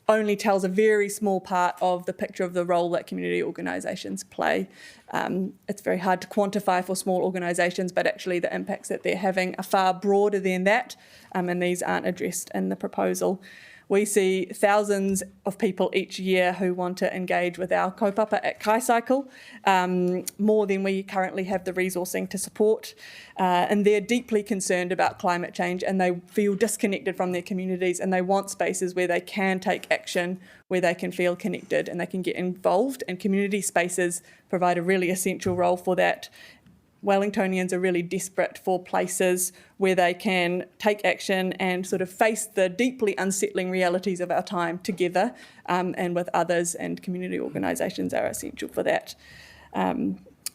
only tells a very small part of the picture of the role that community organisations play. It's very hard to quantify for small organisations, but actually the impacts that they're having are far broader than that, and these aren't addressed in the proposal. We see thousands of people each year who want to engage with our kaupapa at Kaicycle, more than we currently have the resourcing to support. And they're deeply concerned about climate change, and they feel disconnected from their communities, and they want spaces where they can take action, where they can feel connected and they can get involved. And community spaces provide a really essential role for that. Wellingtonians are really desperate for places where they can take action and sort of face the deeply unsettling realities of our time together and with others, and community organisations are essential for that.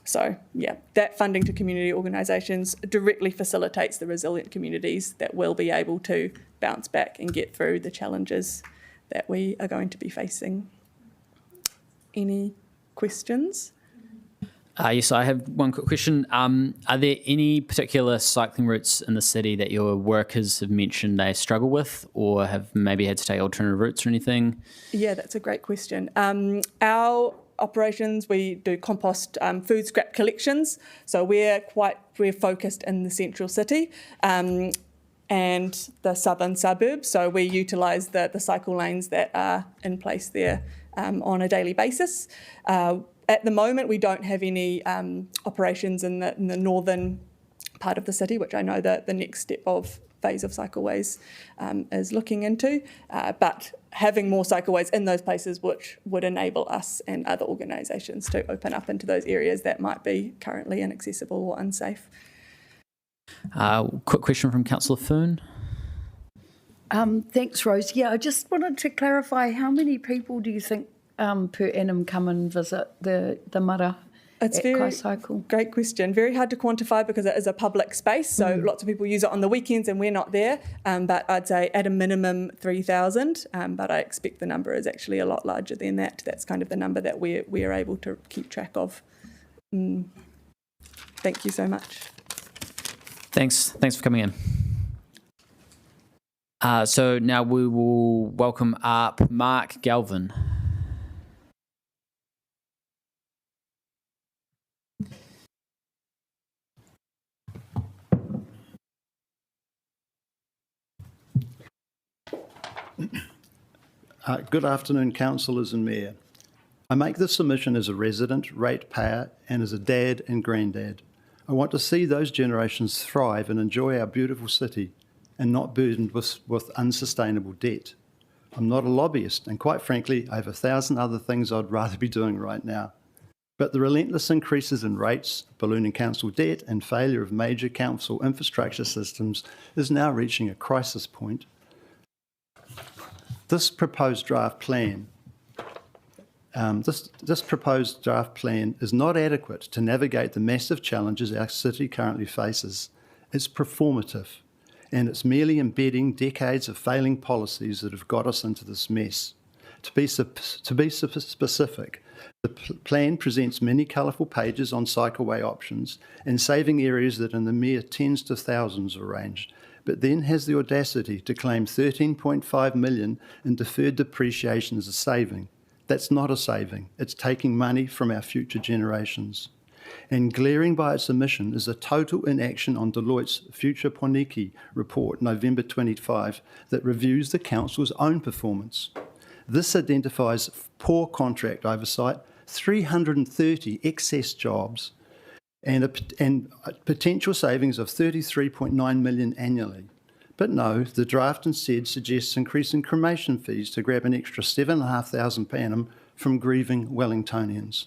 So yeah, that funding to community organisations directly facilitates the resilient communities that will be able to bounce back and get through the challenges that we are going to be facing. Any questions? Yes, I have one quick question. Are there any particular cycling routes in the city that your workers have mentioned they struggle with, or have maybe had to take alternative routes or anything? Yeah, that's a great question. Our operations, we do compost food scrap collections, so we're focused in the central city and the southern suburbs, so we utilise the cycle lanes that are in place there on a daily basis. At the moment, we don't have any operations in the northern part of the city, which I know that the next step of phase of cycleways is looking into. But having more cycleways in those places which would enable us and other organisations to open up into those areas that might be currently inaccessible or unsafe. Quick question from Councillor Foon. Thanks, Rose. Yeah, I just wanted to clarify, how many people do you think per annum come and visit the mara It's at very Kaicycle? great question. Very hard to quantify because it is a public space, so lots of people use it on the weekends and we're not there. But I'd say at a minimum 3,000. But I expect the number is actually a lot larger than that. That's kind of the number that we are able to keep track of. Thank you so much. Thanks for coming in. So now we will welcome up Mark Galvin. Good afternoon, councillors and mayor. I make this submission as a resident, ratepayer, and as a dad and granddad. I want to see those generations thrive and enjoy our beautiful city and not burdened with unsustainable debt. I'm not a lobbyist, and quite frankly, I have 1,000 other things I'd rather be doing right now. But the relentless increases in rates, ballooning council debt, and failure of major council infrastructure systems is now reaching a crisis point. This proposed draft plan is not adequate to navigate the massive challenges our city currently faces. It's performative, and it's merely embedding decades of failing policies that have got us into this mess. To be specific, the plan presents many colourful pages on cycleway options and saving areas that in the mere tens to thousands are ranged, but then has the audacity to claim $13.5 million in deferred depreciation as a saving. That's not a saving. It's taking money from our future generations. And glaring by its omission is a total inaction on Deloitte's Future Poniki report, November 25, that reviews the council's own performance. This identifies poor contract oversight, 330 excess jobs, and potential savings of $33.9 million annually. But no, the draft instead suggests increasing cremation fees to grab an extra $7,500 per annum from grieving Wellingtonians.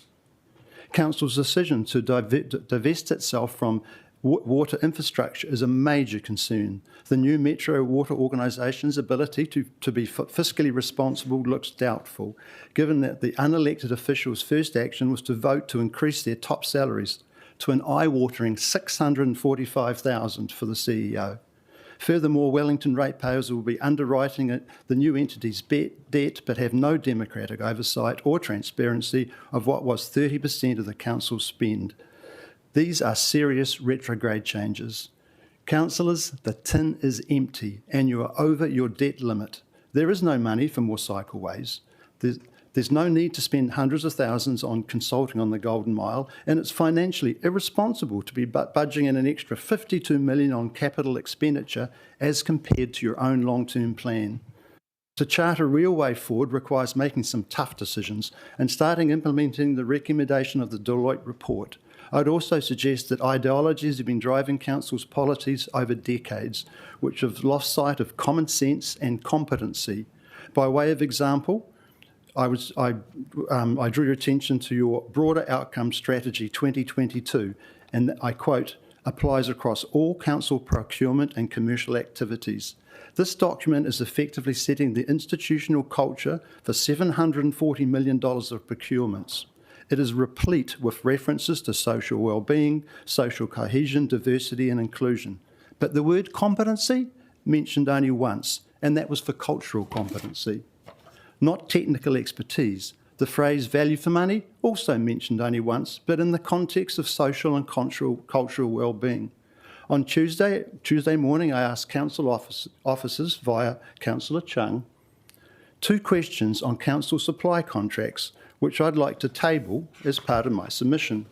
Council's decision to divest itself from water infrastructure is a major concern. The new Metro Water Organisation's ability to be fiscally responsible looks doubtful, given that the unelected officials' first action was to vote to increase their top salaries to an eye-watering $645,000 for the CEO. Furthermore, Wellington ratepayers will be underwriting the new entity's debt but have no democratic oversight or transparency of what was 30% of the council's spend. These are serious retrograde changes. Councillors, the tin is empty and you are over your debt limit. There is no money for more cycleways. There's no need to spend hundreds of thousands on consulting on the Golden Mile, and it's financially irresponsible to be budging in an extra $52 million on capital expenditure as compared to your own long-term plan. To chart a real way forward requires making some tough decisions and starting implementing the recommendation of the Deloitte report. I'd also suggest that ideologies have been driving council's policies over decades, which have lost sight of common sense and competency. By way of example, I drew your attention to your broader outcome strategy 2022, and I quote, applies across all council procurement and commercial activities. This document is effectively setting the institutional culture for $740 million of procurements. It is replete with references to social well-being, social cohesion, diversity and inclusion. But the word competency mentioned only once, and that was for cultural competency, not technical expertise. The phrase value for money also mentioned only once, but in the context of social and cultural well-being. On Tuesday morning, I asked council officers via Councillor Chung 2 questions on council supply contracts, which I'd like to table as part of my submission.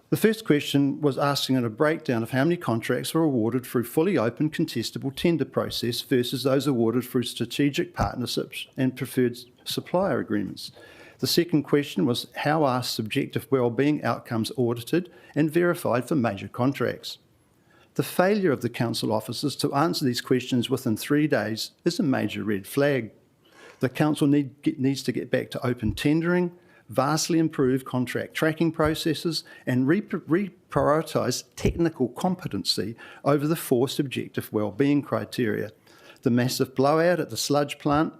The first question was asking a breakdown of how many contracts were awarded through fully open contestable tender process versus those awarded through strategic partnerships and preferred supplier agreements. The second question was how are subjective wellbeing outcomes audited and verified for major contracts? The failure of the council officers to answer these questions within 3 days is a major red flag. The council needs to get back to open tendering, vastly improve contract tracking processes and reprioritise technical competency over the 4 subjective wellbeing criteria. The massive blowout at the sludge plant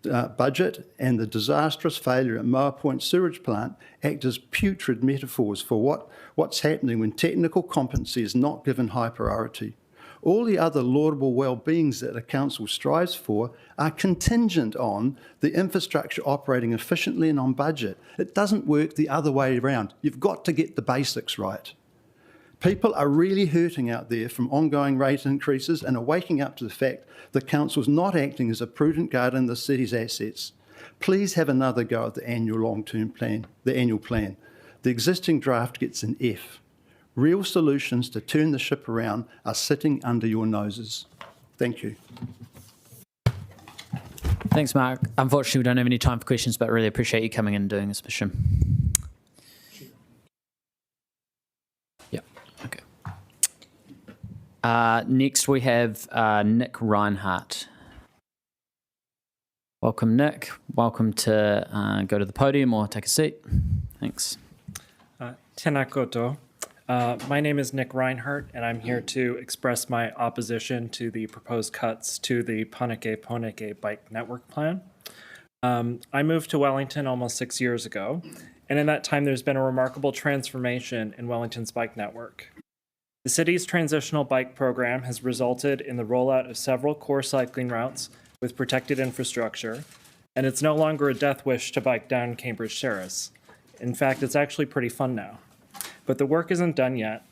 budget and the disastrous failure at Moa Point sewage plant act as putrid metaphors for what's happening when technical competency is not given high priority. All the other laudable well-beings that a council strives for are contingent on the infrastructure operating efficiently and on budget. It doesn't work the other way around. You've got to get the basics right. People are really hurting out there from ongoing rate increases and are waking up to the fact the council's not acting as a prudent guardian of the city's assets. Please have another go at the annual long-term plan, the annual plan. The existing draft gets an F. Real solutions to turn the ship around are sitting under your noses. Thank you. Thanks, Mark. Unfortunately, we don't have any time for questions, but really appreciate you coming in and doing this mission. Yeah, okay. Next, we have Nick Reinhardt. Welcome, Nick. Welcome to go to the podium or take a seat. Thanks. Tēnā koutou. My name is Nick Reinhardt, and I'm here to express my opposition to the proposed cuts to the Poneke Bike Network Plan. I moved to Wellington almost 6 years ago, and in that time there's been a remarkable transformation in Wellington's bike network. The city's transitional bike program has resulted in the rollout of several core cycling routes with protected infrastructure, and it's no longer a death wish to bike down Cambridge Terrace. In fact, it's actually pretty fun now. But the work isn't done yet,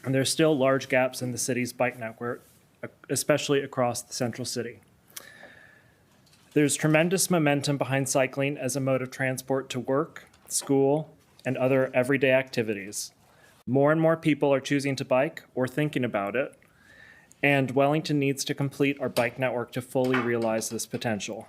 and there's still large gaps in the city's bike network, especially across the central city. There's tremendous momentum behind cycling as a mode of transport to work, school, and other everyday activities. More and more people are choosing to bike or thinking about it, and Wellington needs to complete our bike network to fully realize this potential.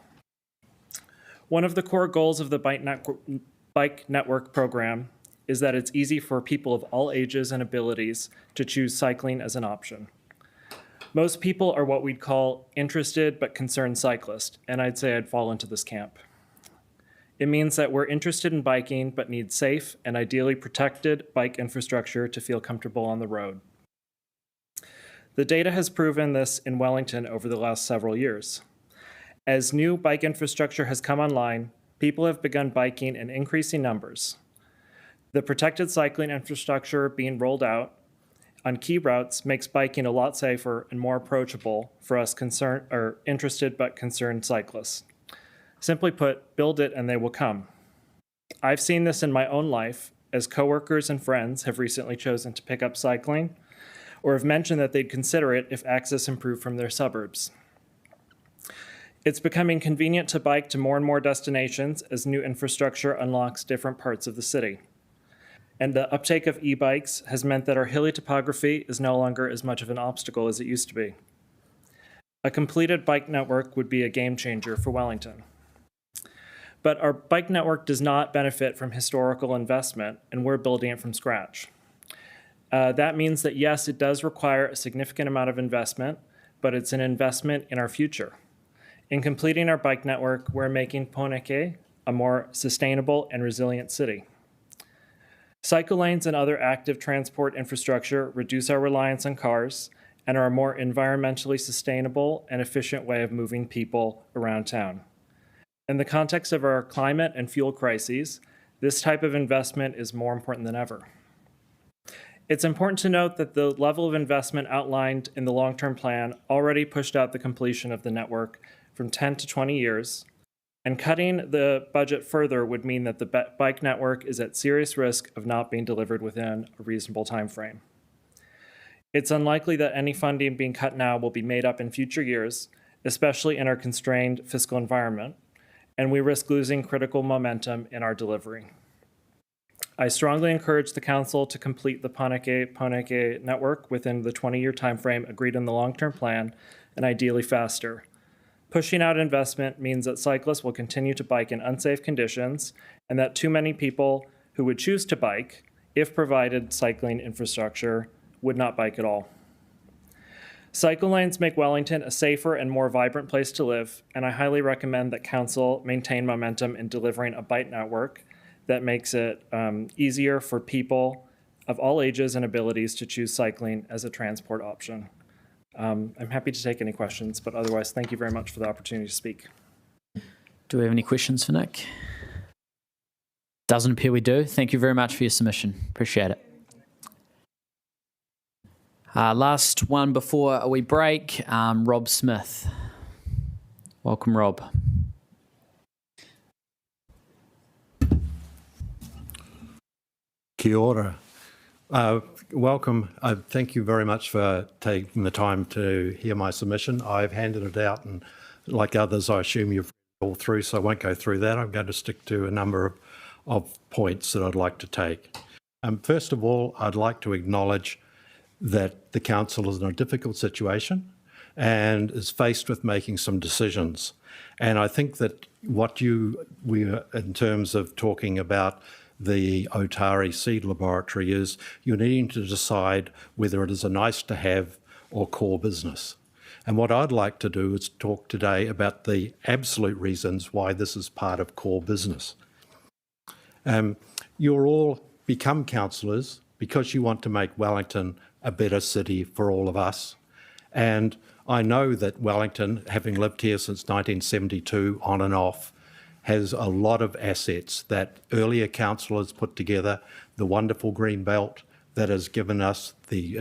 One of the core goals of the bike network program is that it's easy for people of all ages and abilities to choose cycling as an option. Most people are what we'd call interested but concerned cyclists, and I'd say I'd fall into this camp. It means that we're interested in biking but need safe and ideally protected bike infrastructure to feel comfortable on the road. The data has proven this in Wellington over the last several years. As new bike infrastructure has come online, people have begun biking in increasing numbers. The protected cycling infrastructure being rolled out on key routes makes biking a lot safer and more approachable for us interested but concerned cyclists. Simply put, build it and they will come. I've seen this in my own life as coworkers and friends have recently chosen to pick up cycling or have mentioned that they'd consider it if access improved from their suburbs. It's becoming convenient to bike to more and more destinations as new infrastructure unlocks different parts of the city. And the uptake of e-bikes has meant that our hilly topography is no longer as much of an obstacle as it used to be. A completed bike network would be a game changer for Wellington. But our bike network does not benefit from historical investment, and we're building it from scratch. That means that yes, it does require a significant amount of investment, but it's an investment in our future. In completing our bike network, we're making Poneke a more sustainable and resilient city. Cycle lanes and other active transport infrastructure reduce our reliance on cars and are a more environmentally sustainable and efficient way of moving people around town. In the context of our climate and fuel crises, this type of investment is more important than ever. It's important to note that the level of investment outlined in the long-term plan already pushed out the completion of the network from 10 to 20 years, and cutting the budget further would mean that the bike network is at serious risk of not being delivered within a reasonable time frame. It's unlikely that any funding being cut now will be made up in future years, especially in our constrained fiscal environment, and we risk losing critical momentum in our delivery. I strongly encourage the Council to complete the Poneke network within the 20-year timeframe agreed in the long-term plan, and ideally faster. Pushing out investment means that cyclists will continue to bike in unsafe conditions, and that too many people who would choose to bike, if provided cycling infrastructure, would not bike at all. Cycle lanes make Wellington a safer and more vibrant place to live, and I highly recommend that Council maintain momentum in delivering a bike network that makes it easier for people of all ages and abilities to choose cycling as a transport option. I'm happy to take any questions, but otherwise, thank you very much for the opportunity to speak. Do we have any questions for Nick? Doesn't appear we do. Thank you very much for your submission. Appreciate it. Last one before we break, Rob Smith. Welcome, Rob. Kia ora. Welcome. Thank you very much for taking the time to hear my submission. I've handed it out, and like others, I assume you've read it all through, so I won't go through that. I'm going to stick to a number of points that I'd like to take. First of all, I'd like to acknowledge that the Council is in a difficult situation and is faced with making some decisions. And I think that in terms of talking about the Otari Seed Laboratory, is you're needing to decide whether it is a nice to have or core business. And what I'd like to do is talk today about the absolute reasons why this is part of core business. You're all become councillors because you want to make Wellington a better city for all of us. And I know that Wellington, having lived here since 1972 on and off, has a lot of assets that earlier councillors put together, the wonderful green belt that has given us the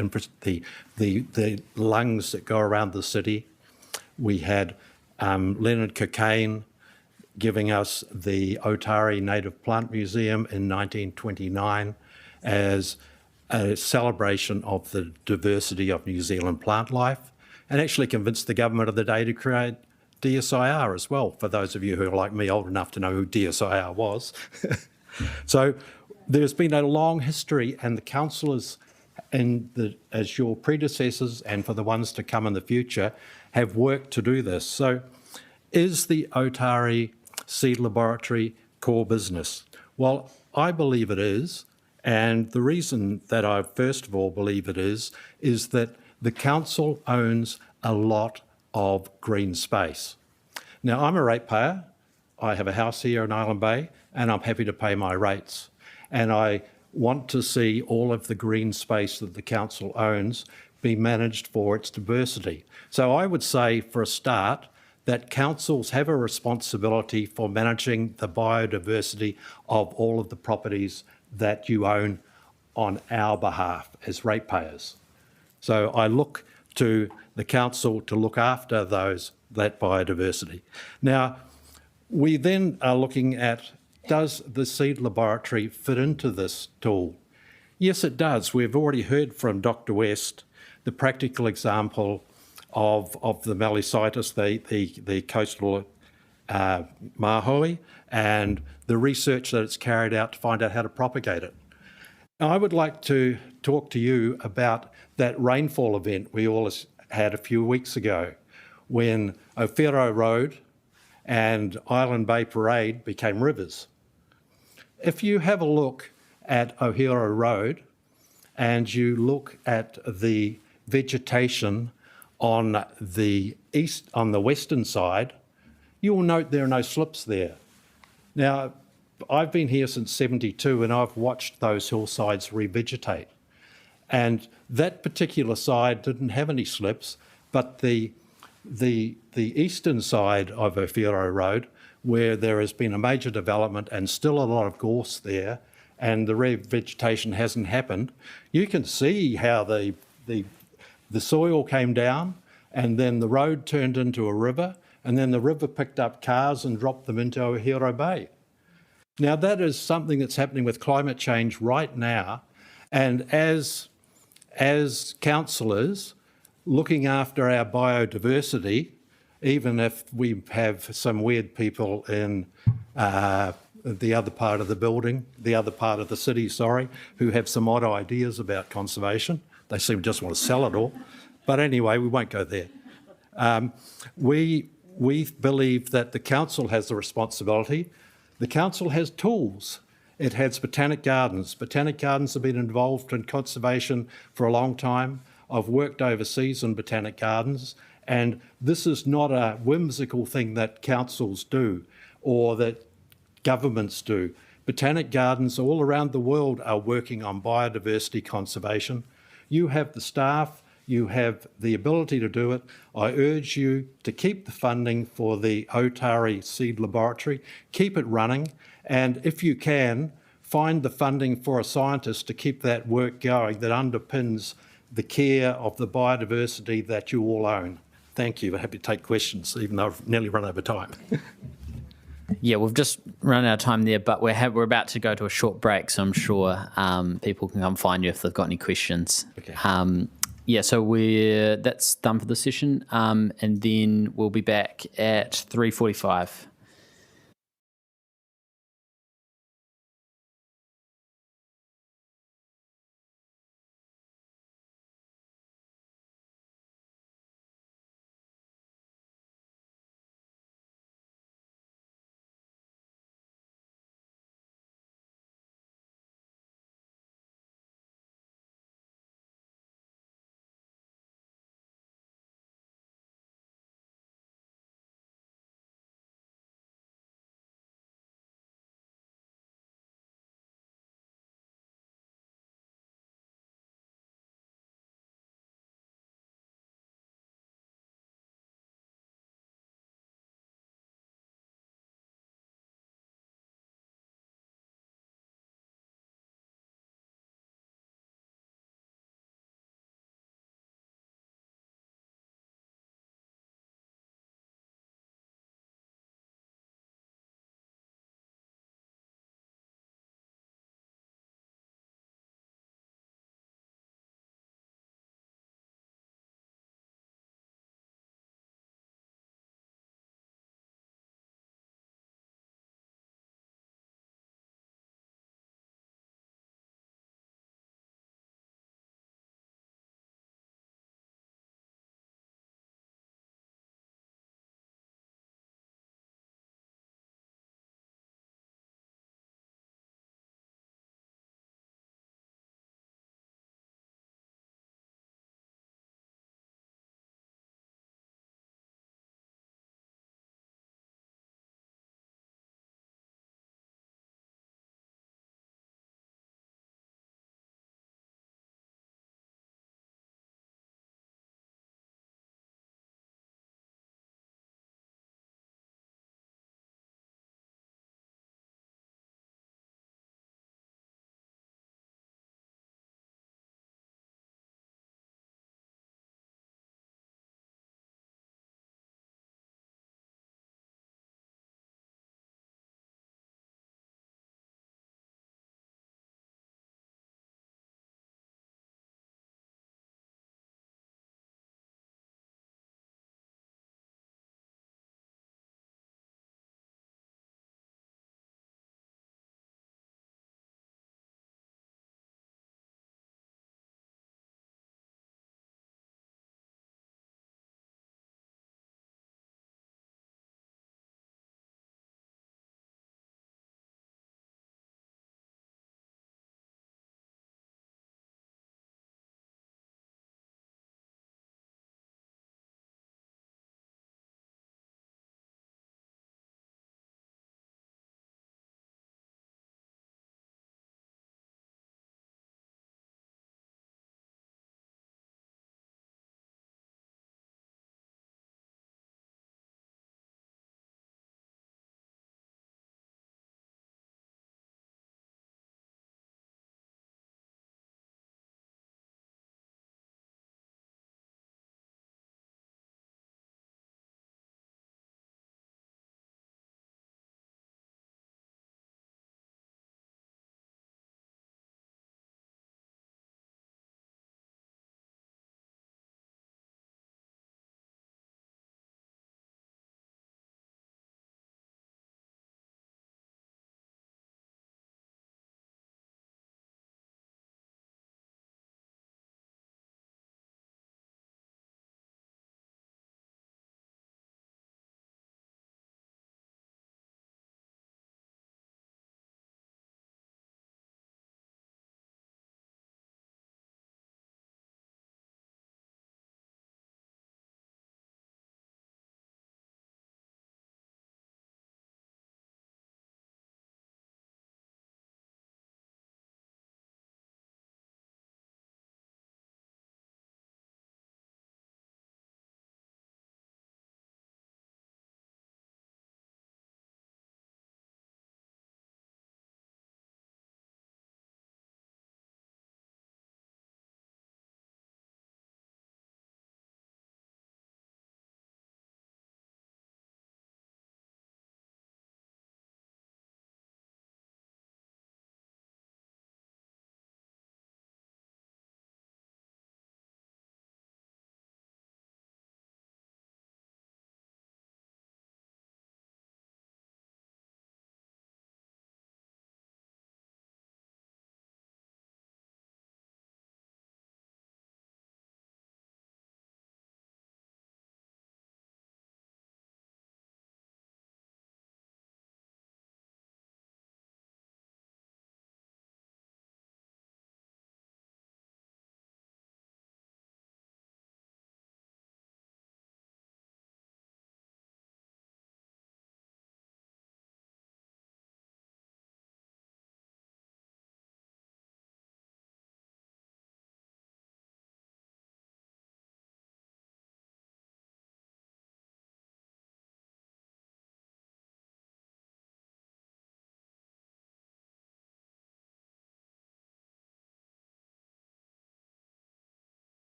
lungs that go around the city. We had Leonard Cocaine giving us the Otari Native Plant Museum in 1929 as a celebration of the diversity of New Zealand plant life, and actually convinced the government of the day to create DSIR as well, for those of you who are like me old enough to know who DSIR was. So there's been a long history, and the councillors, as your predecessors and for the ones to come in the future, have worked to do this. So is the Otari Seed Laboratory core business? Well, I believe it is, and the reason that I first of all believe it is that the council owns a lot of green space. Now, I'm a ratepayer. I have a house here in Island Bay, and I'm happy to pay my rates. And I want to see all of the green space that the council owns be managed for its diversity. So I would say, for a start, that councils have a responsibility for managing the biodiversity of all of the properties that you own on our behalf as ratepayers. So I look to the council to look after that biodiversity. Now, we then are looking at, does the seed laboratory fit into this tool? Yes, it does. We've already heard from Dr. West the practical example of the Melicitus, the coastal mahoe, and the research that it's carried out to find out how to propagate it. Now, I would like to talk to you about that rainfall event we all had a few weeks ago, when O'Whero Road and Island Bay Parade became rivers. If you have a look at O'Whero Road and you look at the vegetation on the western side, you will note there are no slips there. Now, I've been here since '72 and I've watched those hillsides revegetate. And that particular side didn't have any slips, but the eastern side of O'Whero Road, where there has been a major development and still a lot of gorse there, and the revegetation hasn't happened, you can see how the soil came down, and then the road turned into a river, and then the river picked up cars and dropped them into O'Whero Bay. Now, that is something that's happening with climate change right now, and as councillors looking after our biodiversity, even if we have some weird people in the other part of the building, the other part of the city, who have some odd ideas about conservation. They seem to just want to sell it all. But anyway, we won't go there. We believe that the council has the responsibility. The council has tools. It has botanic gardens. Botanic gardens have been involved in conservation for a long time. I've worked overseas in botanic gardens, and this is not a whimsical thing that councils do or that governments do. Botanic gardens all around the world are working on biodiversity conservation. You have the staff, you have the ability to do it. I urge you to keep the funding for the Otari Seed Laboratory, keep it running, and if you can, find the funding for a scientist to keep that work going that underpins the care of the biodiversity that you all own. Thank you. I'm happy to take questions, even though I've nearly run over time. Yeah, we've just run out of time there, but we're about to go to a short break, so I'm sure people can come find you if they've got any questions. Okay. So that's done for the session, and then we'll be back at 3:45.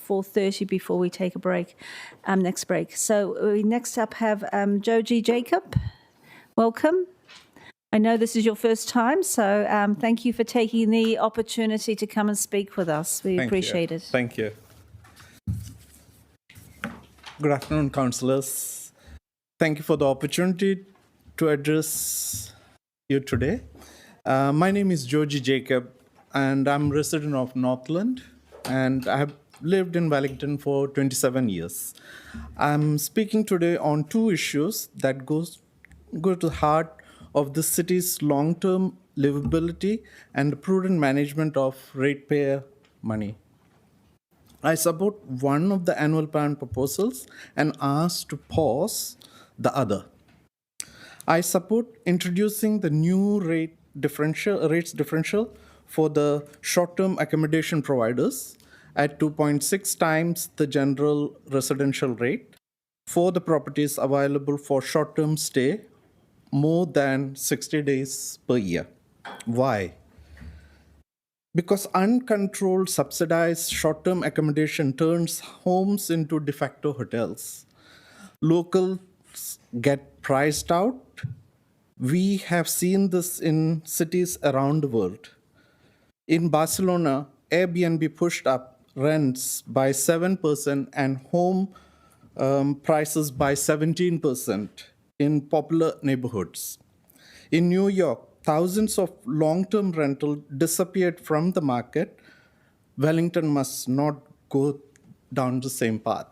4:30 before we take a break, next break. So we next up have Joji Jacob. Welcome. I know this is your first time, so thank you for taking the opportunity to come and speak with us. We appreciate it. Thank you. Good afternoon, councillors. Thank you for the opportunity to address you today. My name is Joji Jacob, and I'm a resident of Northland, and I have lived in Wellington for 27 years. I'm speaking today on two issues that go to the heart of the city's long-term livability and the prudent management of ratepayer money. I support one of the annual plan proposals and ask to pause the other. I support introducing the new rates differential for the short-term accommodation providers at 2.6 times the general residential rate for the properties available for short-term stay more than 60 days per year. Why? Because uncontrolled subsidized short-term accommodation turns homes into de facto hotels. Locals get priced out. We have seen this in cities around the world. In Barcelona, Airbnb pushed up rents by 7% and home prices by 17% in popular neighborhoods. In New York, thousands of long-term rentals disappeared from the market. Wellington must not go down the same path.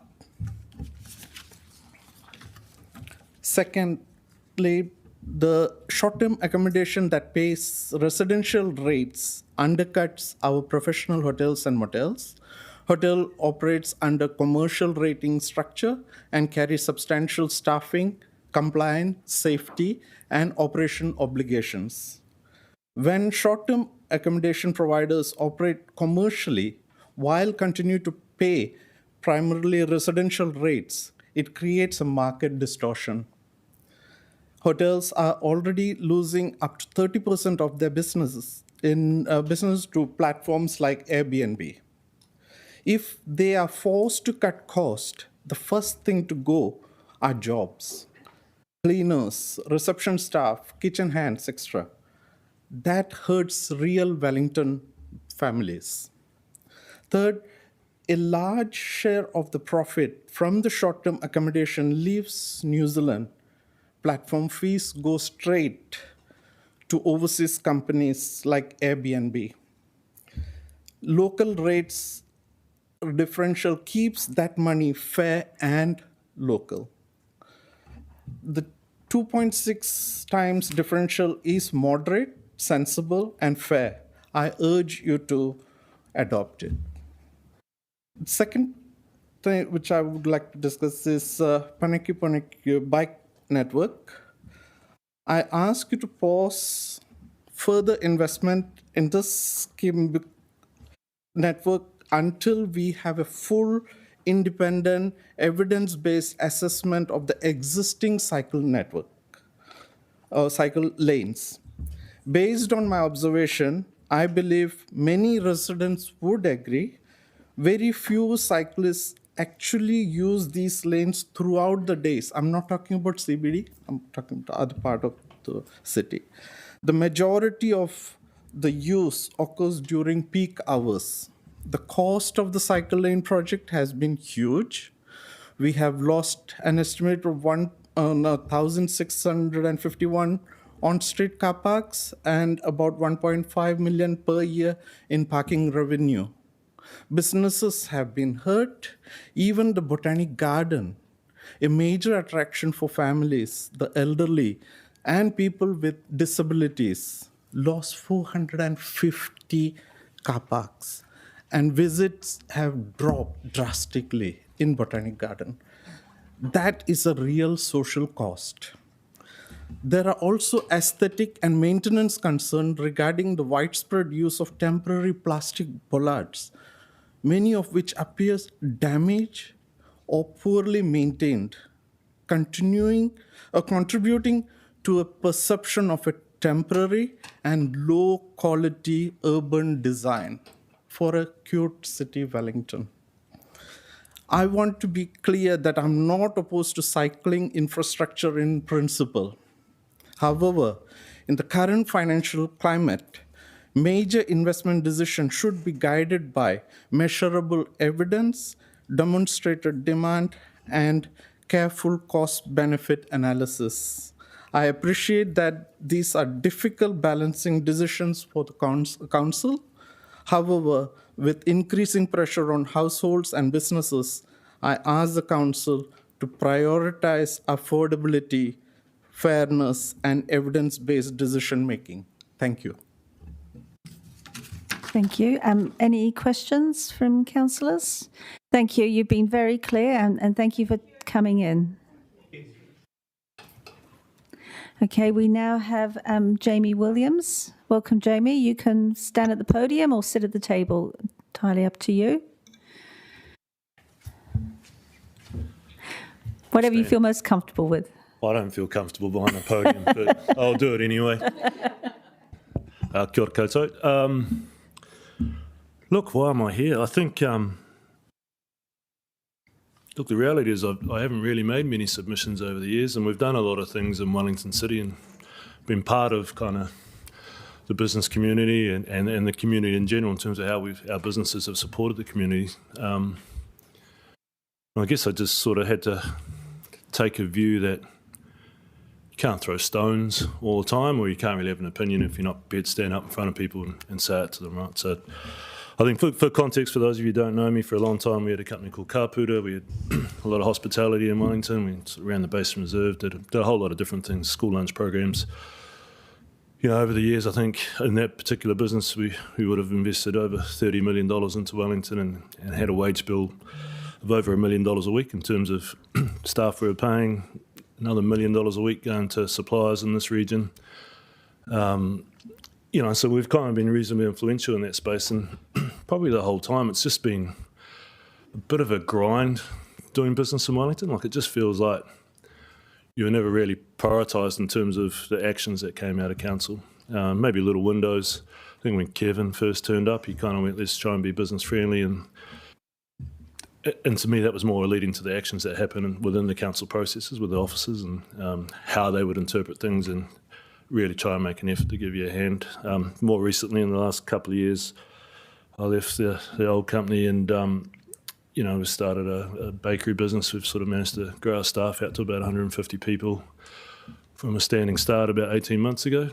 Secondly, the short-term accommodation that pays residential rates undercuts our professional hotels and motels. Hotel operates under commercial rating structure and carries substantial staffing, compliance, safety, and operation obligations. When short-term accommodation providers operate commercially while continue to pay primarily residential rates, it creates a market distortion. Hotels are already losing up to 30% of their business to platforms like Airbnb. If they are forced to cut cost, the first thing to go are jobs. Cleaners, reception staff, kitchen hands, etc. That hurts real Wellington families. Third, a large share of the profit from the short-term accommodation leaves New Zealand. Platform fees go straight to overseas companies like Airbnb. Local rates differential keeps that money fair and local. The 2.6 times differential is moderate, sensible, and fair. I urge you to adopt it. Second thing which I would like to discuss is Paniki bike network. I ask you to pause further investment in this scheme network until we have a full, independent, evidence-based assessment of the existing cycle network, cycle lanes. Based on my observation, I believe many residents would agree very few cyclists actually use these lanes throughout the days. I'm not talking about CBD, I'm talking about the other part of the city. The majority of the use occurs during peak hours. The cost of the cycle lane project has been huge. We have lost an estimate of 1,651 on-street car parks and about 1.5 million per year in parking revenue. Businesses have been hurt. Even the Botanic Garden, a major attraction for families, the elderly, and people with disabilities, lost 450 car parks, and visits have dropped drastically in Botanic Garden. That is a real social cost. There are also aesthetic and maintenance concerns regarding the widespread use of temporary plastic bollards, many of which appear damaged or poorly maintained, contributing to a perception of a temporary and low-quality urban design for a cute city, Wellington. I want to be clear that I'm not opposed to cycling infrastructure in principle. However, in the current financial climate, major investment decisions should be guided by measurable evidence, demonstrated demand, and careful cost-benefit analysis. I appreciate that these are difficult balancing decisions for the council. However, with increasing pressure on households and businesses, I ask the council to prioritize affordability, fairness, and evidence-based decision-making. Thank you. Thank you. Any questions from councillors? Thank you. You've been very clear, and thank you for coming in. Okay, we now have Jamie Williams. Welcome, Jamie. You can stand at the podium or sit at the table. Entirely up to you. Whatever you feel most comfortable with. I don't feel comfortable behind the podium, but I'll do it anyway. Kia ora koutou. Look, why am I here? I think, look, the reality is I haven't really made many submissions over the years, and we've done a lot of things in Wellington City and been part of kind of the business community and the community in general in terms of how our businesses have supported the community. I guess I just sort of had to take a view that you can't throw stones all the time, or you can't really have an opinion if you're not prepared to stand up in front of people and say it to them, right? So I think for context, for those of you who don't know me, for a long time we had a company called Kaputa. We had a lot of hospitality in Wellington. We ran the Basin Reserve, did a whole lot of different things, school lunch programs. You know, over the years, I think in that particular business, we would have invested over $30 million into Wellington and had a wage bill of over $1 million a week in terms of staff we were paying, another $1 million a week going to suppliers in this region. You know, so we've kind of been reasonably influential in that space, and probably the whole time it's just been a bit of a grind doing business in Wellington. Like, it just feels like you were never really prioritised in terms of the actions that came out of council. Maybe little windows. I think when Kevin first turned up, he kind of went, let's try and be business friendly, and to me that was more leading to the actions that happen within the council processes with the officers and how they would interpret things and really try and make an effort to give you a hand. More recently, in the last couple of years, I left the old company and you know, we started a bakery business. We've sort of managed to grow our staff out to about 150 people from a standing start about 18 months ago.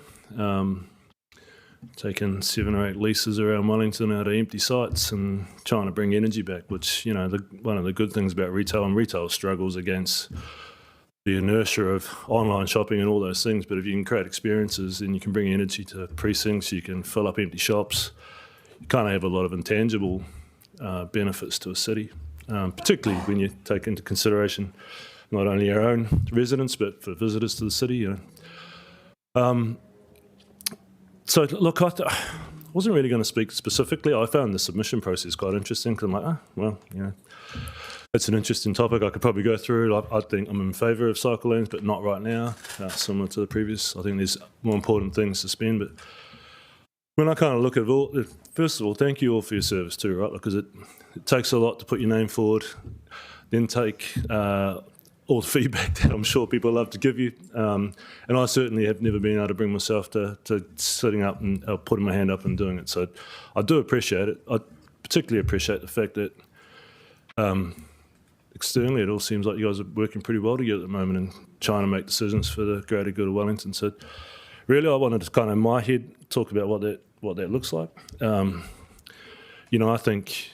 Taking 7 or 8 leases around Wellington out of empty sites and trying to bring energy back, which, you know, one of the good things about retail, and retail struggles against the inertia of online shopping and all those things, but if you can create experiences and you can bring energy to precincts, you can fill up empty shops, you kind of have a lot of intangible benefits to a city, particularly when you take into consideration not only our own residents but for visitors to the city. You know. So look, I wasn't really going to speak specifically. I found the submission process quite interesting because I'm like, well, you know, it's an interesting topic. I could probably go through it. I think I'm in favour of cycle lanes, but not right now, similar to the previous. I think there's more important things to spend. But when I kind of look at it all, first of all, thank you all for your service too, right? Because it takes a lot to put your name forward, then take all the feedback that I'm sure people love to give you. And I certainly have never been able to bring myself to sitting up and putting my hand up and doing it. So I do appreciate it. I particularly appreciate the fact that externally it all seems like you guys are working pretty well together at the moment and trying to make decisions for the greater good of Wellington. So really I wanted to kind of in my head talk about what that looks like. You know, I think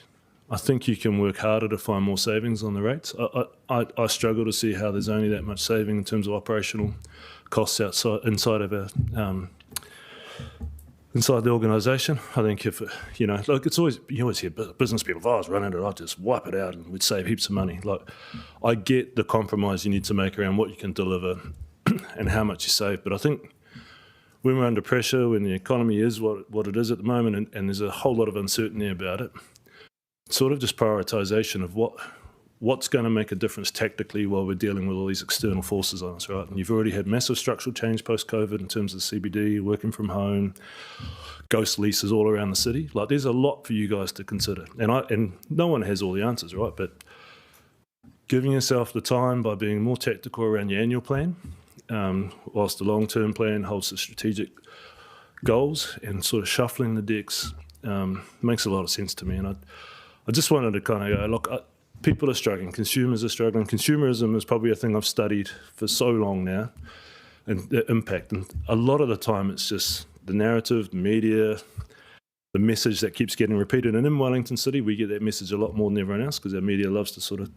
you can work harder to find more savings on the rates. I struggle to see how there's only that much saving in terms of operational costs inside of our inside the organisation. I think if you know, like it's always you always hear business people, if I was running it, I'd just wipe it out and we'd save heaps of money. Like I get the compromise you need to make around what you can deliver and how much you save, but I think when we're under pressure, when the economy is what it is at the moment, and there's a whole lot of uncertainty about it. Sort of just prioritisation of what's going to make a difference tactically while we're dealing with all these external forces on us, right? And you've already had massive structural change post-COVID in terms of CBD, working from home, ghost leases all around the city. Like there's a lot for you guys to consider, and no one has all the answers, right? But giving yourself the time by being more tactical around your annual plan, whilst the long-term plan holds the strategic goals, and sort of shuffling the decks makes a lot of sense to me. And I just wanted to kind of go, look, people are struggling, consumers are struggling. Consumerism is probably a thing I've studied for so long now, and the impact. And a lot of the time it's just the narrative, the media, the message that keeps getting repeated. And in Wellington City, we get that message a lot more than everyone else because our media loves to sort of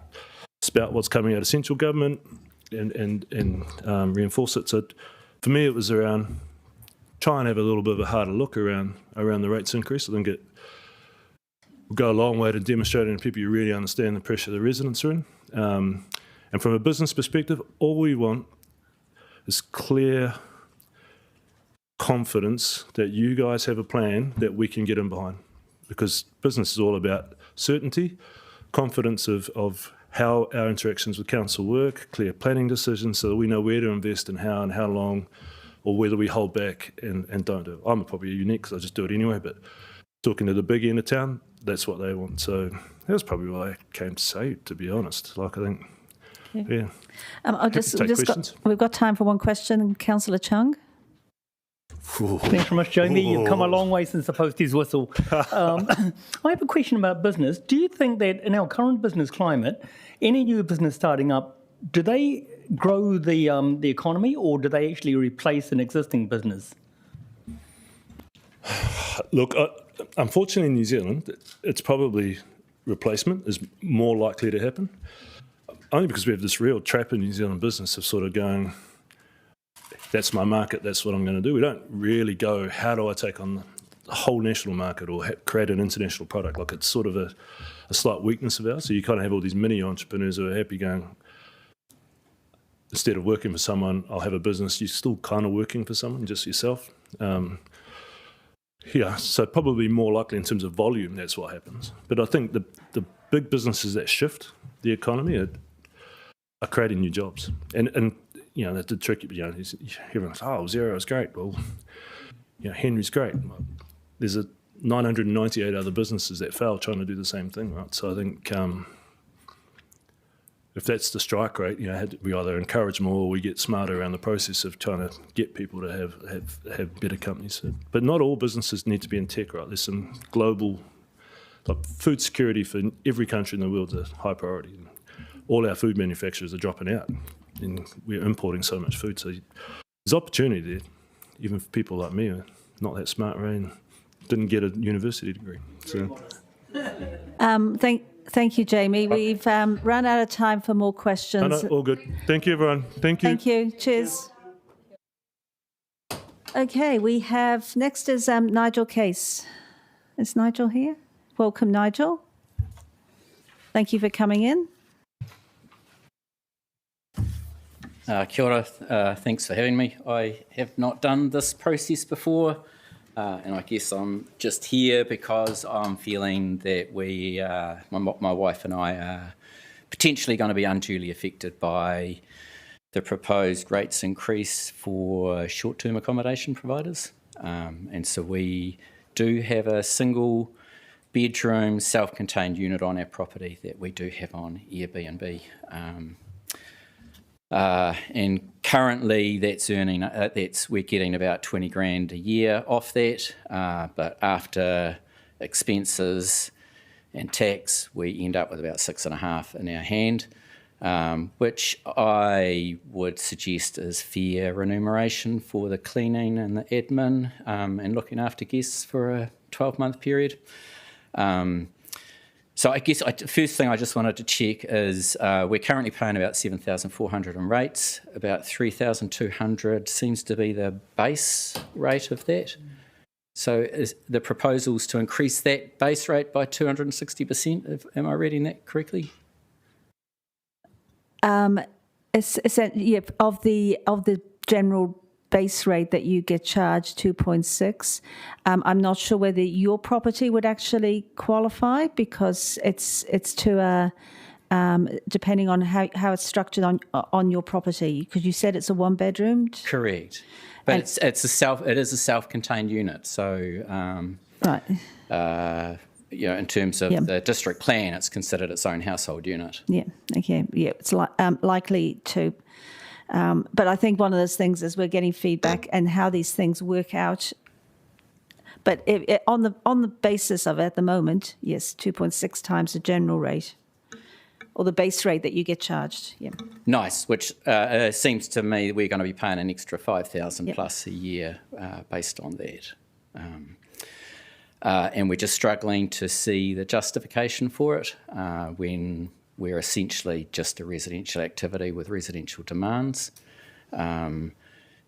spout what's coming out of central government and reinforce it. So for me, it was around try and have a little bit of a harder look around the rates increase. I think it will go a long way to demonstrating to people you really understand the pressure the residents are in. And from a business perspective, all we want is clear confidence that you guys have a plan that we can get in behind, because business is all about certainty, confidence of how our interactions with council work, clear planning decisions so that we know where to invest and how long, or whether we hold back and don't do it. I'm probably unique because I just do it anyway, but talking to the big end of town, that's what they want. So that's probably what I came to say, to be honest. Like, I think, yeah. We've got time for one question. Councillor Chung. Thanks very much, Jamie. You've come a long way since the posties whistle. I have a question about business. Do you think that in our current business climate, any new business starting up, do they grow the economy, or do they actually replace an existing business? Look, unfortunately in New Zealand, it's probably replacement is more likely to happen, only because we have this real trap in New Zealand business of sort of going, that's my market, that's what I'm going to do. We don't really go, how do I take on the whole national market or create an international product? Like, it's sort of a slight weakness of ours. So you kind of have all these mini entrepreneurs who are happy going, instead of working for someone, I'll have a business. You're still kind of working for someone, just yourself. Yeah, so probably more likely in terms of volume, that's what happens. But I think the big businesses that shift the economy are creating new jobs. And you know, that's the trick. You know, everyone's, oh, Xero is great. Well, you know, Henry's great. There's 998 other businesses that fail trying to do the same thing, right? So I think if that's the strike rate, you know, we either encourage more or we get smarter around the process of trying to get people to have better companies. But not all businesses need to be in tech, right? There's some global, like food security for every country in the world is a high priority. All our food manufacturers are dropping out, and we're importing so much food. So there's opportunity there, even for people like me who are not that smart, right, and didn't get a university degree. So. Thank you, Jamie. We've run out of time for more questions. All good. Thank you, everyone. Thank you. Thank you. Cheers. Okay, we have, next is Nigel Case. Is Nigel here? Welcome, Nigel. Thank you for coming in. Kia ora, thanks for having me. I have not done this process before, and I guess I'm just here because I'm feeling that my wife and I are potentially going to be unduly affected by the proposed rates increase for short-term accommodation providers. And so we do have a single bedroom self-contained unit on our property that we do have on Airbnb. And currently we're getting about 20 grand a year off that, but after expenses and tax, we end up with about 6.5 in our hand, which I would suggest is fair remuneration for the cleaning and the admin and looking after guests for a 12-month period. So I guess first thing I just wanted to check is we're currently paying about 7,400 in rates. About 3,200 seems to be the base rate of that. So is the proposals to increase that base rate by 260%? Am I reading that correctly? Of the general base rate that you get charged, 2.6. I'm not sure whether your property would actually qualify because it's to a depending on how it's structured on your property, because you said it's a one bedroom. Correct, but it is a self-contained unit, so right. in terms of Yeah. the district plan, it's considered its own household unit. Yeah. Okay. Yeah. It's likely to. But I think one of those things is we're getting feedback and how these things work out. But on the basis of it at the moment, yes, 2.6 times the general rate or the base rate that you get charged. Yeah. Nice, which seems to me we're going to be paying an extra 5,000 plus a year based on that. And we're just struggling to see the justification for it when we're essentially just a residential activity with residential demands.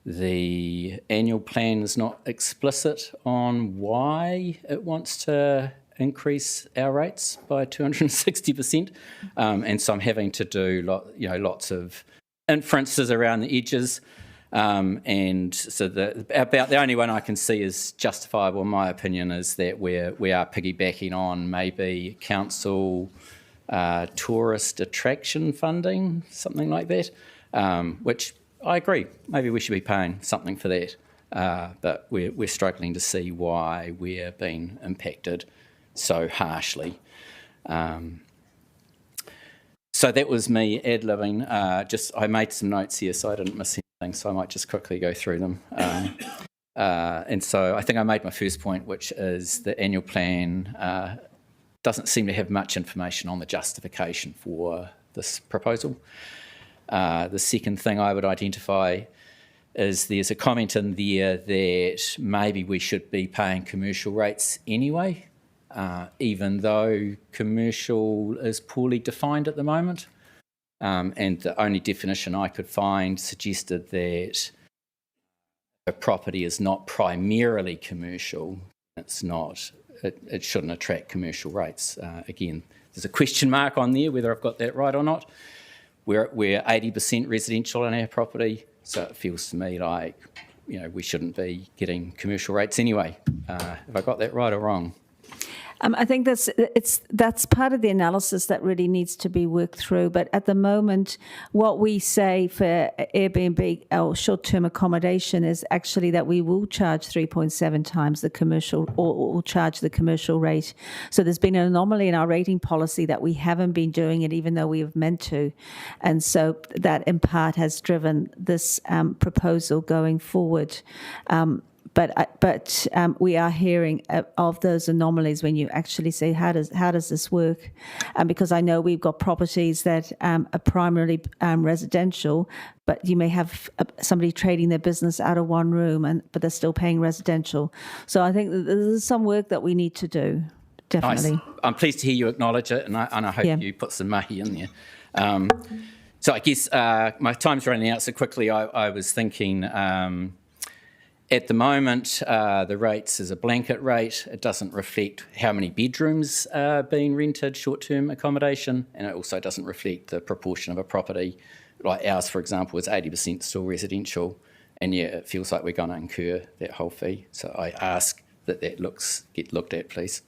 The annual plan is not explicit on why it wants to increase our rates by 260%, and so I'm having to do lots of inferences around the edges, and so about the only one I can see is justifiable in my opinion is that we are piggybacking on maybe council tourist attraction funding, something like that, which I agree, maybe we should be paying something for that, but we're struggling to see why we're being impacted so harshly. So that was me ad-libbing. I made some notes here so I didn't miss anything, so I might just quickly go through them. And so I think I made my first point, which is the annual plan doesn't seem to have much information on the justification for this proposal. The second thing I would identify is there's a comment in there that maybe we should be paying commercial rates anyway, even though commercial is poorly defined at the moment. And the only definition I could find suggested that a property is not primarily commercial. It's not. It shouldn't attract commercial rates. Again, there's a question mark on there whether I've got that right or not. We're 80% residential in our property, so it feels to me like we shouldn't be getting commercial rates anyway. Have I got that right or wrong? I think that's part of the analysis that really needs to be worked through. But at the moment, what we say for Airbnb or short-term accommodation is actually that we will charge 3.7 times the commercial, or will charge the commercial rate. So there's been an anomaly in our rating policy that we haven't been doing it, even though we have meant to, and so that in part has driven this proposal going forward. But we are hearing of those anomalies when you actually say, how does this work? Because I know we've got properties that are primarily residential, but you may have somebody trading their business out of one room, but they're still paying residential. So I think that there's some work that we need to do, definitely. Nice. I'm pleased to hear you acknowledge it, and I hope you put some mahi in there. So I guess my time's running out so quickly. I was thinking... At the moment, the rates is a blanket rate. It doesn't reflect how many bedrooms are being rented short-term accommodation, and it also doesn't reflect the proportion of a property. Like ours, for example, is 80% still residential, and yeah, it feels like we're going to incur that whole fee. So I ask that get looked at, please.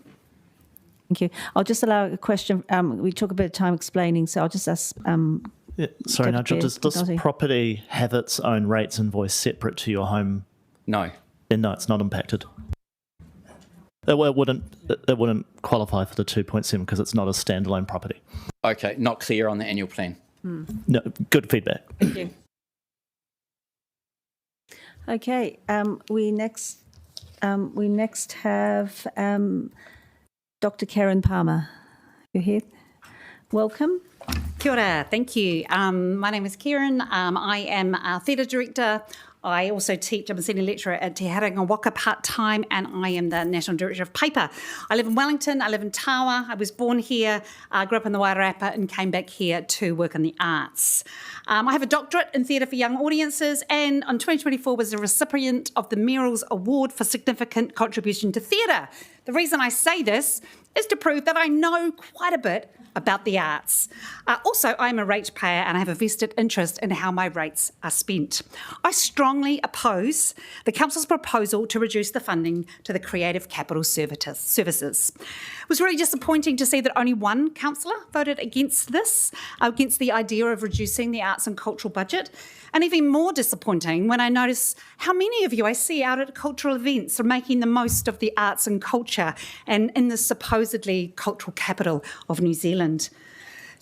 Thank you. I'll just allow a question. We took a bit of time explaining, so I'll just ask... sorry, Nigel, does this property have its own rates invoice separate to your home? No. Then no, it's not impacted. It wouldn't qualify for the 2.7 because it's not a standalone property. Okay, not clear on the annual plan. No, good feedback. Thank you. Okay, we next have Dr. Karen Palmer. You're here. Welcome. Kia ora, thank you. My name is Karen. I am a theatre director. I also teach, I'm a senior lecturer at Te Haringa Waka part-time, and I am the National Director of Paper. I live in Wellington, I live in Tawa, I was born here, grew up in the Wairarapa and came back here to work in the arts. I have a doctorate in theatre for young audiences, and in 2024 was a recipient of the Merrills Award for Significant Contribution to Theatre. The reason I say this is to prove that I know quite a bit about the arts. Also, I'm a ratepayer and I have a vested interest in how my rates are spent. I strongly oppose the Council's proposal to reduce the funding to the Creative Capital Services. It was really disappointing to see that only one councillor voted against this, against the idea of reducing the arts and cultural budget. And even more disappointing when I notice how many of you I see out at cultural events are making the most of the arts and culture culture and in the supposedly cultural capital of New Zealand.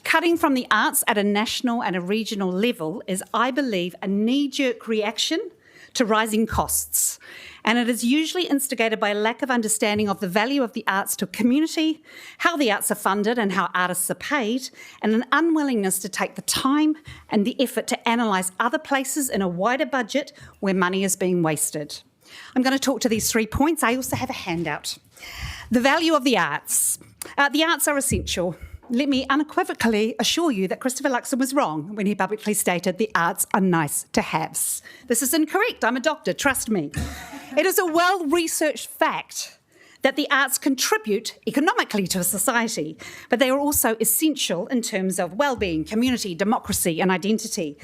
Cutting from the arts at a national and a regional level is, I believe, a knee-jerk reaction to rising costs. And it is usually instigated by a lack of understanding of the value of the arts to a community, how the arts are funded and how artists are paid, and an unwillingness to take the time and the effort to analyse other places in a wider budget where money is being wasted. I'm going to talk to these 3 points. I also have a handout. The value of the arts. The arts are essential. Let me unequivocally assure you that Christopher Luxon was wrong when he publicly stated the arts are nice to haves. This is incorrect. I'm a doctor, trust me. It is a well-researched fact that the arts contribute economically to a society, but they are also essential in terms of well-being, community, democracy and identity.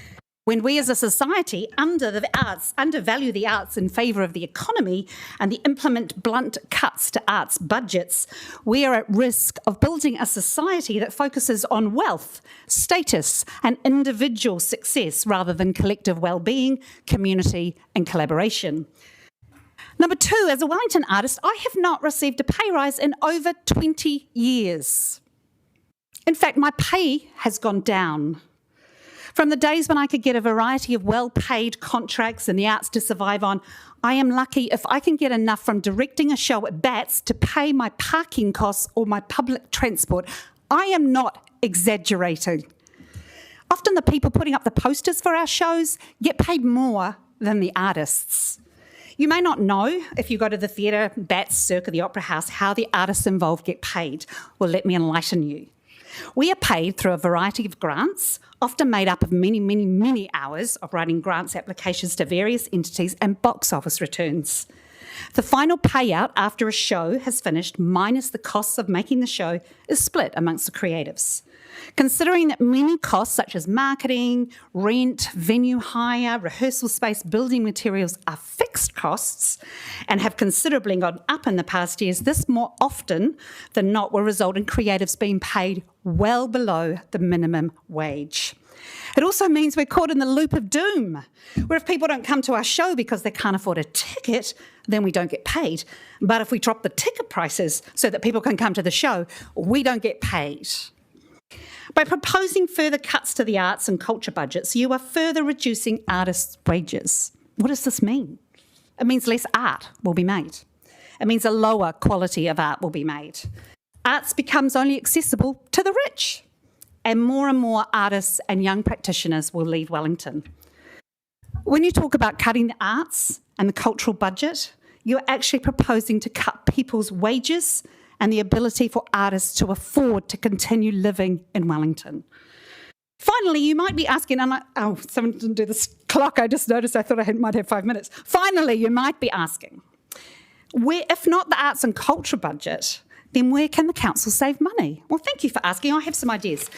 When we as a society undervalue the arts in favour of the economy and implement blunt cuts to arts budgets, we are at risk of building a society that focuses on wealth, status and individual success rather than collective well-being, community and collaboration. Number 2, as a Wellington artist, I have not received a pay rise in over 20 years. In fact, my pay has gone down. From the days when I could get a variety of well-paid contracts in the arts to survive on, I am lucky if I can get enough from directing a show at Bats to pay my parking costs or my public transport. I am not exaggerating. Often the people putting up the posters for our shows get paid more than the artists. You may not know, if you go to the theatre, Bats, Cirque, the Opera House, how the artists involved get paid. Well, let me enlighten you. We are paid through a variety of grants, often made up of many hours of writing grants applications to various entities and box office returns. The final payout after a show has finished, minus the costs of making the show, is split amongst the creatives. Considering that many costs such as marketing, rent, venue hire, rehearsal space, building materials are fixed costs and have considerably gone up in the past years, this more often than not will result in creatives being paid well below the minimum wage. It also means we're caught in the loop of doom, where if people don't come to our show because they can't afford a ticket, then we don't get paid. But if we drop the ticket prices so that people can come to the show, we don't get paid. By proposing further cuts to the arts and culture budgets, you are further reducing artists' wages. What does this mean? It means less art will be made. It means a lower quality of art will be made. Arts becomes only accessible to the rich, and more artists and young practitioners will leave Wellington. When you talk about cutting the arts and the cultural budget, you're actually proposing to cut people's wages and the ability for artists to afford to continue living in Wellington. Finally, you might be asking, someone didn't do this clock, I just noticed, I thought I might have 5 minutes. Finally, you might be asking, if not the arts and culture budget, then where can the council save money? Well, thank you for asking, I have some ideas.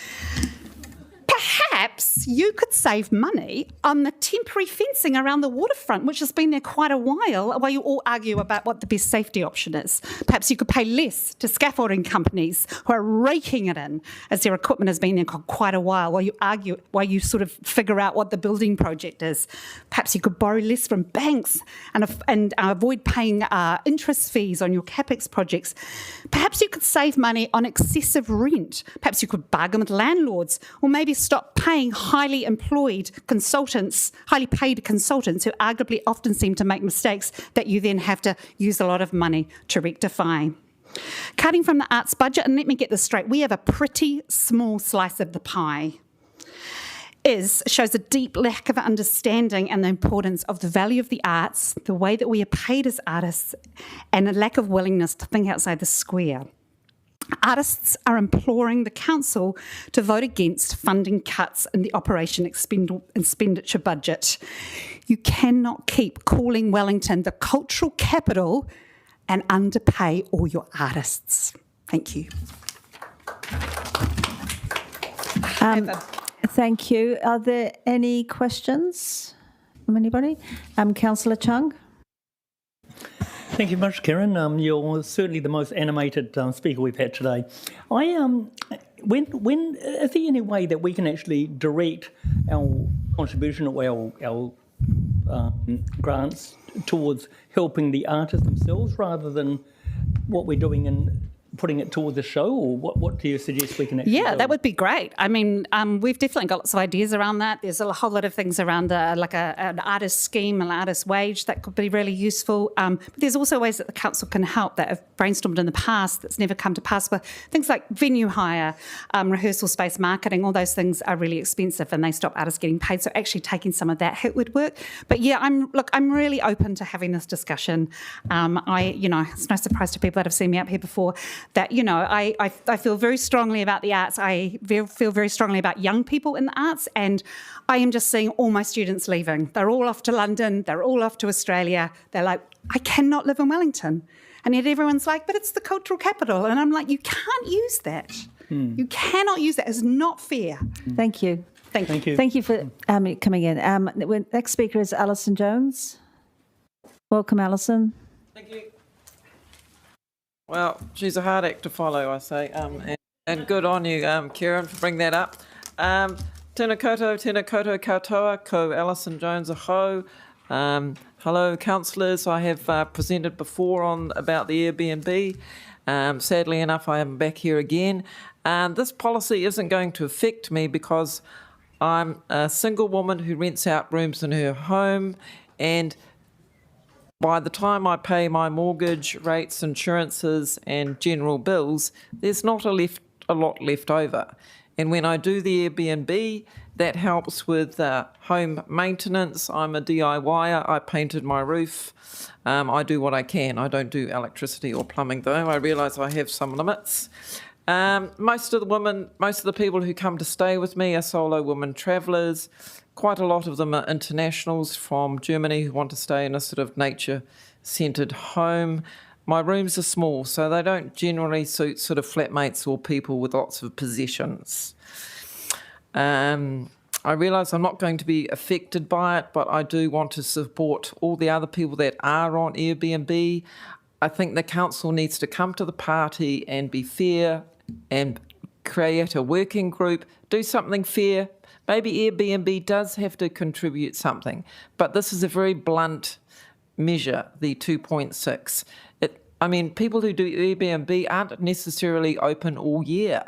Perhaps you could save money on the temporary fencing around the waterfront, which has been there quite a while you all argue about what the best safety option is. Perhaps you could pay less to scaffolding companies who are raking it in as their equipment has been there quite a while you sort of figure out what the building project is. Perhaps you could borrow less from banks and avoid paying interest fees on your CapEx projects. Perhaps you could save money on excessive rent. Perhaps you could bargain with landlords, or maybe stop paying highly paid consultants who arguably often seem to make mistakes that you then have to use a lot of money to rectify. Cutting from the arts budget, and let me get this straight, we have a pretty small slice of the pie, shows a deep lack of understanding and the importance of the value of the arts, the way that we are paid as artists, and a lack of willingness to think outside the square. Artists are imploring the council to vote against funding cuts in the operation expenditure budget. You cannot keep calling Wellington the cultural capital and underpay all your artists. Thank you. Thank you. Are there any questions from anybody? Councillor Chung. Thank you very much, Karen. You're certainly the most animated speaker we've had today. When is there any way that we can actually direct our contribution or our grants towards helping the artists themselves rather than what we're doing and putting it toward the show, or what do you suggest we can actually Yeah, do? that would be great. I mean, we've definitely got lots of ideas around that. There's a whole lot of things around an artist scheme, an artist wage that could be really useful. But there's also ways that the council can help that have brainstormed in the past that's never come to pass. But things like venue hire, rehearsal space marketing, all those things are really expensive and they stop artists getting paid. So actually taking some of that hit would work. But yeah, I'm really open to having this discussion. It's no surprise to people that have seen me up here before that, I feel very strongly about the arts. I feel very strongly about young people in the arts, and I am just seeing all my students leaving. They're all off to London. They're all off to Australia. They're like, I cannot live in Wellington. And yet everyone's like, but it's the cultural capital. And I'm like, you can't use that. You cannot use that. It's not fair. Thank you. Thank you. Thank you for coming in. The next speaker is Alison Jones. Welcome, Alison. Thank you. Well, she's a hard act to follow, I say, and good on you, Kieran, for bringing that up. Tēnā koutou katoa, ko Alison Jones aho. Hello, councillors. I have presented before about the Airbnb. Sadly enough, I am back here again. This policy isn't going to affect me because I'm a single woman who rents out rooms in her home, and by the time I pay my mortgage, rates, insurances and general bills, there's not a lot left over. And when I do the Airbnb, that helps with home maintenance. I'm a DIYer. I painted my roof. I do what I can. I don't do electricity or plumbing, though. I realise I have some limits. Most of the people who come to stay with me are solo women travellers. Quite a lot of them are internationals from Germany who want to stay in a sort of nature-centred home. My rooms are small, so they don't generally suit sort of flatmates or people with lots of possessions. I realise I'm not going to be affected by it, but I do want to support all the other people that are on Airbnb. I think the council needs to come to the party and be fair and create a working group, do something fair. Maybe Airbnb does have to contribute something, but this is a very blunt measure, the 2.6. People who do Airbnb aren't necessarily open all year.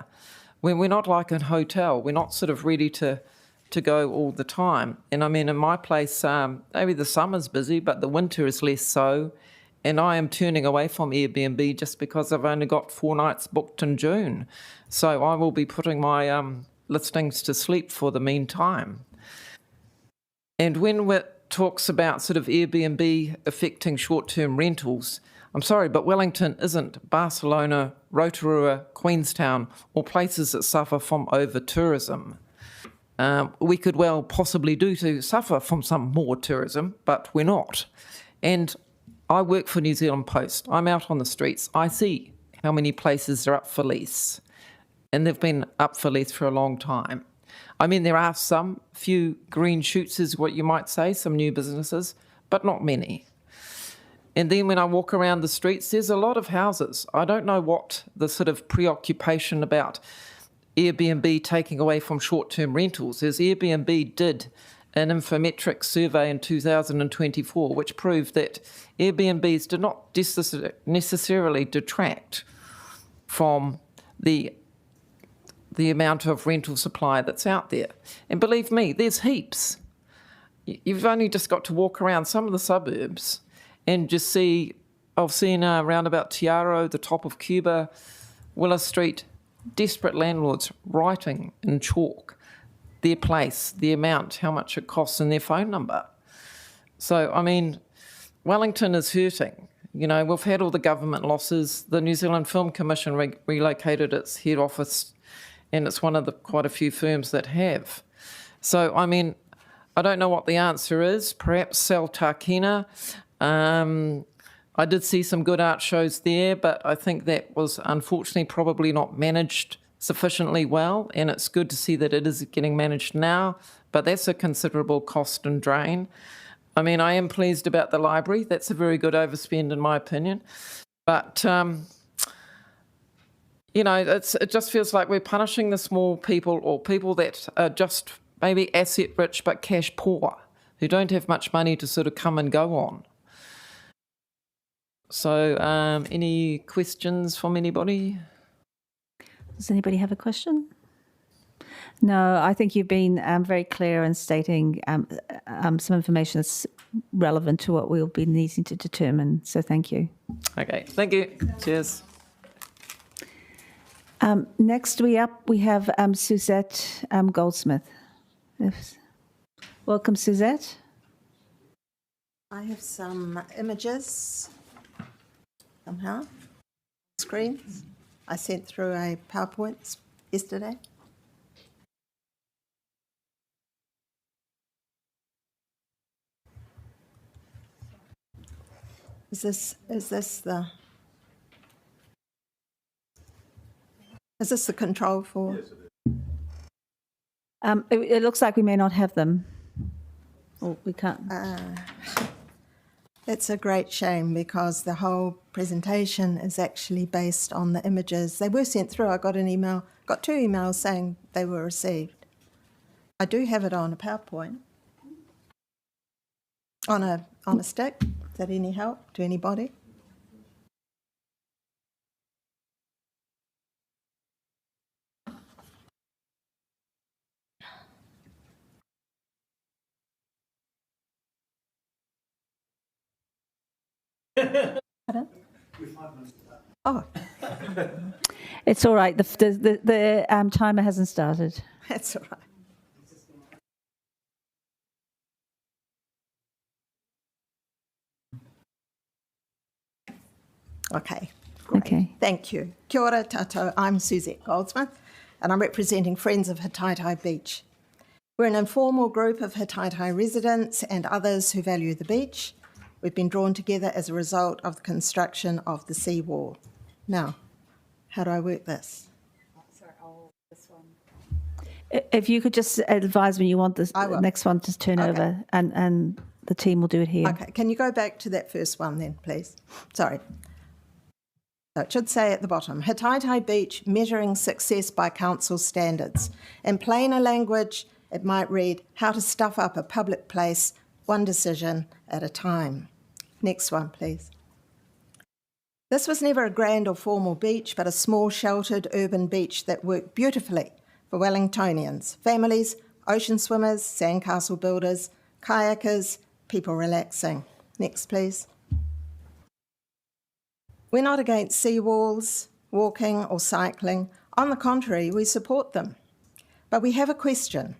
We're not like a hotel. We're not sort of ready to go all the time. And in my place, maybe the summer's busy, but the winter is less so. And I am turning away from Airbnb just because I've only got 4 nights booked in June. So I will be putting my listings to sleep for the meantime. And when it talks about sort of Airbnb affecting short-term rentals, I'm sorry, but Wellington isn't Barcelona, Rotorua, Queenstown, or places that suffer from over-tourism. We could well possibly to suffer from some more tourism, but we're not. And I work for New Zealand Post. I'm out on the streets. I see how many places are up for lease. And they've been up for lease for a long time. There are some few green shoots, is what you might say, some new businesses, but not many. And then when I walk around the streets, there's a lot of houses. I don't know what the sort of preoccupation about Airbnb taking away from short-term rentals is. Airbnb did an infometric survey in 2024, which proved that Airbnbs do not necessarily detract from the amount of rental supply that's out there. And believe me, there's heaps. You've only just got to walk around some of the suburbs and just see, I've seen around about Tiaro, the top of Cuba, Willis Street, desperate landlords writing in chalk their place, the amount, how much it costs, and their phone number. So, Wellington is hurting. We've had all the government losses. The New Zealand Film Commission relocated its head office, and it's one of the quite a few firms that have. So, I don't know what the answer is. Perhaps sell Tākina. I did see some good art shows there, but I think that was unfortunately probably not managed sufficiently well, and it's good to see that it is getting managed now, but that's a considerable cost and drain. I am pleased about the library. That's a very good overspend in my opinion. But, it just feels like we're punishing the small people or people that are just maybe asset rich but cash poor, who don't have much money to sort of come and go on. So, any questions from anybody? Does anybody have a question? No, I think you've been very clear in stating some information that's relevant to what we'll be needing to determine. So thank you. Okay, thank you. Cheers. Next we have Suzette Goldsmith. Welcome, Suzette. I have some images somehow, screens. I sent through a PowerPoint yesterday. Is this the control for? It looks like we may not have them. Or we can't. It's a great shame because the whole presentation is actually based on the images. They were sent through. I got an email, got 2 emails saying they were received. I do have it on a PowerPoint. On a stick. Is that any help to anybody? Pardon? Oh. It's all right. The timer hasn't started. That's all right. Okay. Great. Okay. Thank you. Kia ora tātou. I'm Suzette Goldsmith, and I'm representing Friends of Hataitai Beach. We're an informal group of Hataitai residents and others who value the beach. We've been drawn together as a result of the construction of the seawall. Now, how do I work this? Sorry, this one. If you could just advise me, you want the next one to turn over, and the team will do it here. Okay, can you go back to that first one then, please? Sorry. So it should say at the bottom, Hataitai Beach measuring success by council standards. In plainer language, it might read, how to stuff up a public place, one decision at a time. Next one, please. This was never a grand or formal beach, but a small sheltered urban beach that worked beautifully for Wellingtonians, families, ocean swimmers, sandcastle builders, kayakers, people relaxing. Next, please. We're not against seawalls, walking or cycling. On the contrary, we support them. But we have a question.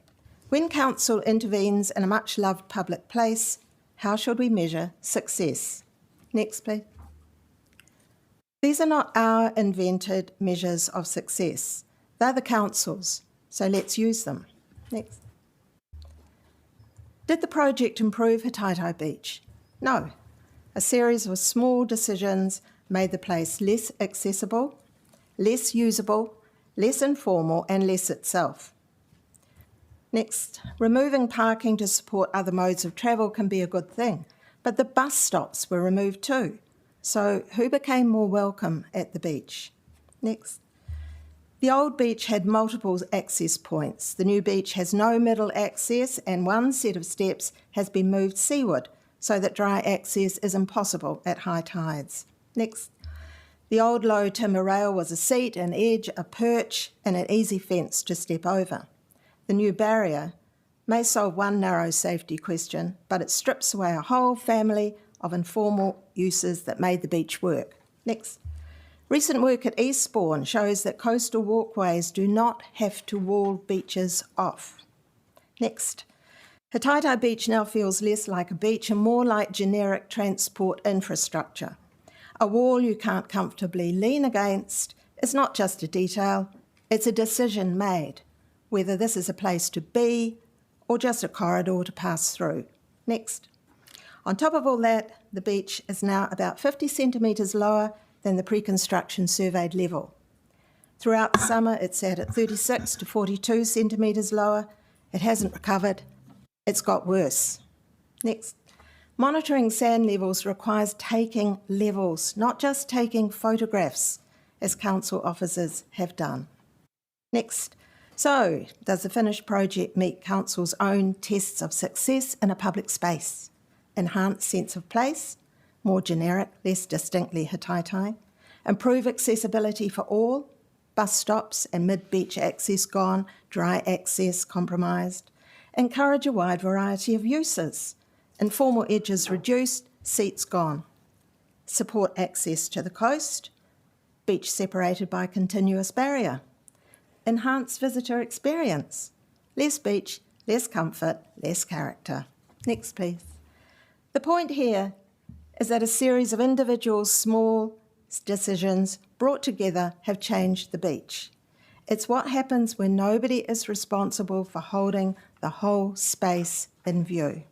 When council intervenes in a much-loved public place, how should we measure success? Next, please. These are not our invented measures of success. They're the council's, so let's use them. Next. Did the project improve Hataitai Beach? No. A series of small decisions made the place less accessible, less usable, less informal, and less itself. Next, removing parking to support other modes of travel can be a good thing, but the bus stops were removed too. So who became more welcome at the beach? Next. The old beach had multiple access points. The new beach has no middle access, and one set of steps has been moved seaward so that dry access is impossible at high tides. Next. The old low timber rail was a seat, an edge, a perch, and an easy fence to step over. The new barrier may solve one narrow safety question, but it strips away a whole family of informal uses that made the beach work. Next. Recent work at Eastbourne shows that coastal walkways do not have to wall beaches off. Next. Hataitai Beach now feels less like a beach and more like generic transport infrastructure. A wall you can't comfortably lean against is not just a detail, it's a decision made, whether this is a place to be or just a corridor to pass through. Next. On top of all that, the beach is now about 50 centimetres lower than the pre-construction surveyed level. Throughout the summer, it sat at 36 to 42 centimetres lower. It hasn't recovered. It's got worse. Next. Monitoring sand levels requires taking levels, not just taking photographs, as council officers have done. Next. So, does the finished project meet council's own tests of success in a public space? Enhanced sense of place, more generic, less distinctly Hittai. Improve accessibility for all, bus stops and mid-beach access gone, dry access compromised. Encourage a wide variety of uses. Informal edges reduced, seats gone. Support access to the coast, beach separated by continuous barrier. Enhance visitor experience. Less beach, less comfort, less character. Next, please. The point here is that a series of individual small decisions brought together have changed the beach. It's what happens when nobody is responsible for holding the whole space in view.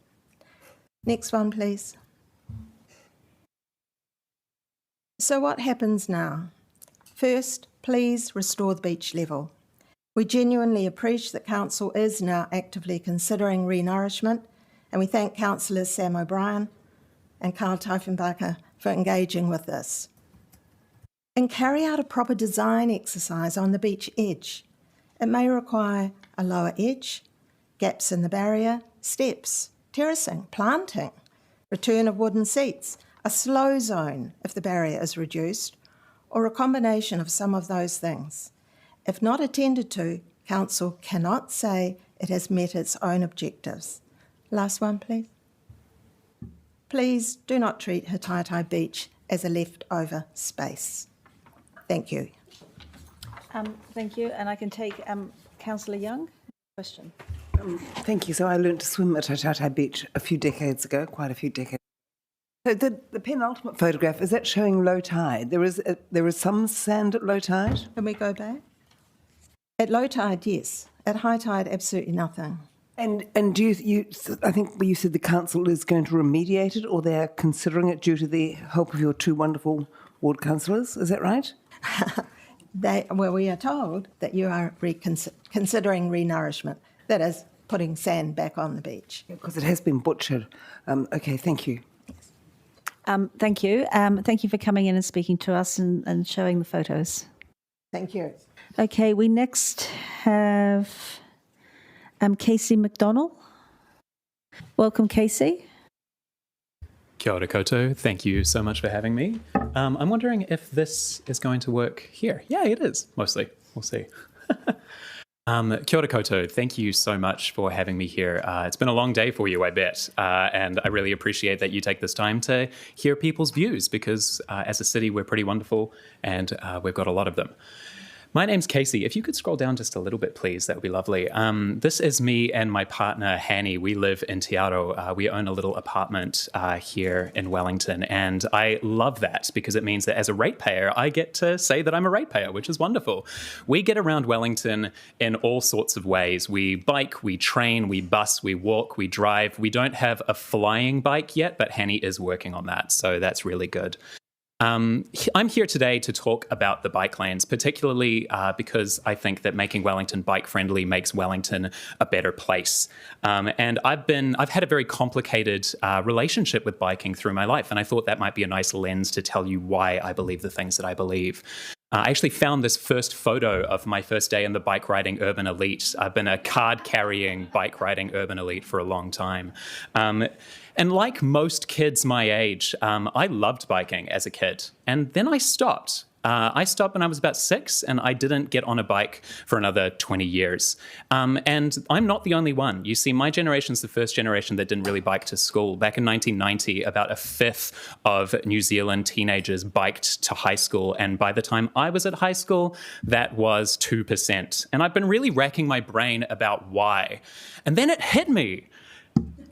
Next one, please. So what happens now? First, please restore the beach level. We genuinely appreciate that Council is now actively considering re-nourishment, and we thank Councillors Sam O'Brien and Carl Tiefenbacher for engaging with this. And carry out a proper design exercise on the beach edge. It may require a lower edge, gaps in the barrier, steps, terracing, planting, return of wooden seats, a slow zone if the barrier is reduced, or a combination of some of those things. If not attended to, Council cannot say it has met its own objectives. Last one, please. Please do not treat Hittai Beach as a leftover space. Thank you. Thank you. And I can take Councillor Young. Question. Thank you. So I learned to swim at Hittai Beach a few decades ago, quite a few decades. So the penultimate photograph, is that showing low tide? There is some sand at low tide? Can we go back? At low tide, yes. At high tide, absolutely nothing. And do you I think you said the council is going to remediate it, or they're considering it due to the help of your two wonderful ward councillors. Is that right? We are told that you are considering re-nourishment. That is, putting sand back on the beach. Because it has been butchered. Okay, thank you. Thank you. Thank you for coming in and speaking to us and showing the photos. Thank you. Okay, we next have Casey McDonnell. Welcome, Casey. Kia ora koutou. Thank you so much for having me. I'm wondering if this is going to work here. Yeah, it is, mostly. We'll see. Kia ora koutou. Thank you so much for having me here. It's been a long day for you, I bet. And I really appreciate that you take this time to hear people's views because as a city, we're pretty wonderful and we've got a lot of them. My name's Casey. If you could scroll down just a little bit, please, that would be lovely. This is me and my partner, Hanny. We live in Te Aro. We own a little apartment here in Wellington. And I love that because it means that as a ratepayer, I get to say that I'm a ratepayer, which is wonderful. We get around Wellington in all sorts of ways. We bike, we train, we bus, we walk, we drive. We don't have a flying bike yet, but Hanny is working on that. So that's really good. I'm here today to talk about the bike lanes, particularly because I think that making Wellington bike friendly makes Wellington a better place. And I've had a very complicated relationship with biking through my life, and I thought that might be a nice lens to tell you why I believe the things that I believe. I actually found this first photo of my first day in the bike riding urban elite. I've been a card-carrying bike riding urban elite for a long time. And like most kids my age, I loved biking as a kid. And then I stopped. I stopped when I was about 6, and I didn't get on a bike for another 20 years. And I'm not the only one. You see, my generation's the first generation that didn't really bike to school. Back in 1990, about a fifth of New Zealand teenagers biked to high school. And by the time I was at high school, that was 2%. And I've been really racking my brain about why. And then it hit me.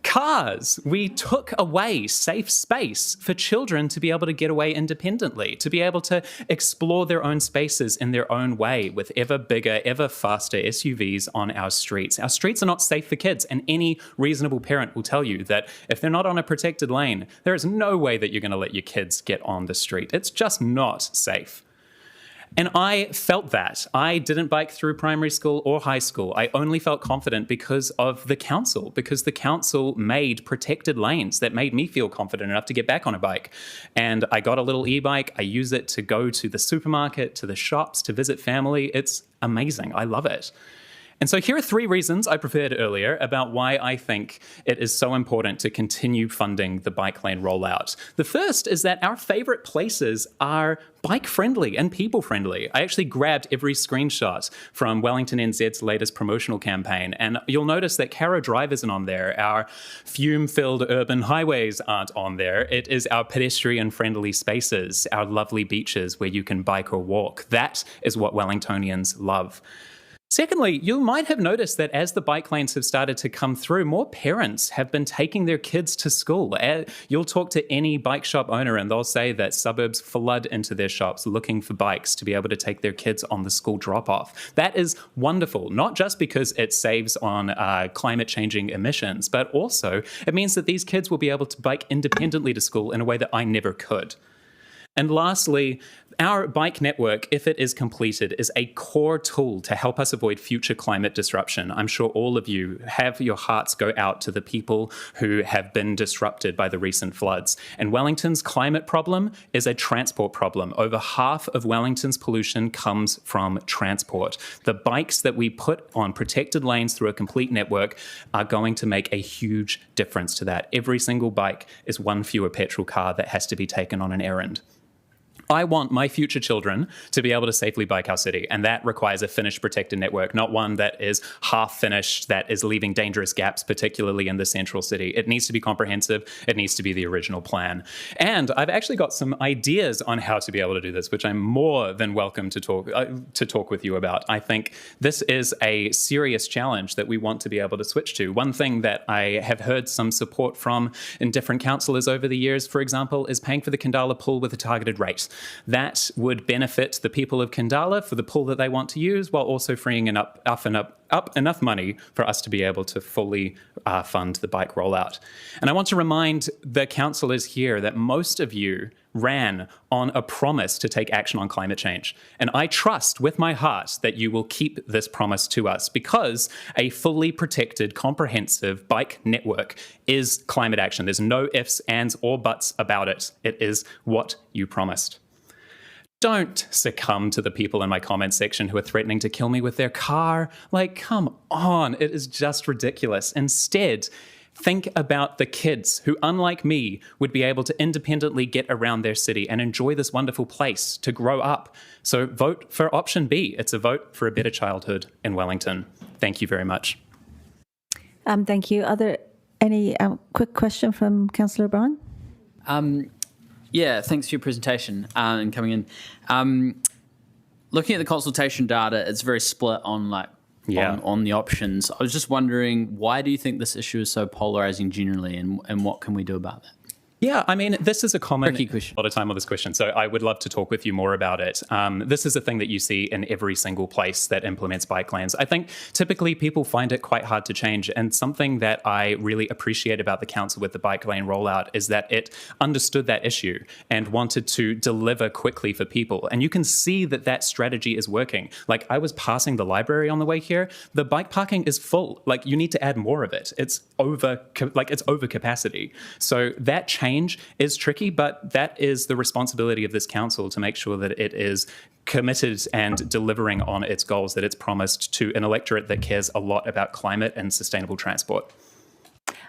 Cars. We took away safe space for children to be able to get away independently, to be able to explore their own spaces in their own way with ever bigger, ever faster SUVs on our streets. Our streets are not safe for kids, and any reasonable parent will tell you that if they're not on a protected lane, there is no way that you're going to let your kids get on the street. It's just not safe. And I felt that. I didn't bike through primary school or high school. I only felt confident because of the council, because the council made protected lanes that made me feel confident enough to get back on a bike. And I got a little e-bike. I use it to go to the supermarket, to the shops, to visit family. It's amazing. I love it. And so here are 3 reasons I prepared earlier about why I think it is so important to continue funding the bike lane rollout. The first is that our favourite places are bike-friendly and people-friendly. I actually grabbed every screenshot from Wellington NZ's latest promotional campaign, and you'll notice that Carrow Drive isn't on there. Our fume-filled urban highways aren't on there. It is our pedestrian-friendly spaces, our lovely beaches where you can bike or walk. That is what Wellingtonians love. Secondly, you might have noticed that as the bike lanes have started to come through, more parents have been taking their kids to school. You'll talk to any bike shop owner and they'll say that suburbs flood into their shops looking for bikes to be able to take their kids on the school drop-off. That is wonderful, not just because it saves on climate-changing emissions, but also it means that these kids will be able to bike independently to school in a way that I never could. And lastly, our bike network, if it is completed, is a core tool to help us avoid future climate disruption. I'm sure all of you have your hearts go out to the people who have been disrupted by the recent floods. And Wellington's climate problem is a transport problem. Over half of Wellington's pollution comes from transport. The bikes that we put on protected lanes through a complete network are going to make a huge difference to that. Every single bike is one fewer petrol car that has to be taken on an errand. I want my future children to be able to safely bike our city, and that requires a finished protected network, not one that is half finished, that is leaving dangerous gaps, particularly in the central city. It needs to be comprehensive. It needs to be the original plan. And I've actually got some ideas on how to be able to do this, which I'm more than welcome to talk with you about. I think this is a serious challenge that we want to be able to switch to. One thing that I have heard some support from in different councillors over the years, for example, is paying for the Kandala pool with a targeted rate. That would benefit the people of Kandala for the pool that they want to use, while also freeing up enough money for us to be able to fully fund the bike rollout. And I want to remind the councillors here that most of you ran on a promise to take action on climate change. And I trust with my heart that you will keep this promise to us, because a fully protected, comprehensive bike network is climate action. There's no ifs, ands, or buts about it. It is what you promised. Don't succumb to the people in my comment section who are threatening to kill me with their car. Like, come on, it is just ridiculous. Instead, think about the kids who, unlike me, would be able to independently get around their city and enjoy this wonderful place to grow up. So vote for option B. It's a vote for a better childhood in Wellington. Thank you very much. Thank you. Are there any quick question from Councillor O'Brien? Yeah, thanks for your presentation and coming in. Looking at the consultation data, it's very split on on the options. I was just wondering, why do you think this issue is so polarising generally, and what can we do about that? Yeah, I mean, this is a common question. A lot of time on this question, so I would love to talk with you more about it. This is a thing that you see in every single place that implements bike lanes. I think typically people find it quite hard to change, and something that I really appreciate about the council with the bike lane rollout is that it understood that issue and wanted to deliver quickly for people. And you can see that that strategy is working. Like, I was passing the library on the way here. The bike parking is full. Like, you need to add more of it. It's over capacity. So that change is tricky, but that is the responsibility of this council to make sure that it is committed and delivering on its goals that it's promised to an electorate that cares a lot about climate and sustainable transport.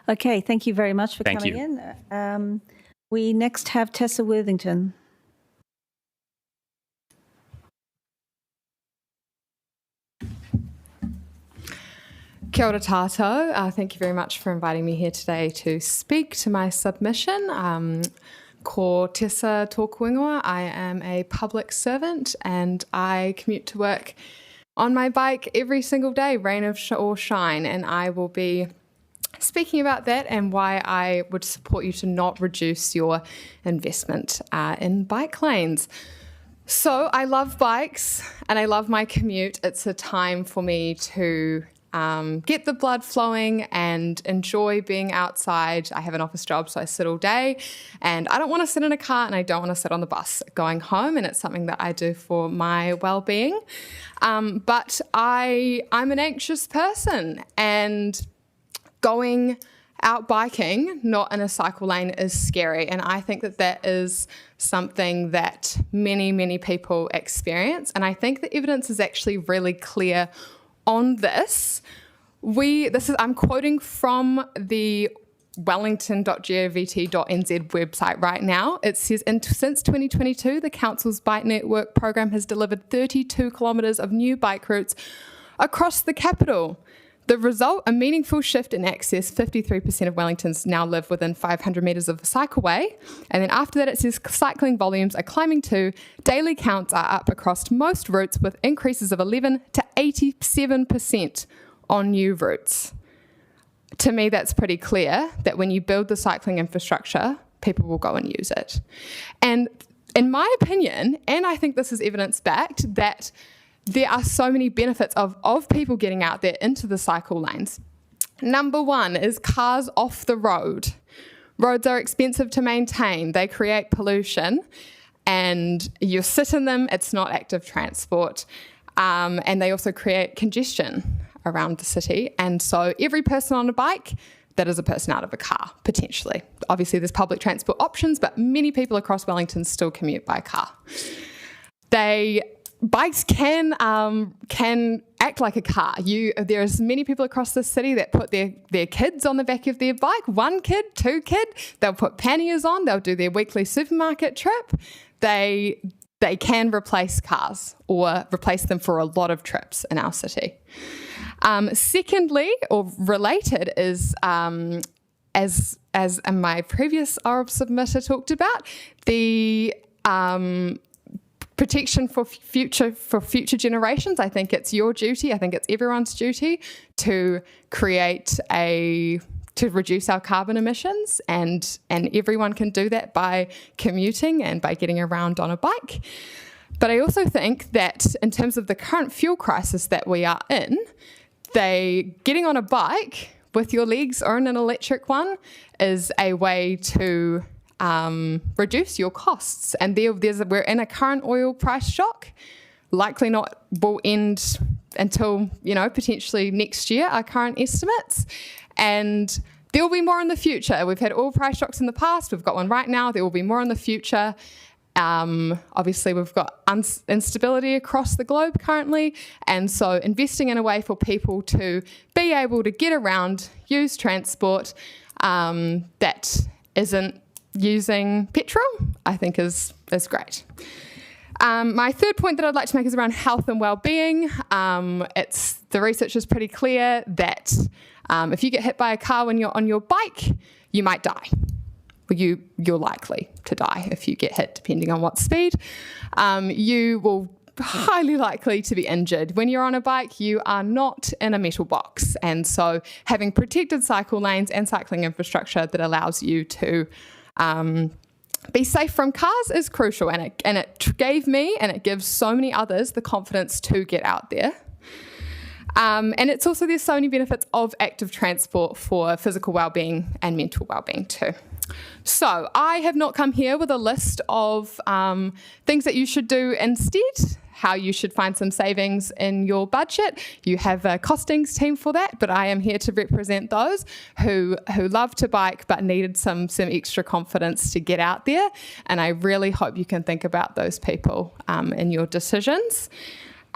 Okay, thank you very much for coming in. We next have Tessa Worthington. Kia ora tātou. Thank you very much for inviting me here today to speak to my submission. Ko Tessa tōku ingoa. I am a public servant and I commute to work on my bike every single day, rain or shine, and I will be speaking about that and why I would support you to not reduce your investment in bike lanes. So I love bikes and I love my commute. It's a time for me to get the blood flowing and enjoy being outside. I have an office job, so I sit all day, and I don't want to sit in a car and I don't want to sit on the bus going home, and it's something that I do for my well-being. But I'm an anxious person, and going out biking, not in a cycle lane, is scary, and I think that that is something that many, many people experience, and I think the evidence is actually really clear on this, I'm quoting from the wellington.govt.nz website right now. It says, since 2022, the council's bike network program has delivered 32 kilometres of new bike routes across the capital. The result, a meaningful shift in access. 53% of Wellingtons now live within 500 metres of a cycleway. And then after that, it says cycling volumes are climbing too. Daily counts are up across most routes with increases of 11 to 87% on new routes. To me, that's pretty clear that when you build the cycling infrastructure, people will go and use it. And in my opinion, and I think this is evidence-backed, that there are so many benefits of people getting out there into the cycle lanes. Number one is cars off the road. Roads are expensive to maintain. They create pollution, and you sit in them, it's not active transport. And they also create congestion around the city. And so every person on a bike, that is a person out of a car, potentially. Obviously, there's public transport options, but many people across Wellington still commute by car. Bikes can act like a car. There's many people across the city that put their kids on the back of their bike, 1 kid, 2 kid. They'll put panniers on. They'll do their weekly supermarket trip. They can replace cars or replace them for a lot of trips in our city. Secondly, or related, is as my previous ORB submitter talked about, the protection for future generations. I think it's your duty. I think it's everyone's duty to reduce our carbon emissions, and everyone can do that by commuting and by getting around on a bike. But I also think that in terms of the current fuel crisis that we are in, getting on a bike with your legs or in an electric one is a way to reduce your costs. And we're in a current oil price shock, likely not will end until, potentially next year, our current estimates. And there will be more in the future. We've had oil price shocks in the past. We've got one right now. There will be more in the future. Obviously, we've got instability across the globe currently. And so investing in a way for people to be able to get around, use transport that isn't using petrol, I think is great. My third point that I'd like to make is around health and well-being. The research is pretty clear that if you get hit by a car when you're on your bike, you might die. You're likely to die if you get hit, depending on what speed. You will highly likely to be injured. When you're on a bike, you are not in a metal box. And so having protected cycle lanes and cycling infrastructure that allows you to be safe from cars is crucial. And it gave me, and it gives so many others, the confidence to get out there. And it's also, there's so many benefits of active transport for physical well-being and mental well-being too. So I have not come here with a list of things that you should do instead, how you should find some savings in your budget. You have a costings team for that, but I am here to represent those who love to bike but needed some extra confidence to get out there. And I really hope you can think about those people in your decisions.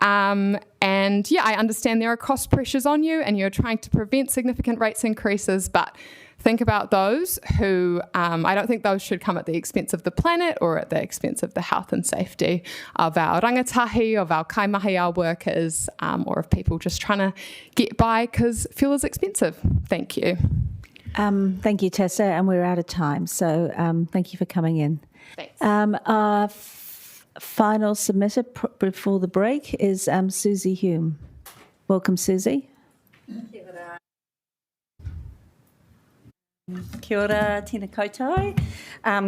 And yeah, I understand there are cost pressures on you and you're trying to prevent significant rates increases, but think about those who, I don't think those should come at the expense of the planet or at the expense of the health and safety of our rangatahi, of our kaimahi workers, or of people just trying to get by because fuel is expensive. Thank you. Thank you, Tessa, and we're out of time, so thank you for coming in. Thanks. Our final submitter before the break is Susie Hume. Welcome, Susie. Kia ora, tēnā koutou.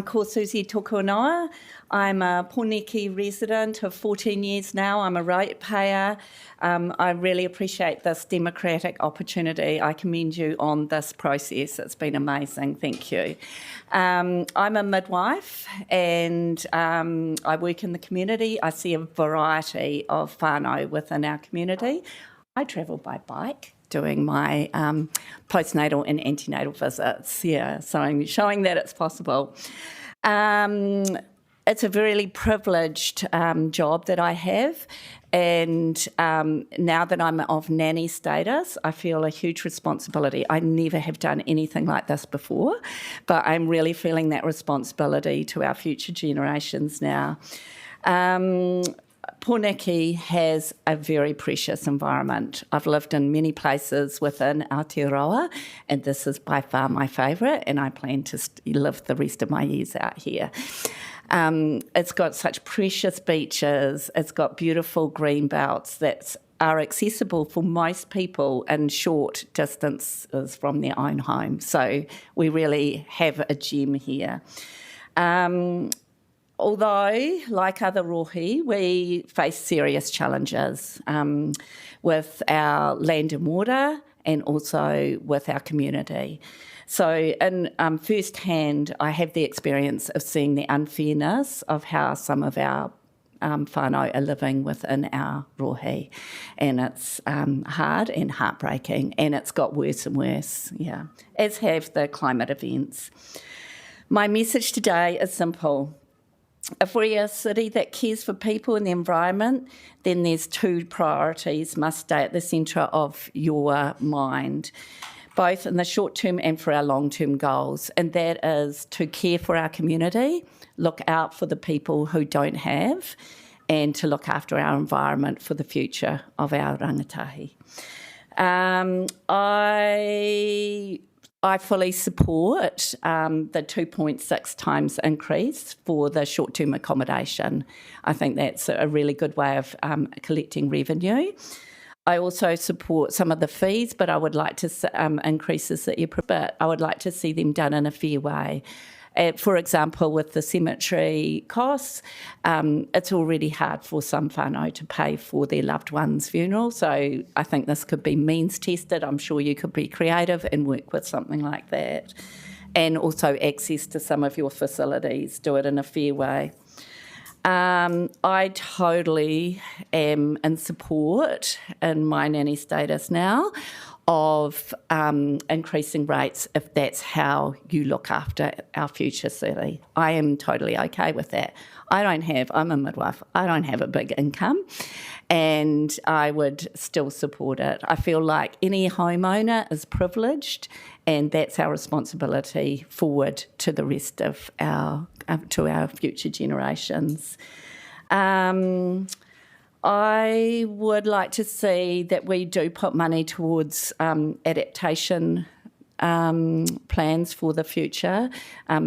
Ko Susie Tokunoa. I'm a Pōneke resident of 14 years now. I'm a ratepayer. I really appreciate this democratic opportunity. I commend you on this process. It's been amazing. Thank you. I'm a midwife and I work in the community. I see a variety of whānau within our community. I travel by bike, doing my postnatal and antenatal visits, so I'm showing that it's possible. it's a really privileged job that I have. And now that I'm of nanny status, I feel a huge responsibility. I never have done anything like this before, but I'm really feeling that responsibility to our future generations now. Pōneke has a very precious environment. I've lived in many places within Aotearoa, and this is by far my favourite, and I plan to live the rest of my years out here. It's got such precious beaches. It's got beautiful green belts that are accessible for most people in short distances from their own home. So we really have a gem here. Although, like other rohe, we face serious challenges with our land and water and also with our community. So in first-hand, I have the experience of seeing the unfairness of how some of our whānau are living within our rohe. And it's hard and heartbreaking, and it's got worse and worse, as have the climate events. My message today is simple. If we're a city that cares for people and the environment, then there's two priorities must stay at the centre of your mind, both in the short term and for our long-term goals, and that is to care for our community, look out for the people who don't have, and to look after our environment for the future of our rangatahi. I fully support the 2.6 times increase for the short-term accommodation. I think that's a really good way of collecting revenue. I also support some of the fees, but I would like to increases that you but I would like to see them done in a fair way. For example, with the cemetery costs, it's already hard for some whānau to pay for their loved one's funeral, so I think this could be means tested. I'm sure you could be creative and work with something like that. And also access to some of your facilities, do it in a fair way. I totally am in support in my nanny status now of increasing rates if that's how you look after our future city. I am totally okay with that. I'm a midwife, I don't have a big income, and I would still support it. I feel like any homeowner is privileged, and that's our responsibility forward to the rest of our future generations. I would like to see that we do put money towards adaptation plans for the future,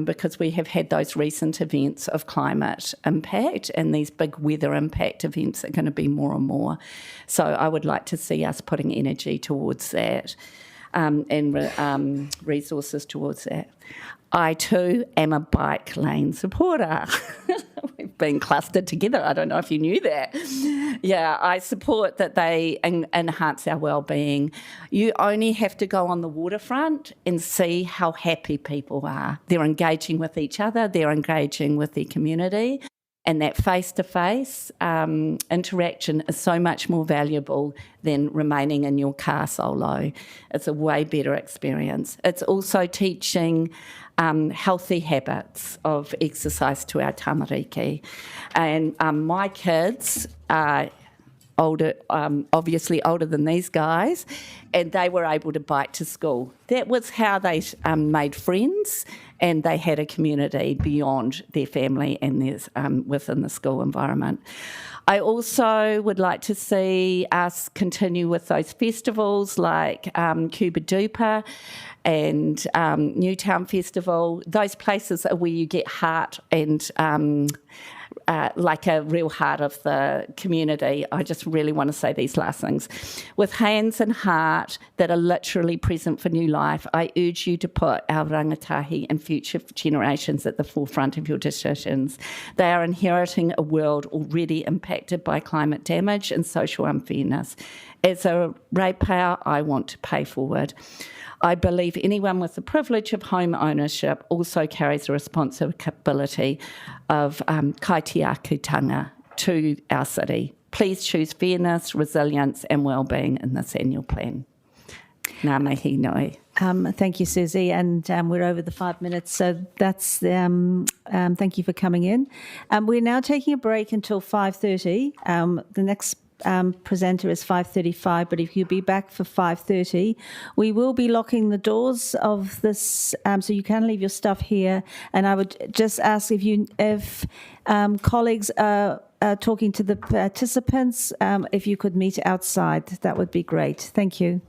because we have had those recent events of climate impact, and these big weather impact events are going to be more and more. So I would like to see us putting energy towards that and resources towards that. I too am a bike lane supporter. We've been clustered together. I don't know if you knew that. Yeah, I support that they enhance our well-being. You only have to go on the waterfront and see how happy people are. They're engaging with each other, they're engaging with their community, and that face-to-face interaction is so much more valuable than remaining in your car solo. It's a way better experience. It's also teaching healthy habits of exercise to our tamariki. And my kids are older, obviously older than these guys, and they were able to bike to school. That was how they made friends, and they had a community beyond their family and theirs within the school environment. I also would like to see us continue with those festivals like Cuba Duper and Newtown Festival. Those places are where you get heart and like a real heart of the community. I just really want to say these last things. With hands and heart that are literally present for new life, I urge you to put our rangatahi and future generations at the forefront of your decisions. They are inheriting a world already impacted by climate damage and social unfairness. As a ratepayer, I want to pay forward. I believe anyone with the privilege of home ownership also carries a responsibility of kaitiakitanga to our city. Please choose fairness, resilience and wellbeing in this annual plan. Ngā mihi noi. Thank you, Susie, and we're over the 5 minutes, so that's thank you for coming in. We're now taking a break until 5:30. The next presenter is 5:35, but if you'll be back for 5:30, we will be locking the doors of this, so you can leave your stuff here. And I would just ask if colleagues are talking to the participants, if you could meet outside, that would be great. Thank you.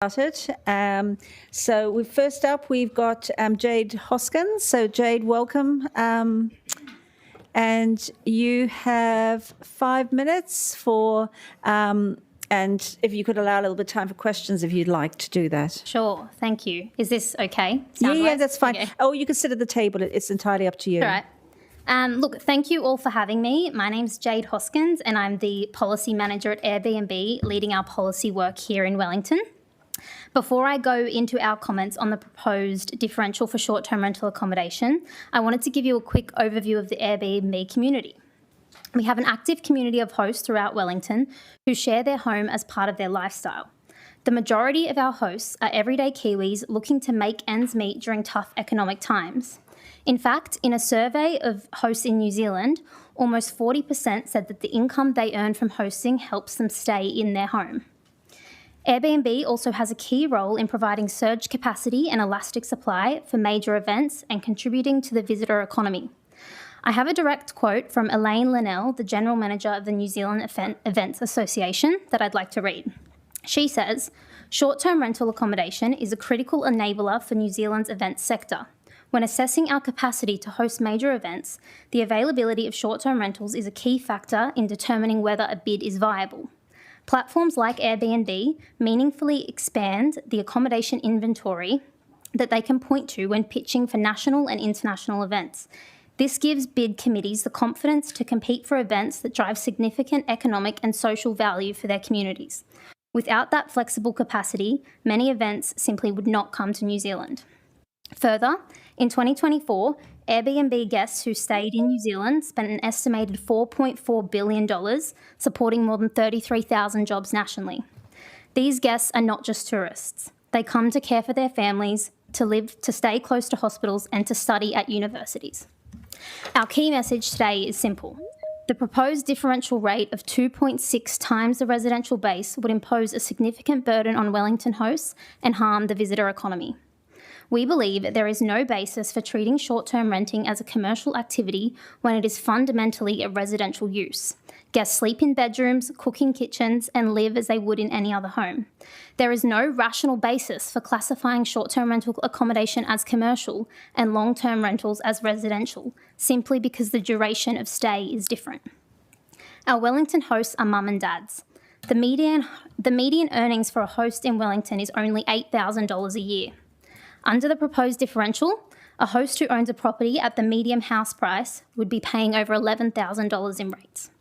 So first up, we've got Jade Hoskins. So Jade, welcome. And you have 5 minutes for, and if you could allow a little bit of time for questions, if you'd like to do that. Sure, thank you. Is this okay? Yeah, that's fine. Okay. Oh, you can sit at the table. It's entirely up to you. All right. Look, thank you all for having me. My name's Jade Hoskins and I'm the Policy Manager at Airbnb, leading our policy work here in Wellington. Before I go into our comments on the proposed differential for short-term rental accommodation, I wanted to give you a quick overview of the Airbnb community. We have an active community of hosts throughout Wellington who share their home as part of their lifestyle. The majority of our hosts are everyday Kiwis looking to make ends meet during tough economic times. In fact, in a survey of hosts in New Zealand, almost 40% said that the income they earn from hosting helps them stay in their home. Airbnb also has a key role in providing surge capacity and elastic supply for major events and contributing to the visitor economy. I have a direct quote from Elaine Linnell, the General Manager of the New Zealand Events Association, that I'd like to read. She says, "Short-term rental accommodation is a critical enabler for New Zealand's events sector. When assessing our capacity to host major events, the availability of short-term rentals is a key factor in determining whether a bid is viable. Platforms like Airbnb meaningfully expand the accommodation inventory that they can point to when pitching for national and international events. This gives bid committees the confidence to compete for events that drive significant economic and social value for their communities. Without that flexible capacity, many events simply would not come to New Zealand." Further, in 2024, Airbnb guests who stayed in New Zealand spent an estimated $4.4 billion, supporting more than 33,000 jobs nationally. These guests are not just tourists. They come to care for their families, to live, to stay close to hospitals, and to study at universities. Our key message today is simple. The proposed differential rate of 2.6 times the residential base would impose a significant burden on Wellington hosts and harm the visitor economy. We believe there is no basis for treating short-term renting as a commercial activity when it is fundamentally a residential use. Guests sleep in bedrooms, cook in kitchens, and live as they would in any other home. There is no rational basis for classifying short-term rental accommodation as commercial and long-term rentals as residential, simply because the duration of stay is different. Our Wellington hosts are mum and dads. The median earnings for a host in Wellington is only $8,000 a year. Under the proposed differential, a host who owns a property at the median house price would be paying over $11,000 in rates.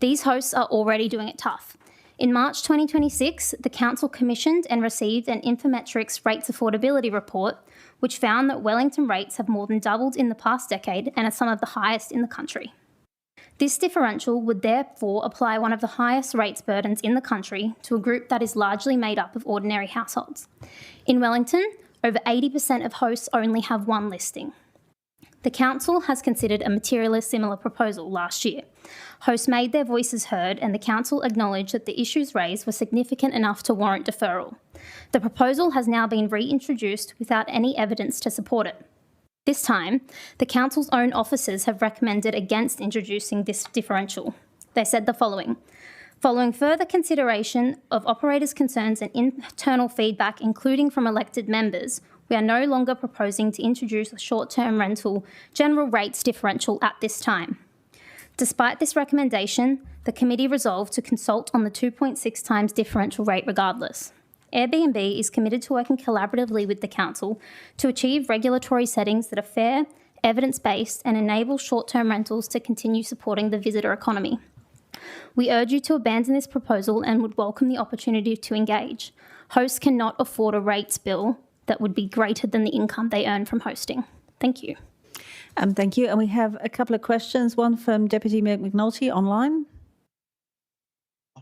These hosts are already doing it tough. In March 2026, the Council commissioned and received an Infometrics Rates Affordability Report, which found that Wellington rates have more than doubled in the past decade and are some of the highest in the country. This differential would therefore apply one of the highest rates burdens in the country to a group that is largely made up of ordinary households. In Wellington, over 80% of hosts only have one listing. The Council has considered a materially similar proposal last year. Hosts made their voices heard and the Council acknowledged that the issues raised were significant enough to warrant deferral. The proposal has now been reintroduced without any evidence to support it. This time, the Council's own officers have recommended against introducing this differential. They said the following: "Following further consideration of operators' concerns and internal feedback, including from elected members, we are no longer proposing to introduce a short-term rental general rates differential at this time." Despite this recommendation, the committee resolved to consult on the 2.6 times differential rate regardless. Airbnb is committed to working collaboratively with the Council to achieve regulatory settings that are fair, evidence-based, and enable short-term rentals to continue supporting the visitor economy. We urge you to abandon this proposal and would welcome the opportunity to engage. Hosts cannot afford a rates bill that would be greater than the income they earn from hosting. Thank you. Thank you. And we have a couple of questions, one from Deputy Mayor McNulty online.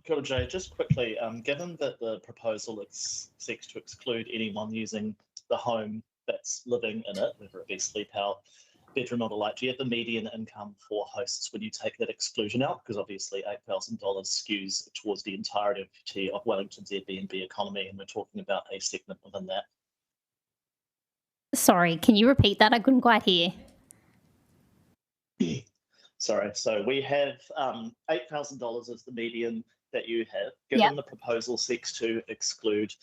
Kia ora, Jay. Just quickly, given that the proposal seeks to exclude anyone using the home that's living in it, whether it be sleep out, bedroom or the like, do you have the median income for hosts when you take that exclusion out? Because obviously $8,000 skews towards the entirety of Wellington's Airbnb economy, and we're talking about a segment within that. Sorry, can you repeat that? I couldn't quite hear. Sorry, so we have $8,000 as the median that you have. Given the proposal seeks to exclude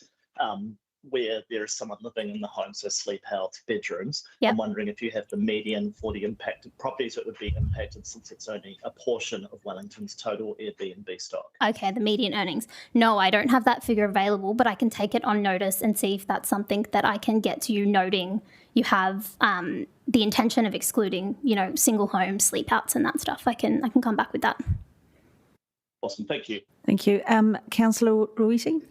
where there is someone living in the home, so sleep out bedrooms. Yep. I'm wondering if you have the median for the impacted properties that would be impacted, since it's only a portion of Wellington's total Airbnb stock. Okay, the median earnings. No, I don't have that figure available, but I can take it on notice and see if that's something that I can get to you, noting you have the intention of excluding, single home sleep outs and that stuff. I can come back with that. Awesome, thank you. Thank you. Councillor Ruisi?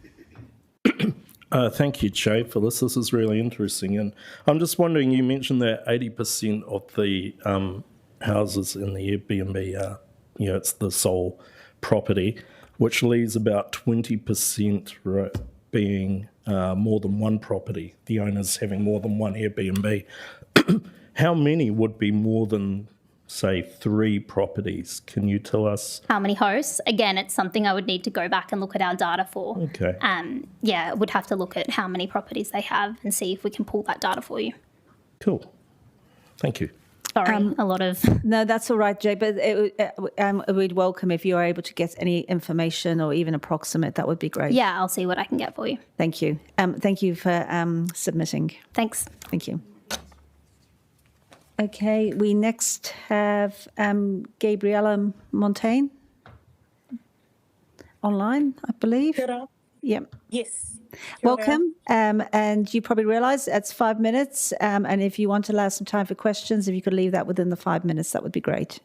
Thank you, Jay, for this. This is really interesting. And I'm just wondering, you mentioned that 80% of the houses in the Airbnb are, it's the sole property, which leaves about 20% being more than one property, the owners having more than one Airbnb. How many would be more than, say, 3 properties? Can you tell us? How many hosts? Again, it's something I would need to go back and look at our data for. Okay. Yeah, would have to look at how many properties they have and see if we can pull that data for you. Cool. Thank you. Sorry, a lot of... No, that's all right, Jay, but we'd welcome if you are able to get any information or even approximate. That would be great. Yeah, I'll see what I can get for you. Thank you. Thank you for submitting. Thanks. Thank you. Okay, we next have Gabriella Montaigne online, I believe. Yep. Yes. Welcome. And you probably realise it's 5 minutes. And if you want to allow some time for questions, if you could leave that within the 5 minutes, that would be great.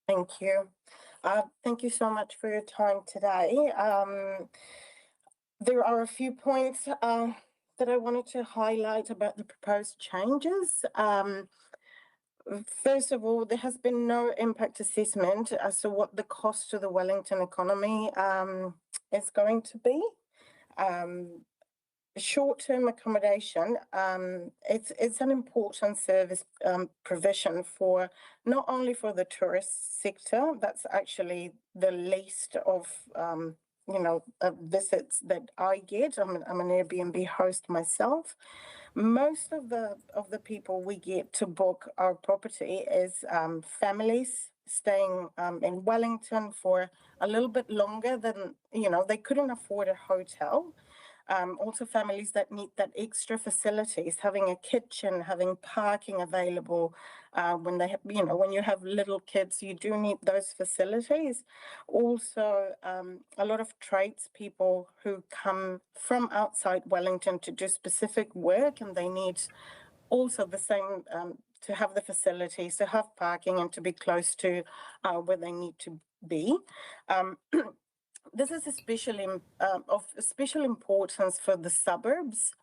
Thank you. Thank you so much for your time today. There are a few points that I wanted to highlight about the proposed changes. First of all, there has been no impact assessment as to what the cost to the Wellington economy is going to be. Short-term accommodation, it's an important service provision for not only for the tourist sector, that's actually the least of visits that I get. I'm an Airbnb host myself. Most of the people we get to book our property is families staying in Wellington for a little bit longer than, they couldn't afford a hotel. Also families that need that extra facilities, having a kitchen, having parking available. When they have, when you have little kids, you do need those facilities. Also, a lot of tradespeople who come from outside Wellington to do specific work, and they need also the same to have the facilities, to have parking, and to be close to where they need to be. This is especially of special importance for the suburbs.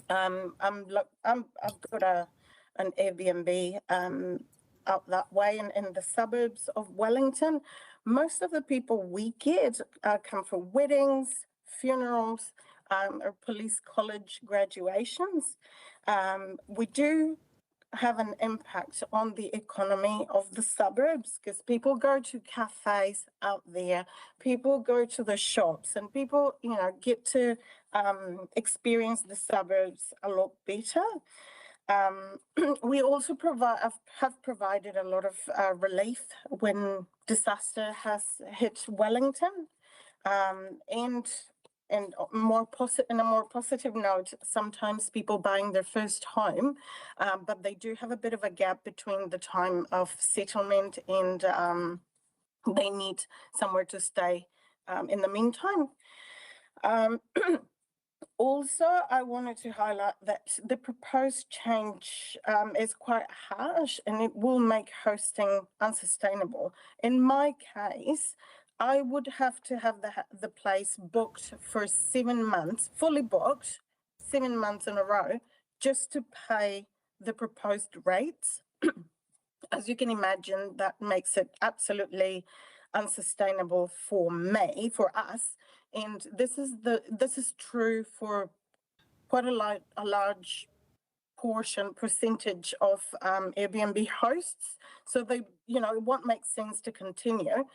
I've got an Airbnb out that way in the suburbs of Wellington. Most of the people we get come for weddings, funerals, or police college graduations. We do have an impact on the economy of the suburbs because people go to cafes out there, people go to the shops, and people, get to experience the suburbs a lot better. We also have provided a lot of relief when disaster has hit Wellington, and in a more positive note, sometimes people buying their first home, but they do have a bit of a gap between the time of settlement and they need somewhere to stay in the meantime. Also, I wanted to highlight that the proposed change is quite harsh and it will make hosting unsustainable. In my case, I would have to have the place booked for 7 months, fully booked, 7 months in a row, just to pay the proposed rates. As you can imagine, that makes it absolutely unsustainable for me, for us. And this is true for quite a large percentage of Airbnb hosts. So they, it won't make sense to continue.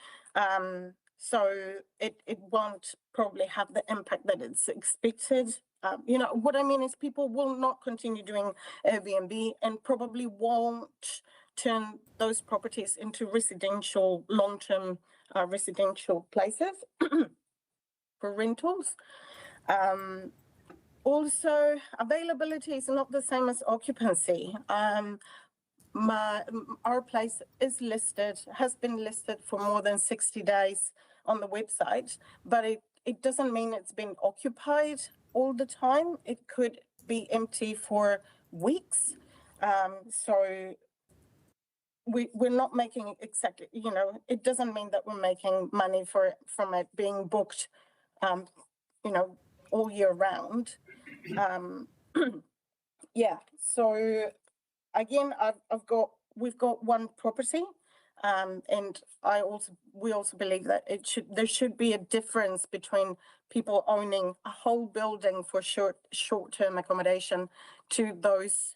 So it won't probably have the impact that it's expected. What I mean is people will not continue doing Airbnb and probably won't turn those properties into long-term residential places for rentals. Also, availability is not the same as occupancy. Our place has been listed for more than 60 days on the website, but it doesn't mean it's been occupied all the time. It could be empty for weeks. So we're not making exactly, it doesn't mean that we're making money from it being booked, all year round. Yeah, so again, we've got one property, and we also believe that there should be a difference between people owning a whole building for short-term accommodation to those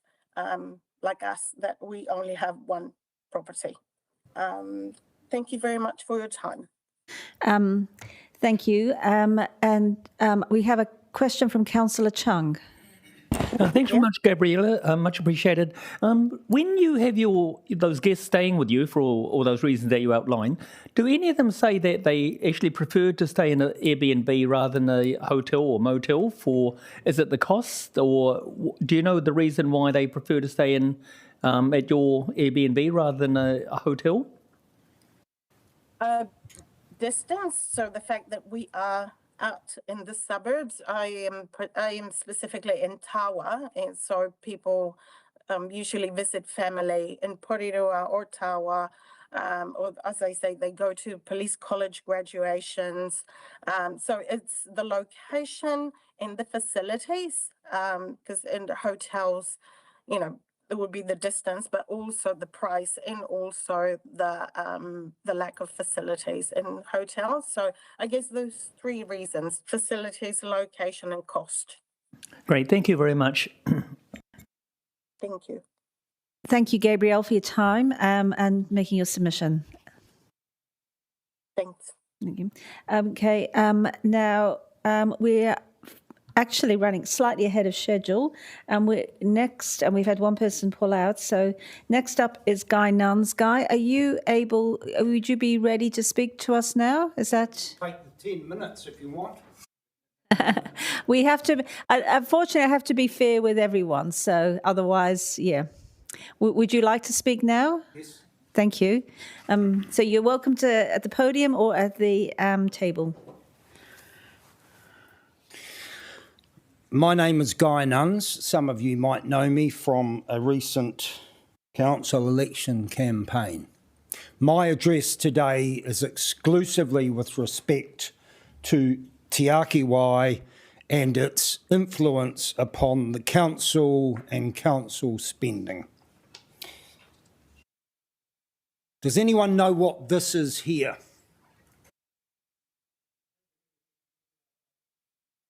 like us that we only have one property. Thank you very much for your time. Thank you. We have a question from Councillor Chung. Thanks very much, Gabriella. Much appreciated. When you have those guests staying with you for all those reasons that you outlined, do any of them say that they actually prefer to stay in an Airbnb rather than a hotel or motel? Is it the cost, or do you know the reason why they prefer to stay in at your Airbnb rather than a hotel? Distance. So the fact that we are out in the suburbs, I am specifically in Taurapa, and so people usually visit family in Porirua or Taurapa, or as I say, they go to police college graduations. So it's the location and the facilities, because in the hotels, it would be the distance, but also the price and also the lack of facilities in hotels. So I guess those three reasons: facilities, location, and cost. Great, thank you very much. Thank you. Thank you, Gabrielle, for your time and making your submission. Thanks. Thank you. Okay, now we're actually running slightly ahead of schedule, and we've had one person pull out. So next up is Guy Nuns. Guy, would you be ready to speak to us now? Is that? Take the 10 minutes if you want. We have to, unfortunately, I have to be fair with everyone. So otherwise, yeah. Would you like to speak now? Yes. Thank you. So you're welcome at the podium or at the table. My name is Guy Nuns. Some of you might know me from a recent council election campaign. My address today is exclusively with respect to Te Āki Wai and its influence upon the council and council spending. Does anyone know what this is here?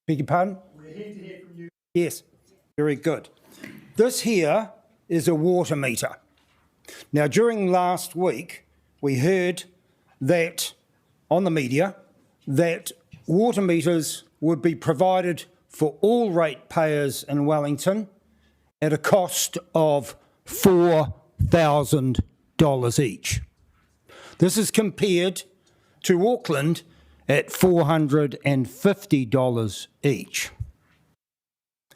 Beg your pardon? We're here to hear from you. Yes, very good. This here is a water meter. Now, during last week, we heard that on the media that water meters would be provided for all ratepayers in Wellington at a cost of $4,000 each. This is compared to Auckland at $450 each.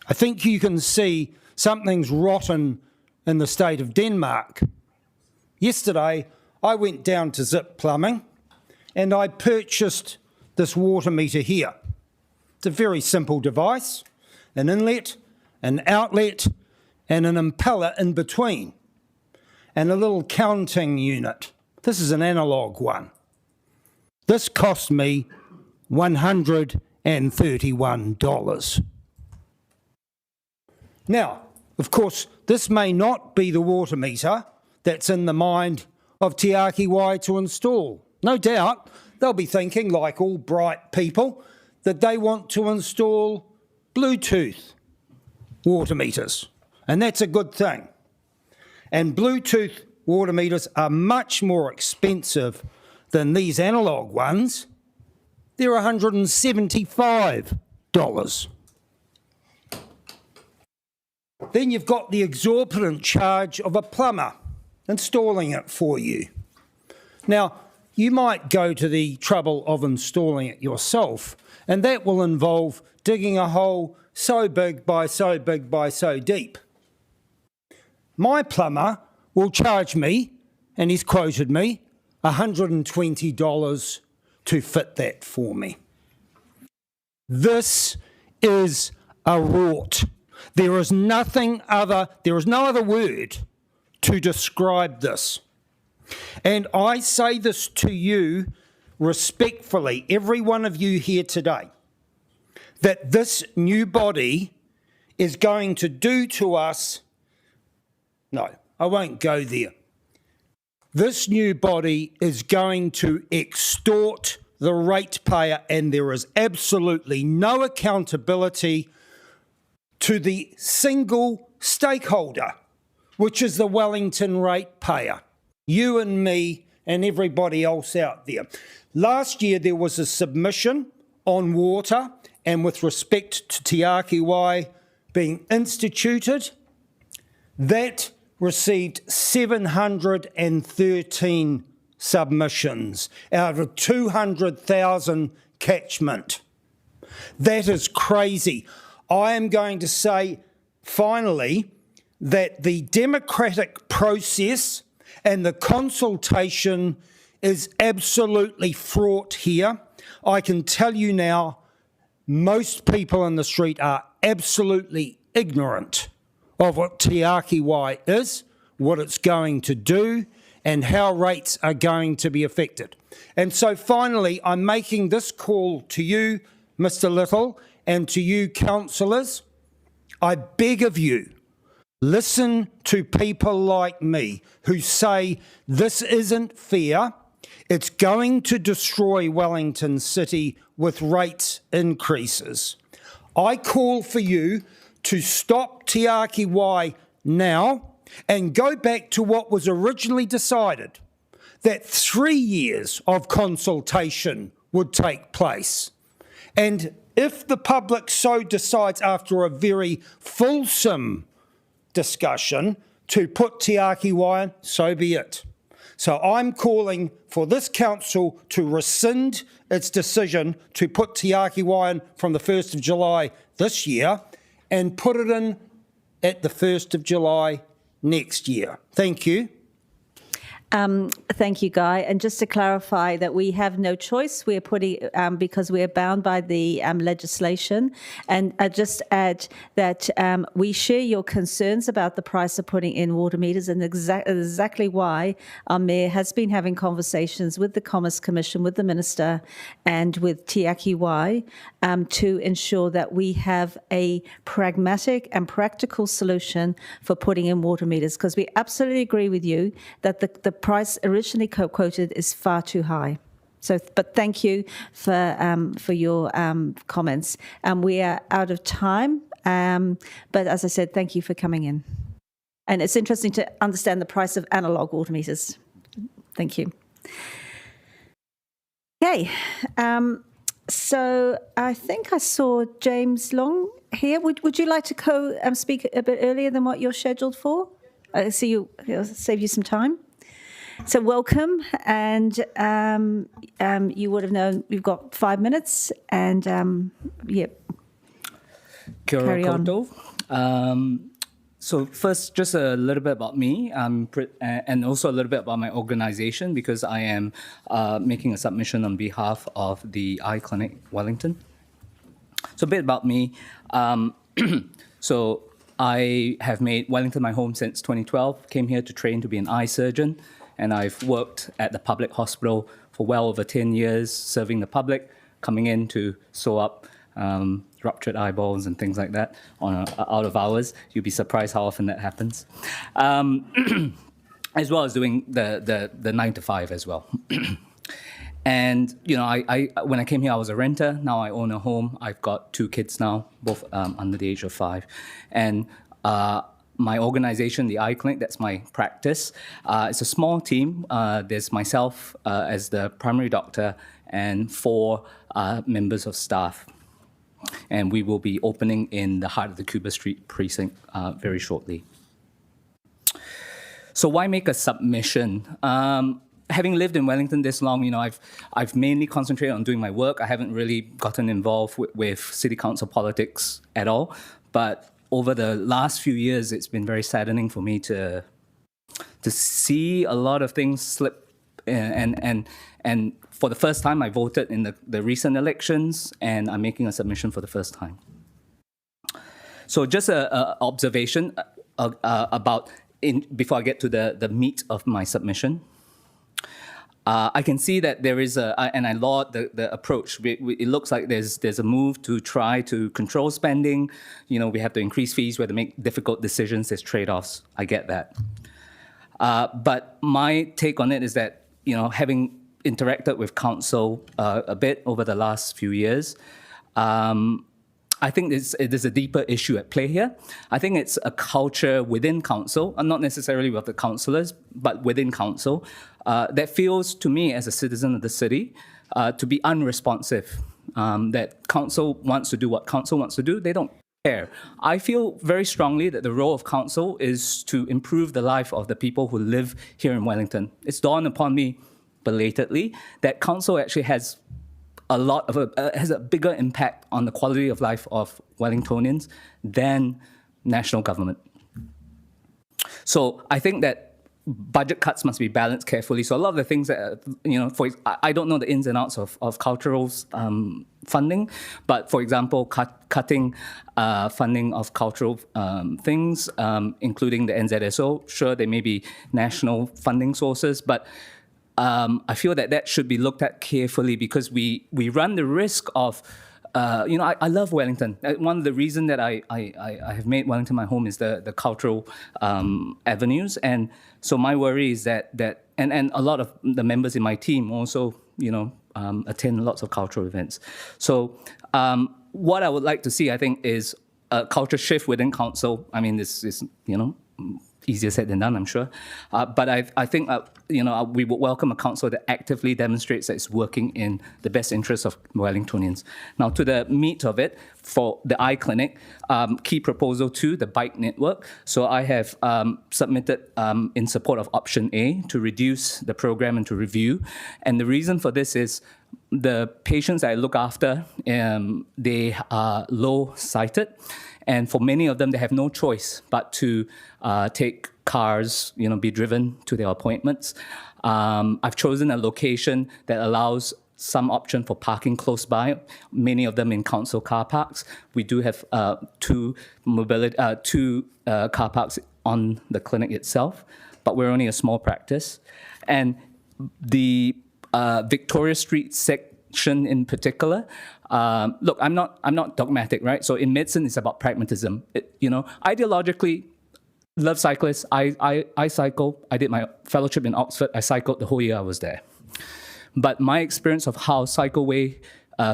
I think you can see something's rotten in the state of Denmark. Yesterday, I went down to Zip Plumbing and I purchased this water meter here. It's a very simple device, an inlet, an outlet, and an impeller in between, and a little counting unit. This is an analogue one. This cost me $131. Now, of course, this may not be the water meter that's in the mind of Te Āki Wai to install. No doubt they'll be thinking, like all bright people, that they want to install Bluetooth water meters, and that's a good thing. And Bluetooth water meters are much more expensive than these analogue ones. They're $175. Then you've got the exorbitant charge of a plumber installing it for you. Now, you might go to the trouble of installing it yourself, and that will involve digging a hole so big by so big by so deep. My plumber will charge me, and he's quoted me, $120 to fit that for me. This is a rort. There is no other word to describe this. And I say this to you respectfully, every one of you here today, that this new body is going to do to us. No, I won't go there. This new body is going to extort the ratepayer, and there is absolutely no accountability to the single stakeholder, which is the Wellington ratepayer, you and me and everybody else out there. Last year there was a submission on water, and with respect to Te Āki Wai being instituted, that received 713 submissions out of 200,000 catchment. That is crazy. I am going to say, finally, that the democratic process and the consultation is absolutely fraught here. I can tell you now, most people in the street are absolutely ignorant of what Te Āki Wai is, what it's going to do, and how rates are going to be affected. And so finally, I'm making this call to you, Mr. Little, and to you, councillors. I beg of you, listen to people like me who say this isn't fair. It's going to destroy Wellington City with rates increases. I call for you to stop Te Āki Wai now and go back to what was originally decided, that 3 years of consultation would take place. And if the public so decides after a very fulsome discussion to put Te Āki Wai in, so be it. So I'm calling for this council to rescind its decision to put Te Āki Wai in from the 1st of July this year and put it in at the 1st of July next year. Thank you. Thank you, Guy. And just to clarify that we have no choice, we're putting because we're bound by the legislation. And I just add that we share your concerns about the price of putting in water meters, and exactly why our mayor has been having conversations with the Commerce Commission, with the minister, and with Te Āki Wai to ensure that we have a pragmatic and practical solution for putting in water meters. Because we absolutely agree with you that the price originally quoted is far too high. So, but thank you for your comments. We are out of time, but as I said, thank you for coming in. And it's interesting to understand the price of analog water meters. Thank you. Okay, so I think I saw James Long here. Would you like to speak a bit earlier than what you're scheduled for? I see I'll save you some time. So welcome, and you would have known we've got 5 minutes, and carry on. So first, just a little bit about me, and also a little bit about my organization, because I am making a submission on behalf of the Eye Clinic Wellington. So a bit about me. So I have made Wellington my home since 2012, came here to train to be an eye surgeon, and I've worked at the public hospital for well over 10 years, serving the public, coming in to sew up ruptured eyeballs and things like that out of hours. You'll be surprised how often that happens. As well as doing the 9 to 5 as well. And, you know, I when I came here, I was a renter. Now I own a home. I've got 2 kids now, both under the age of 5. And my organization, the Eye Clinic, that's my practice. It's a small team. There's myself as the primary doctor and 4 members of staff. And we will be opening in the heart of the Cuba Street precinct very shortly. So why make a submission? having lived in Wellington this long, I've mainly concentrated on doing my work. I haven't really gotten involved with city council politics at all. But over the last few years, it's been very saddening for me to see a lot of things slip. And for the first time, I voted in the recent elections, and I'm making a submission for the first time. So just an observation about, before I get to the meat of my submission. I can see that there is and I laud the approach. It looks like there's a move to try to control spending. We have to increase fees, we have to make difficult decisions, there's trade-offs. I get that. But my take on it is that, having interacted with council a bit over the last few years, I think there's a deeper issue at play here. I think it's a culture within council, and not necessarily with the councillors, but within council, that feels to me as a citizen of the city to be unresponsive, that council wants to do what council wants to do. They don't care. I feel very strongly that the role of council is to improve the life of the people who live here in Wellington. It's dawned upon me belatedly that council actually has has a bigger impact on the quality of life of Wellingtonians than national government. So I think that budget cuts must be balanced carefully. So a lot of the things that, I don't know the ins and outs of cultural funding, but for example, cutting funding of cultural things, including the NZSO, sure, there may be national funding sources, but I feel that should be looked at carefully because we run the risk of, I love Wellington. One of the reasons that I have made Wellington my home is the cultural avenues. And so my worry is that and a lot of the members in my team also, attend lots of cultural events. So what I would like to see, I think, is a culture shift within council. I mean, this is, easier said than done, I'm sure. But I think, we would welcome a council that actively demonstrates that it's working in the best interests of Wellingtonians. Now, to the meat of it, for the eye clinic, key proposal 2, the bike network. So I have submitted in support of option A to reduce the program and to review. And the reason for this is the patients I look after, they are low-sighted. And for many of them, they have no choice but to take cars, be driven to their appointments. I've chosen a location that allows some option for parking close by, many of them in council car parks. We do have two car parks on the clinic itself, but we're only a small practice. And the Victoria Street section in particular, look, I'm not dogmatic, right? So in medicine, it's about pragmatism. Ideologically, love cyclists. I cycle. I did my fellowship in Oxford. I cycled the whole year I was there. But my experience of how cycleway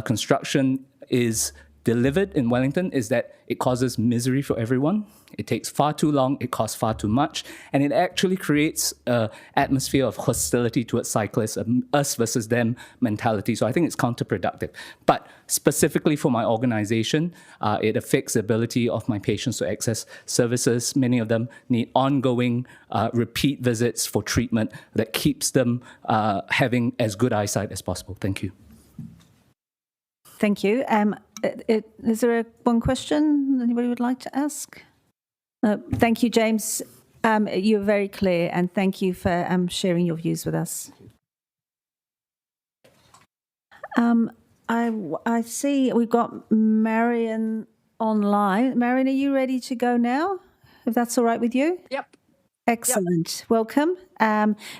construction is delivered in Wellington is that it causes misery for everyone. It takes far too long, it costs far too much, and it actually creates an atmosphere of hostility towards cyclists, us versus them mentality. So I think it's counterproductive. But specifically for my organization, it affects the ability of my patients to access services. Many of them need ongoing repeat visits for treatment that keeps them having as good eyesight as possible. Thank you. Thank you. Is there one question anybody would like to ask? Thank you, James. You're very clear, and thank you for sharing your views with us. I see we've got Marion online. Marion, are you ready to go now? If that's all right with you? Yep. Excellent. Yep. Welcome.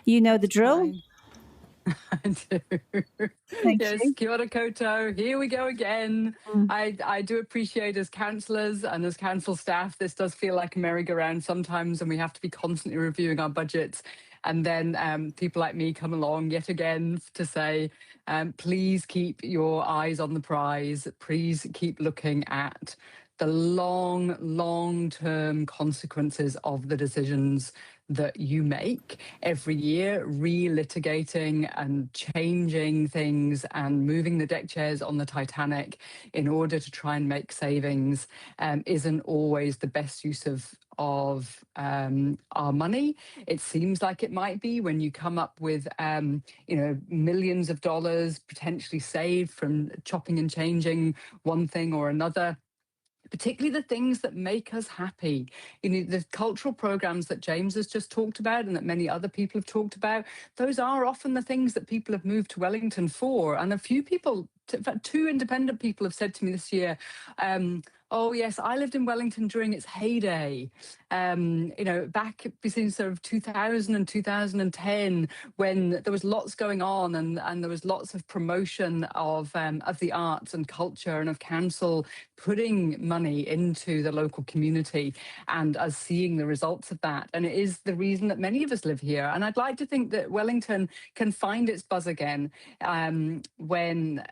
You know the drill. I do. Yes, you. kia ora koutou. Here we go again. I do appreciate as councillors and as council staff, this does feel like a merry-go-round sometimes, and we have to be constantly reviewing our budgets. And then people like me come along yet again to say, please keep your eyes on the prize. Please keep looking at the long-term consequences of the decisions that you make every year, relitigating and changing things and moving the deck chairs on the Titanic in order to try and make savings isn't always the best use of our money. It seems like it might be when you come up with millions of dollars potentially saved from chopping and changing one thing or another, particularly the things that make us happy. The cultural programs that James has just talked about and that many other people have talked about, those are often the things that people have moved to Wellington for. And a few people, in fact, 2 independent people have said to me this year, oh yes, I lived in Wellington during its heyday. Back between sort of 2000 and 2010, when there was lots going on and there was lots of promotion of the arts and culture and of council putting money into the local community and us seeing the results of that. And it is the reason that many of us live here. And I'd like to think that Wellington can find its buzz again when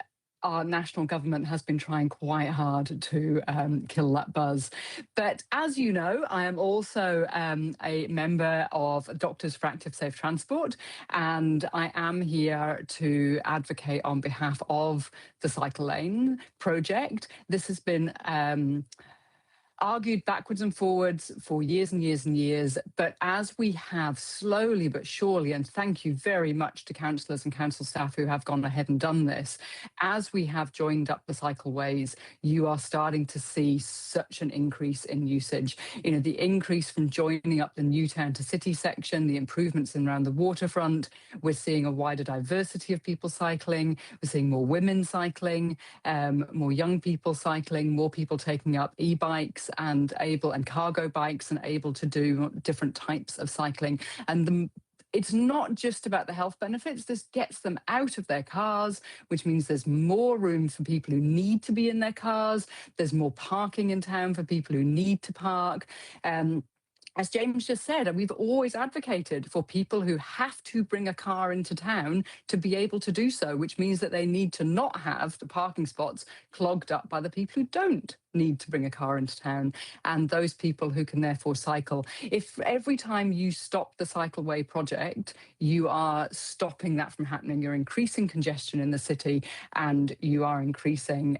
our national government has been trying quite hard to kill that buzz. But as you know, I am also a member of Doctors for Active Safe Transport, and I am here to advocate on behalf of the Cycle Lane project. This has been argued backwards and forwards for years and years and years. But as we have slowly but surely, and thank you very much to councillors and council staff who have gone ahead and done this, as we have joined up the cycleways, you are starting to see such an increase in usage. The increase from joining up the Newtown to City section, the improvements around the waterfront, we're seeing a wider diversity of people cycling, we're seeing more women cycling, more young people cycling, more people taking up e-bikes and cargo bikes and able to do different types of cycling. And it's not just about the health benefits. This gets them out of their cars, which means there's more room for people who need to be in their cars. There's more parking in town for people who need to park. As James just said, we've always advocated for people who have to bring a car into town to be able to do so, which means that they need to not have the parking spots clogged up by the people who don't need to bring a car into town, and those people who can therefore cycle. If every time you stop the cycleway project, you are stopping that from happening, you're increasing congestion in the city and you are increasing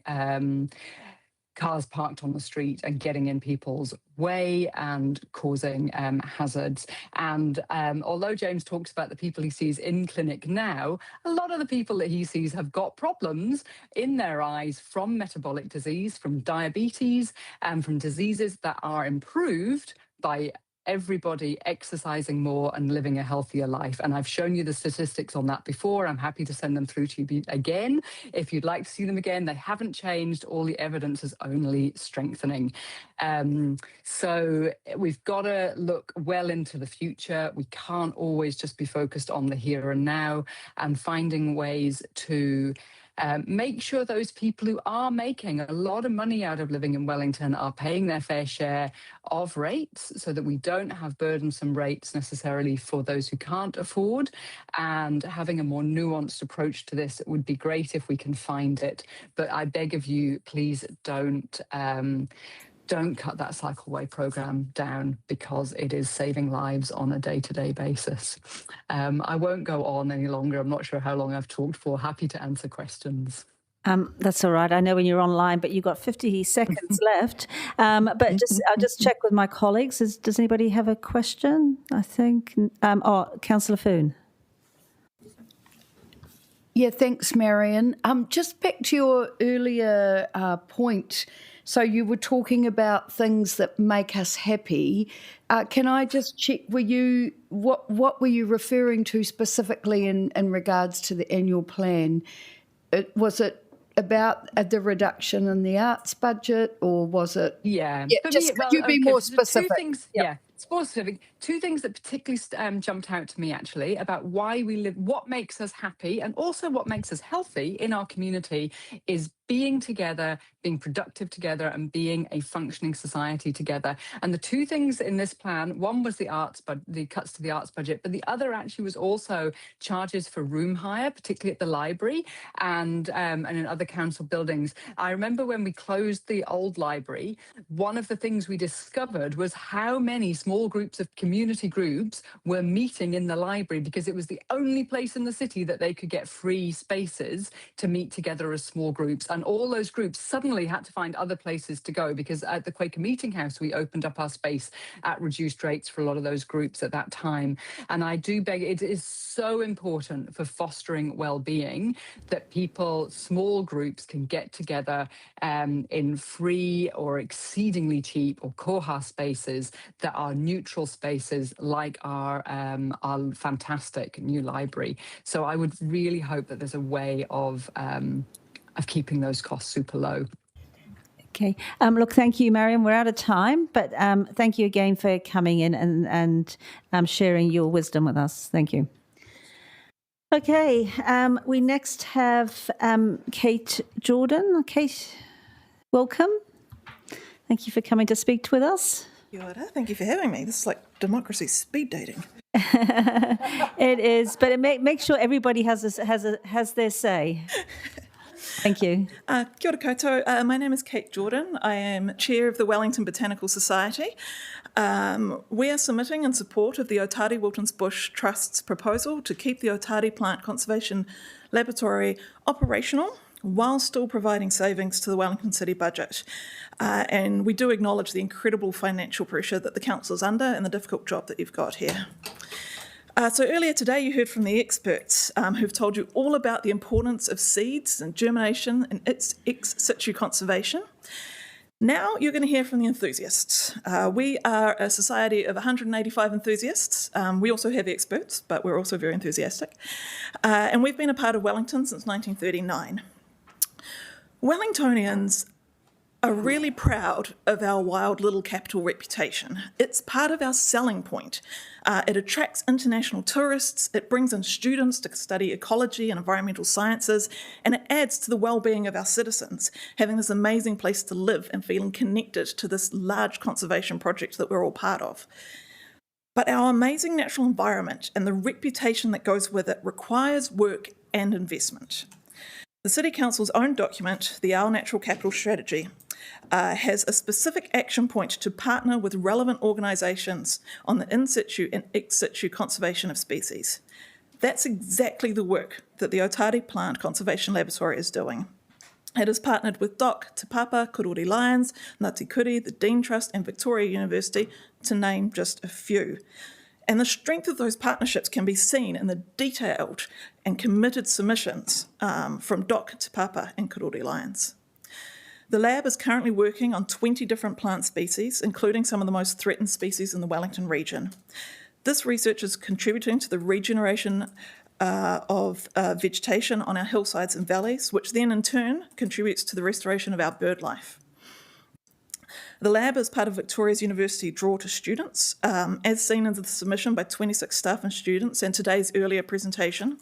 cars parked on the street and getting in people's way and causing hazards. And although James talks about the people he sees in clinic now, a lot of the people that he sees have got problems in their eyes from metabolic disease, from diabetes, and from diseases that are improved by everybody exercising more and living a healthier life. And I've shown you the statistics on that before. I'm happy to send them through to you again. If you'd like to see them again, they haven't changed. All the evidence is only strengthening. So we've got to look well into the future. We can't always just be focused on the here and now, and finding ways to make sure those people who are making a lot of money out of living in Wellington are paying their fair share of rates, so that we don't have burdensome rates necessarily for those who can't afford. And having a more nuanced approach to this would be great if we can find it. But I beg of you, please don't cut that cycleway programme down, because it is saving lives on a day-to-day basis. I won't go on any longer. I'm not sure how long I've talked for. Happy to answer questions. That's all right. I know when you're online, but you've got 50 seconds left. But I'll just check with my colleagues. Does anybody have a question? I think. Councillor Foon. Yeah, thanks, Marion. Just back to your earlier point. So you were talking about things that make us happy. Can I just check? What were you referring to specifically in regards to the annual plan? Was it about the reduction in the arts budget, or was it? Yeah. Could you be more specific? Two things, yeah. Specific. two things that particularly jumped out to me actually about why we live, what makes us happy, and also what makes us healthy in our community is being together, being productive together, and being a functioning society together. And the two things in this plan, one was the arts, but the cuts to the arts budget, but the other actually was also charges for room hire, particularly at the library and in other council buildings. I remember when we closed the old library, one of the things we discovered was how many small groups of community groups were meeting in the library because it was the only place in the city that they could get free spaces to meet together as small groups. And all those groups suddenly had to find other places to go because at the Quaker Meeting House, we opened up our space at reduced rates for a lot of those groups at that time. And I do beg, it is so important for fostering well-being that people, small groups can get together in free or exceedingly cheap or koha spaces that are neutral spaces like our fantastic new library. So I would really hope that there's a way of keeping those costs super low. Okay. Look, thank you, Mariam. We're out of time, but thank you again for coming in and sharing your wisdom with us. Thank you. Okay. We next have Kate Jordan. Kate, welcome. Thank you for coming to speak with us. Kia ora. Thank you for having me. This is like democracy speed dating. It is, but it make sure everybody has their say. Thank you. Kia ora koutou. My name is Kate Jordan. I am chair of the Wellington Botanical Society. We are submitting in support of the Otari Wiltons Bush Trust's proposal to keep the Otari Plant Conservation Laboratory operational while still providing savings to the Wellington City budget. And we do acknowledge the incredible financial pressure that the council is under and the difficult job that you've got here. So earlier today you heard from the experts who've told you all about the importance of seeds and germination and its ex situ conservation. Now you're going to hear from the enthusiasts. We are a society of 185 enthusiasts. We also have experts, but we're also very enthusiastic. And we've been a part of Wellington since 1939. Wellingtonians are really proud of our wild little capital reputation. It's part of our selling point. It attracts international tourists, it brings in students to study ecology and environmental sciences, and it adds to the well-being of our citizens, having this amazing place to live and feeling connected to this large conservation project that we're all part of. But our amazing natural environment and the reputation that goes with it requires work and investment. The City Council's own document, the Our Natural Capital Strategy, has a specific action point to partner with relevant organisations on the in situ and ex situ conservation of species. That's exactly the work that the Otari Plant Conservation Laboratory is doing. It has partnered with DOC, Te Papa, Kurori Lions, Ngāti Kuri, the Dean Trust and Victoria University, to name just a few. And the strength of those partnerships can be seen in the detailed and committed submissions from DOC, Te Papa and Kurori Lions. The lab is currently working on 20 different plant species, including some of the most threatened species in the Wellington region. This research is contributing to the regeneration of vegetation on our hillsides and valleys, which then in turn contributes to the restoration of our bird life. The lab is part of Victoria's University Draw to Students, as seen in the submission by 26 staff and students and today's earlier presentation.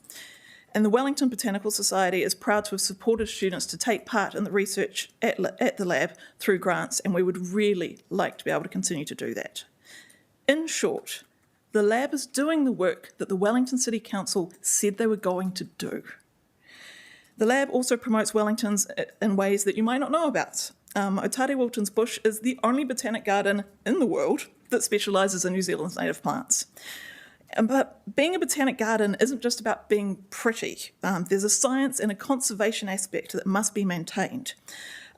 And the Wellington Botanical Society is proud to have supported students to take part in the research at the lab through grants, and we would really like to be able to continue to do that. In short, the lab is doing the work that the Wellington City Council said they were going to do. The lab also promotes Wellingtons in ways that you might not know about. Otari Wiltons Bush is the only botanic garden in the world that specialises in New Zealand's native plants. But being a botanic garden isn't just about being pretty. There's a science and a conservation aspect that must be maintained.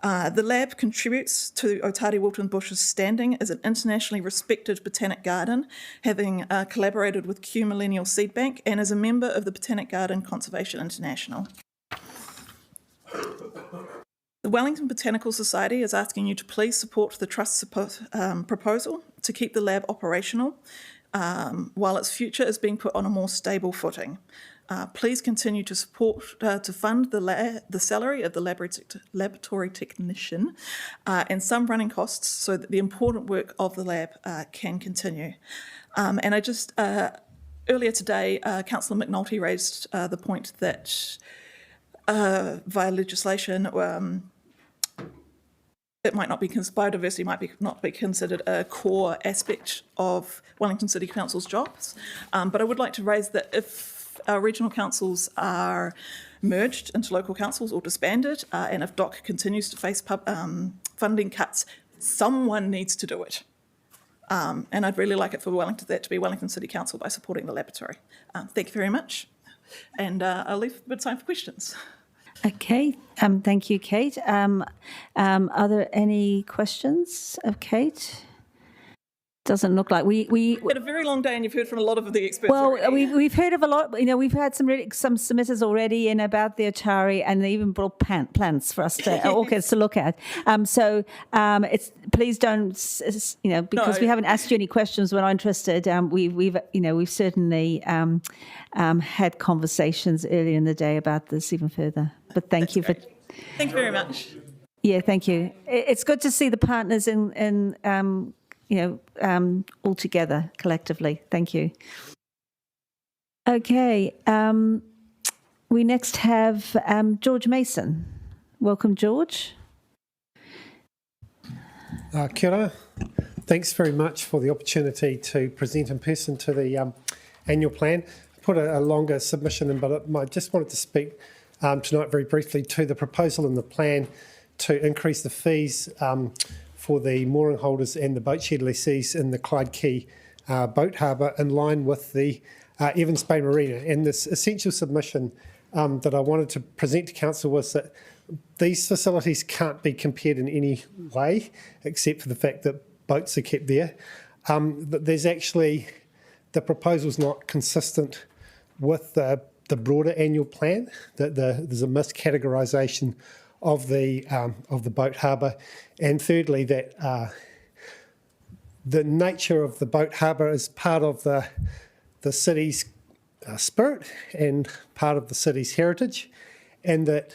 The lab contributes to Otari Wilton Bush's standing as an internationally respected botanic garden, having collaborated with Kew Millennial Seed Bank and as a member of the Botanic Garden Conservation International. The Wellington Botanical Society is asking you to please support the Trust's proposal to keep the lab operational while its future is being put on a more stable footing. Please continue to support, to fund the salary of the laboratory technician and some running costs so that the important work of the lab can continue. And I just, earlier today, Councillor McNulty raised the point that via legislation, it might not be, biodiversity might not be considered a core aspect of Wellington City Council's jobs. But I would like to raise that if our regional councils are merged into local councils or disbanded, and if DOC continues to face funding cuts, someone needs to do it. And I'd really like it for that to be Wellington City Council by supporting the laboratory. Thank you very much. And I'll leave a bit of time for questions. Okay, thank you, Kate. Are there any questions of Kate? Doesn't look like we had a very long day, and you've heard from a lot of the experts. Well, already. we've heard of a lot. We've had some submitters already in about the Atari, and they even brought plants for us to orchids to look at. It's please don't because we haven't asked you any questions. We're not interested. We've certainly had conversations earlier in the day about this even further. But thank you great. Thank you very much. Yeah, thank you. It's good to see the partners all together collectively. Thank you. Okay, we next have George Mason. Welcome, George. Kia ora. Thanks very much for the opportunity to present in person to the annual plan. I put a longer submission in, but I just wanted to speak tonight very briefly to the proposal in the plan to increase the fees for the mooring holders and the boat shed lessees in the Clyde Quay boat harbour in line with the Evans Bay Marina. And this essential submission that I wanted to present to Council was that these facilities can't be compared in any way except for the fact that boats are kept there. There's actually, the proposal's not consistent with the broader annual plan. There's a miscategorisation of the boat harbour, and thirdly that the nature of the boat harbour is part of the city's spirit and part of the city's heritage, and that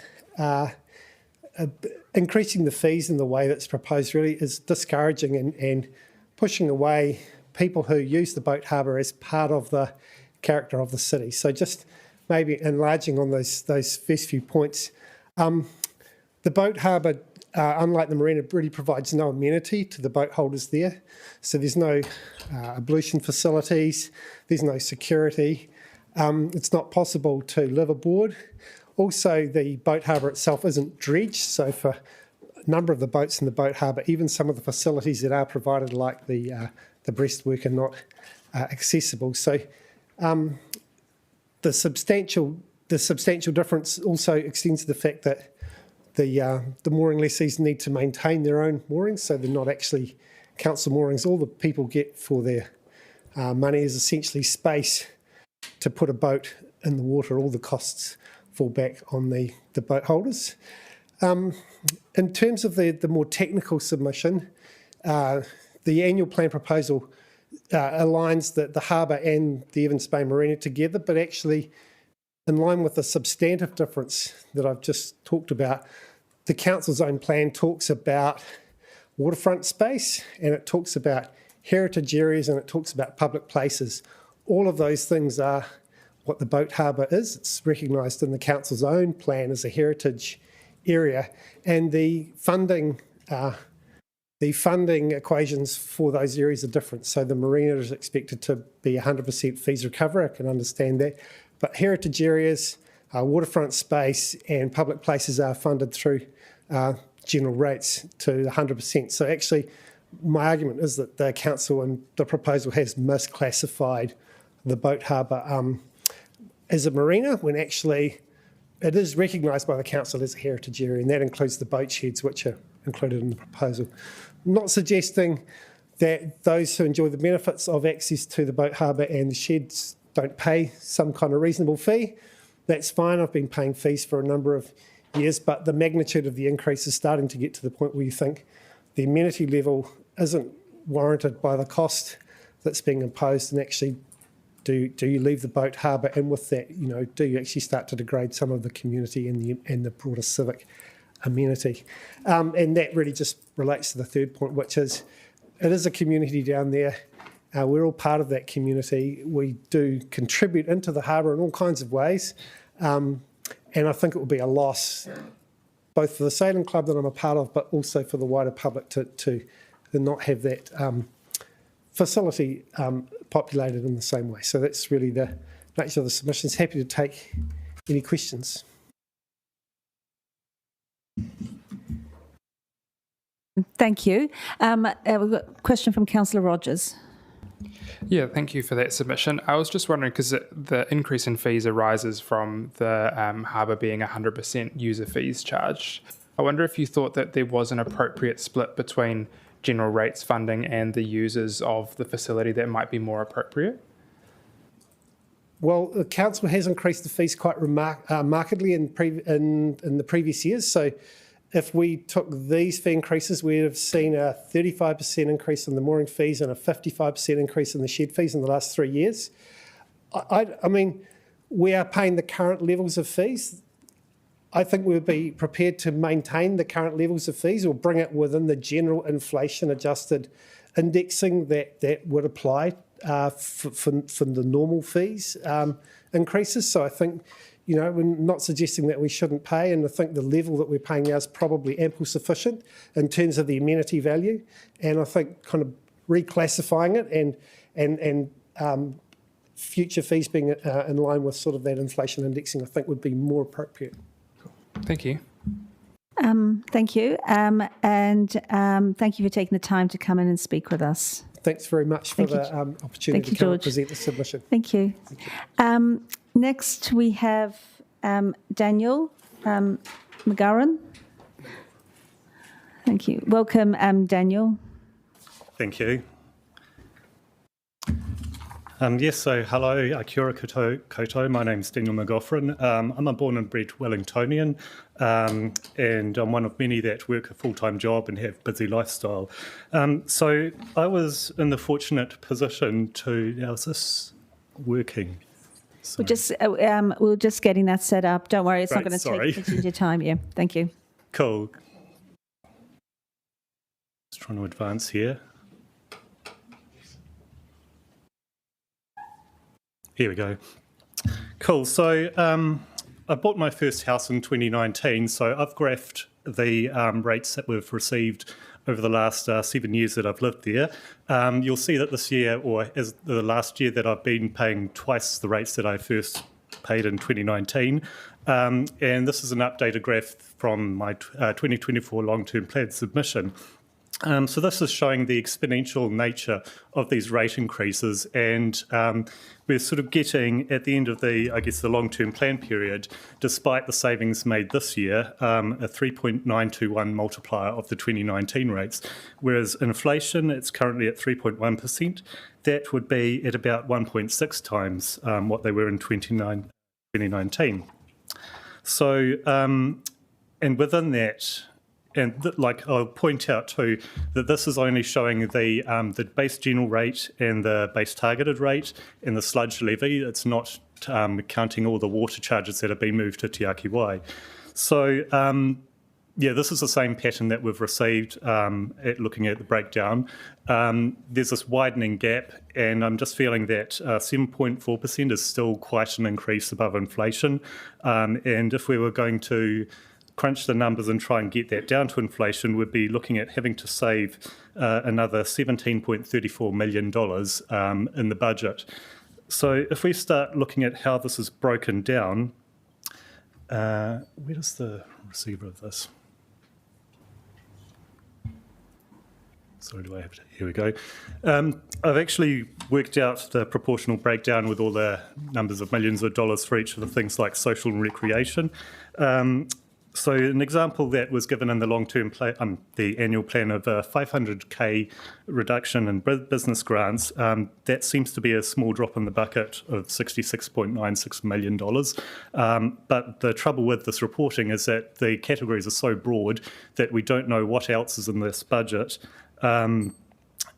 increasing the fees in the way that's proposed really is discouraging and pushing away people who use the boat harbour as part of the character of the city. So just maybe enlarging on those first few points. The boat harbour, unlike the marina, really provides no amenity to the boat holders there. So there's no ablution facilities, there's no security. It's not possible to live aboard. Also, the boat harbour itself isn't dredged, so for a number of the boats in the boat harbour, even some of the facilities that are provided, like the breastwork, are not accessible. So the substantial difference also extends to the fact that the mooring lessees need to maintain their own moorings, so they're not actually council moorings. All the people get for their money is essentially space to put a boat in the water. All the costs fall back on the boat holders. In terms of the more technical submission, the annual plan proposal aligns the harbour and the Evans Bay Marina together, but actually in line with the substantive difference that I've just talked about, the council's own plan talks about waterfront space, and it talks about heritage areas, and it talks about public places. All of those things are what the boat harbour is. It's recognised in the council's own plan as a heritage area, and the funding equations for those areas are different. So the marina is expected to be 100% fees recover. I can understand that. But heritage areas, waterfront space and public places are funded through general rates to 100%. So actually, my argument is that the council and the proposal has misclassified the boat harbour as a marina, when actually it is recognised by the council as a heritage area, and that includes the boat sheds which are included in the proposal. I'm not suggesting that those who enjoy the benefits of access to the boat harbour and the sheds don't pay some kind of reasonable fee. That's fine. I've been paying fees for a number of years, but the magnitude of the increase is starting to get to the point where you think the amenity level isn't warranted by the cost that's being imposed, and actually do you leave the boat harbour, and with that, do you actually start to degrade some of the community and the broader civic amenity? And that really just relates to the third point, which is it is a community down there. We're all part of that community. We do contribute into the harbour in all kinds of ways. And I think it would be a loss, both for the sailing club that I'm a part of, but also for the wider public to not have that facility populated in the same way. So that's really the nature of the submissions. Happy to take any questions. Thank you. We've got a question from Councillor Rogers. Yeah, thank you for that submission. I was just wondering, because the increase in fees arises from the harbour being 100% user fees charged. I wonder if you thought that there was an appropriate split between general rates funding and the users of the facility that might be more appropriate? Well, the council has increased the fees quite markedly in the previous years. So if we took these fee increases, we'd have seen a 35% increase in the mooring fees and a 55% increase in the shed fees in the last 3 years. I mean, we are paying the current levels of fees. I think we would be prepared to maintain the current levels of fees or bring it within the general inflation-adjusted indexing that would apply for the normal fees increases. So I think, you know, we're not suggesting that we shouldn't pay, and I think the level that we're paying now is probably ample sufficient in terms of the amenity value. And I think kind of reclassifying it and future fees being in line with sort of that inflation indexing, I think would be more appropriate. Thank you. Thank you. And thank you for taking the time to come in and speak with us. Thanks very much for the opportunity to come and present the submission. Thank you. Next, we have Daniel McGarren. Thank you. Welcome, Daniel. Thank you. Yes, so hello, kia ora koutou. My name's Daniel McGoffrin. I'm a born and bred Wellingtonian, and I'm one of many that work a full-time job and have busy lifestyle. So I was in the fortunate position to, now is this working? We're just getting that set up. Don't worry, it's not going to take your time. Yeah, thank you. Cool. Just trying to advance here. Here we go. Cool. So I bought my first house in 2019. So I've graphed the rates that we've received over the last 7 years that I've lived there. You'll see that this year, or as the last year, that I've been paying twice the rates that I first paid in 2019. And this is an updated graph from my 2024 long-term plan submission. So this is showing the exponential nature of these rate increases, and we're sort of getting at the end of the long-term plan period, despite the savings made this year, a 3.921 multiplier of the 2019 rates, whereas inflation, it's currently at 3.1%. That would be at about 1.6 times what they were in 2019. So, and within that, and I'll point out too that this is only showing the base general rate and the base targeted rate and the sludge levy. It's not counting all the water charges that have been moved to Te Aki Wai. So yeah, this is the same pattern that we've received at looking at the breakdown. There's this widening gap, and I'm just feeling that 7.4% is still quite an increase above inflation. And if we were going to crunch the numbers and try and get that down to inflation, we'd be looking at having to save another $17.34 million in the budget. So if we start looking at how this is broken down, where is the receiver of this? Sorry, do I have to? Here we go. I've actually worked out the proportional breakdown with all the numbers of millions of dollars for each of the things like social and recreation. So an example that was given in the long-term plan, the annual plan of a 500k reduction in business grants, that seems to be a small drop in the bucket of $66.96 million. But the trouble with this reporting is that the categories are so broad that we don't know what else is in this budget.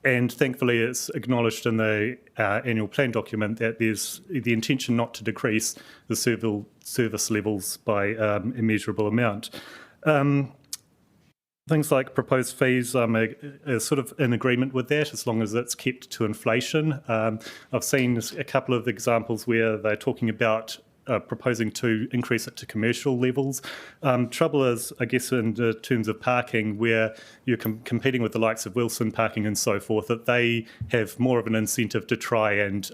And thankfully, it's acknowledged in the annual plan document that there's the intention not to decrease the service levels by a measurable amount. Things like proposed fees are sort of in agreement with that as long as it's kept to inflation. I've seen a couple of examples where they're talking about proposing to increase it to commercial levels. Trouble is, I guess, in terms of parking, where you're competing with the likes of Wilson Parking and so forth, that they have more of an incentive to try and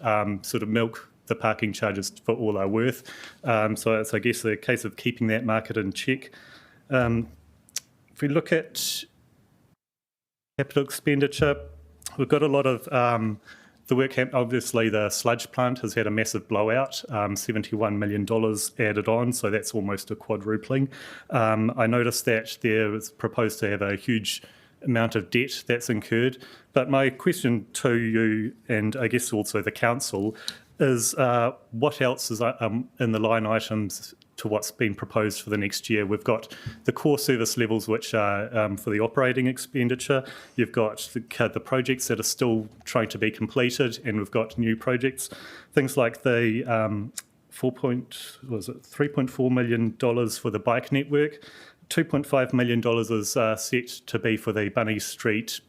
sort of milk the parking charges for all they're worth. So it's, I guess, a case of keeping that market in check. If we look at capital expenditure, we've got a lot of the work. Obviously, the sludge plant has had a massive blowout, $71 million added on, so that's almost a quadrupling. I noticed that there was proposed to have a huge amount of debt that's incurred. But my question to you, and I guess also the council, is what else is in the line items to what's been proposed for the next year? We've got the core service levels, which are for the operating expenditure. You've got the projects that are still trying to be completed, and we've got new projects. Things like the $3.4 million for the bike network. $2.5 million is set to be for the Bunny Street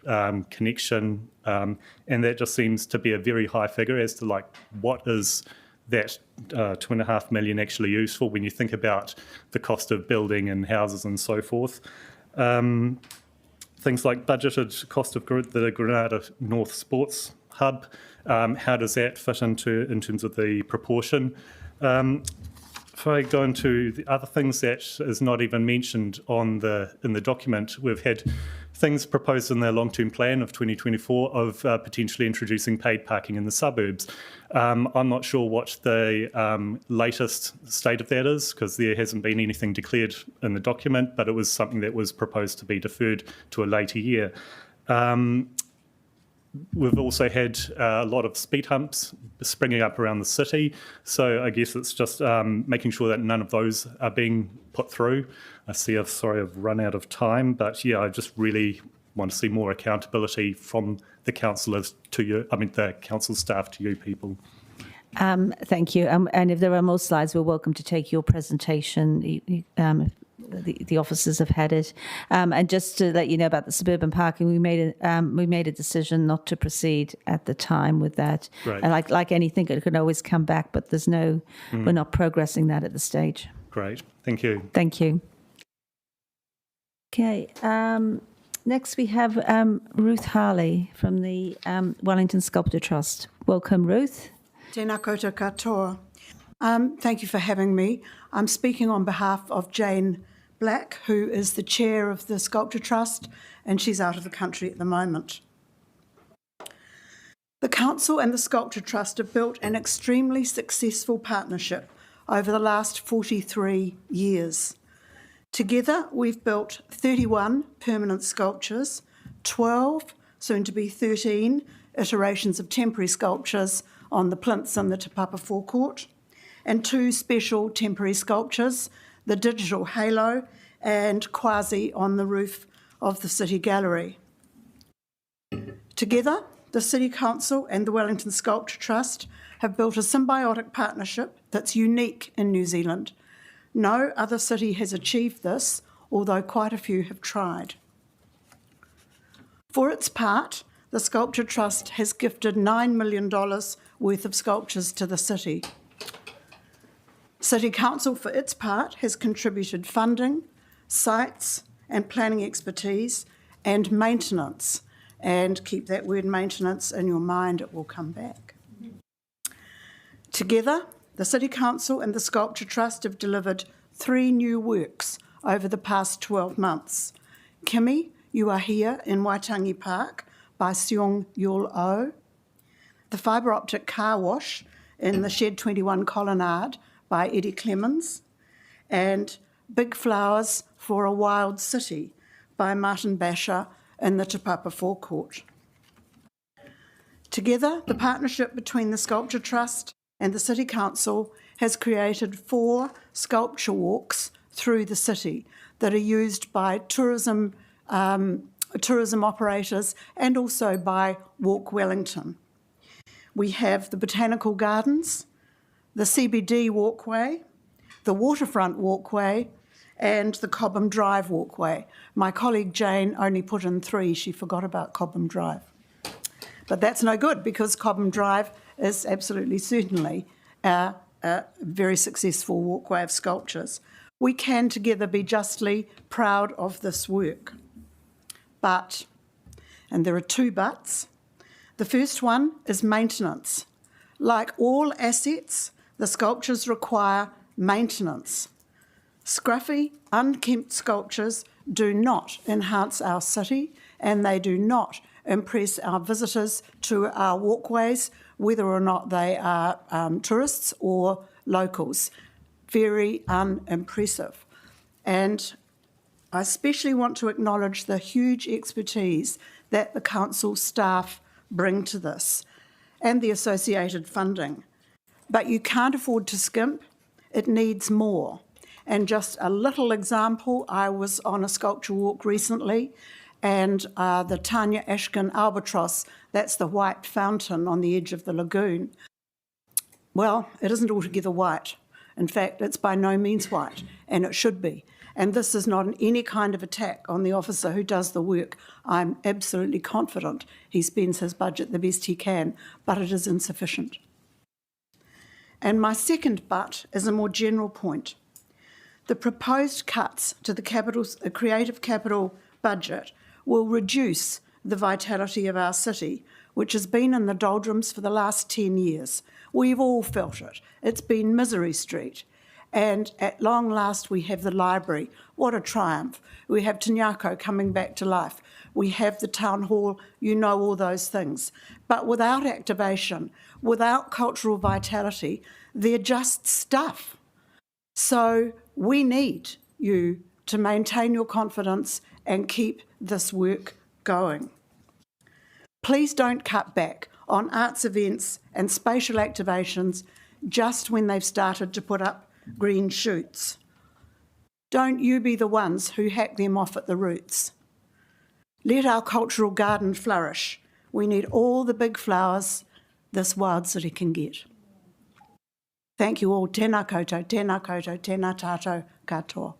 connection, and that just seems to be a very high figure as to like what is that $2.5 million actually used for when you think about the cost of building and houses and so forth. Things like budgeted cost of the Granada North Sports Hub, how does that fit in terms of the proportion? If I go into the other things that is not even mentioned in the document, we've had things proposed in the long-term plan of 2024 of potentially introducing paid parking in the suburbs. I'm not sure what the latest state of that is, because there hasn't been anything declared in the document, but it was something that was proposed to be deferred to a later year. We've also had a lot of speed humps springing up around the city, so I guess it's just making sure that none of those are being put through. Sorry, I've run out of time, but yeah, I just really want to see more accountability from the councillors to you, the council staff to you people. Thank you. And if there are more slides, we're welcome to take your presentation. The officers have had it. And just to let you know about the suburban parking, we made a decision not to proceed at the time with that. Right. And like anything, it can always come back, but we're not progressing that at this stage. Great. Thank you. Thank you. Okay. Next, we have Ruth Harley from the Wellington Sculpture Trust. Welcome, Ruth. Tēnā koutou katoa. Thank you for having me. I'm speaking on behalf of Jane Black, who is the chair of the Sculpture Trust, and she's out of the country at the moment. The Council and the Sculpture Trust have built an extremely successful partnership over the last 43 years. Together, we've built 31 permanent sculptures, 12, soon to be 13, iterations of temporary sculptures on the plinths and the Taurapa forecourt, and 2 special temporary sculptures, the digital halo and quasi on the roof of the City Gallery. Together, the City Council and the Wellington Sculpture Trust have built a symbiotic partnership that's unique in New Zealand. No other city has achieved this, although quite a few have tried. For its part, the Sculpture Trust has gifted $9 million worth of sculptures to the city. City Council, for its part, has contributed funding, sites and planning expertise, and maintenance. And keep that word maintenance in your mind, it will come back. Together, the City Council and the Sculpture Trust have delivered 3 new works over the past 12 months. Kimi, You Are Here in Waitangi Park by Seong Yul O. The fibre optic car wash in the Shed 21 Colonnade by Eddie Clemens, and Big Flowers for a Wild City by Martin Basher in the Taurapa forecourt. Together, the partnership between the Sculpture Trust and the City Council has created 4 sculpture walks through the city that are used by tourism operators and also by Walk Wellington. We have the Botanical Gardens, the CBD walkway, the Waterfront walkway, and the Cobham Drive walkway. My colleague Jane only put in 3. She forgot about Cobham Drive. But that's no good, because Cobham Drive is absolutely certainly a very successful walkway of sculptures. We can together be justly proud of this work. But, and there are 2 buts, the first one is maintenance. Like all assets, the sculptures require maintenance. Scruffy, unkempt sculptures do not enhance our city, and they do not impress our visitors to our walkways, whether or not they are tourists or locals. Very unimpressive. And I especially want to acknowledge the huge expertise that the council staff bring to this, and the associated funding. But you can't afford to skimp, it needs more. And just a little example, I was on a sculpture walk recently, and the Tanya Ashkin albatross, that's the white fountain on the edge of the lagoon. Well, it isn't altogether white. In fact, it's by no means white, and it should be. And this is not any kind of attack on the officer who does the work. I'm absolutely confident he spends his budget the best he can, but it is insufficient. And my second but is a more general point. The proposed cuts to the creative capital budget will reduce the vitality of our city, which has been in the doldrums for the last 10 years. We've all felt it. It's been misery street. And at long last, we have the library. What a triumph. We have Tanyako coming back to life. We have the town hall, you know all those things. But without activation, without cultural vitality, they're just stuff. So we need you to maintain your confidence and keep this work going. Please don't cut back on arts events and spatial activations just when they've started to put up green shoots. Don't you be the ones who hack them off at the roots. Let our cultural garden flourish. We need all the big flowers this wild city can get. Thank you all. Tēnā koutou, tēnā koutou, tēnā tātou katoa.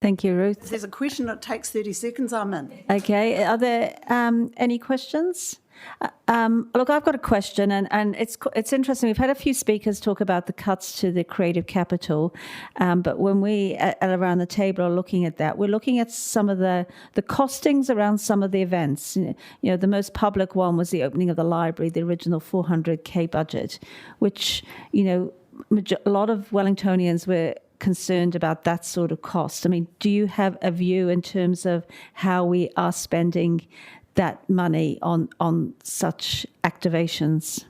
Thank you, Ruth. If there's a question that takes 30 seconds, I'm in. Okay, are there any questions? Look, I've got a question, and it's interesting. We've had a few speakers talk about the cuts to the creative capital, but when we around the table are looking at that, we're looking at some of the costings around some of the events. You know, the most public one was the opening of the library, the original 400K budget, which, you know, a lot of Wellingtonians were concerned about that sort of cost. I mean, do you have a view in terms of how we are spending that money on such activations?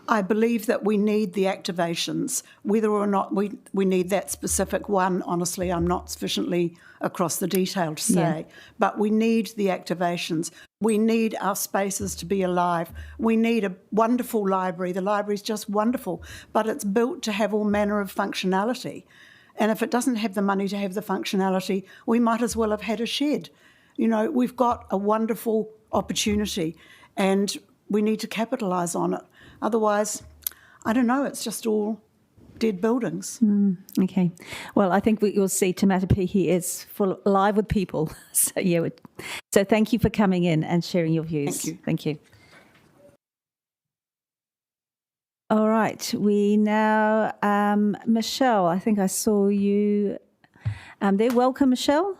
I believe that we need the activations. Whether or not we need that specific one, honestly, I'm not sufficiently across the detail to say. Yeah. But we need the activations. We need our spaces to be alive. We need a wonderful library. The library is just wonderful, but it's built to have all manner of functionality. And if it doesn't have the money to have the functionality, we might as well have had a shed. You know, we've got a wonderful opportunity and we need to capitalise on it. Otherwise, I don't know, it's just all dead buildings. Okay. Well, I think you'll see Tamatapihi is alive with people. So, yeah. So thank you for coming in and sharing your views. Thank you. Thank you. All right. We now, Michelle, I think I saw you there. Welcome, Michelle.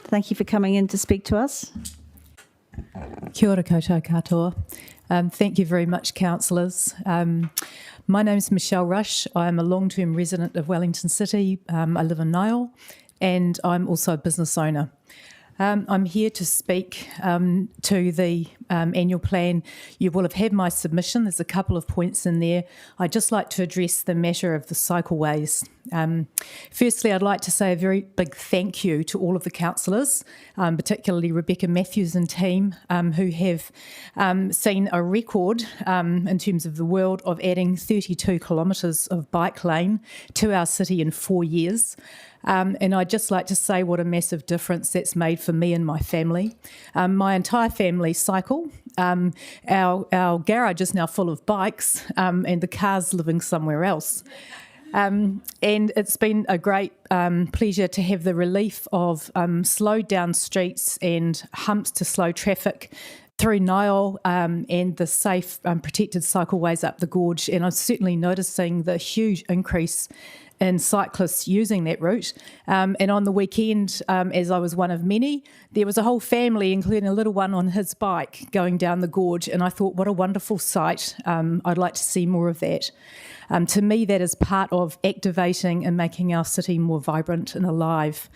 Thank you for coming in to speak to us. Kia ora koutou katoa. Thank you very much, councillors. My name is Michelle Rush. I'm a long-term resident of Wellington City. I live in Niall, and I'm also a business owner. I'm here to speak to the annual plan. You will have had my submission. There's a couple of points in there. I'd just like to address the matter of the cycleways. Firstly, I'd like to say a very big thank you to all of the councillors, particularly Rebecca Matthews and team, who have seen a record in terms of the world of adding 32 kilometres of bike lane to our city in 4 years. And I'd just like to say what a massive difference that's made for me and my family. My entire family cycle. Our garage is now full of bikes and the car's living somewhere else. And it's been a great pleasure to have the relief of slowed down streets and humps to slow traffic through Nile and the safe protected cycleways up the gorge. And I'm certainly noticing the huge increase in cyclists using that route. And on the weekend, as I was one of many, there was a whole family, including a little one on his bike, going down the gorge. And I thought, what a wonderful sight. I'd like to see more of that. To me, that is part of activating and making our city more vibrant and alive.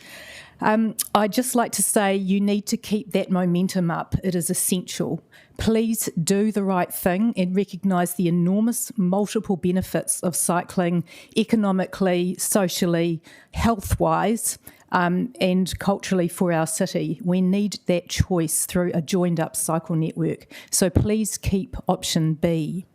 I'd just like to say you need to keep that momentum up. It is essential. Please do the right thing and recognise the enormous multiple benefits of cycling economically, socially, health-wise, and culturally for our city. We need that choice through a joined-up cycle network. So please keep option B.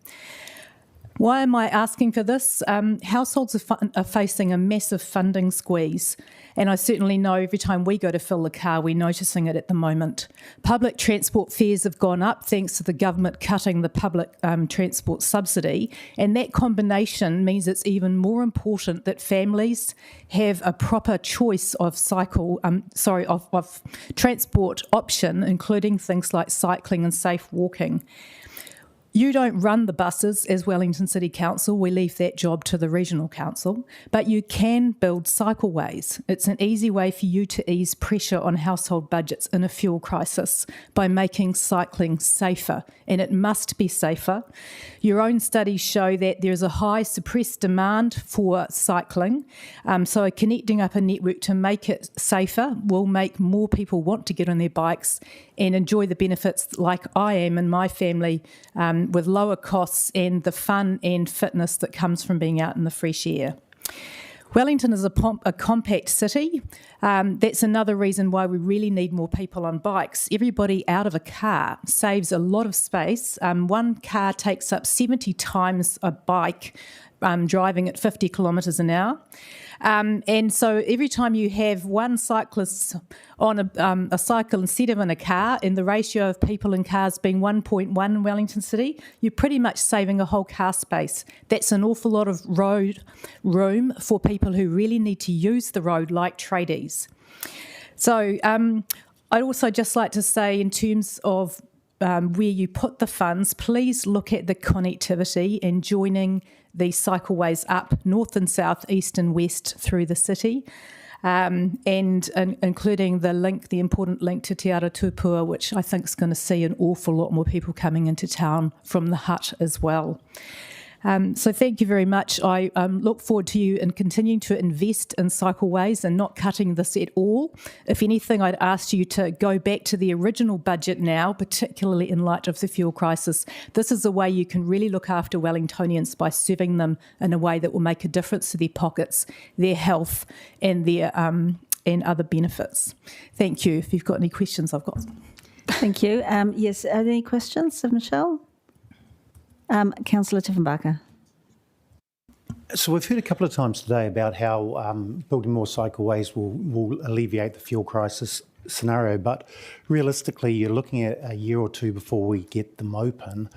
Why am I asking for this? Households are facing a massive funding squeeze, and I certainly know every time we go to fill the car, we're noticing it at the moment. Public transport fares have gone up thanks to the government cutting the public transport subsidy, and that combination means it's even more important that families have a proper choice of of transport option, including things like cycling and safe walking. You don't run the buses as Wellington City Council, we leave that job to the Regional Council, but you can build cycleways. It's an easy way for you to ease pressure on household budgets in a fuel crisis by making cycling safer, and it must be safer. Your own studies show that there's a high suppressed demand for cycling, so connecting up a network to make it safer will make more people want to get on their bikes and enjoy the benefits like I am and my family with lower costs and the fun and fitness that comes from being out in the fresh air. Wellington is a compact city. That's another reason why we really need more people on bikes. Everybody out of a car saves a lot of space. One car takes up 70 times a bike driving at 50 kilometres an hour. And so every time you have one cyclist on a cycle instead of in a car, in the ratio of people and cars being 1.1 in Wellington City, you're pretty much saving a whole car space. That's an awful lot of road room for people who really need to use the road, like tradies. So I'd also just like to say, in terms of where you put the funds, please look at the connectivity and joining the cycleways up north and south, east and west through the city, and including the important link to Te Ara Tupua, which I think is going to see an awful lot more people coming into town from the hut as well. So thank you very much. I look forward to you in continuing to invest in cycleways and not cutting this at all. If anything, I'd ask you to go back to the original budget now, particularly in light of the fuel crisis. This is a way you can really look after Wellingtonians by serving them in a way that will make a difference to their pockets, their health and their and other benefits. Thank you. If you've got any questions, I've got. Thank you. Yes, are there any questions of Michelle? Councillor Tiffenbacher. So we've heard a couple of times today about how building more cycleways will alleviate the fuel crisis scenario, but realistically you're looking at a year or two before we get them open,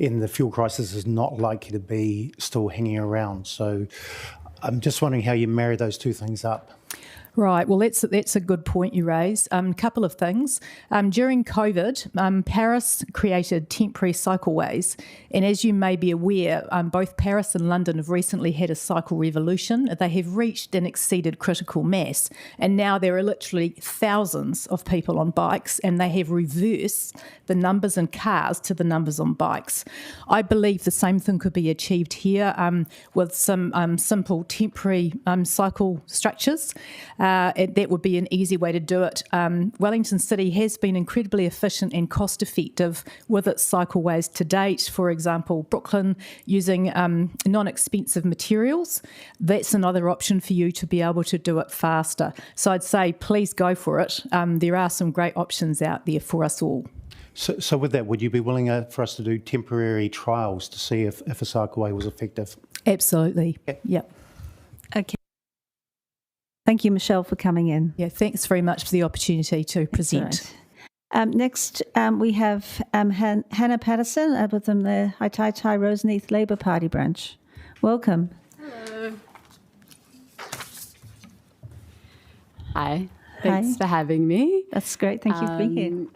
and the fuel crisis is not likely to be still hanging around. So I'm just wondering how you marry those two things up. Right, well, that's a good point you raise. A couple of things. During COVID, Paris created temporary cycleways, and as you may be aware, both Paris and London have recently had a cycle revolution. They have reached and exceeded critical mass, and now there are literally thousands of people on bikes, and they have reversed the numbers in cars to the numbers on bikes. I believe the same thing could be achieved here with some simple temporary cycle structures. That would be an easy way to do it. Wellington City has been incredibly efficient and cost effective with its cycleways to date. For example, Brooklyn using non-expensive materials. That's another option for you to be able to do it faster. So I'd say please go for it. There are some great options out there for us all. So with that, would you be willing for us to do temporary trials to see if a cycleway was effective? Absolutely. Okay. Yep. Okay. Thank you, Michelle, for coming in. Yeah, thanks very much for the opportunity to present. Right. Next, we have Hannah Patterson with them, the Haitaitai Roseneath Labour Party branch. Welcome. Hello. Hi. Thanks for having me. That's great. Thank you for being here.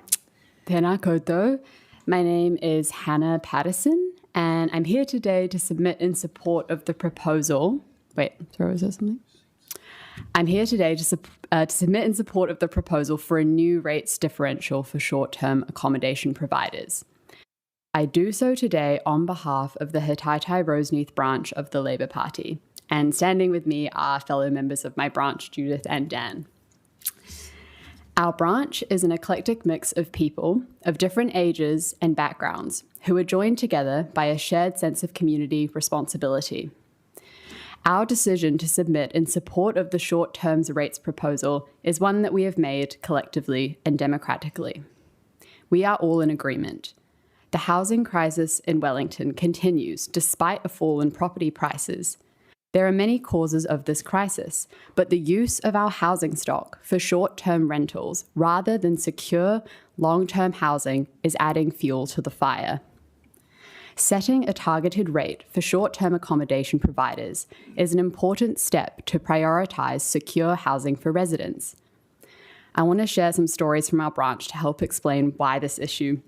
Tēnā koutou. My name is Hannah Patterson, and I'm here today to submit in support of the proposal. Wait, sorry, was there something? I'm here today to submit in support of the proposal for a new rates differential for short-term accommodation providers. I do so today on behalf of the Hitaitai Roseneath branch of the Labour Party, and standing with me are fellow members of my branch, Judith and Dan. Our branch is an eclectic mix of people of different ages and backgrounds who are joined together by a shared sense of community responsibility. Our decision to submit in support of the short-term rates proposal is one that we have made collectively and democratically. We are all in agreement. The housing crisis in Wellington continues despite a fall in property prices. There are many causes of this crisis, but the use of our housing stock for short-term rentals rather than secure long-term housing is adding fuel to the fire. Setting a targeted rate for short-term accommodation providers is an important step to prioritise secure housing for residents. I want to share some stories from our branch to help explain why this issue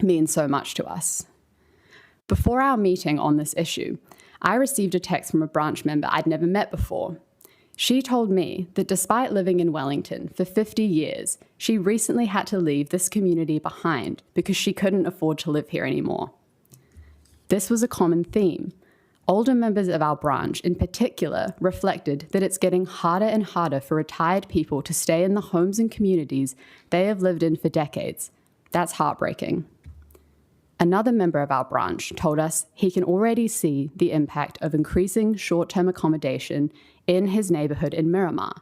means so much to us. Before our meeting on this issue, I received a text from a branch member I'd never met before. She told me that despite living in Wellington for 50 years, she recently had to leave this community behind because she couldn't afford to live here anymore. This was a common theme. Older members of our branch in particular reflected that it's getting harder and harder for retired people to stay in the homes and communities they have lived in for decades. That's heartbreaking. Another member of our branch told us he can already see the impact of increasing short-term accommodation in his neighbourhood in Miramar.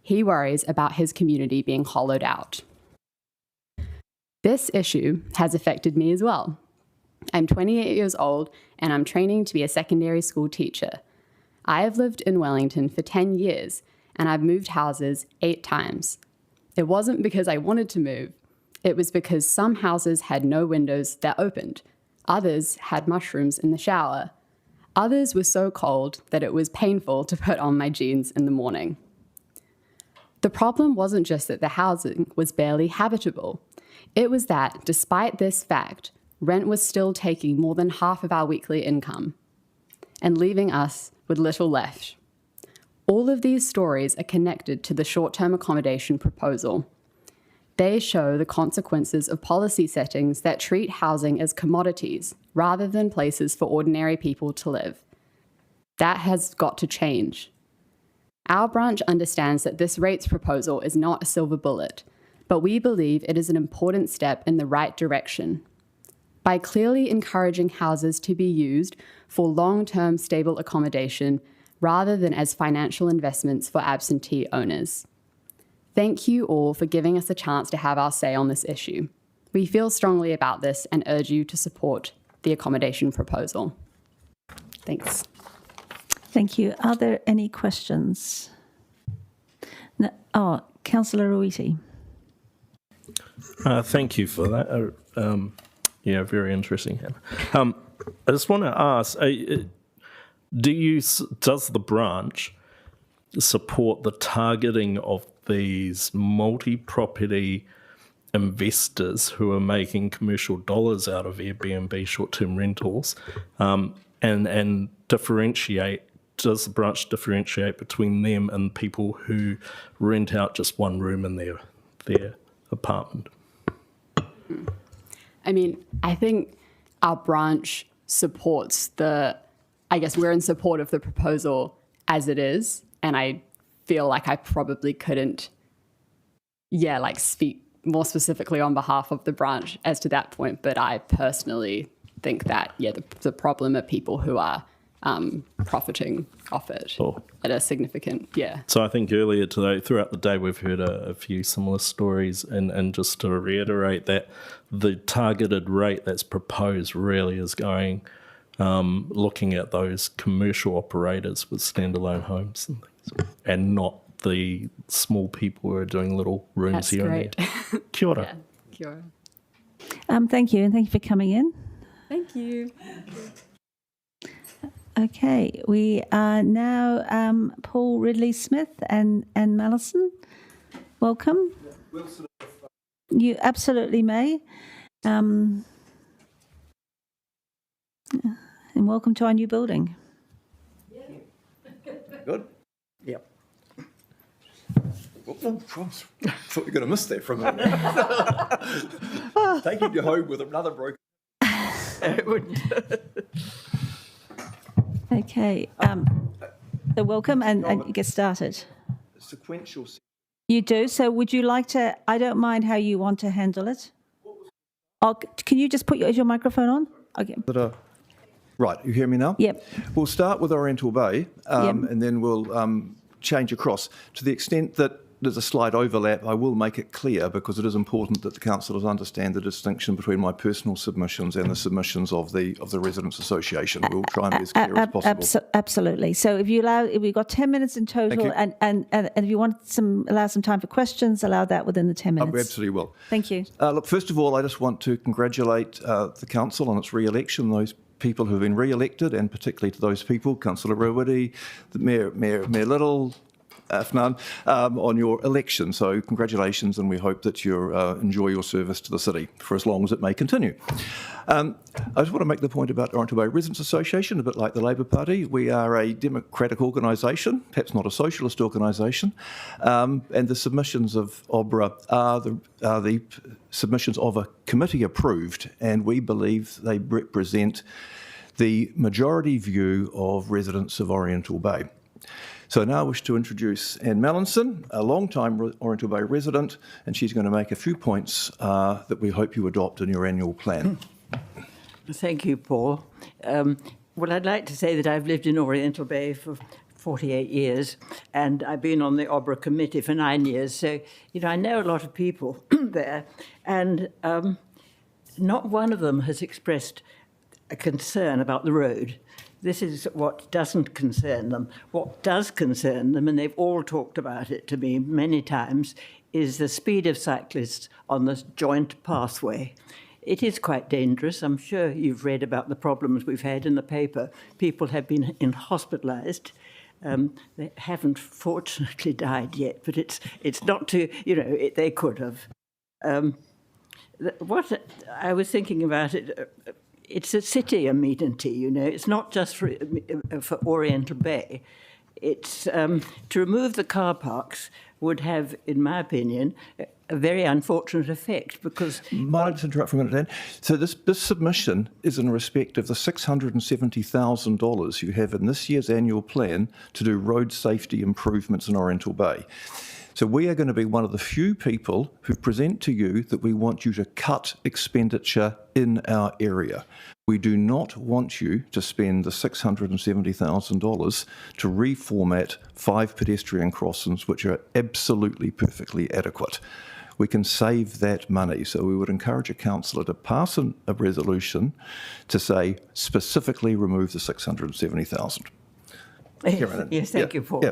He worries about his community being hollowed out. This issue has affected me as well. I'm 28 years old and I'm training to be a secondary school teacher. I have lived in Wellington for 10 years and I've moved houses 8 times. It wasn't because I wanted to move. It was because some houses had no windows that opened. Others had mushrooms in the shower. Others were so cold that it was painful to put on my jeans in the morning. The problem wasn't just that the housing was barely habitable. It was that, despite this fact, rent was still taking more than half of our weekly income and leaving us with little left. All of these stories are connected to the short-term accommodation proposal. They show the consequences of policy settings that treat housing as commodities rather than places for ordinary people to live. That has got to change. Our branch understands that this rates proposal is not a silver bullet, but we believe it is an important step in the right direction. By clearly encouraging houses to be used for long-term stable accommodation rather than as financial investments for absentee owners. Thank you all for giving us a chance to have our say on this issue. We feel strongly about this and urge you to support the accommodation proposal. Thanks. Thank you. Are there any questions? No, Councillor Ruiti. Thank you for that. Yeah, very interesting. I just want to ask, does the branch support the targeting of these multi-property investors who are making commercial dollars out of Airbnb short-term rentals, and differentiate? Does the branch differentiate between them and people who rent out just one room in their apartment? I mean, I think our branch supports we're in support of the proposal as it is, and I feel like I probably couldn't, speak more specifically on behalf of the branch as to that point, but I personally think that, the problem are people who are profiting off it at a significant, So I think earlier today, throughout the day, we've heard a few similar stories, and just to reiterate that the targeted rate that's proposed really is going, looking at those commercial operators with standalone homes and things, and not the small people who are doing little rooms That's here great. and there. Kia ora. Yeah, kia ora. Thank you, and thank you for coming in. Thank you. Okay, we are now Paul Ridley-Smith and Malison. welcome. You absolutely may. And welcome to our new building. Good. Yep. Oh, thought you were going to miss that for a minute. Taking you home with another broken. It wouldn't. Okay. So welcome and get started. Sequential. You do. So would you like to? I don't mind how you want to handle it. Can you just put your microphone on? Okay. Right, you hear me now? Yep. We'll start with Oriental Bay, and then we'll change across. To the extent that there's a slight overlap, I will make it clear, because it is important that the councillors understand the distinction between my personal submissions and the submissions of the Residents Association. We'll try and be as clear as possible. Absolutely. So if we've got 10 minutes in total, and if you want allow some time for questions, allow that within the 10 minutes. We absolutely will. Thank you. Look, first of all, I just want to congratulate the council on its re-election, those people who have been re-elected, and particularly to those people, Councillor Rawiri, Mayor Little, Afnan, on your election. So congratulations, and we hope that you enjoy your service to the city for as long as it may continue. I just want to make the point about Oriental Bay Residents Association, a bit like the Labour Party. We are a democratic organisation, perhaps not a socialist organisation, and the submissions of OBRA are the submissions of a committee approved, and we believe they represent the majority view of residents of Oriental Bay. So now I wish to introduce Anne Mallinson, a long-time Oriental Bay resident, and she's going to make a few points that we hope you adopt in your annual plan. Thank you, Paul. Well, I'd like to say that I've lived in Oriental Bay for 48 years, and I've been on the OBRA committee for 9 years. So, I know a lot of people there, and not one of them has expressed a concern about the road. This is what doesn't concern them. What does concern them, and they've all talked about it to me many times, is the speed of cyclists on this joint pathway. It is quite dangerous. I'm sure you've read about the problems we've had in the paper. People have been hospitalised. They haven't fortunately died yet, but it's not to, they could have. What I was thinking about it, it's a city amenity, It's not just for Oriental Bay. It's to remove the car parks would have, in my opinion, a very unfortunate effect because. Might I just interrupt for a minute, Dan? So this submission is in respect of the $670,000 you have in this year's annual plan to do road safety improvements in Oriental Bay. So we are going to be one of the few people who present to you that we want you to cut expenditure in our area. We do not want you to spend the $670,000 to reformat 5 pedestrian crossings, which are absolutely perfectly adequate. We can save that money. So we would encourage a councillor to pass a resolution to say specifically remove the $670,000. Yes, thank you, Paul. Yeah.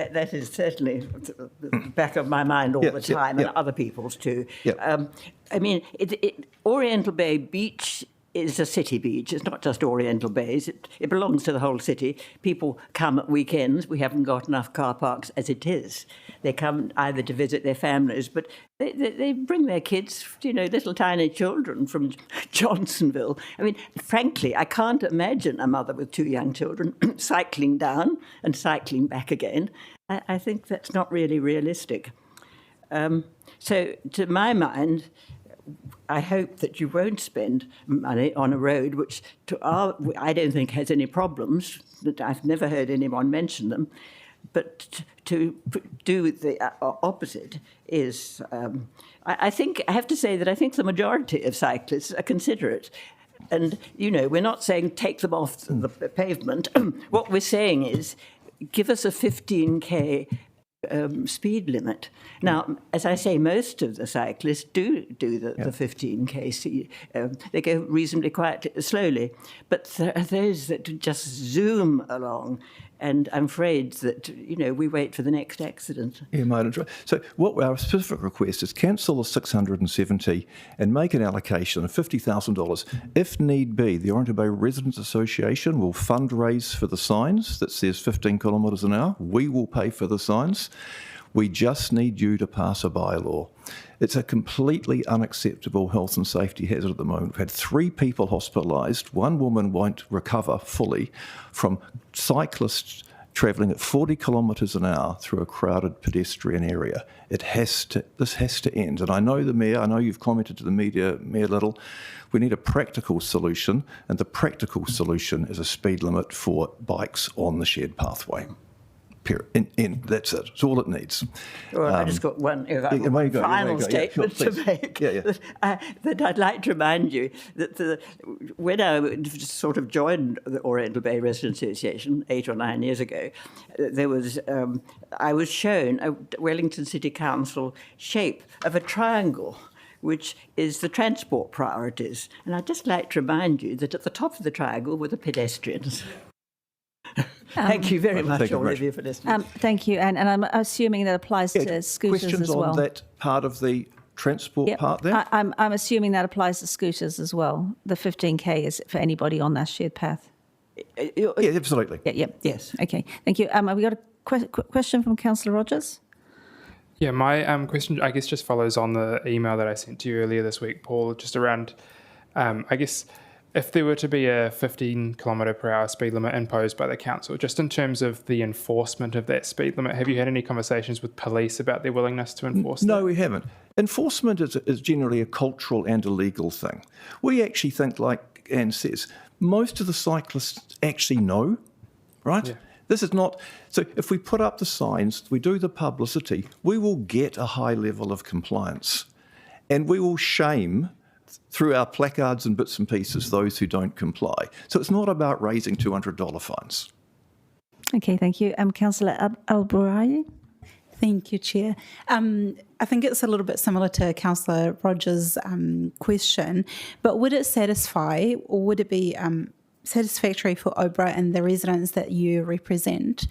That is certainly the back of my mind all the time, and other people's too. Yeah. Oriental Bay Beach is a city beach. It's not just Oriental Bays. It belongs to the whole city. People come at weekends. We haven't got enough car parks as it is. They come either to visit their families, but they bring their kids, little tiny children from Johnsonville. Frankly, I can't imagine a mother with 2 young children cycling down and cycling back again. I think that's not really realistic. So, to my mind, I hope that you won't spend money on a road which I don't think has any problems. I've never heard anyone mention them. But to do the opposite is, I have to say that I think the majority of cyclists are considerate. And, we're not saying take them off the pavement. What we're saying is give us a 15k speed limit. Now, as I say, most of the cyclists do the 15k. They go reasonably slowly, but there are those that just zoom along. And I'm afraid that, we wait for the next accident. Yeah, so what our specific request is cancel the 670 and make an allocation of $50,000. If need be, the Oriental Bay Residents Association will fundraise for the signs that says 15 kilometres an hour. We will pay for the signs. We just need you to pass a bylaw. It's a completely unacceptable health and safety hazard at the moment. We've had 3 people hospitalised. 1 woman won't recover fully from cyclists travelling at 40 kilometres an hour through a crowded pedestrian area. This has to end. And I know the Mayor, I know you've commented to the media, Mayor Little, we need a practical solution, and the practical solution is a speed limit for bikes on the shared pathway. And that's it. It's all it needs. Well, I just got one final statement to make. That I'd like to remind you that when I sort of joined the Oriental Bay Residents Association 8 or 9 years ago, I was shown a Wellington City Council shape of a triangle, which is the transport priorities. And I'd just like to remind you that at the top of the triangle were the pedestrians. Thank you very much, all of you, for listening. Thank you, and I'm assuming that applies to scooters questions as well. on that part of the transport part there? I'm assuming that applies to scooters as well. The 15K is for anybody on that shared path. Yeah, absolutely. Yes. Okay, thank you. Have we got a question from Councillor Rogers? Yeah, my question, I guess, just follows on the email that I sent to you earlier this week, Paul, just around, I guess, if there were to be a 15 kilometre per hour speed limit imposed by the council, just in terms of the enforcement of that speed limit, have you had any conversations with police about their willingness to enforce that? No, we haven't. Enforcement is generally a cultural and a legal thing. We actually think, like Anne says, most of the cyclists actually know, right? Yeah. This is not... So if we put up the signs, we do the publicity, we will get a high level of compliance. And we will shame, through our placards and bits and pieces, those who don't comply. So it's not about raising $200 fines. Okay, thank you. Councillor Al-Burayi. Thank you, Chair. I think it's a little bit similar to Councillor Rogers' question, but would it satisfy, or would it be satisfactory for Obra and the residents that you represent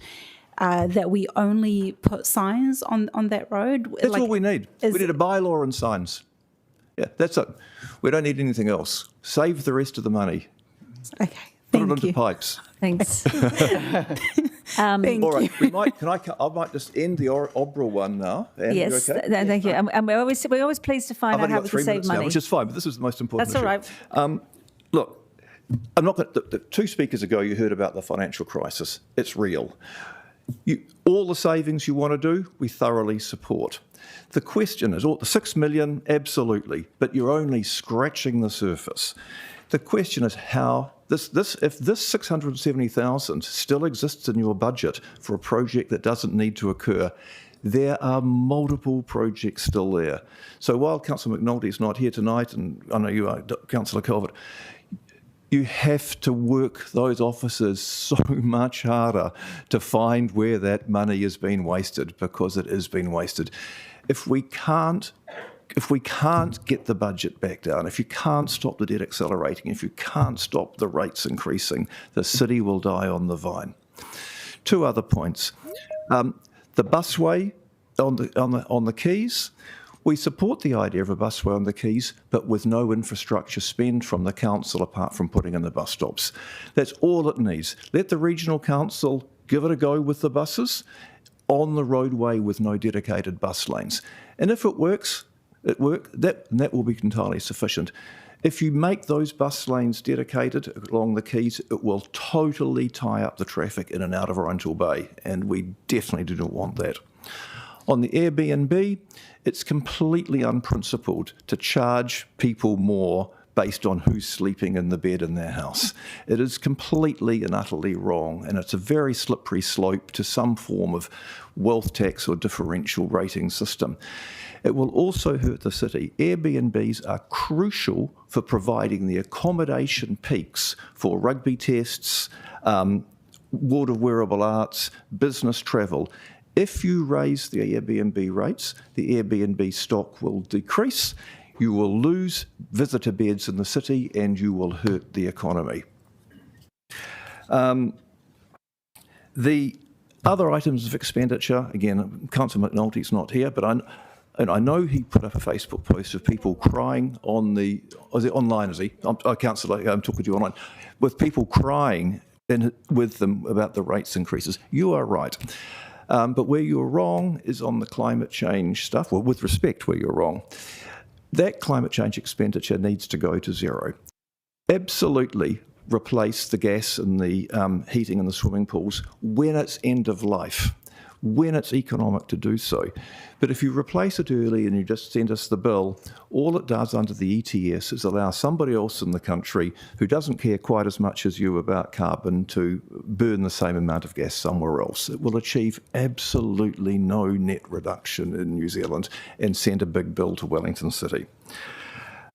that we only put signs on that road? That's all we need. We need a bylaw and signs. Yeah, that's it. We don't need anything else. Save the rest of the money. Okay. Put it into pipes. Thanks. Thank all right, you. I might just end the Obra one now. Anne, yes, okay? Thank you. And we're always pleased to find out how we can save money. Now, which is fine, but this is the most important issue. That's all right. Look, I'm not going the 2 speakers ago, you heard about the financial crisis. It's real. All the savings you want to do, we thoroughly support. The question is, the 6 million, absolutely, but you're only scratching the surface. The question is how if this 670,000 still exists in your budget for a project that doesn't need to occur, there are multiple projects still there. So while Councillor McNulty is not here tonight, and I know you are, Councillor Calvert, you have to work those officers so much harder to find where that money is being wasted, because it is being wasted. If we can't get the budget back down, if you can't stop the debt accelerating, if you can't stop the rates increasing, the city will die on the vine. 2 other points. The busway on the quays. We support the idea of a busway on the quays, but with no infrastructure spend from the council apart from putting in the bus stops. That's all it needs. Let the regional council give it a go with the buses on the roadway with no dedicated bus lanes. And if it works, that will be entirely sufficient. If you make those bus lanes dedicated along the quays, it will totally tie up the traffic in and out of Oriental Bay, and we definitely do not want that. On the Airbnb, it's completely unprincipled to charge people more based on who's sleeping in the bed in their house. It is completely and utterly wrong, and it's a very slippery slope to some form of wealth tax or differential rating system. It will also hurt the city. Airbnbs are crucial for providing the accommodation peaks for rugby tests, World of Wearable Arts, business travel. If you raise the Airbnb rates, the Airbnb stock will decrease, you will lose visitor beds in the city, and you will hurt the economy. The other items of expenditure, again, Councillor McNulty's not here, but I know he put up a Facebook post of people crying on the... Is it online, is he? Councillor, I'm talking to you online. With people crying with them about the rates increases. You are right. But where you're wrong is on the climate change stuff. Well, with respect, where you're wrong. That climate change expenditure needs to go to zero. Absolutely replace the gas and the heating in the swimming pools when it's end of life, when it's economic to do so. But if you replace it early and you just send us the bill, all it does under the ETS is allow somebody else in the country who doesn't care quite as much as you about carbon to burn the same amount of gas somewhere else. It will achieve absolutely no net reduction in New Zealand and send a big bill to Wellington City.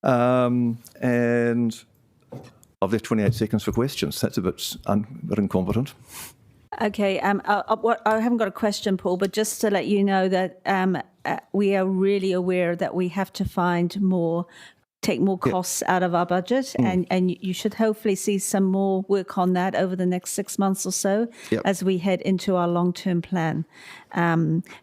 And I've left 28 seconds for questions. That's a bit incompetent. Okay, I haven't got a question, Paul, but just to let you know that we are really aware that we have to take more costs out of our budget, and you should hopefully see some more work on that over the next 6 months or so as we head into our long-term plan.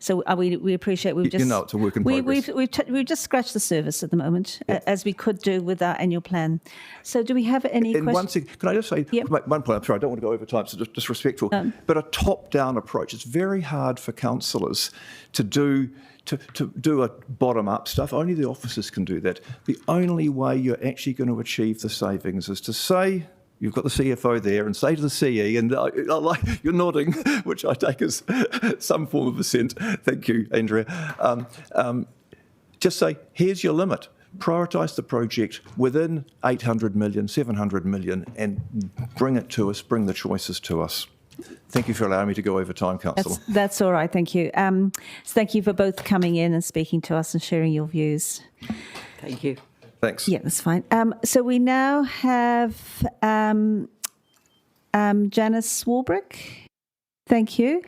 So we appreciate we've just it's a work in progress. We've just scratched the surface at the moment, as we could do with our annual plan. So do we have any questions? One thing, can I just say one point? I'm sorry, I don't want to go over time, so just disrespectful. But a top-down approach. It's very hard for councillors to do a bottom-up stuff. Only the officers can do that. The only way you're actually going to achieve the savings is to say, you've got the CFO there, and say to the CE, and you're nodding, which I take as some form of assent. Thank you, Andrea. Just say, here's your limit. Prioritise the project within 800 million, 700 million, and bring it to us, bring the choices to us. Thank you for allowing me to go over time, Councillor. That's all right, thank you. So thank you for both coming in and speaking to us and sharing your views. Thank you. Thanks. Yeah, that's fine. So we now have Janice Swarbrick. Thank you.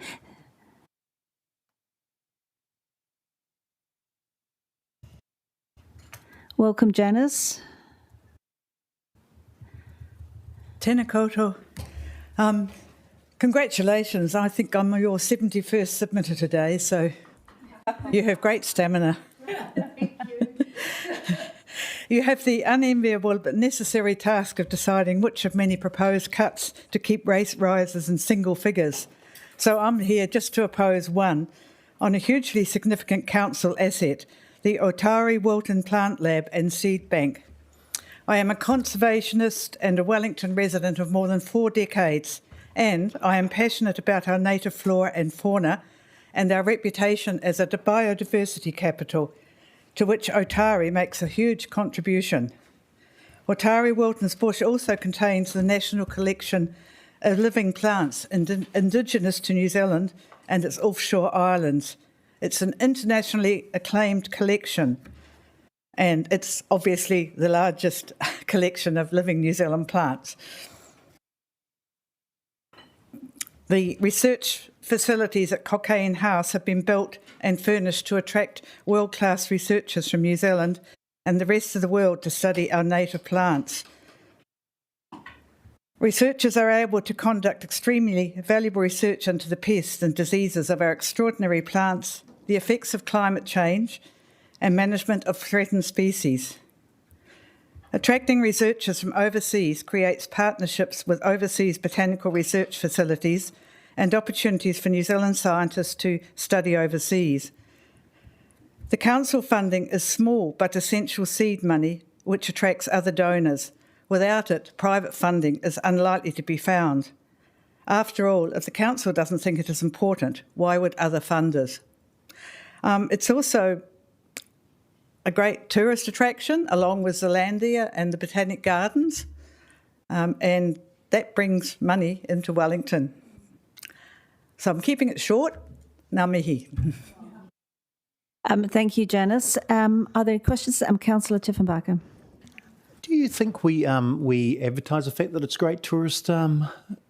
Welcome, Janice. Tēnā koutou. Congratulations. I think I'm your 71st submitter today, so you have great stamina. You have the unenviable but necessary task of deciding which of many proposed cuts to keep race rises in single figures. So I'm here just to oppose one on a hugely significant council asset, the Otari Wilton Plant Lab and Seed Bank. I am a conservationist and a Wellington resident of more than 4 decades, and I am passionate about our native flora and fauna and our reputation as a biodiversity capital, to which Otari makes a huge contribution. Otari Wilton's Bush also contains the National Collection of Living Plants indigenous to New Zealand and its offshore islands. It's an internationally acclaimed collection, and it's obviously the largest collection of living New Zealand plants. The research facilities at Cocaine House have been built and furnished to attract world-class researchers from New Zealand and the rest of the world to study our native plants. Researchers are able to conduct extremely valuable research into the pests and diseases of our extraordinary plants, the effects of climate change, and management of threatened species. Attracting researchers from overseas creates partnerships with overseas botanical research facilities and opportunities for New Zealand scientists to study overseas. The council funding is small but essential seed money which attracts other donors. Without it, private funding is unlikely to be found. After all, if the council doesn't think it is important, why would other funders? It's also a great tourist attraction, along with Zealandia and the Botanic Gardens, and that brings money into Wellington. So I'm keeping it short. Ngā mihi. Thank you, Janice. Are there questions? Councillor Tiffenbacher. Do you think we advertise the fact that it's a great tourist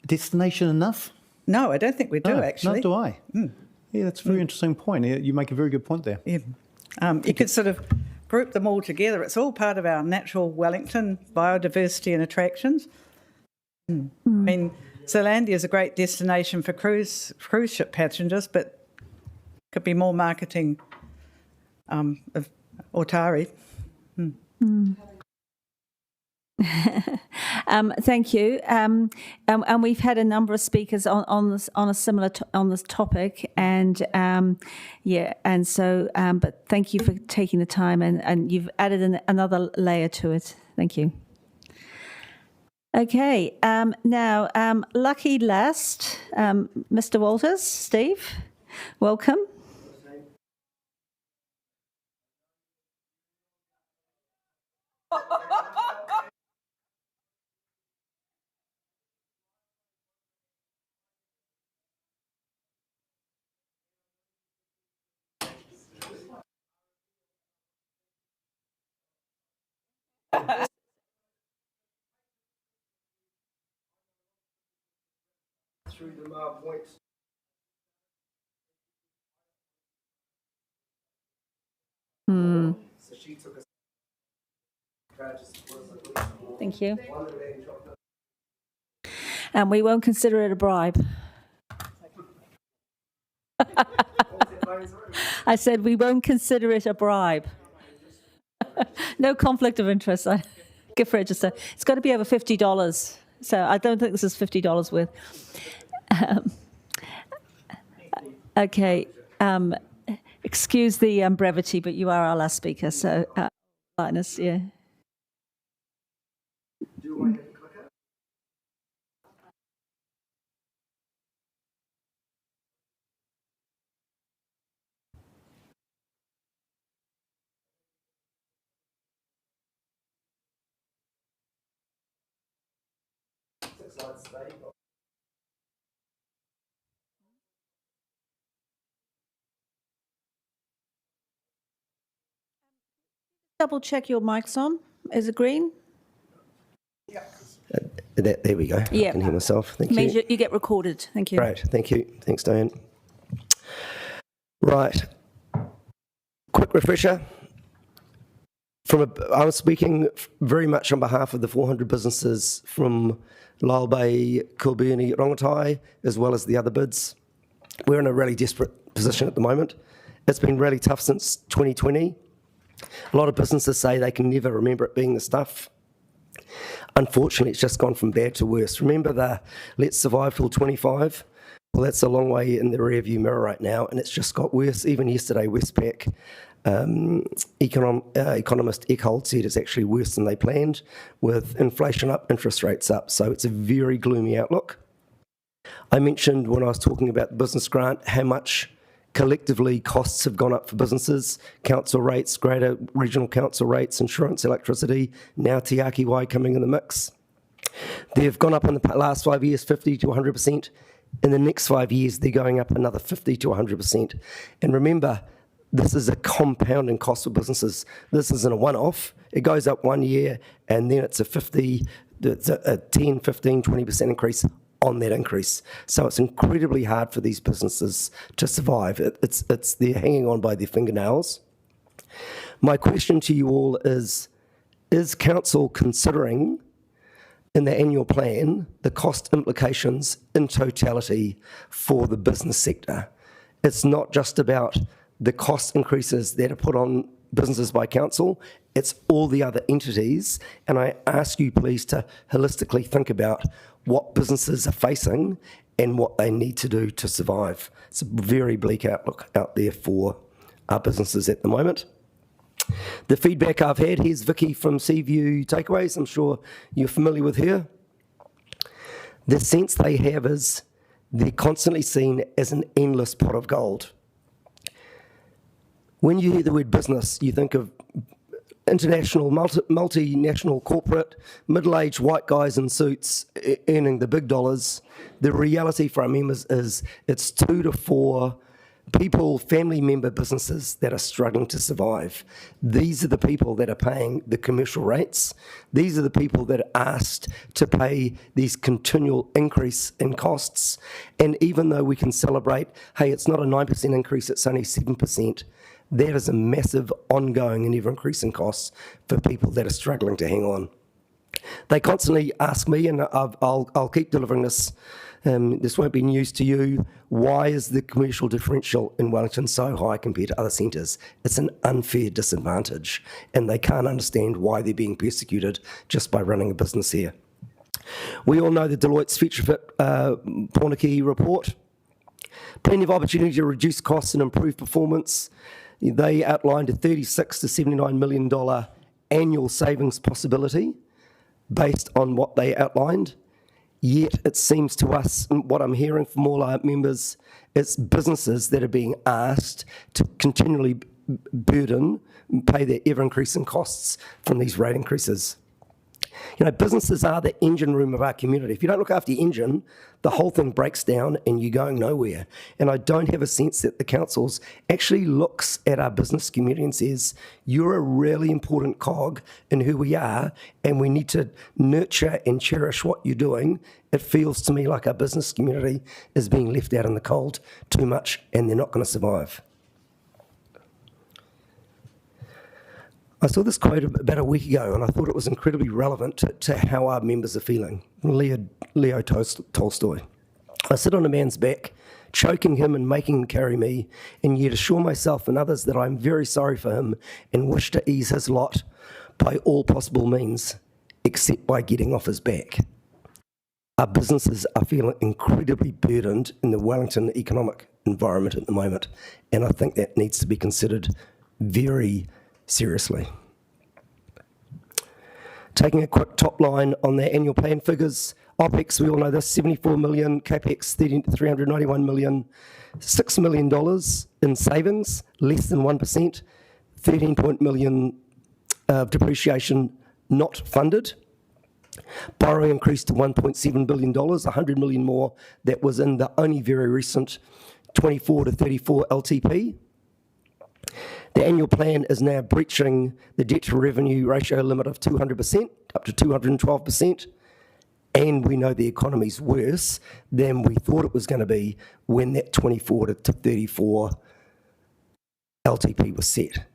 destination enough? No, I don't think we do, actually. Not do I. Yeah, that's a very interesting point. You make a very good point there. Yeah. You could sort of group them all together. It's all part of our natural Wellington biodiversity and attractions. I mean, Zealandia is a great destination for cruise ship passengers, but could be more marketing of Otari. Thank you. And we've had a number of speakers on a similar on this topic, and but thank you for taking the time, and you've added another layer to it. Thank you. Okay. Now, lucky last, Mr. Walters, Steve, welcome. Through the points. So she took us. Thank you. And we won't consider it a bribe. I said we won't consider it a bribe. No conflict of interest. Gift register. It's got to be over $50. So I don't think this is $50 worth. Okay. Excuse the brevity, but you are our last speaker. So, Linus, yeah. Do I get the clicker? Double check your mic's on. Is it green? There we go. Yeah. I can hear myself. Thank you. You get recorded. Thank you. Great. Thank you. Thanks, Diane. Right. Quick refresher. I'm speaking very much on behalf of the 400 businesses from Lyell Bay, Kilburnie, Rongotai, as well as the other bids. We're in a really desperate position at the moment. It's been really tough since 2020. A lot of businesses say they can never remember it being the stuff. Unfortunately, it's just gone from bad to worse. Remember the Let's Survive till 25? Well, that's a long way in the rearview mirror right now, and it's just got worse. Even yesterday, Westpac economist Eckhold said it's actually worse than they planned, with inflation up, interest rates up. So it's a very gloomy outlook. I mentioned when I was talking about the business grant how much collectively costs have gone up for businesses, council rates, greater regional council rates, insurance, electricity, now Te Ake Wai coming in the mix. They've gone up in the last 5 years 50 to 100%. In the next 5 years, they're going up another 50 to 100%. And remember, this is a compounding cost for businesses. This isn't a one-off. It goes up 1 year, and then it's a 10, 15, 20% increase on that increase. So it's incredibly hard for these businesses to survive. They're hanging on by their fingernails. My question to you all is council considering in the annual plan the cost implications in totality for the business sector? It's not just about the cost increases that are put on businesses by council, it's all the other entities. And I ask you please to holistically think about what businesses are facing and what they need to do to survive. It's a very bleak outlook out there for our businesses at the moment. The feedback I've had, here's Vicky from Seaview Takeaways, I'm sure you're familiar with her. The sense they have is they're constantly seen as an endless pot of gold. When you hear the word business, you think of international, multinational corporate, middle-aged white guys in suits earning the big dollars. The reality for our members is it's 2 to 4 people, family member businesses that are struggling to survive. These are the people that are paying the commercial rates. These are the people that are asked to pay these continual increase in costs. And even though we can celebrate, hey, it's not a 9% increase, it's only 7%, that is a massive ongoing and ever-increasing costs for people that are struggling to hang on. They constantly ask me, and I'll keep delivering this This won't be news to you. Why is the commercial differential in Wellington so high compared to other centres? It's an unfair disadvantage, and they can't understand why they're being persecuted just by running a business here. We all know the Deloitte's Future Fit Porniki report. Plenty of opportunity to reduce costs and improve performance. They outlined a $36 to $79 million annual savings possibility based on what they outlined. Yet it seems to us, what I'm hearing from all our members, it's businesses that are being asked to continually pay their ever-increasing costs from these rate increases. You know, businesses are the engine room of our community. If you don't look after your engine, the whole thing breaks down and you're going nowhere. And I don't have a sense that the councils actually looks at our business community and says, you're a really important cog in who we are, and we need to nurture and cherish what you're doing. It feels to me like our business community is being left out in the cold too much, and they're not going to survive. I saw this quote about a week ago, and I thought it was incredibly relevant to how our members are feeling. Leo Tolstoy. I sit on a man's back, choking him and making him carry me, and yet assure myself and others that I'm very sorry for him and wish to ease his lot by all possible means, except by getting off his back. Our businesses are feeling incredibly burdened in the Wellington economic environment at the moment, and I think that needs to be considered very seriously. Taking a quick top line on the annual plan figures, OPEX, we all know this, 74 million, CAPEX, 391 million, $6 million in savings, less than 1%, 13 million of depreciation not funded. Borrowing increased to $1.7 billion, 100 million more that was in the only very recent 24 to 34 LTP. The annual plan is now breaching the debt to revenue ratio limit of 200%, up to 212%, and we know the economy's worse than we thought it was going to be when that 24 to 34 LTP was set.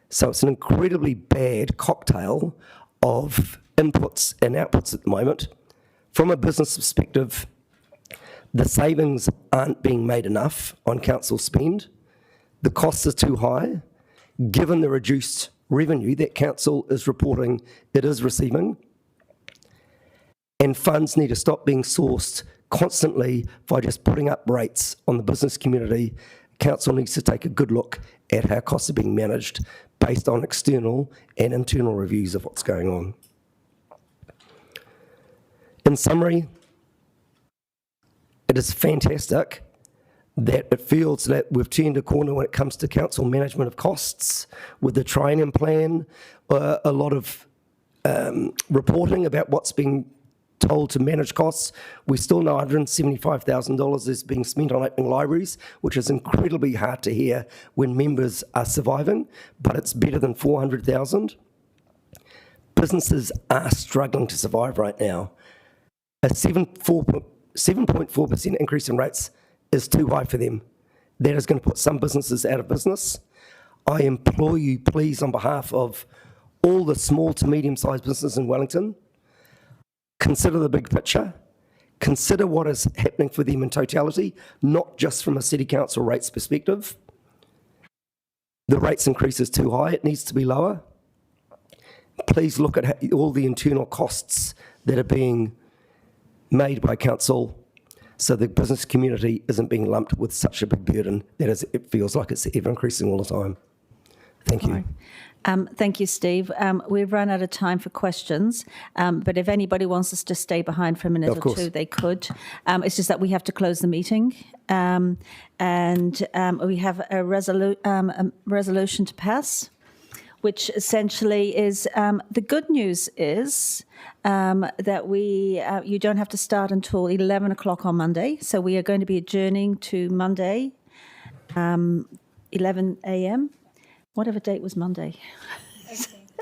So it's an incredibly bad cocktail of inputs and outputs at the moment. From a business perspective, the savings aren't being made enough on council spend. The costs are too high, given the reduced revenue that council is reporting it is receiving. And funds need to stop being sourced constantly by just putting up rates on the business community. Council needs to take a good look at how costs are being managed based on external and internal reviews of what's going on. In summary, it is fantastic that it feels that we've turned a corner when it comes to council management of costs with the triennium plan, a lot of reporting about what's being told to manage costs. We still know $175,000 is being spent on opening libraries, which is incredibly hard to hear when members are surviving, but it's better than $400,000. Businesses are struggling to survive right now. A 7.4% increase in rates is too high for them. That is going to put some businesses out of business. I implore you, please, on behalf of all the small to medium-sized businesses in Wellington, consider the big picture. Consider what is happening for them in totality, not just from a city council rates perspective. The rates increase is too high. It needs to be lower. Please look at all the internal costs that are being made by council so the business community isn't being lumped with such a big burden that it feels like it's ever increasing all the time. Thank you. Thank you, Steve. We've run out of time for questions, but if anybody wants us to stay behind for a minute or two, they could. It's just that we have to close the meeting, and we have a resolution to pass, which essentially is the good news is that you don't have to start until 11 o'clock on Monday. So we are going to be adjourning to Monday, 11 a.m. Whatever date was Monday?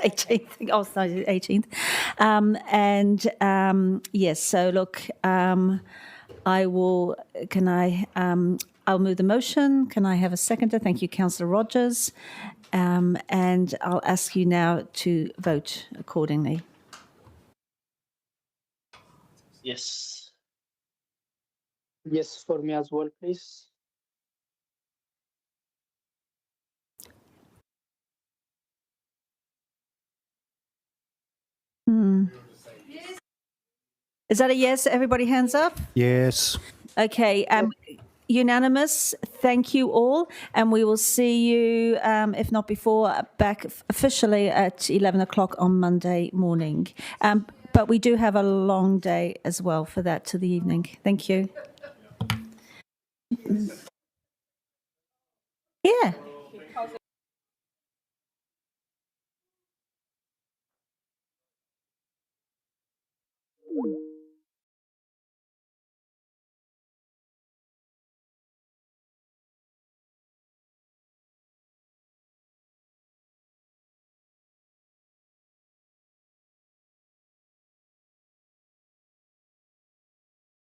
18th. Oh, sorry, 18th. Yes, so look, I'll move the motion. Can I have a seconder? Thank you, Councillor Rogers. And I'll ask you now to vote accordingly. Yes. Yes, for me as well, please. Is that a yes? Everybody hands up? Yes. Okay. Unanimous. Thank you all. And we will see you, if not before, back officially at 11 o'clock on Monday morning. But we do have a long day as well for that to the evening. Thank you. Yeah.